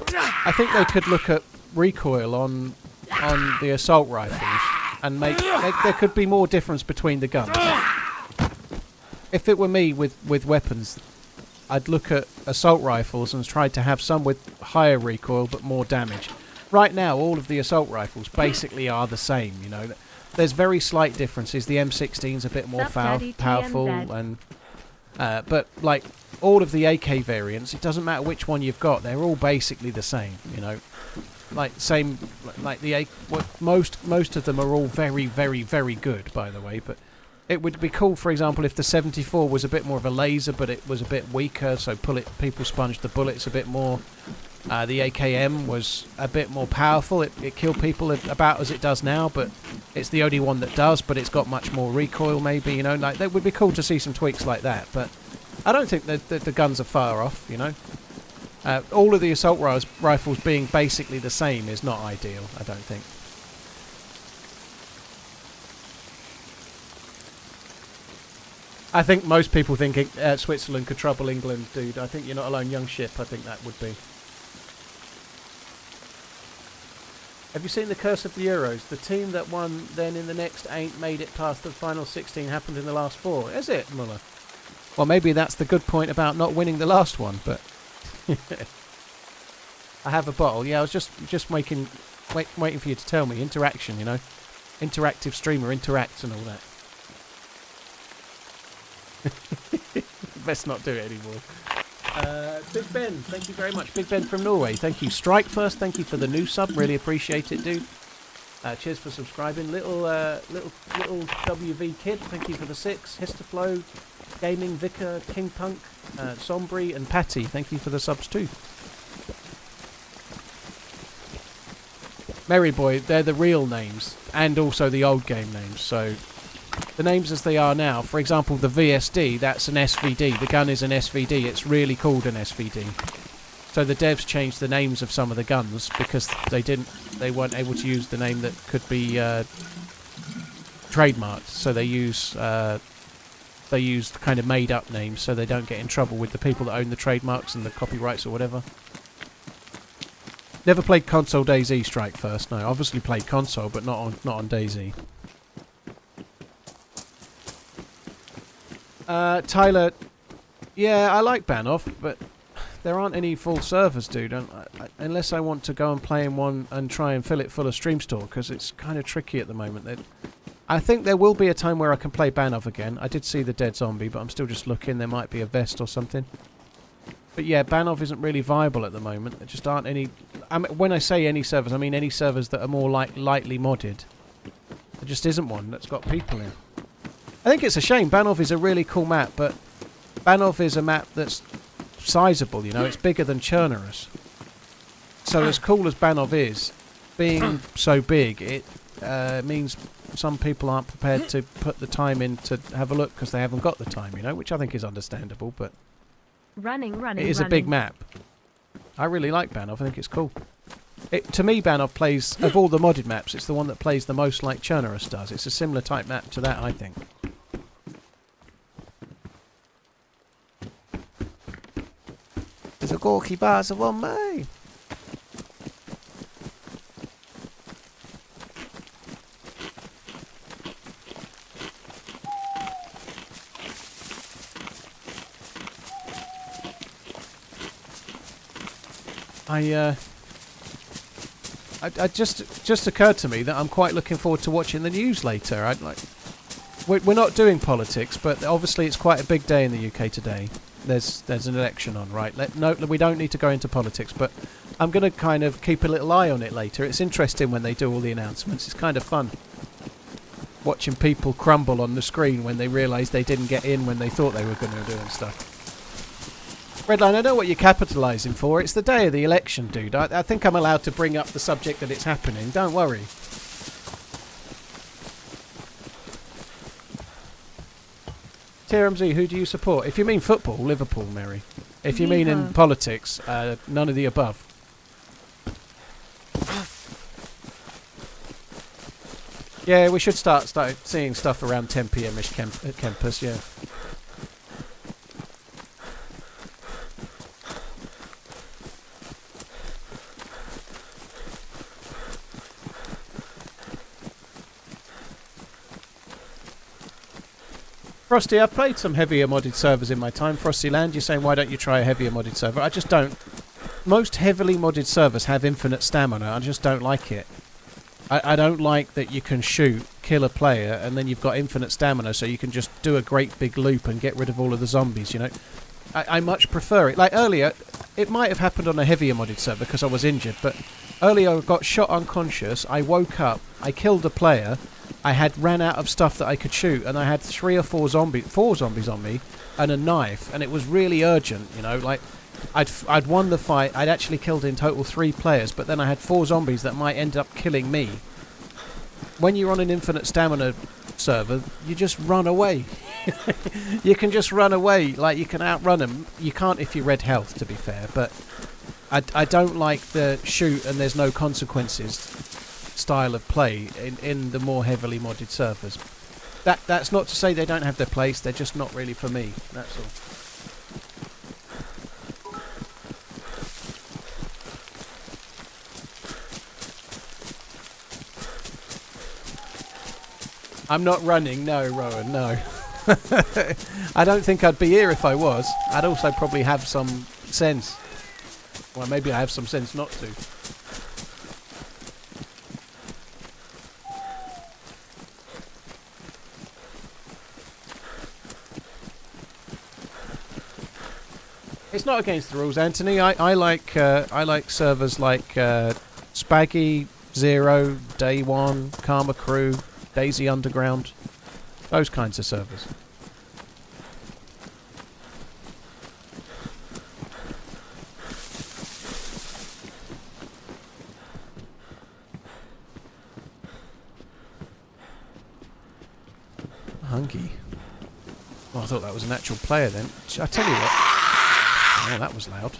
they could look at recoil on the assault rifles and make there could be more difference between the guns. If it were me with weapons, I'd look at assault rifles and try to have some with higher recoil but more damage. Right now, all of the assault rifles basically are the same. You know, there's very slight differences. The M16's a bit more powerful, and but like all of the AK variants, it doesn't matter which one you've got. They're all basically the same. You know, most of them are all very, very, very good. By the way, but it would be cool, for example, if the 74 was a bit more of a laser, but it was a bit weaker, so people sponged the bullets a bit more. The AKM was a bit more powerful. It killed people about as it does now, but it's the only one that does, but it's got much more recoil maybe, you know. Like, that would be cool to see some tweaks like that, but I don't think that the guns are far off, you know. All of the assault rifles being basically the same is not ideal, I don't think. I think most people think Switzerland could trouble England, dude. I think you're not alone, young ship. I think that would be. Have you seen the Curse of the Euros? The team that won then in the next ain't made it past the final 16 happened in the last 4. Is it, Muller? Well, maybe that's the good point about not winning the last one, but... I have a bottle. Yeah, I was just waiting for you to tell me. Interaction, you know. Interactive streamer, interacts and all that. Best not do it anymore. Big Ben, thank you very much. Big Ben from Norway, thank you. Strike First, thank you for the new sub. Really appreciate it, dude. Cheers for subscribing. Little WV Kid, thank you for the 6. Histoflow, Gaming, Vicar, King Punk, Sombry, and Patty, thank you for the subs too. Merry Boy, they're the real names, and also the old game names, so... The names as they are now, for example, the VSD, that's an SVD. The gun is an SVD. It's really called an SVD. So the devs changed the names of some of the guns because they weren't able to use the name that could be trademarked. So they used kind of made up names so they don't get in trouble with the people that own the trademarks and the copyrights or whatever. Never played console DayZ, Strike First. No, obviously played console, but not on DayZ. Tyler, yeah, I like Banov, but there aren't any full servers, dude. Unless I want to go and play in one and try and fill it full of Stream Store, because it's kind of tricky at the moment. I think there will be a time where I can play Banov again. I did see the dead zombie, but I'm still just looking. There might be a vest or something. But yeah, Banov isn't really viable at the moment. There just aren't any... when I say any servers, I mean any servers that are more lightly modded. There just isn't one that's got people in. I think it's a shame. Banov is a really cool map, but Banov is a map that's sizable, you know. It's bigger than Chernarus. So as cool as Banov is, being so big, it means some people aren't prepared to put the time in to have a look because they haven't got the time, you know, which I think is understandable, but Running. it is a big map. I really like Banov. I think it's cool. To me, Banov plays, of all the modded maps, it's the one that plays the most like Chernarus does. It's a similar type map to that, I think. There's a Gorky Bars of on me. It just occurred to me that I'm quite looking forward to watching the news later. We're not doing politics, but obviously it's quite a big day in the UK today. There's an election on, right? No, we don't need to go into politics, but I'm going to kind of keep a little eye on it later. It's interesting when they do all the announcements. It's kind of fun watching people crumble on the screen when they realise they didn't get in when they thought they were going to do and stuff. Redline, I know what you're capitalising for. It's the day of the election, dude. I think I'm allowed to bring up the subject that it's happening. Don't worry. TRMZ, who do you support? If you mean football, Liverpool, Mary. If you mean in politics, none of the above. Yeah, we should start seeing stuff around 10 PM-ish at campus, yeah. Frosty, I've played some heavier modded servers in my time. Frosty Land, you're saying why don't you try a heavier modded server? I just don't. Most heavily modded servers have infinite stamina. I just don't like it. I don't like that you can shoot, kill a player, and then you've got infinite stamina, so you can just do a great big loop and get rid of all of the zombies, you know. I much prefer it. Like earlier, it might have happened on a heavier modded server because I was injured, but earlier I got shot unconscious, I woke up, I killed a player, I had ran out of stuff that I could shoot, and I had 4 zombies on me, and a knife, and it was really urgent, you know, like, I'd won the fight, I'd actually killed in total 3 players, but then I had 4 zombies that might end up killing me. When you're on an infinite stamina server, you just run away. You can just run away, like, you can outrun them. You can't if you're red health, to be fair, but I don't like the shoot and there's no consequences style of play in the more heavily modded servers. That's not to say they don't have their place, they're just not really for me, that's all. I'm not running, no, Rowan, no. I don't think I'd be here if I was. I'd also probably have some sense. Well, maybe I have some sense not to. It's not against the rules, Anthony. I like servers like Spaggy, Zero, Day One, Karma Crew, DayZ Underground, those kinds of servers. Hunky. Oh, I thought that was an actual player then. I tell you what. Oh, that was loud.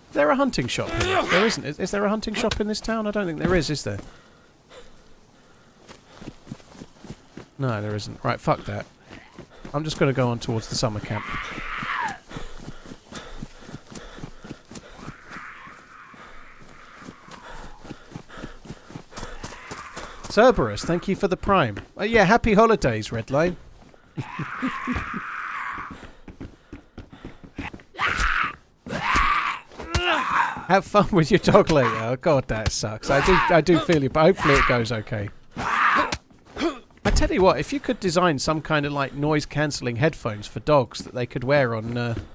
Is there a hunting shop here? There isn't. Is there a hunting shop in this town? I don't think there is there? No, there isn't. Right, fuck that. I'm just going to go on towards the summer camp. Cerberus, thank you for the prime. Yeah, happy holidays, Redline. Have fun with your dog later. Oh god, that sucks. I do feel you, but hopefully it goes okay. I tell you what, if you could design some kind of like noise cancelling headphones for dogs that they could wear on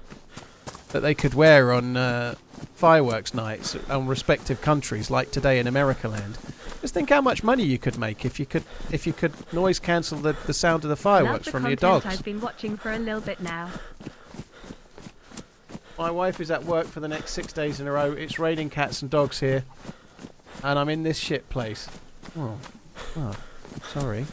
fireworks nights on respective countries, like today in America land. Just think how much money you could make if you could noise cancel the sound of the fireworks from your dogs. I've been watching for a little bit now. My wife is at work for the next 6 days in a row. It's raining cats and dogs here, and I'm in this shit place. Oh, sorry.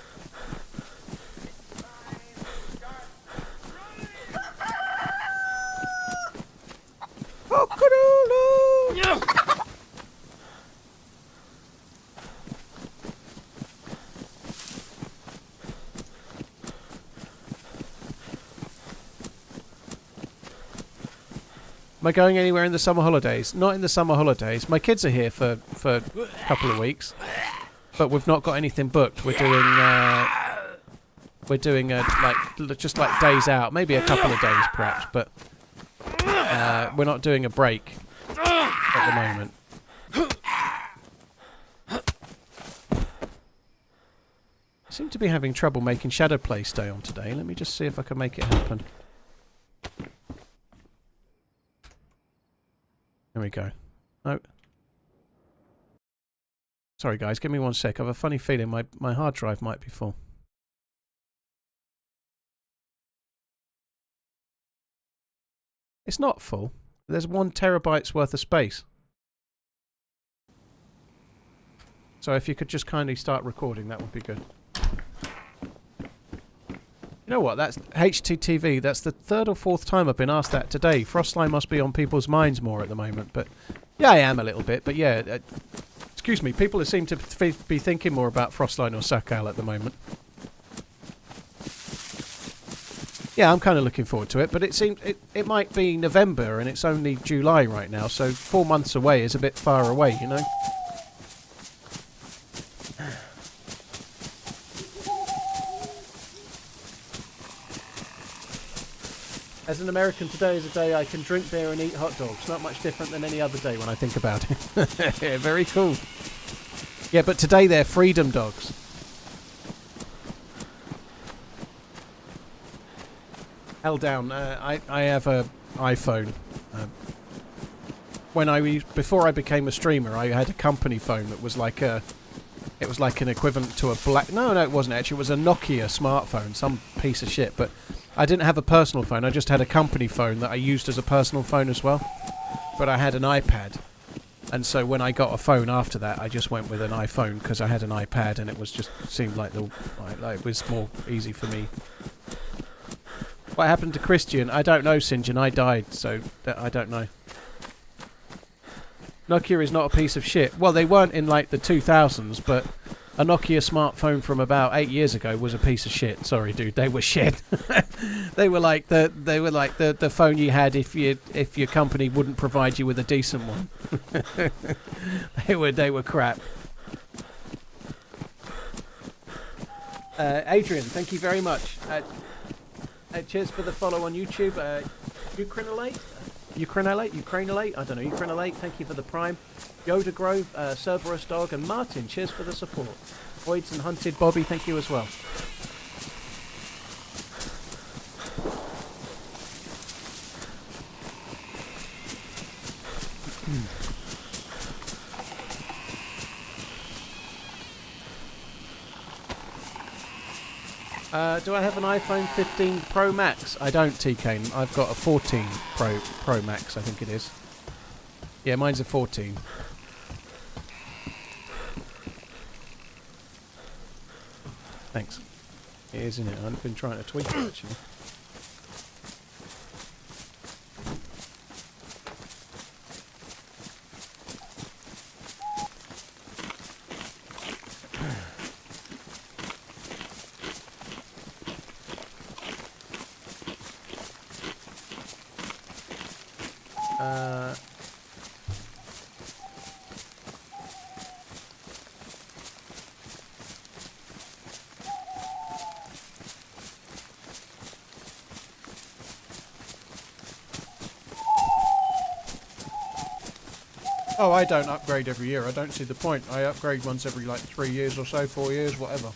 Am I going anywhere in the summer holidays? Not in the summer holidays. My kids are here for a couple of weeks, but we've not got anything booked. We're doing just like days out, maybe a couple of days perhaps, but we're not doing a break at the moment. I seem to be having trouble making Shadow Play stay on today. Let me just see if I can make it happen. There we go. No. Sorry guys, give me 1 sec. I have a funny feeling my hard drive might be full. It's not full. There's 1 terabyte's worth of space. So if you could just kindly start recording, that would be good. You know what? That's HTTV. That's the 3rd or 4th time I've been asked that today. Frostline must be on people's minds more at the moment, but yeah, I am a little bit. But yeah, excuse me. People seem to be thinking more about Frostline or Sakal at the moment. Yeah, I'm kind of looking forward to it, but it seems it might be November and it's only July right now, so 4 months away is a bit far away, you know. As an American, today is a day I can drink beer and eat hot dogs. Not much different than any other day when I think about it. Yeah, very cool. Yeah, but today they're freedom dogs. Held down. I have a iPhone. Before I became a streamer, I had a company phone that was like an equivalent to a black. No, it wasn't actually. It was a Nokia smartphone, some piece of shit. But I didn't have a personal phone. I just had a company phone that I used as a personal phone as well. But I had an iPad, and so when I got a phone after that, I just went with an iPhone because I had an iPad, and it was just seemed like it was more easy for me. What happened to Christian? I don't know, Sinjin. I died, so I don't know. Nokia is not a piece of shit. Well, they weren't in like the 2000s, but a Nokia smartphone from about 8 years ago was a piece of shit. Sorry, dude, they were shit. They were like the phone you had if your company wouldn't provide you with a decent one. They were crap. Adrian, thank you very much. Cheers for the follow on YouTube. Ukrainolate? I don't know. Ukrainolate, thank you for the prime. Yoda Grove, Cerberus Dog, and Martin, cheers for the support. Voids and Hunted Bobby, thank you as well. Do I have an iPhone 15 Pro Max? I don't, TK. I've got a 14 Pro Max, I think it is. Yeah, mine's a 14. Thanks. It is, isn't it? I've been trying to tweak it, actually. Oh, I don't upgrade every year. I don't see the point. I upgrade once every like 3 years or so, 4 years, whatever.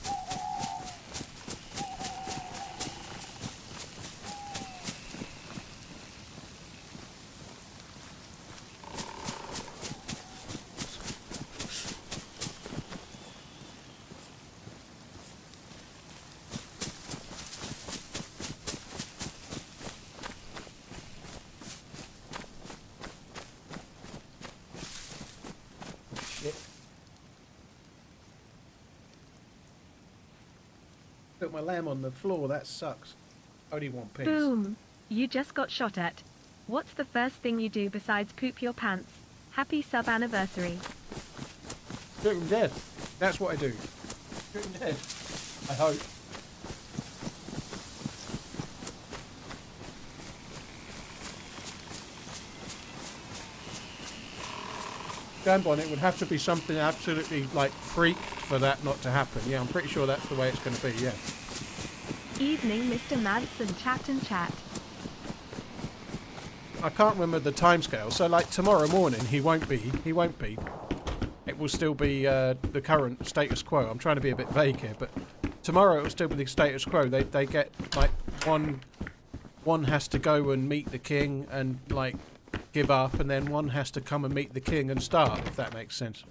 Put my lamb on the floor, that sucks. Only one piece. Boom. You just got shot at. What's the first thing you do besides poop your pants? Happy sub anniversary. Shoot him dead. That's what I do. Shoot him dead. I hope. Jambon, it would have to be something absolutely like freak for that not to happen. Yeah, I'm pretty sure that's the way it's going to be, yeah. Evening, Mr. Manson, chat and chat. I can't remember the timescale, so like tomorrow morning he won't be. It will still be the current status quo. I'm trying to be a bit vague here, but tomorrow it will still be the status quo. They get like one has to go and meet the king and like give up, and then one has to come and meet the king and start, if that makes sense.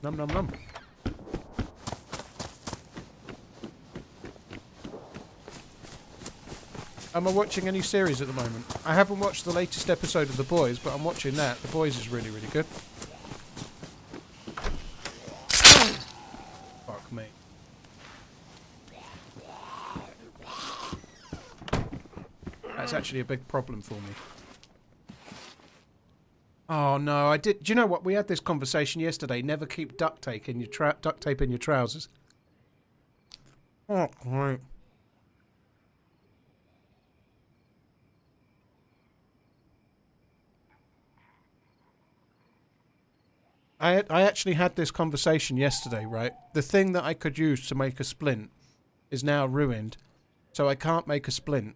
Num num num. Am I watching any series at the moment? I haven't watched the latest episode of The Boys, but I'm watching that. The Boys is really, really good. Fuck me. That's actually a big problem for me. Oh no, I did. Do you know what? We had this conversation yesterday. Never keep duct tape in your trousers. Oh, right. I actually had this conversation yesterday, right? The thing that I could use to make a splint is now ruined, so I can't make a splint.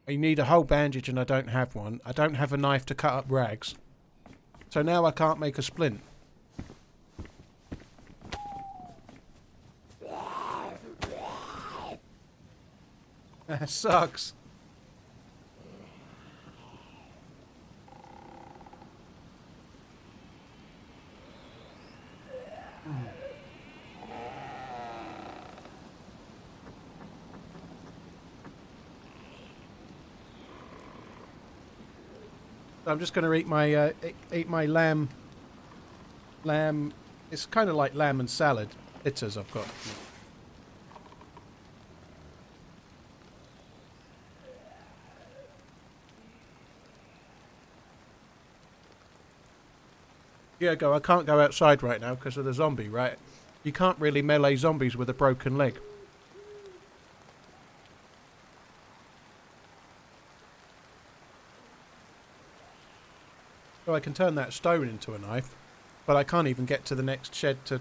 I need a whole bandage and I don't have one. I don't have a knife to cut up rags. So now I can't make a splint. That sucks. I'm just going to eat my lamb. It's kind of like lamb and salad bitters I've got. Yeah, I can't go outside right now because of the zombie, right? You can't really melee zombies with a broken leg. So I can turn that stone into a knife, but I can't even get to the next shed to...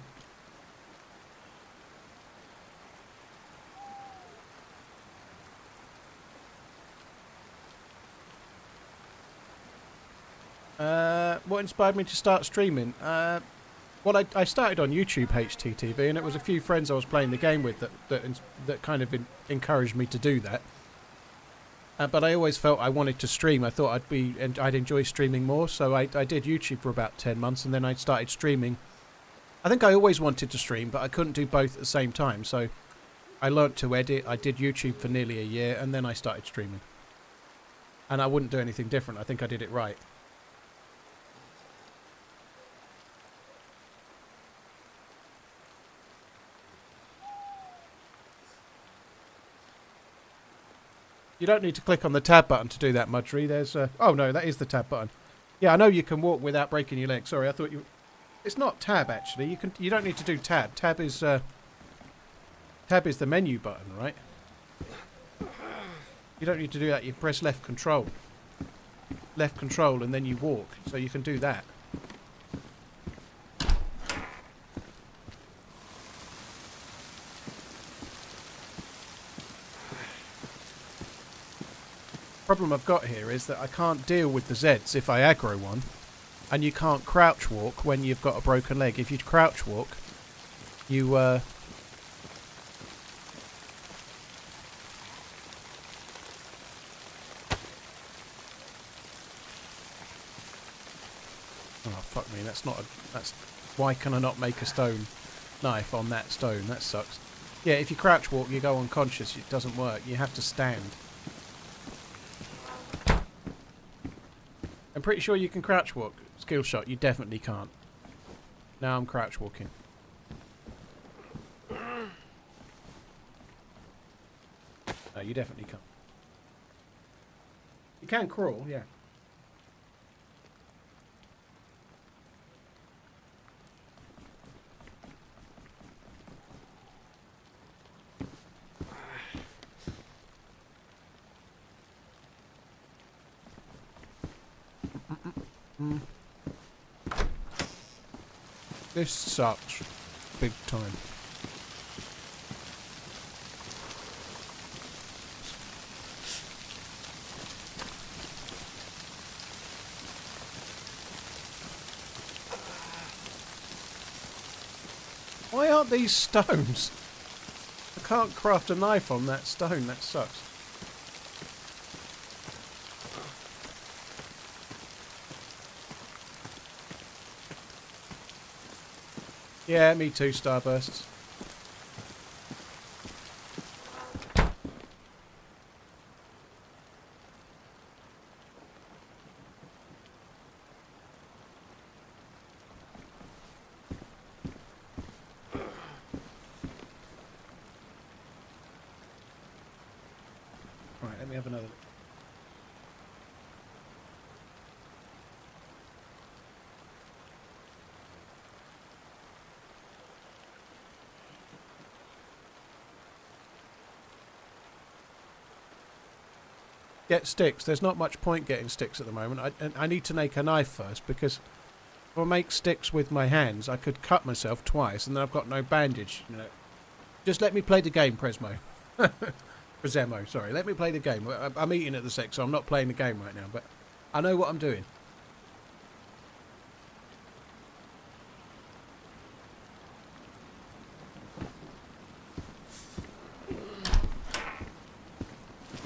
What inspired me to start streaming? Well, I started on YouTube HTTV, and it was a few friends I was playing the game with that kind of encouraged me to do that. But I always felt I wanted to stream. I thought I'd enjoy streaming more, so I did YouTube for about 10 months, and then I started streaming. I think I always wanted to stream, but I couldn't do both at the same time, so I learnt to edit. I did YouTube for nearly a year, and then I started streaming. And I wouldn't do anything different. I think I did it right. You don't need to click on the tab button to do that, Mudry. There's oh no, that is the tab button. Yeah, I know you can walk without breaking your leg. Sorry, I thought you... It's not tab, actually. You don't need to do tab. Tab is the menu button, right? You don't need to do that. You press left control. Left control and then you walk. So you can do that. problem I've got here is that I can't deal with the Zeds if I aggro one, and you can't crouch walk when you've got a broken leg. If you crouch walk, you oh fuck me, that's not a, that's, why can I not make a stone knife on that stone? That sucks. Yeah, if you crouch walk you go unconscious, it doesn't work, you have to stand. I'm pretty sure you can crouch walk. Skill shot, you definitely can't. Now I'm crouch walking. No, you definitely can't. You can crawl, yeah. This sucks big time. Why aren't these stones? I can't craft a knife on that stone, that sucks. Yeah, me too, Starbursts. Right, let me have another. Get sticks. There's not much point getting sticks at the moment. I need to make a knife first, because if I make sticks with my hands, I could cut myself twice, and then I've got no bandage. You know, just let me play the game, Presmo. Presemo, sorry. Let me play the game. I'm eating at the sec, so I'm not playing the game right now, but I know what I'm doing.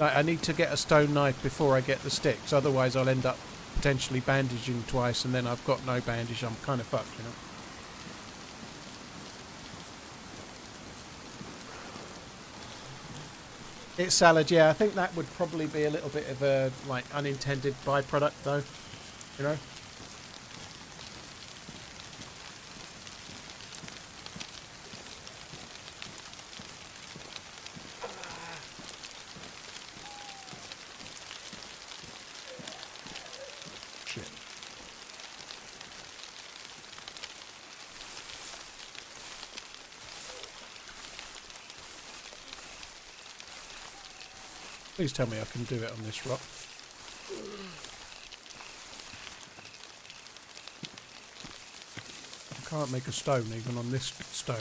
I need to get a stone knife before I get the sticks, otherwise I'll end up potentially bandaging twice, and then I've got no bandage. I'm kind of fucked, you know. It's salad, yeah. I think that would probably be a little bit of a like unintended byproduct, though. You know. Please tell me I can do it on this rock. I can't make a stone even on this stone.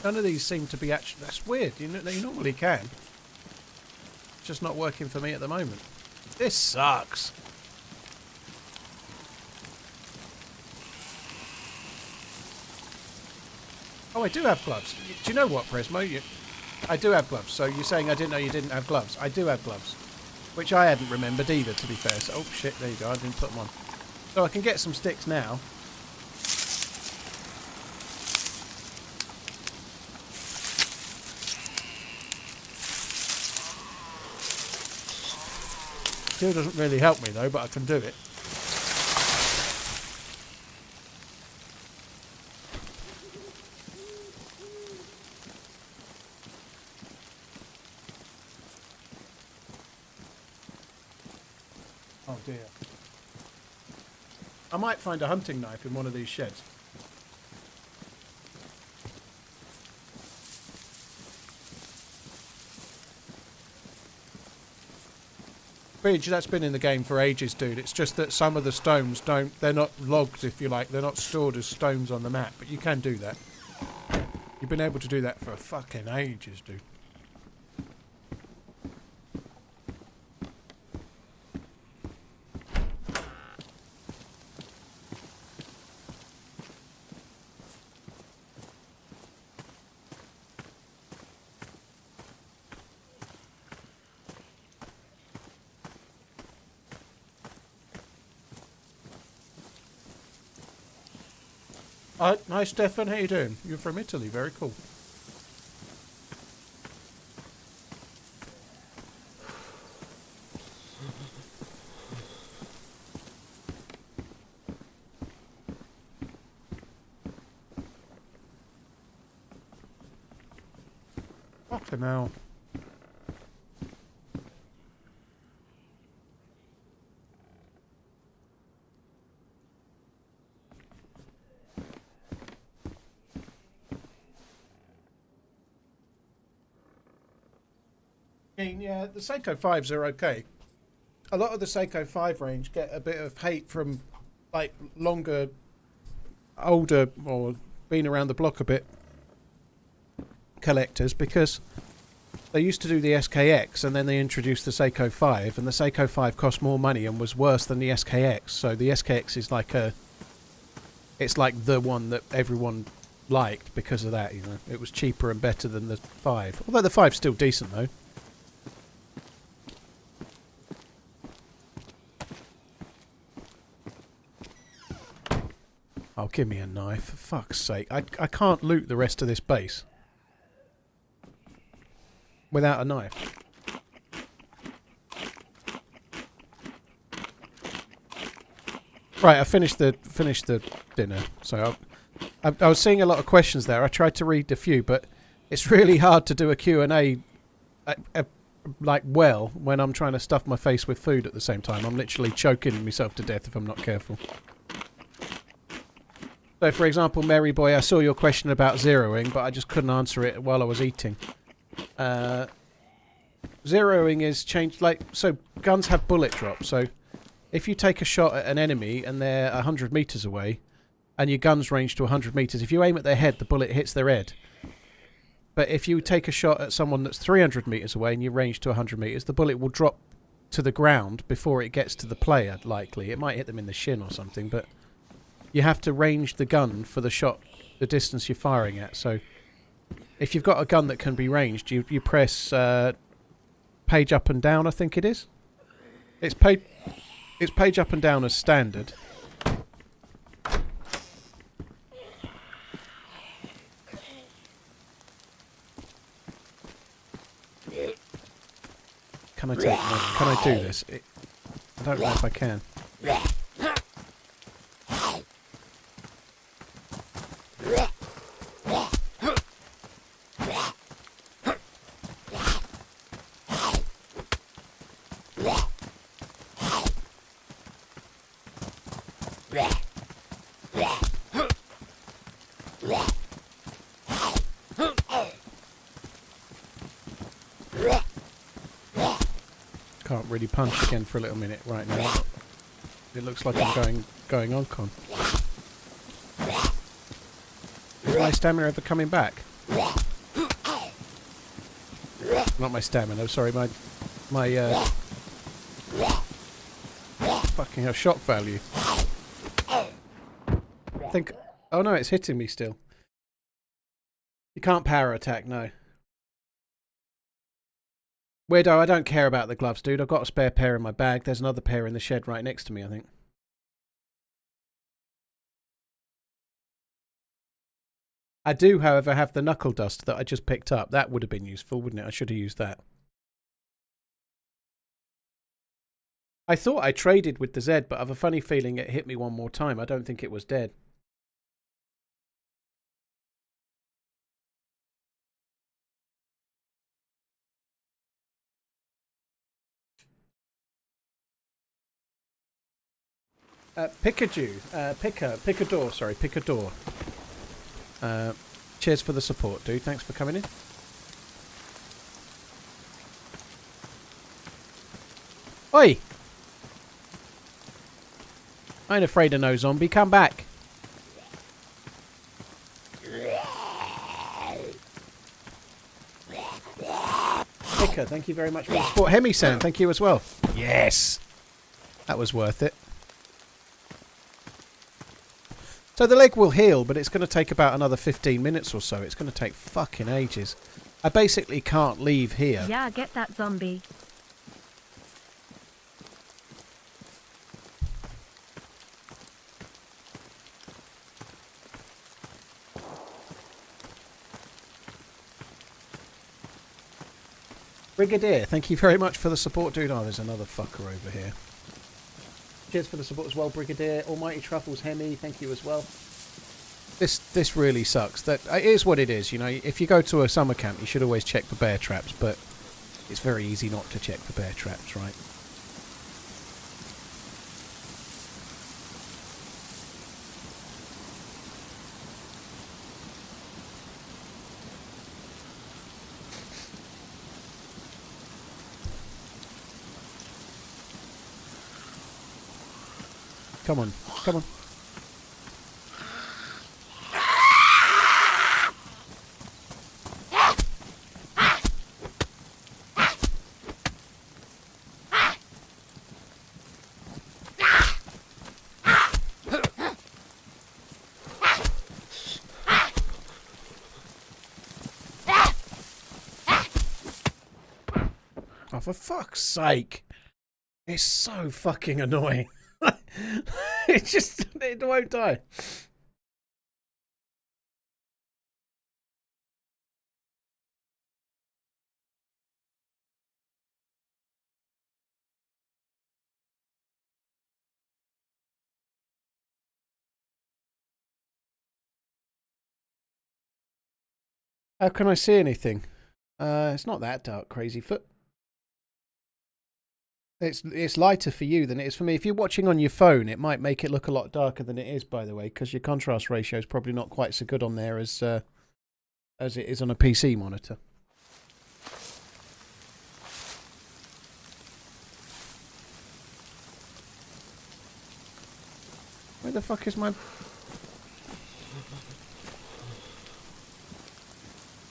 None of these seem to be actually... That's weird. You normally can. It's just not working for me at the moment. This sucks. Oh, I do have gloves. Do you know what, Presmo? I do have gloves. So you're saying I didn't know you didn't have gloves. I do have gloves. Which I hadn't remembered either, to be fair. So, oh, shit, there you go. I didn't put them on. So I can get some sticks now. Still doesn't really help me, though, but I can do it. Oh dear. I might find a hunting knife in one of these sheds. Bridge, that's been in the game for ages, dude. It's just that some of the stones they're not logged, if you like. They're not stored as stones on the map, but you can do that. You've been able to do that for fucking ages, dude. Hi, Stefan. How you doing? You're from Italy. Very cool. Fucking hell. Yeah, the Seiko 5s are okay. A lot of the Seiko 5 range get a bit of hate from, like, longer, older, or been around the block a bit collectors, because they used to do the SKX and then they introduced the Seiko 5, and the Seiko 5 cost more money and was worse than the SKX. So the SKX is like it's like the one that everyone liked because of that, you know. It was cheaper and better than the 5. Although the 5's still decent though. Oh, give me a knife, for fuck's sake. I can't loot the rest of this base without a knife. Right, I finished the dinner. So I was seeing a lot of questions there. I tried to read a few, but it's really hard to do a Q&A like well when I'm trying to stuff my face with food at the same time. I'm literally choking myself to death if I'm not careful. So, for example, Mary Boy, I saw your question about zeroing, but I just couldn't answer it while I was eating. Zeroing is changed, like, so guns have bullet drop. So, if you take a shot at an enemy and they're 100 meters away, and your gun's ranged to 100 meters, if you aim at their head, the bullet hits their head. But if you take a shot at someone that's 300 meters away and you're ranged to 100 meters, the bullet will drop to the ground before it gets to the player, likely. It might hit them in the shin or something, but you have to range the gun for the shot, the distance you're firing at. So if you've got a gun that can be ranged, you press page up and down, I think it is. It's page up and down as standard. Can I do this? I don't know if I can. Can't really punch again for a little minute right now. It looks like I'm going on con. Is my stamina ever coming back? Not my stamina, sorry, my fucking hell, shock value. I think, oh no, it's hitting me still. You can't power attack, no. Weirdo, I don't care about the gloves, dude. I've got a spare pair in my bag. There's another pair in the shed right next to me, I think. I do, however, have the knuckle dust that I just picked up. That would have been useful, wouldn't it? I should have used that. I thought I traded with the Z, but I have a funny feeling it hit me one more time. I don't think it was dead. Picador, sorry, Picador. Cheers for the support, dude. Thanks for coming in. Oi! I ain't afraid of no zombie. Come back. Ica, thank you very much for the support. Hemi-san, thank you as well. Yes! That was worth it. So the leg will heal, but it's going to take about another 15 minutes or so. It's going to take fucking ages. I basically can't leave here. Yeah, get that zombie. Brigadier, thank you very much for the support, dude. Oh, there's another fucker over here. Cheers for the support as well, Brigadier. Almighty Truffles, Hemi, thank you as well. This really sucks. That it is what it is, you know. If you go to a summer camp, you should always check for bear traps, but it's very easy not to check for bear traps, right? Come on, come on. Oh, for fuck's sake. It's so fucking annoying. It won't die. How can I see anything? It's not that dark, Crazy Foot. It's lighter for you than it is for me. If you're watching on your phone, it might make it look a lot darker than it is, by the way, because your contrast ratio is probably not quite so good on there as it is on a PC monitor. Where the fuck is my...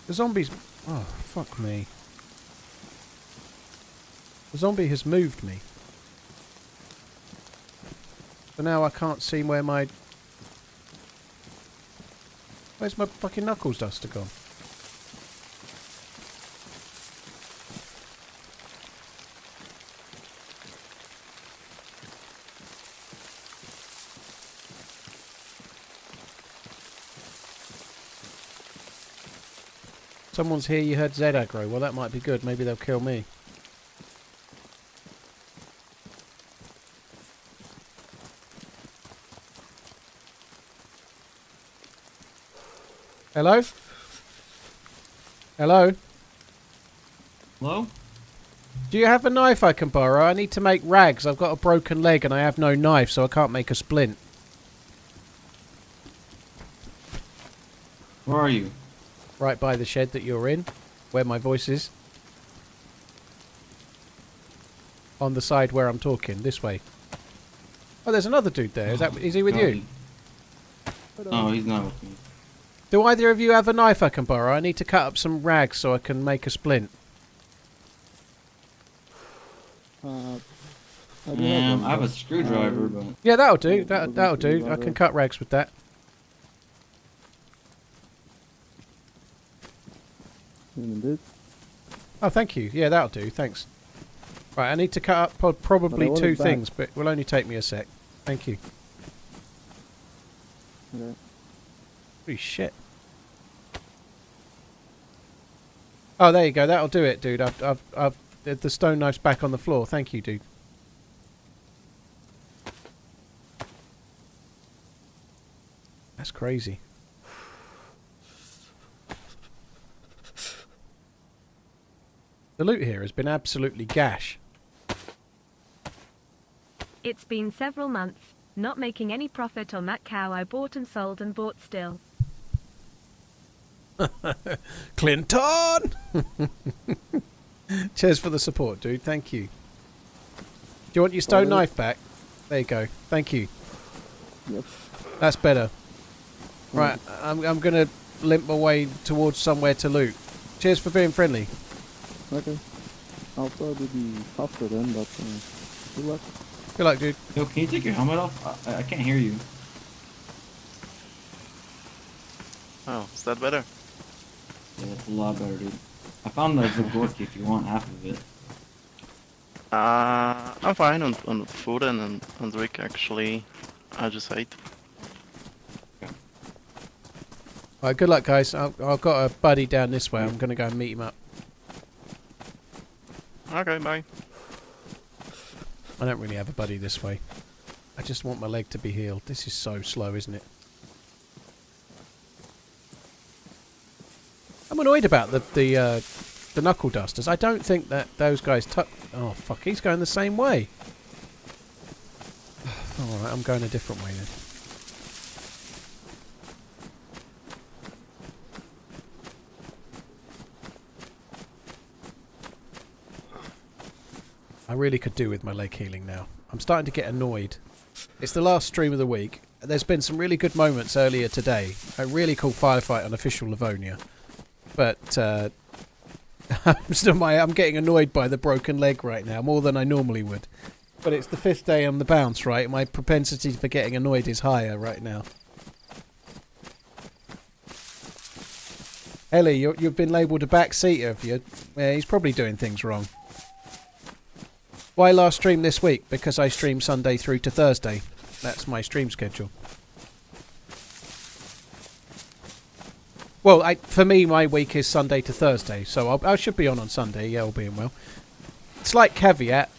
The zombies... Oh, fuck me. The zombie has moved me. So now I can't see where my... Where's my fucking knuckles duster gone? Someone's here, you heard Z aggro. Well, that might be good. Maybe they'll kill me. Hello? Hello? Hello? Do you have a knife I can borrow? I need to make rags. I've got a broken leg and I have no knife, so I can't make a splint. Where are you? Right by the shed that you're in, where my voice is. On the side where I'm talking, this way. Oh, there's another dude there. Is he with you? No, he's not with me. Do either of you have a knife I can borrow? I need to cut up some rags so I can make a splint. I have a screwdriver, but... Yeah, that'll do. That'll do. I can cut rags with that. Oh, thank you. Yeah, that'll do. Thanks. Right, I need to cut up probably two things, but it will only take me a sec. Thank you. Okay. Holy shit. Oh, there you go. That'll do it, dude. The stone knife's back on the floor. Thank you, dude. That's crazy. The loot here has been absolutely gash. It's been several months, not making any profit on that cow I bought and sold and bought still. Clinton! Cheers for the support, dude. Thank you. Do you want your stone knife back? There you go. Thank you. Yep. That's better. Right, I'm going to limp my way towards somewhere to loot. Cheers for being friendly. Okay. I'll probably be tougher then, but good luck. Good luck, dude. Yo, can you take your helmet off? I can't hear you. Oh, is that better? Yeah, that's a lot better, dude. I found the Gorky if you want half of it. I'm fine on food and on drink actually. I just ate. Alright, good luck, guys. I've got a buddy down this way. I'm going to go and meet him up. Okay, bye. I don't really have a buddy this way. I just want my leg to be healed. This is so slow, isn't it? I'm annoyed about the knuckle dusters. I don't think that those guys oh, fuck, he's going the same way. Alright, I'm going a different way then. I really could do with my leg healing now. I'm starting to get annoyed. It's the last stream of the week. There's been some really good moments earlier today. A really cool firefight on official Livonia. But I'm getting annoyed by the broken leg right now, more than I normally would. But it's the 5th day on the bounce, right? My propensity for getting annoyed is higher right now. Ellie, you've been labelled a backseater, have you? Yeah, he's probably doing things wrong. Why last stream this week? Because I stream Sunday through to Thursday. That's my stream schedule. Well, for me, my week is Sunday to Thursday, so I should be on Sunday, yeah, all being well. Slight caveat,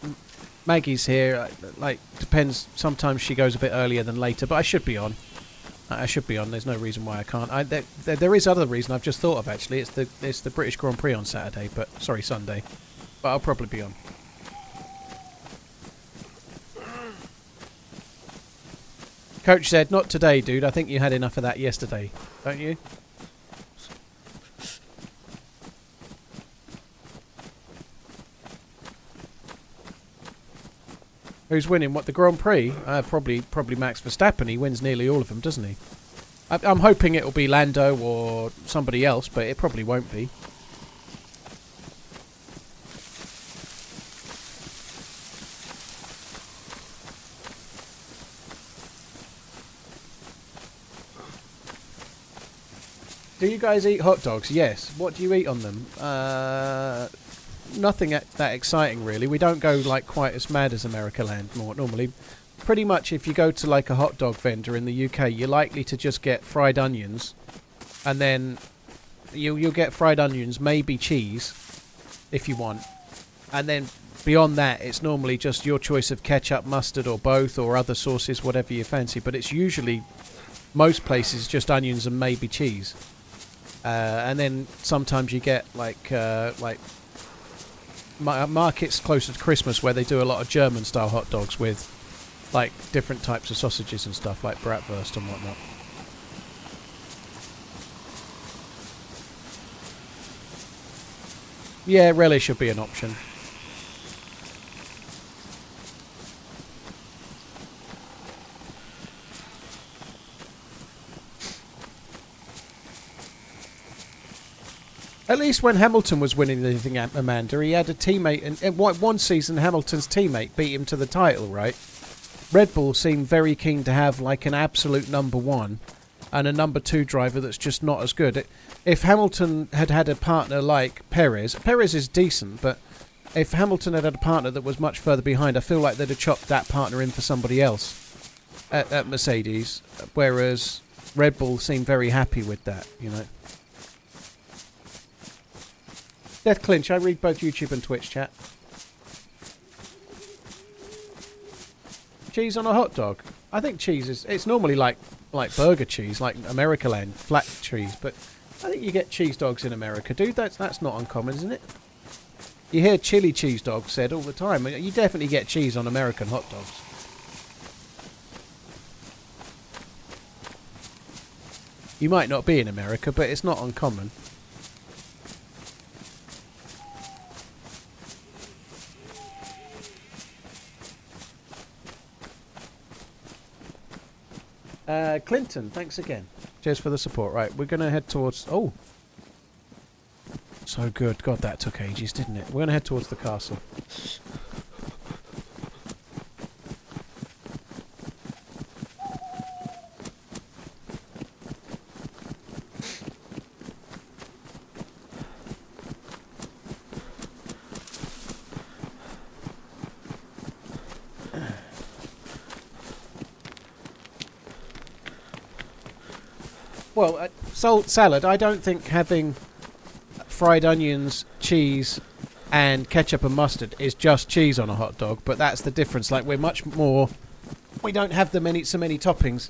Maggie's here, like, depends, sometimes she goes a bit earlier than later, but I should be on. I should be on, there's no reason why I can't. There is other reason I've just thought of, actually, it's the British Grand Prix on Saturday, sorry, Sunday, but I'll probably be on. Coach said, not today, dude. I think you had enough of that yesterday. Don't you? Who's winning? What, the Grand Prix? Probably Max Verstappen. He wins nearly all of them, doesn't he? I'm hoping it'll be Lando or somebody else, but it probably won't be. Do you guys eat hot dogs? Yes. What do you eat on them? Nothing that exciting, really. We don't go like quite as mad as America Land normally. Pretty much if you go to like a hot dog vendor in the UK, you're likely to just get fried onions. And then you'll get fried onions, maybe cheese, if you want. And then beyond that, it's normally just your choice of ketchup, mustard, or both, or other sauces, whatever you fancy. But it's usually, most places, just onions and maybe cheese. And then sometimes you get like markets closer to Christmas where they do a lot of German style hot dogs with like different types of sausages and stuff like bratwurst and whatnot. Yeah, relish should be an option. At least when Hamilton was winning anything, Amanda, he had a teammate, and one season Hamilton's teammate beat him to the title, right? Red Bull seemed very keen to have like an absolute number one and a number two driver that's just not as good. If Hamilton had had a partner like Perez is decent, but if Hamilton had had a partner that was much further behind, I feel like they'd have chopped that partner in for somebody else at Mercedes, whereas Red Bull seemed very happy with that, you know. Death Clinch, I read both YouTube and Twitch chat. Cheese on a hot dog. I think cheese is, it's normally like burger cheese, like America Land, flat cheese, but I think you get cheese dogs in America, dude. That's not uncommon, isn't it? You hear chili cheese dogs said all the time. You definitely get cheese on American hot dogs. You might not be in America, but it's not uncommon. Clinton, thanks again. Cheers for the support. Right, we're going to head towards... Oh. So good. God, that took ages, didn't it? We're going to head towards the castle. Well, salt salad, I don't think having fried onions, cheese, and ketchup and mustard is just cheese on a hot dog, but that's the difference. Like, we're much more... We don't have so many toppings.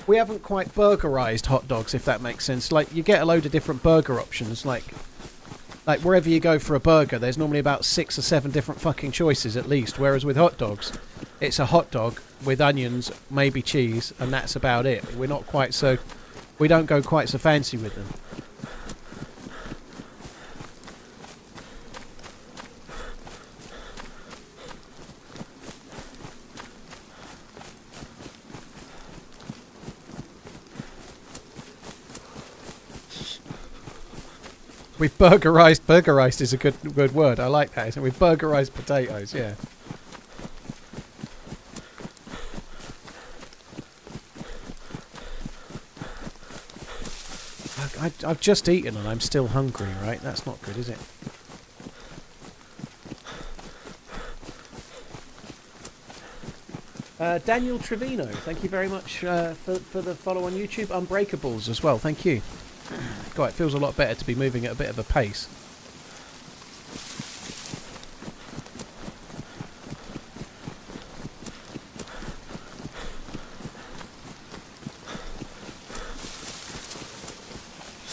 We haven't quite burgerized hot dogs, if that makes sense. Like, you get a load of different burger options. Like wherever you go for a burger, there's normally about 6 or 7 different fucking choices at least, whereas with hot dogs, it's a hot dog with onions, maybe cheese, and that's about it. We're not quite so... We don't go quite so fancy with them. We've burgerized. Burgerized is a good word. I like that. Isn't it? We've burgerized potatoes, yeah. I've just eaten and I'm still hungry, right? That's not good, is it? Daniel Trevino, thank you very much for the follow on YouTube. Unbreakables as well, thank you. God, it feels a lot better to be moving at a bit of a pace.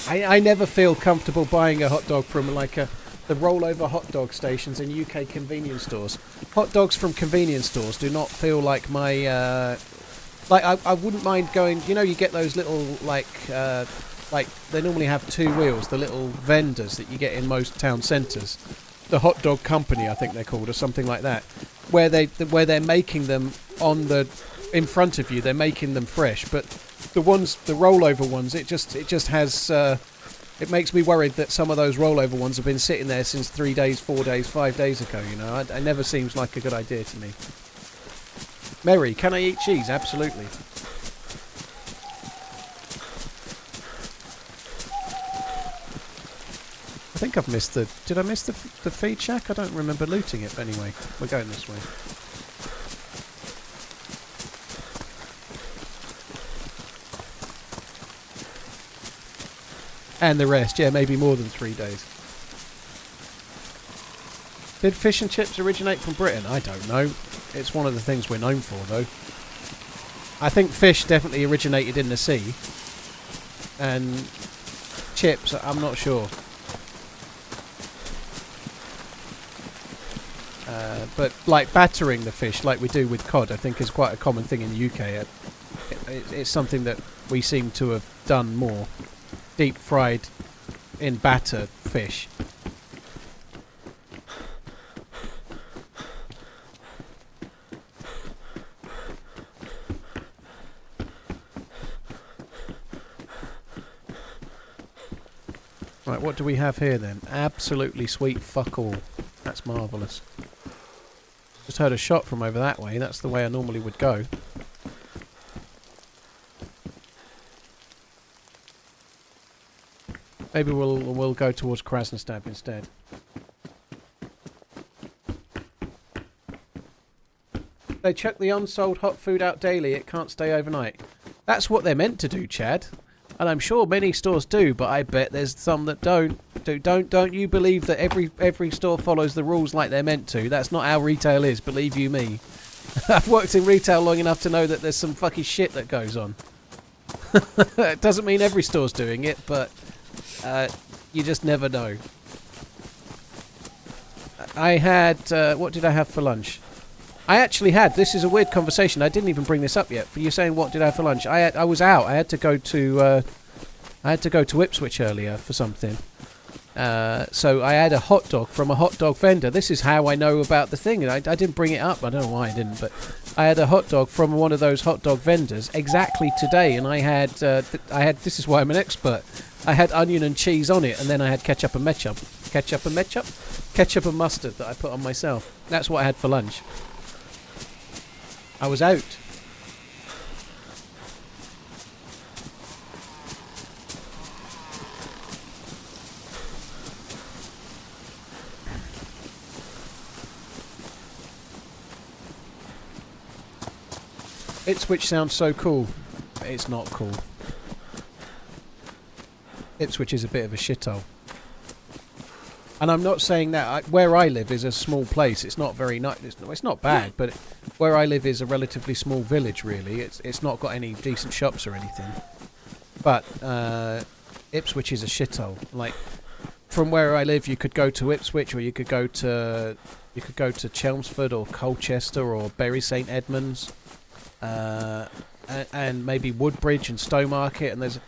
I never feel comfortable buying a hot dog from like the rollover hot dog stations in UK convenience stores. Hot dogs from convenience stores do not feel like my... I wouldn't mind going... You know, you get those little, like they normally have 2 wheels, the little vendors that you get in most town centres. The hot dog company, I think they're called, or something like that. Where they're making them in front of you, they're making them fresh. But the rollover ones, it just has... it makes me worried that some of those rollover ones have been sitting there since 3 days, 4 days, 5 days ago, you know. It never seems like a good idea to me. Mary, can I eat cheese? Absolutely. I think I've missed the... Did I miss the feed shack? I don't remember looting it, but anyway, we're going this way. And the rest, yeah, maybe more than 3 days. Did fish and chips originate from Britain? I don't know. It's one of the things we're known for, though. I think fish definitely originated in the sea. And chips, I'm not sure. But like battering the fish like we do with cod, I think is quite a common thing in the UK. It's something that we seem to have done more. Deep fried in batter fish. Right, what do we have here then? Absolutely sweet fuck all. That's marvellous. Just heard a shot from over that way. That's the way I normally would go. Maybe we'll go towards Krasnostab instead. They chuck the unsold hot food out daily. It can't stay overnight. That's what they're meant to do, Chad. And I'm sure many stores do, but I bet there's some that don't. Don't you believe that every store follows the rules like they're meant to? That's not how retail is, believe you me. I've worked in retail long enough to know that there's some fucking shit that goes on. It doesn't mean every store's doing it, but you just never know. I had... what did I have for lunch? I actually had... This is a weird conversation. I didn't even bring this up yet. But you're saying, what did I have for lunch? I was out. I had to go to... I had to go to Ipswich earlier for something. So I had a hot dog from a hot dog vendor. This is how I know about the thing. I didn't bring it up. I don't know why I didn't, but I had a hot dog from one of those hot dog vendors exactly today, and I had this is why I'm an expert. I had onion and cheese on it, and then I had ketchup and Ketchup and ketchup? Ketchup and mustard that I put on myself. That's what I had for lunch. I was out. Ipswich sounds so cool. It's not cool. Ipswich is a bit of a shithole. And I'm not saying that. Where I live is a small place. It's not very nice. It's not bad, but where I live is a relatively small village, really. It's not got any decent shops or anything. But Ipswich is a shithole. Like, from where I live, you could go to Ipswich, or you could go to Chelmsford or Colchester or Bury St Edmunds. And maybe Woodbridge and Stowmarket, and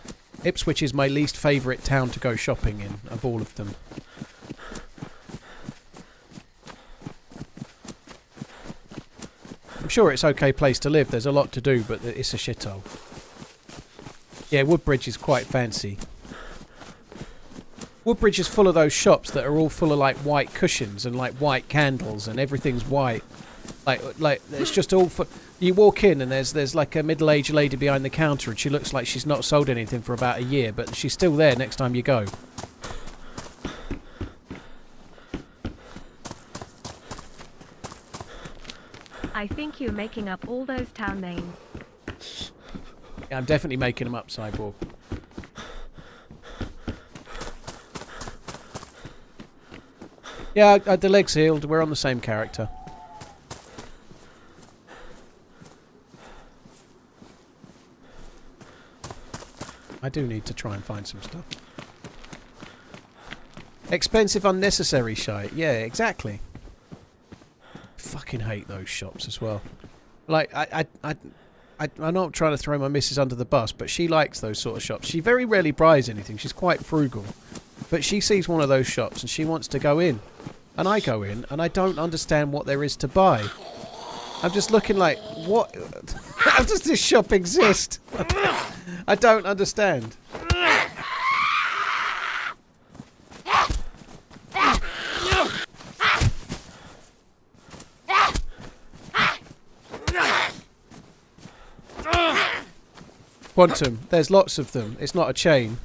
Ipswich is my least favourite town to go shopping in of all of them. I'm sure it's an okay place to live, there's a lot to do, but it's a shithole. Yeah, Woodbridge is quite fancy. Woodbridge is full of those shops that are all full of like white cushions and like white candles, and everything's white. Like it's just all for. You walk in and there's like a middle-aged lady behind the counter, and she looks like she's not sold anything for about a year, but she's still there next time you go. I think you're making up all those town names. Yeah, I'm definitely making them up, Cyborg. Yeah, the leg's healed. We're on the same character. I do need to try and find some stuff. Expensive, unnecessary shite. Yeah, exactly. Fucking hate those shops as well. Like, I'm not trying to throw my missus under the bus, but she likes those sort of shops. She very rarely buys anything. She's quite frugal. But she sees one of those shops and she wants to go in. And I go in and I don't understand what there is to buy. I'm just looking like, what? How does this shop exist? I don't understand. Quantum, there's lots of them. It's not a chain.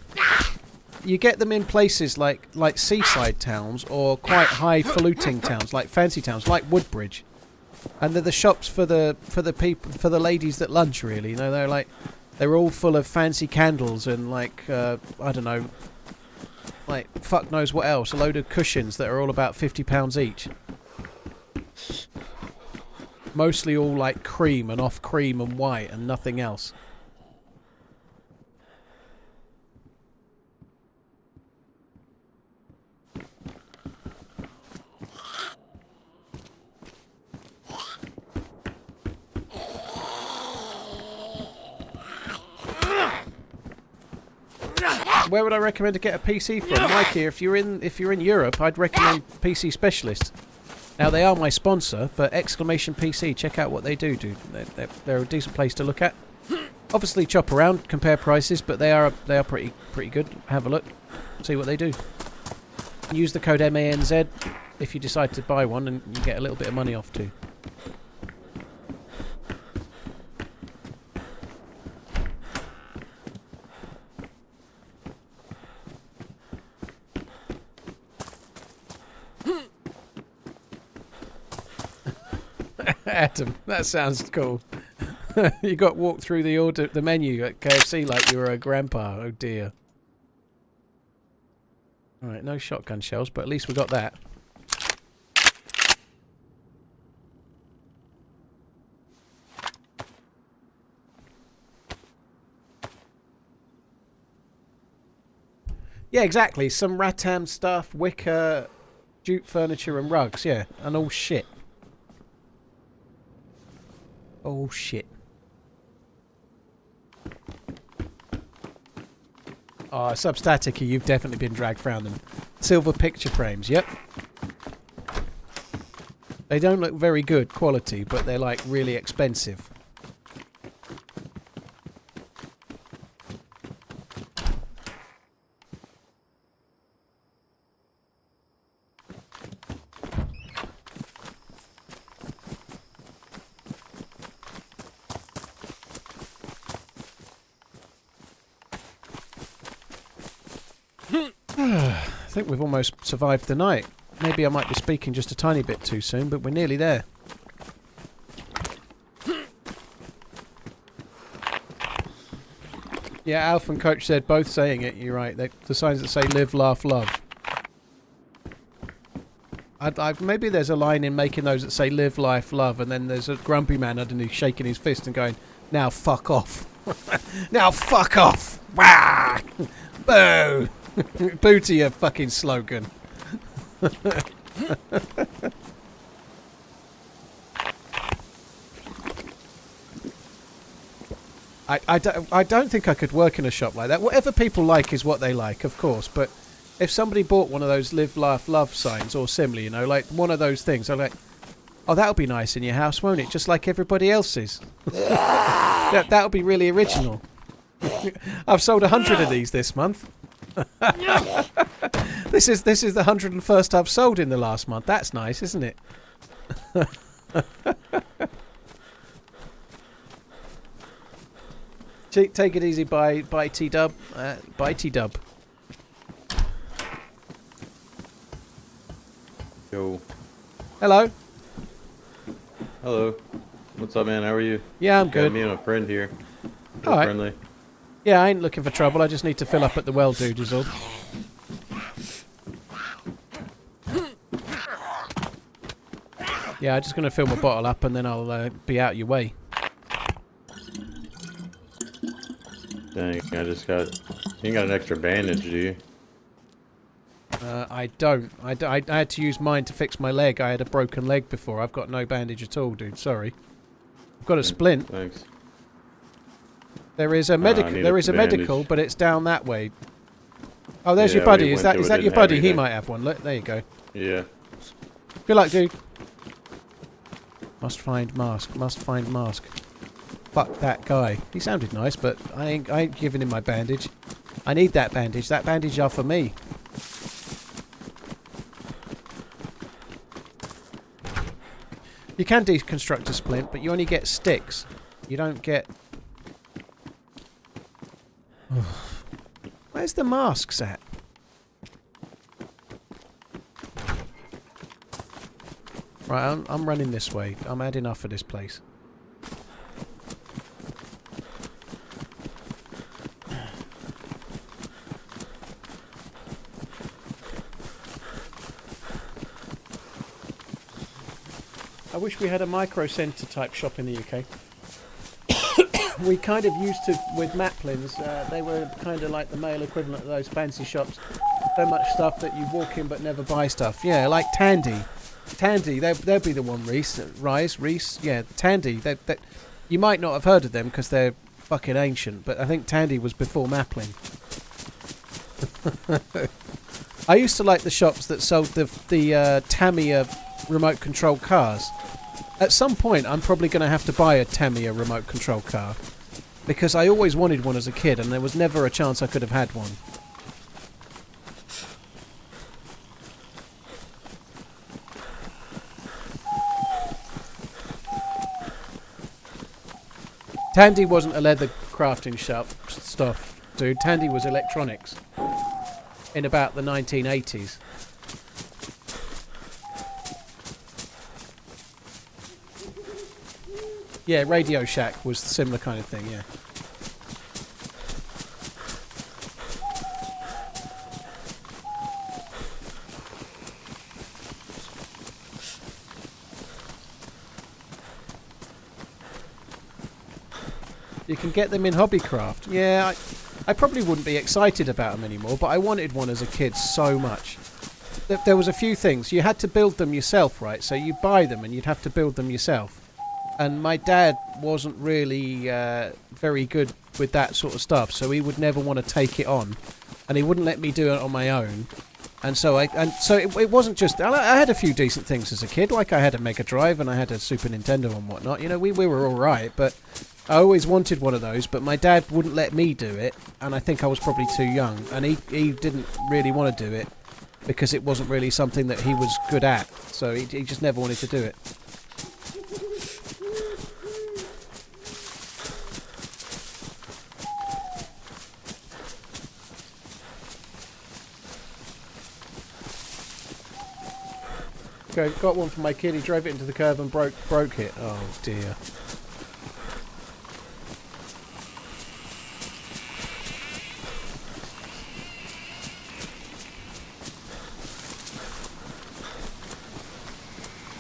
You get them in places like seaside towns or quite highfalutin towns, like fancy towns, like Woodbridge. And they're the shops for the people, for the ladies that lunch, really. You know, they're all full of fancy candles and like I don't know, like fuck knows what else. A load of cushions that are all about £50 each. Mostly all like cream and off cream and white and nothing else. Where would I recommend to get a PC from? Mikey, if you're in Europe, I'd recommend PC Specialist. Now they are my sponsor, but exclamation PC, check out what they do, dude. They're a decent place to look at. Obviously chop around, compare prices, but they are pretty good. Have a look, see what they do. Use the code MANZ if you decide to buy one, and you get a little bit of money off too. Adam, that sounds cool. You got walked through the menu at KFC like you were a grandpa. Oh dear. Alright, no shotgun shells, but at least we got that. Yeah, exactly. Some rattan stuff, wicker, jute furniture and rugs, yeah. And all shit. Oh shit. Oh, Substatica, you've definitely been dragged around them. Silver picture frames, yep. They don't look very good quality, but they're like really expensive. I think we've almost survived the night. Maybe I might be speaking just a tiny bit too soon, but we're nearly there. Yeah, Alf and Coach said both saying it. You're right. The signs that say live, laugh, love. Maybe there's a line in making those that say live, life, love, and then there's a grumpy man underneath shaking his fist and going, now fuck off. Now fuck off. Wah! Boo! Boo to your fucking slogan. I don't think I could work in a shop like that. Whatever people like is what they like, of course. But if somebody bought one of those live, laugh, love signs or similar, you know, like one of those things, I'm like, oh, that'll be nice in your house, won't it? Just like everybody else's. That'll be really original. I've sold 100 of these this month. This is the 101st I've sold in the last month. That's nice, isn't it? Take it easy, bye T-Dub. Bye T-Dub. Yo. Hello. Hello. What's up, man? How are you? Yeah, I'm good. Me and a friend here. All right. Friendly. Yeah, I ain't looking for trouble. I just need to fill up at the well, dude, is all. Yeah, I'm just going to fill my bottle up and then I'll be out your way. Dang, I just got... You ain't got an extra bandage, do you? I don't. I had to use mine to fix my leg. I had a broken leg before. I've got no bandage at all, dude. Sorry. I've got a splint. Thanks. There is a medical, but it's down that way. Oh, there's your buddy. Is that your buddy? He might have one. Look, there you go. Yeah. Good luck, dude. Must find mask. Must find mask. Fuck that guy. He sounded nice, but I ain't giving him my bandage. I need that bandage. That bandage are for me. You can deconstruct a splint, but you only get sticks. You don't get... Where's the masks at? Right, I'm running this way. I'm had enough of this place. I wish we had a micro centre type shop in the UK. We kind of used to with Maplins. They were kind of like the male equivalent of those fancy shops. So much stuff that you walk in but never buy stuff. Yeah, like Tandy. Tandy, they'll be the one, Reese. Yeah, Tandy. You might not have heard of them because they're fucking ancient, but I think Tandy was before Maplin. I used to like the shops that sold the Tamiya remote control cars. At some point, I'm probably going to have to buy a Tamiya remote control car because I always wanted one as a kid, and there was never a chance I could have had one. Tandy wasn't a leather crafting shop stuff, dude. Tandy was electronics in about the 1980s. Yeah, Radio Shack was the similar kind of thing, yeah. You can get them in Hobbycraft. Yeah, I probably wouldn't be excited about them anymore, but I wanted one as a kid so much. There was a few things. You had to build them yourself, right? So you buy them and you'd have to build them yourself. And my dad wasn't really very good with that sort of stuff, so he would never want to take it on, and he wouldn't let me do it on my own. And so it wasn't just... I had a few decent things as a kid, like I had a Mega Drive and I had a Super Nintendo and whatnot. You know, we were all right, but I always wanted one of those. But my dad wouldn't let me do it, and I think I was probably too young, and he didn't really want to do it because it wasn't really something that he was good at. So he just never wanted to do it. got one for my kid. He drove it into the curb and broke it. Oh dear.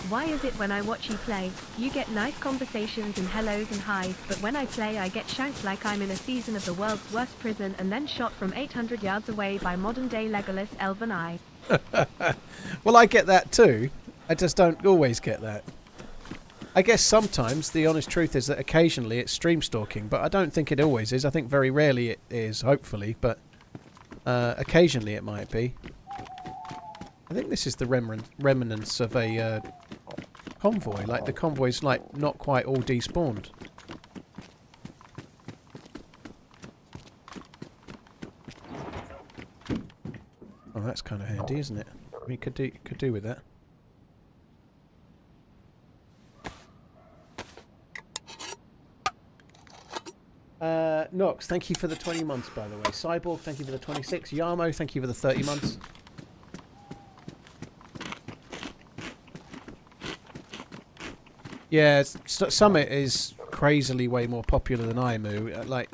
Why is it when I watch you play, you get nice conversations and hellos and highs, but when I play I get shanked like I'm in a season of the world's worst prison and then shot from 800 yards away by modern-day Legolas, Elven Eye? Well, I get that too. I just don't always get that. I guess sometimes the honest truth is that occasionally it's stream stalking, but I don't think it always is. I think very rarely it is, hopefully, but occasionally it might be. I think this is the remnants of a convoy. Like the convoy's like not quite all despawned. Oh, that's kind of handy, isn't it? We could do with that. Nox, thank you for the 20 months, by the way. Cyborg, thank you for the 26. Yarmo, thank you for the 30 months. Yeah, Summit is crazily way more popular than Imu. Like,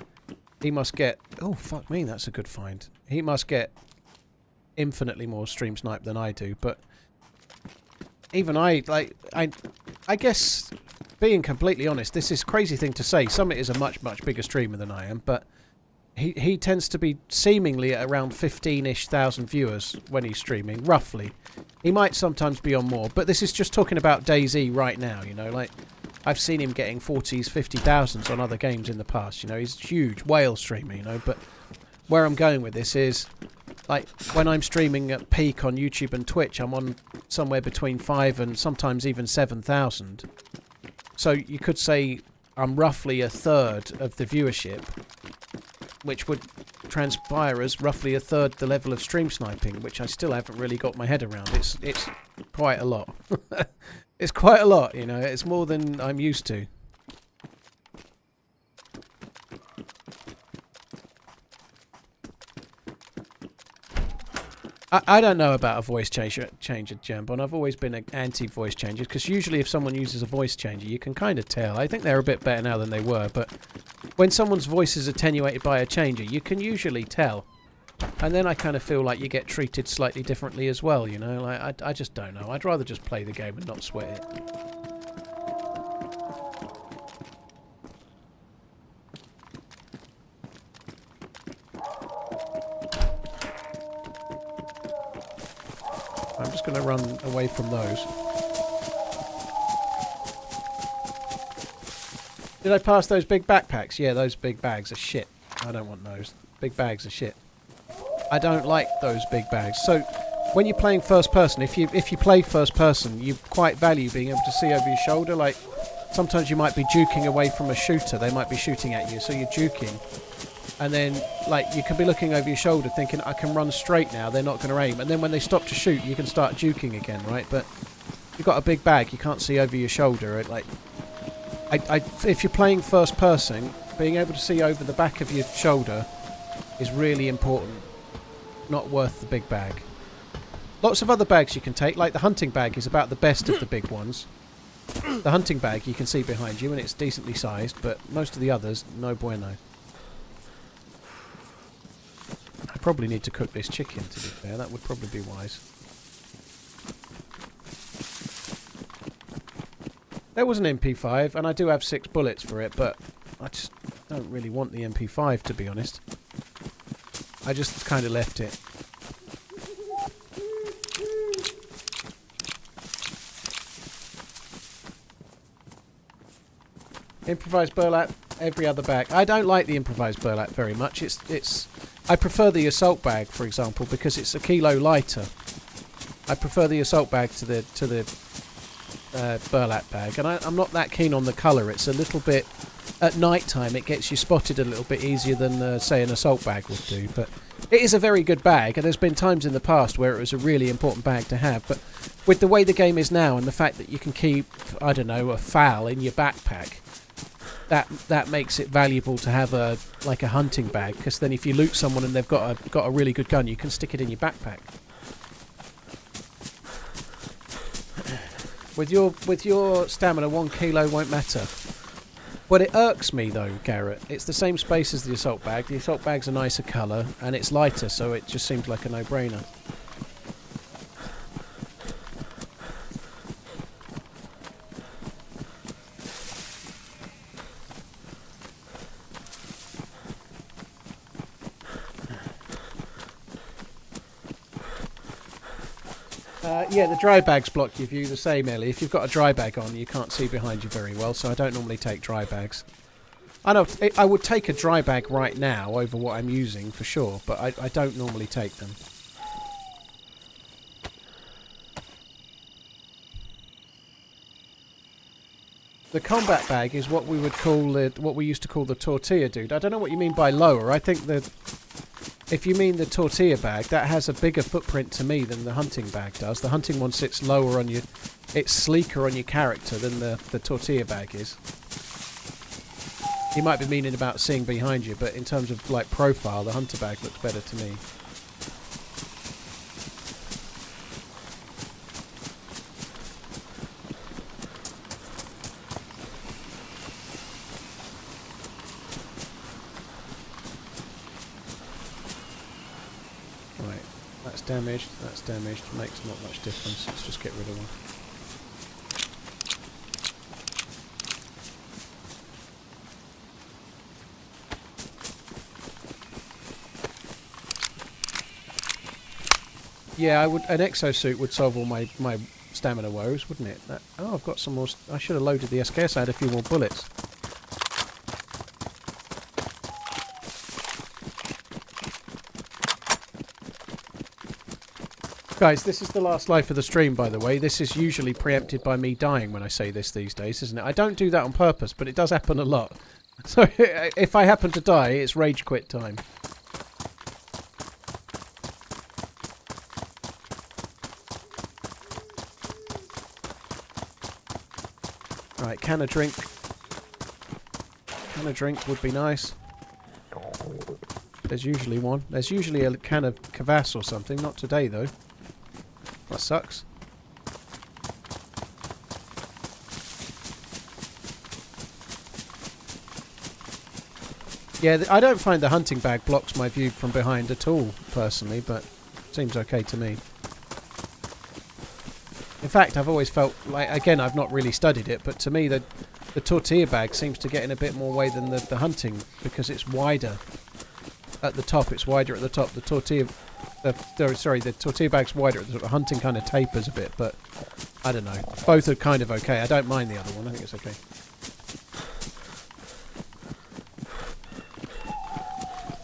he must get... Oh, fuck me, that's a good find. He must get infinitely more stream snipe than I do, but... Even I guess, being completely honest, this is a crazy thing to say. Summit is a much, much bigger streamer than I am, but he tends to be seemingly at around 15-ish thousand viewers when he's streaming, roughly. He might sometimes be on more, but this is just talking about DayZ right now, you know, like, I've seen him getting 40s, 50,000s on other games in the past, you know, he's a huge whale streamer, you know, but where I'm going with this is, like, when I'm streaming at peak on YouTube and Twitch, I'm on somewhere between 5 and sometimes even 7,000. So you could say I'm roughly a third of the viewership, which would transpire as roughly a third the level of stream sniping, which I still haven't really got my head around. It's quite a lot. It's quite a lot, you know. It's more than I'm used to. I don't know about a voice changer, Jambon. I've always been anti-voice changers, because usually if someone uses a voice changer, you can kind of tell. I think they're a bit better now than they were, but when someone's voice is attenuated by a changer, you can usually tell. And then I kind of feel like you get treated slightly differently as well, you know? Like, I just don't know. I'd rather just play the game and not sweat it. I'm just going to run away from those. Did I pass those big backpacks? Yeah, those big bags are shit. I don't want those. Big bags are shit. I don't like those big bags. So, when you're playing first person, if you play first person, you quite value being able to see over your shoulder. Like, sometimes you might be juking away from a shooter. They might be shooting at you, so you're juking. And then, like, you can be looking over your shoulder thinking, I can run straight now, they're not going to aim. And then when they stop to shoot, you can start juking again, right? But you've got a big bag, you can't see over your shoulder. Like, if you're playing first person, being able to see over the back of your shoulder is really important. Not worth the big bag. Lots of other bags you can take, like the hunting bag is about the best of the big ones. The hunting bag you can see behind you and it's decently sized, but most of the others, no bueno. I probably need to cook this chicken, to be fair. That would probably be wise. There was an MP5, and I do have 6 bullets for it, but I just don't really want the MP5, to be honest. I just kind of left it. Improvised burlap, every other bag. I don't like the improvised burlap very much. I prefer the assault bag, for example, because it's a kilo lighter. I prefer the assault bag to the burlap bag, and I'm not that keen on the colour. It's a little bit... At night time, it gets you spotted a little bit easier than, say, an assault bag would do. But it is a very good bag, and there's been times in the past where it was a really important bag to have. But with the way the game is now, and the fact that you can keep, I don't know, a fowl in your backpack, that makes it valuable to have a hunting bag, because then if you loot someone and they've got a really good gun, you can stick it in your backpack. With your stamina, 1 kilo won't matter. But it irks me though, Garrett. It's the same space as the assault bag. The assault bag's a nicer colour and it's lighter, so it just seems like a no-brainer. Yeah, the dry bags block your view the same, Ellie. If you've got a dry bag on, you can't see behind you very well, so I don't normally take dry bags. I know I would take a dry bag right now over what I'm using for sure, but I don't normally take them. The combat bag is what we would call what we used to call the tortilla dude. I don't know what you mean by lower. I think that if you mean the tortilla bag, that has a bigger footprint to me than the hunting bag does. The hunting one sits lower on your... It's sleeker on your character than the tortilla bag is. You might be meaning about seeing behind you, but in terms of like profile, the hunter bag looks better to me. Damaged, that's damaged, makes not much difference, let's just get rid of one. Yeah, an exosuit would solve all my stamina woes, wouldn't it? Oh, I've got some more, I should have loaded the SKS, I had a few more bullets. Guys, this is the last life of the stream, by the way. This is usually preempted by me dying when I say this these days, isn't it? I don't do that on purpose, but it does happen a lot. So if I happen to die, it's rage quit time. Right, can of drink. Can of drink would be nice. There's usually one. There's usually a can of kvass or something. Not today, though. That sucks. Yeah, I don't find the hunting bag blocks my view from behind at all, personally, but seems okay to me. In fact, I've always felt like, again, I've not really studied it, but to me the tortilla bag seems to get in a bit more way than the hunting, because it's wider at the top. It's wider at the top. The tortilla bag's wider at the top. The hunting kind of tapers a bit, but I don't know. Both are kind of okay. I don't mind the other one. I think it's okay.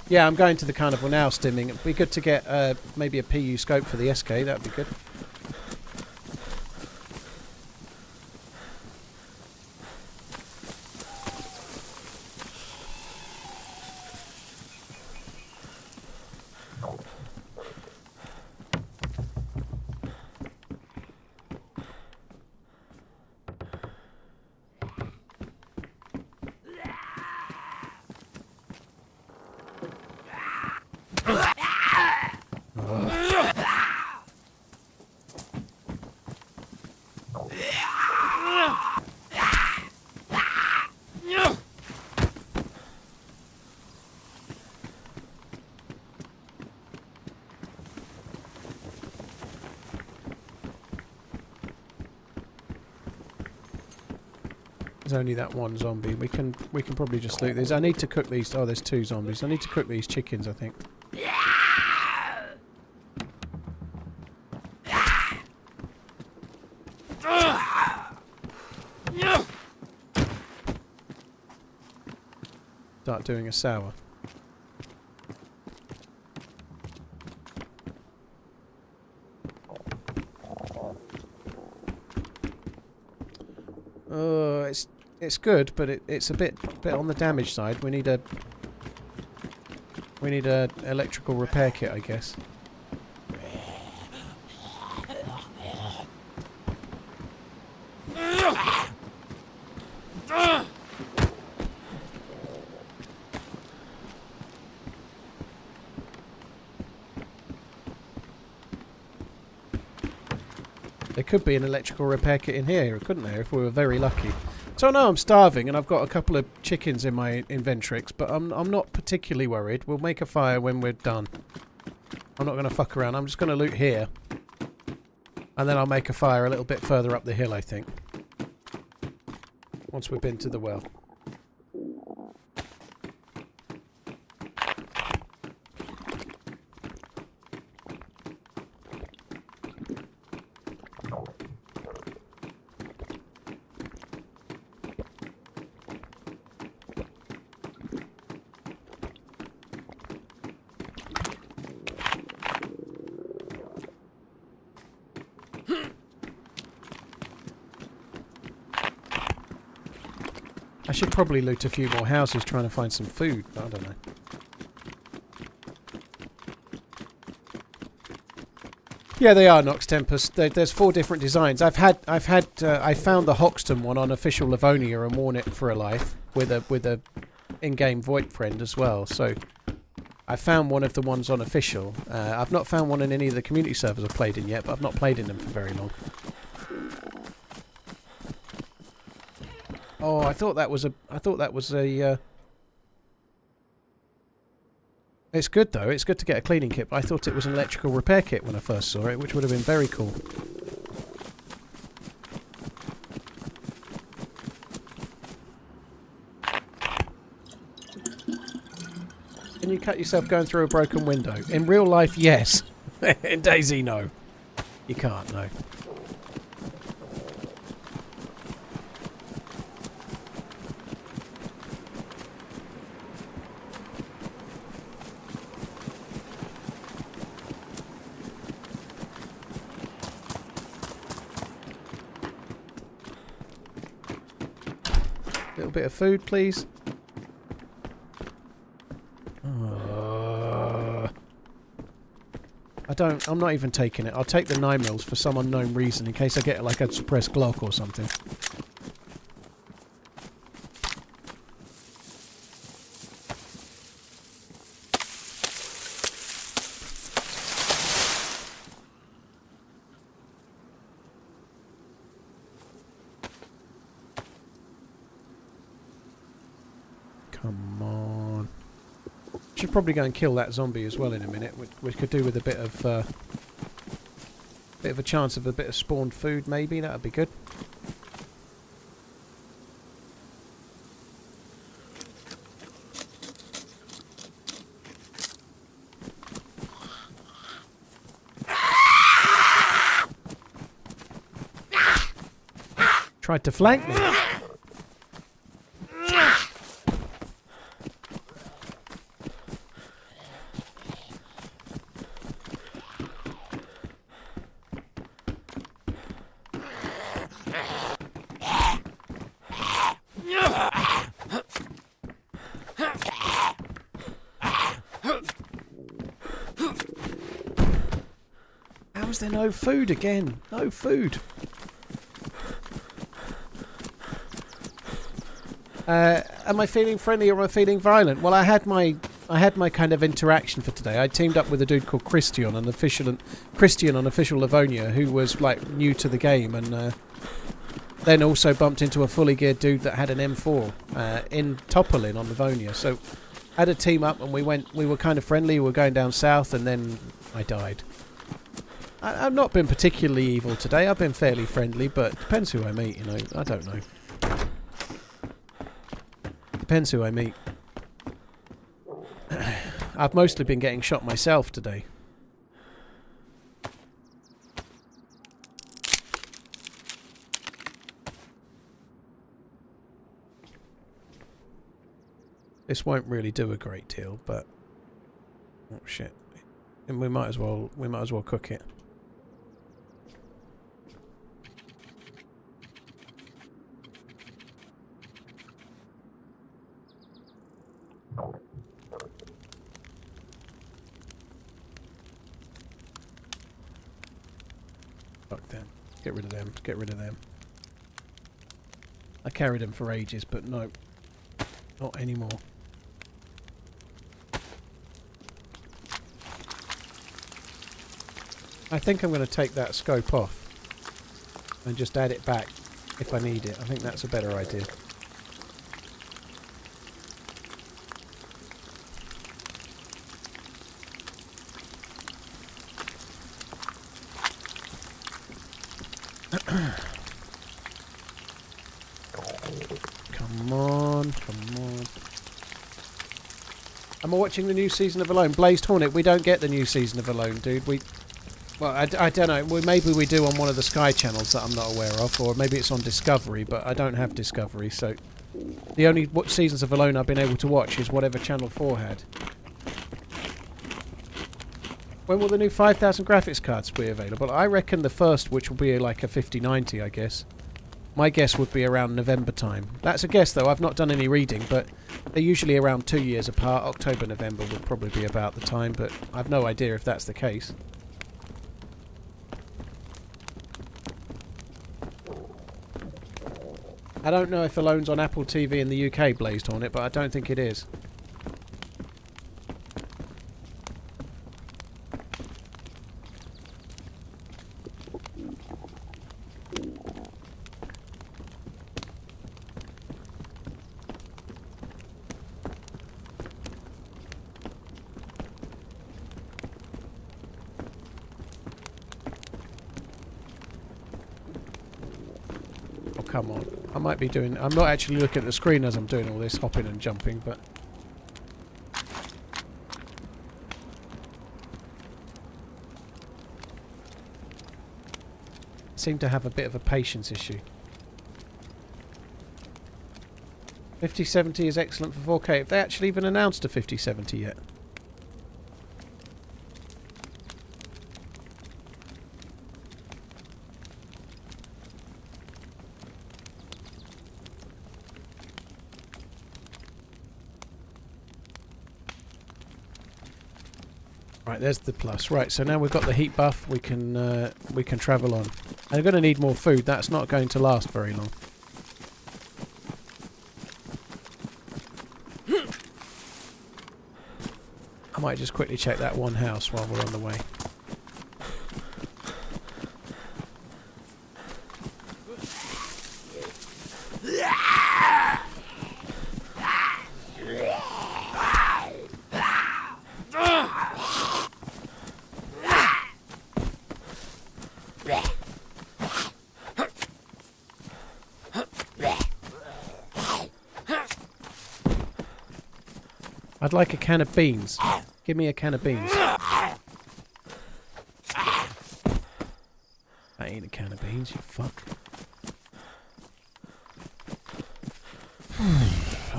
Yeah, I'm going to the carnival now, stimming. It'd be good to get maybe a PU scope for the SK. That'd be good. There's only that one zombie. We can probably just loot these. I need to cook these. Oh, there's 2 zombies. I need to cook these chickens, I think. Start doing a sour. It's good, but it's a bit on the damage side. We need a electrical repair kit, I guess. There could be an electrical repair kit in here, couldn't there, if we were very lucky. So I know I'm starving and I've got a couple of chickens in my inventrix, but I'm not particularly worried. We'll make a fire when we're done. I'm not going to fuck around. I'm just going to loot here. And then I'll make a fire a little bit further up the hill, I think. Once we've been to the well. I should probably loot a few more houses trying to find some food, but I don't know. Yeah, they are Nox Tempest. There's 4 different designs. I found the Hoxton one on official Livonia and worn it for a life with a in-game VoIP friend as well. So I found one of the ones on official. I've not found one in any of the community servers I've played in yet, but I've not played in them for very long. Oh, I thought that was a. It's good though. It's good to get a cleaning kit. But I thought it was an electrical repair kit when I first saw it, which would have been very cool. Can you cut yourself going through a broken window? In real life, yes. In DayZ, no. You can't, no. Little bit of food, please. I'm not even taking it. I'll take the 9mm for some unknown reason in case I get like a suppressed Glock or something. Come on. Should probably go and kill that zombie as well in a minute. We could do with a bit of a chance of a bit of spawned food, maybe. That would be good. Tried to flank me. How is there no food again? No food. Am I feeling friendly or am I feeling violent? Well, I had my kind of interaction for today. I teamed up with a dude called Christian on official Livonia, who was like new to the game, and then also bumped into a fully geared dude that had an M4 in Topolin on Livonia. So had a team up, and we were kind of friendly. We were going down south, and then I died. I've not been particularly evil today. I've been fairly friendly, but depends who I meet, you know. I don't know. Depends who I meet. I've mostly been getting shot myself today. This won't really do a great deal, but oh shit. And we might as well cook it. Fuck them. Get rid of them. Get rid of them. I carried them for ages, but no. Not anymore. I think I'm going to take that scope off. and just add it back if I need it. I think that's a better idea. Come on, come on. Am I watching the new season of Alone? Blazed Hornet, we don't get the new season of Alone, dude. Well, I don't know. Maybe we do on one of the Sky channels that I'm not aware of, or maybe it's on Discovery, but I don't have Discovery, so the only seasons of Alone I've been able to watch is whatever Channel 4 had. When will the new 5,000 graphics cards be available? I reckon the first, which will be like a 5090, I guess. My guess would be around November time. That's a guess, though. I've not done any reading, but they're usually around 2 years apart. October, November would probably be about the time, but I've no idea if that's the case. I don't know if Alone's on Apple TV in the UK, Blazed Hornet, but I don't think it is. Come on. I might be doing... I'm not actually looking at the screen as I'm doing all this hopping and jumping, but... I seem to have a bit of a patience issue. 5070 is excellent for 4K. Have they actually even announced a 5070 yet? Right, there's the plus. Right, so now we've got the heat buff. We can travel on. And I'm going to need more food. That's not going to last very long. I might just quickly check that one house while we're on the way. I'd like a can of beans. Give me a can of beans. That ain't a can of beans, you fuck.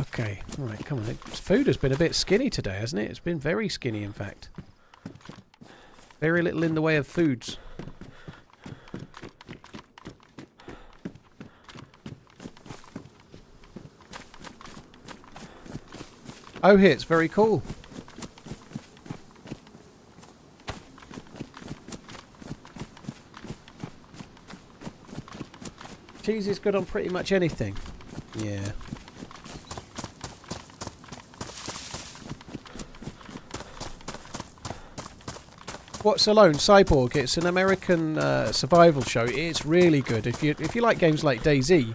Okay, alright, come on. Food has been a bit skinny today, hasn't it? It's been very skinny, in fact. Very little in the way of foods. Oh, here, it's very cool. Cheese is good on pretty much anything. Yeah. What's Alone? Cyborg. It's an American survival show. It's really good. If you like games like DayZ,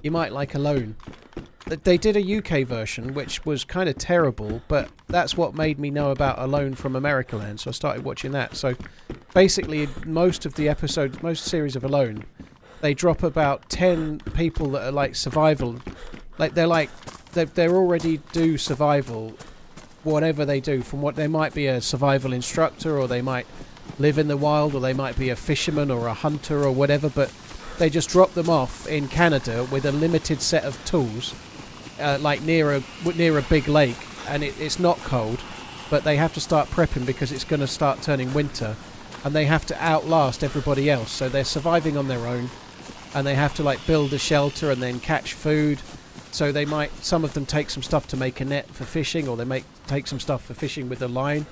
you might like Alone. They did a UK version, which was kind of terrible, but that's what made me know about Alone from America Land, so I started watching that. So basically, most of the episodes, most series of Alone, they drop about 10 people that are like survival. They're already do survival, whatever they do. From what they might be a survival instructor, or they might live in the wild, or they might be a fisherman or a hunter or whatever, but they just drop them off in Canada with a limited set of tools. Like near a big lake, and it's not cold, but they have to start prepping because it's going to start turning winter, and they have to outlast everybody else. So they're surviving on their own, and they have to like build a shelter and then catch food. So some of them take some stuff to make a net for fishing, or they take some stuff for fishing with a line.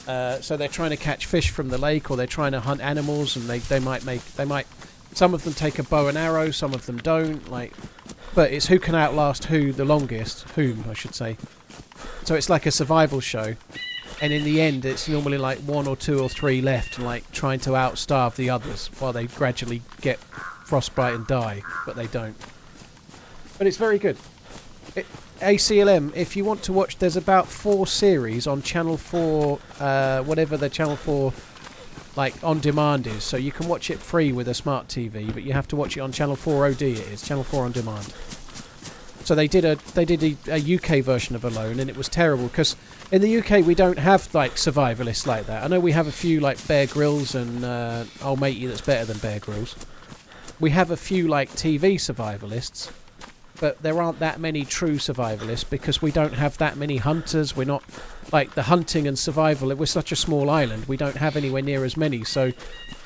So they're trying to catch fish from the lake, or they're trying to hunt animals, and they might. Some of them take a bow and arrow, some of them don't. But it's who can outlast who the longest, whom I should say. So it's like a survival show, And in the end, it's normally like 1 or 2 or 3 left, and like trying to outstarve the others while they gradually get frostbite and die, but they don't. But it's very good. ACLM, if you want to watch, there's about 4 series on Channel 4, whatever the Channel 4 like on demand is. So you can watch it free with a smart TV, but you have to watch it on Channel 4 OD. It is Channel 4 on demand. So they did a UK version of Alone, and it was terrible because in the UK we don't have like survivalists like that. I know we have a few like Bear Grylls and old matey that's better than Bear Grylls. We have a few like TV survivalists, but there aren't that many true survivalists because we don't have that many hunters. We're not like the hunting and survival. We're such a small island. We don't have anywhere near as many. So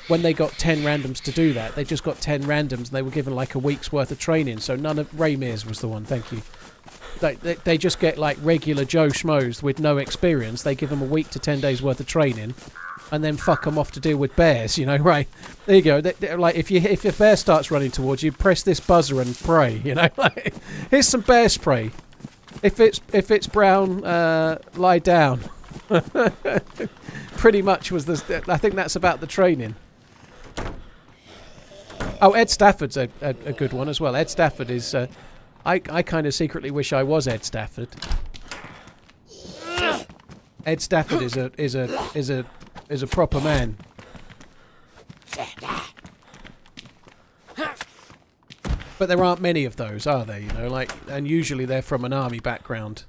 when they got 10 randoms to do that, they just got 10 randoms and they were given like a week's worth of training. So none of Raymir's was the one. Thank you. They just get like regular Joe Schmoes with no experience. They give them a week to 10 days worth of training, and then fuck them off to deal with bears. You know, right? There you go. Like if a bear starts running towards you, press this buzzer and pray. You know, like, here's some bear spray. If it's brown, lie down. Pretty much was the. I think that's about the training. Oh, Ed Stafford's a good one as well. Ed Stafford is. I kind of secretly wish I was Ed Stafford. Ed Stafford is a proper man. But there aren't many of those, are there? You know, like, and usually they're from an army background,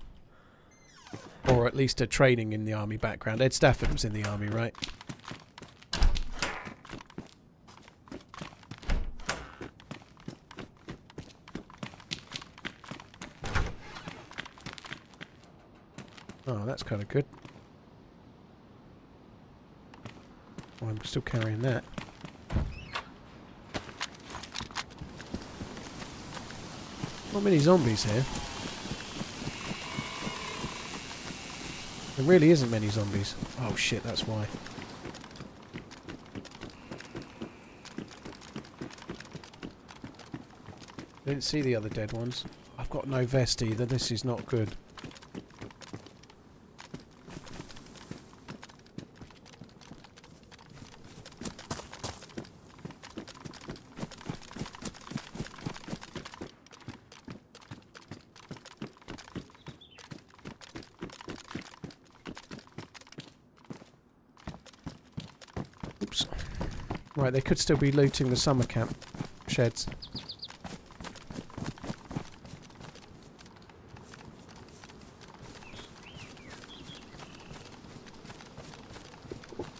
or at least a training in the army background. Ed Stafford was in the army, right? Oh, that's kind of good. Oh, I'm still carrying that. Not many zombies here. There really isn't many zombies. Oh shit, that's why. Didn't see the other dead ones. I've got no vest either. This is not good. Right, they could still be looting the summer camp sheds.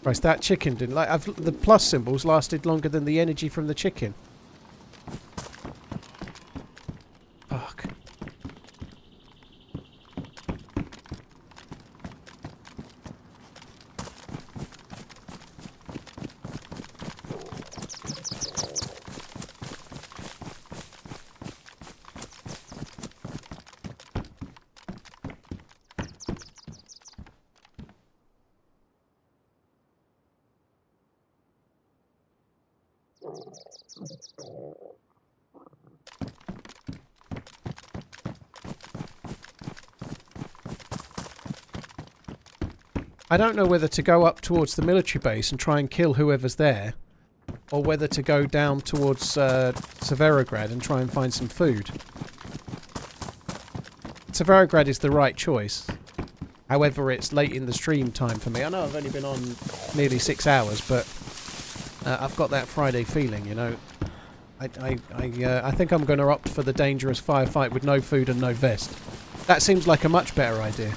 Right, that chicken didn't like. The plus symbols lasted longer than the energy from the chicken. Fuck. I don't know whether to go up towards the military base and try and kill whoever's there, or whether to go down towards Severograd and try and find some food. Severograd is the right choice. However, it's late in the stream time for me. I know I've only been on nearly 6 hours, but I've got that Friday feeling, you know. I think I'm going to opt for the dangerous firefight with no food and no vest. That seems like a much better idea.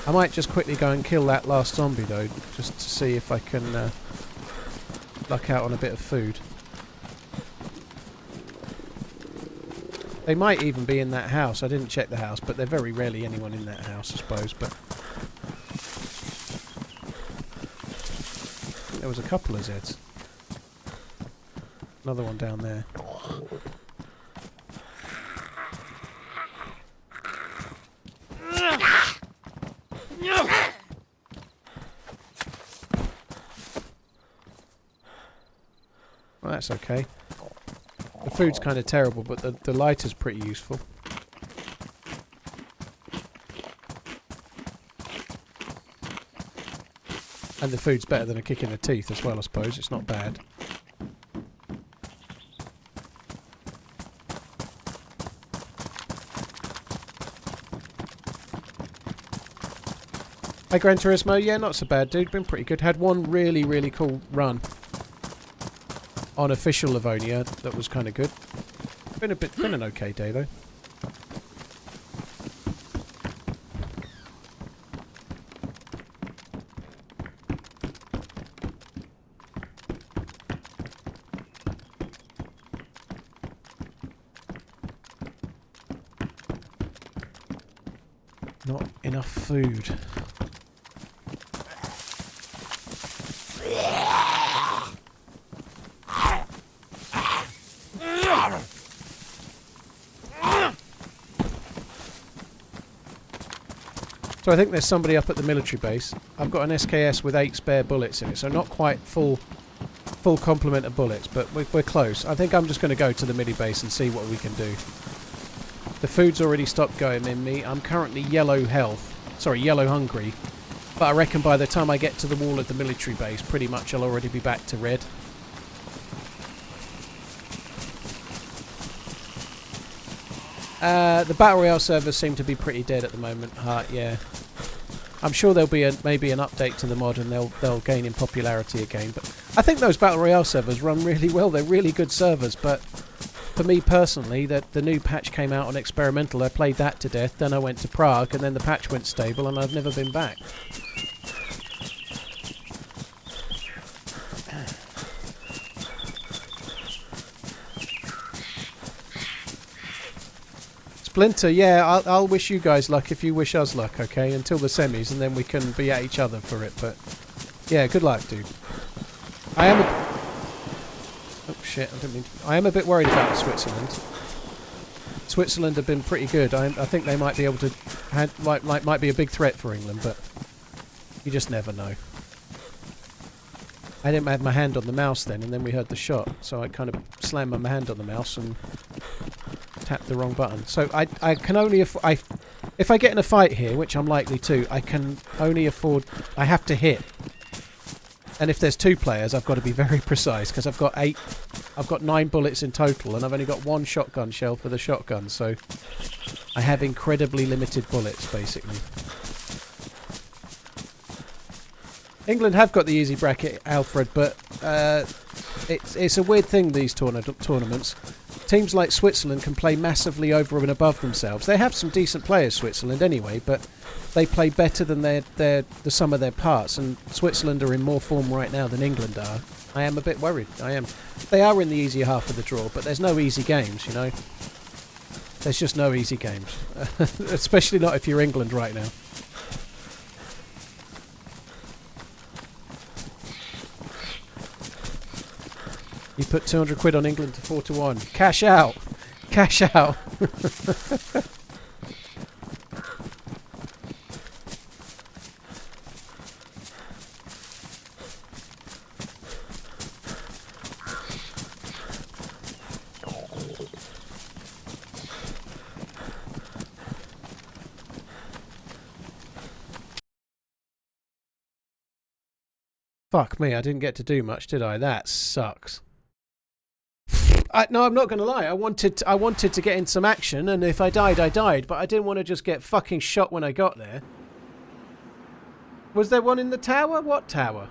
I might just quickly go and kill that last zombie though, just to see if I can luck out on a bit of food. They might even be in that house. I didn't check the house, but there's very rarely anyone in that house, I suppose. But there was a couple of Zeds. Another one down there. Well, that's okay. The food's kind of terrible, but the lighter's pretty useful. And the food's better than a kick in the teeth as well, I suppose. It's not bad. Hey, Gran Turismo. Yeah, not so bad, dude. Been pretty good. Had one really, really cool run on official Livonia that was kind of good. Been an okay day, though. Not enough food. So I think there's somebody up at the military base. I've got an SKS with 8 spare bullets in it, so not quite full complement of bullets, but we're close. I think I'm just going to go to the midi base and see what we can do. The food's already stopped going in me. I'm currently yellow hungry. But I reckon by the time I get to the wall at the military base, pretty much I'll already be back to red. The Battle Royale servers seem to be pretty dead at the moment. Yeah. I'm sure there'll be maybe an update to the mod and they'll gain in popularity again. But I think those Battle Royale servers run really well. They're really good servers, but for me personally, the new patch came out on experimental. I played that to death, then I went to Prague, and then the patch went stable, and I've never been back. Splinter, yeah, I'll wish you guys luck if you wish us luck, okay? Until the semis, and then we can be at each other for it, but yeah, good luck, dude. I am oh shit, I didn't mean to... I am a bit worried about Switzerland. Switzerland have been pretty good. I think they might be able to... might be a big threat for England, but you just never know. I didn't have my hand on the mouse then, and then we heard the shot, so I kind of slammed my hand on the mouse and tapped the wrong button. So I can only if I get in a fight here, which I'm likely to, I can only afford... I have to hit. And if there's 2 players, I've got to be very precise, because I've got 9 bullets in total, and I've only got 1 shotgun shell for the shotgun, so I have incredibly limited bullets, basically. England have got the easy bracket, Alfred, but it's a weird thing, these tournaments. Teams like Switzerland can play massively over and above themselves. They have some decent players, Switzerland, anyway, but they play better than the sum of their parts, and Switzerland are in more form right now than England are. I am a bit worried. I am. They are in the easier half of the draw, but there's no easy games, you know. There's just no easy games. Especially not if you're England right now. You put 200 quid on England to 4-1. Cash out! Cash out! Fuck me, I didn't get to do much, did I? That sucks. No, I'm not going to lie. I wanted to get in some action, and if I died, I died. But I didn't want to just get fucking shot when I got there. Was there one in the tower? What tower?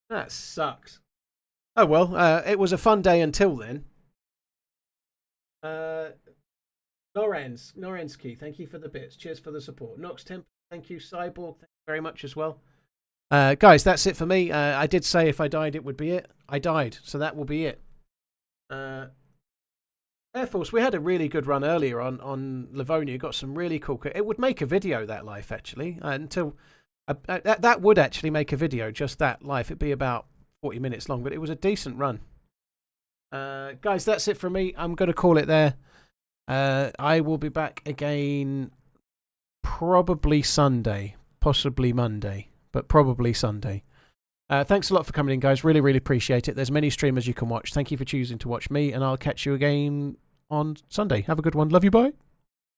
That sucks. Oh well, it was a fun day until then. Norensky, thank you for the bits. Cheers for the support. Nox Temp, thank you. Cyborg, thank you very much as well. Guys, that's it for me. I did say if I died, it would be it. I died, so that will be it. Air Force, we had a really good run earlier on Livonia. Got some really cool... It would make a video, that life, actually. That would actually make a video, just that life. It'd be about 40 minutes long, but it was a decent run. Guys, that's it from me. I'm going to call it there. I will be back again probably Sunday, possibly Monday. But probably Sunday. Thanks a lot for coming in, guys. Really, really appreciate it. There's many streamers you can watch. Thank you for choosing to watch me, and I'll catch you again on Sunday. Have a good one. Love you. Bye.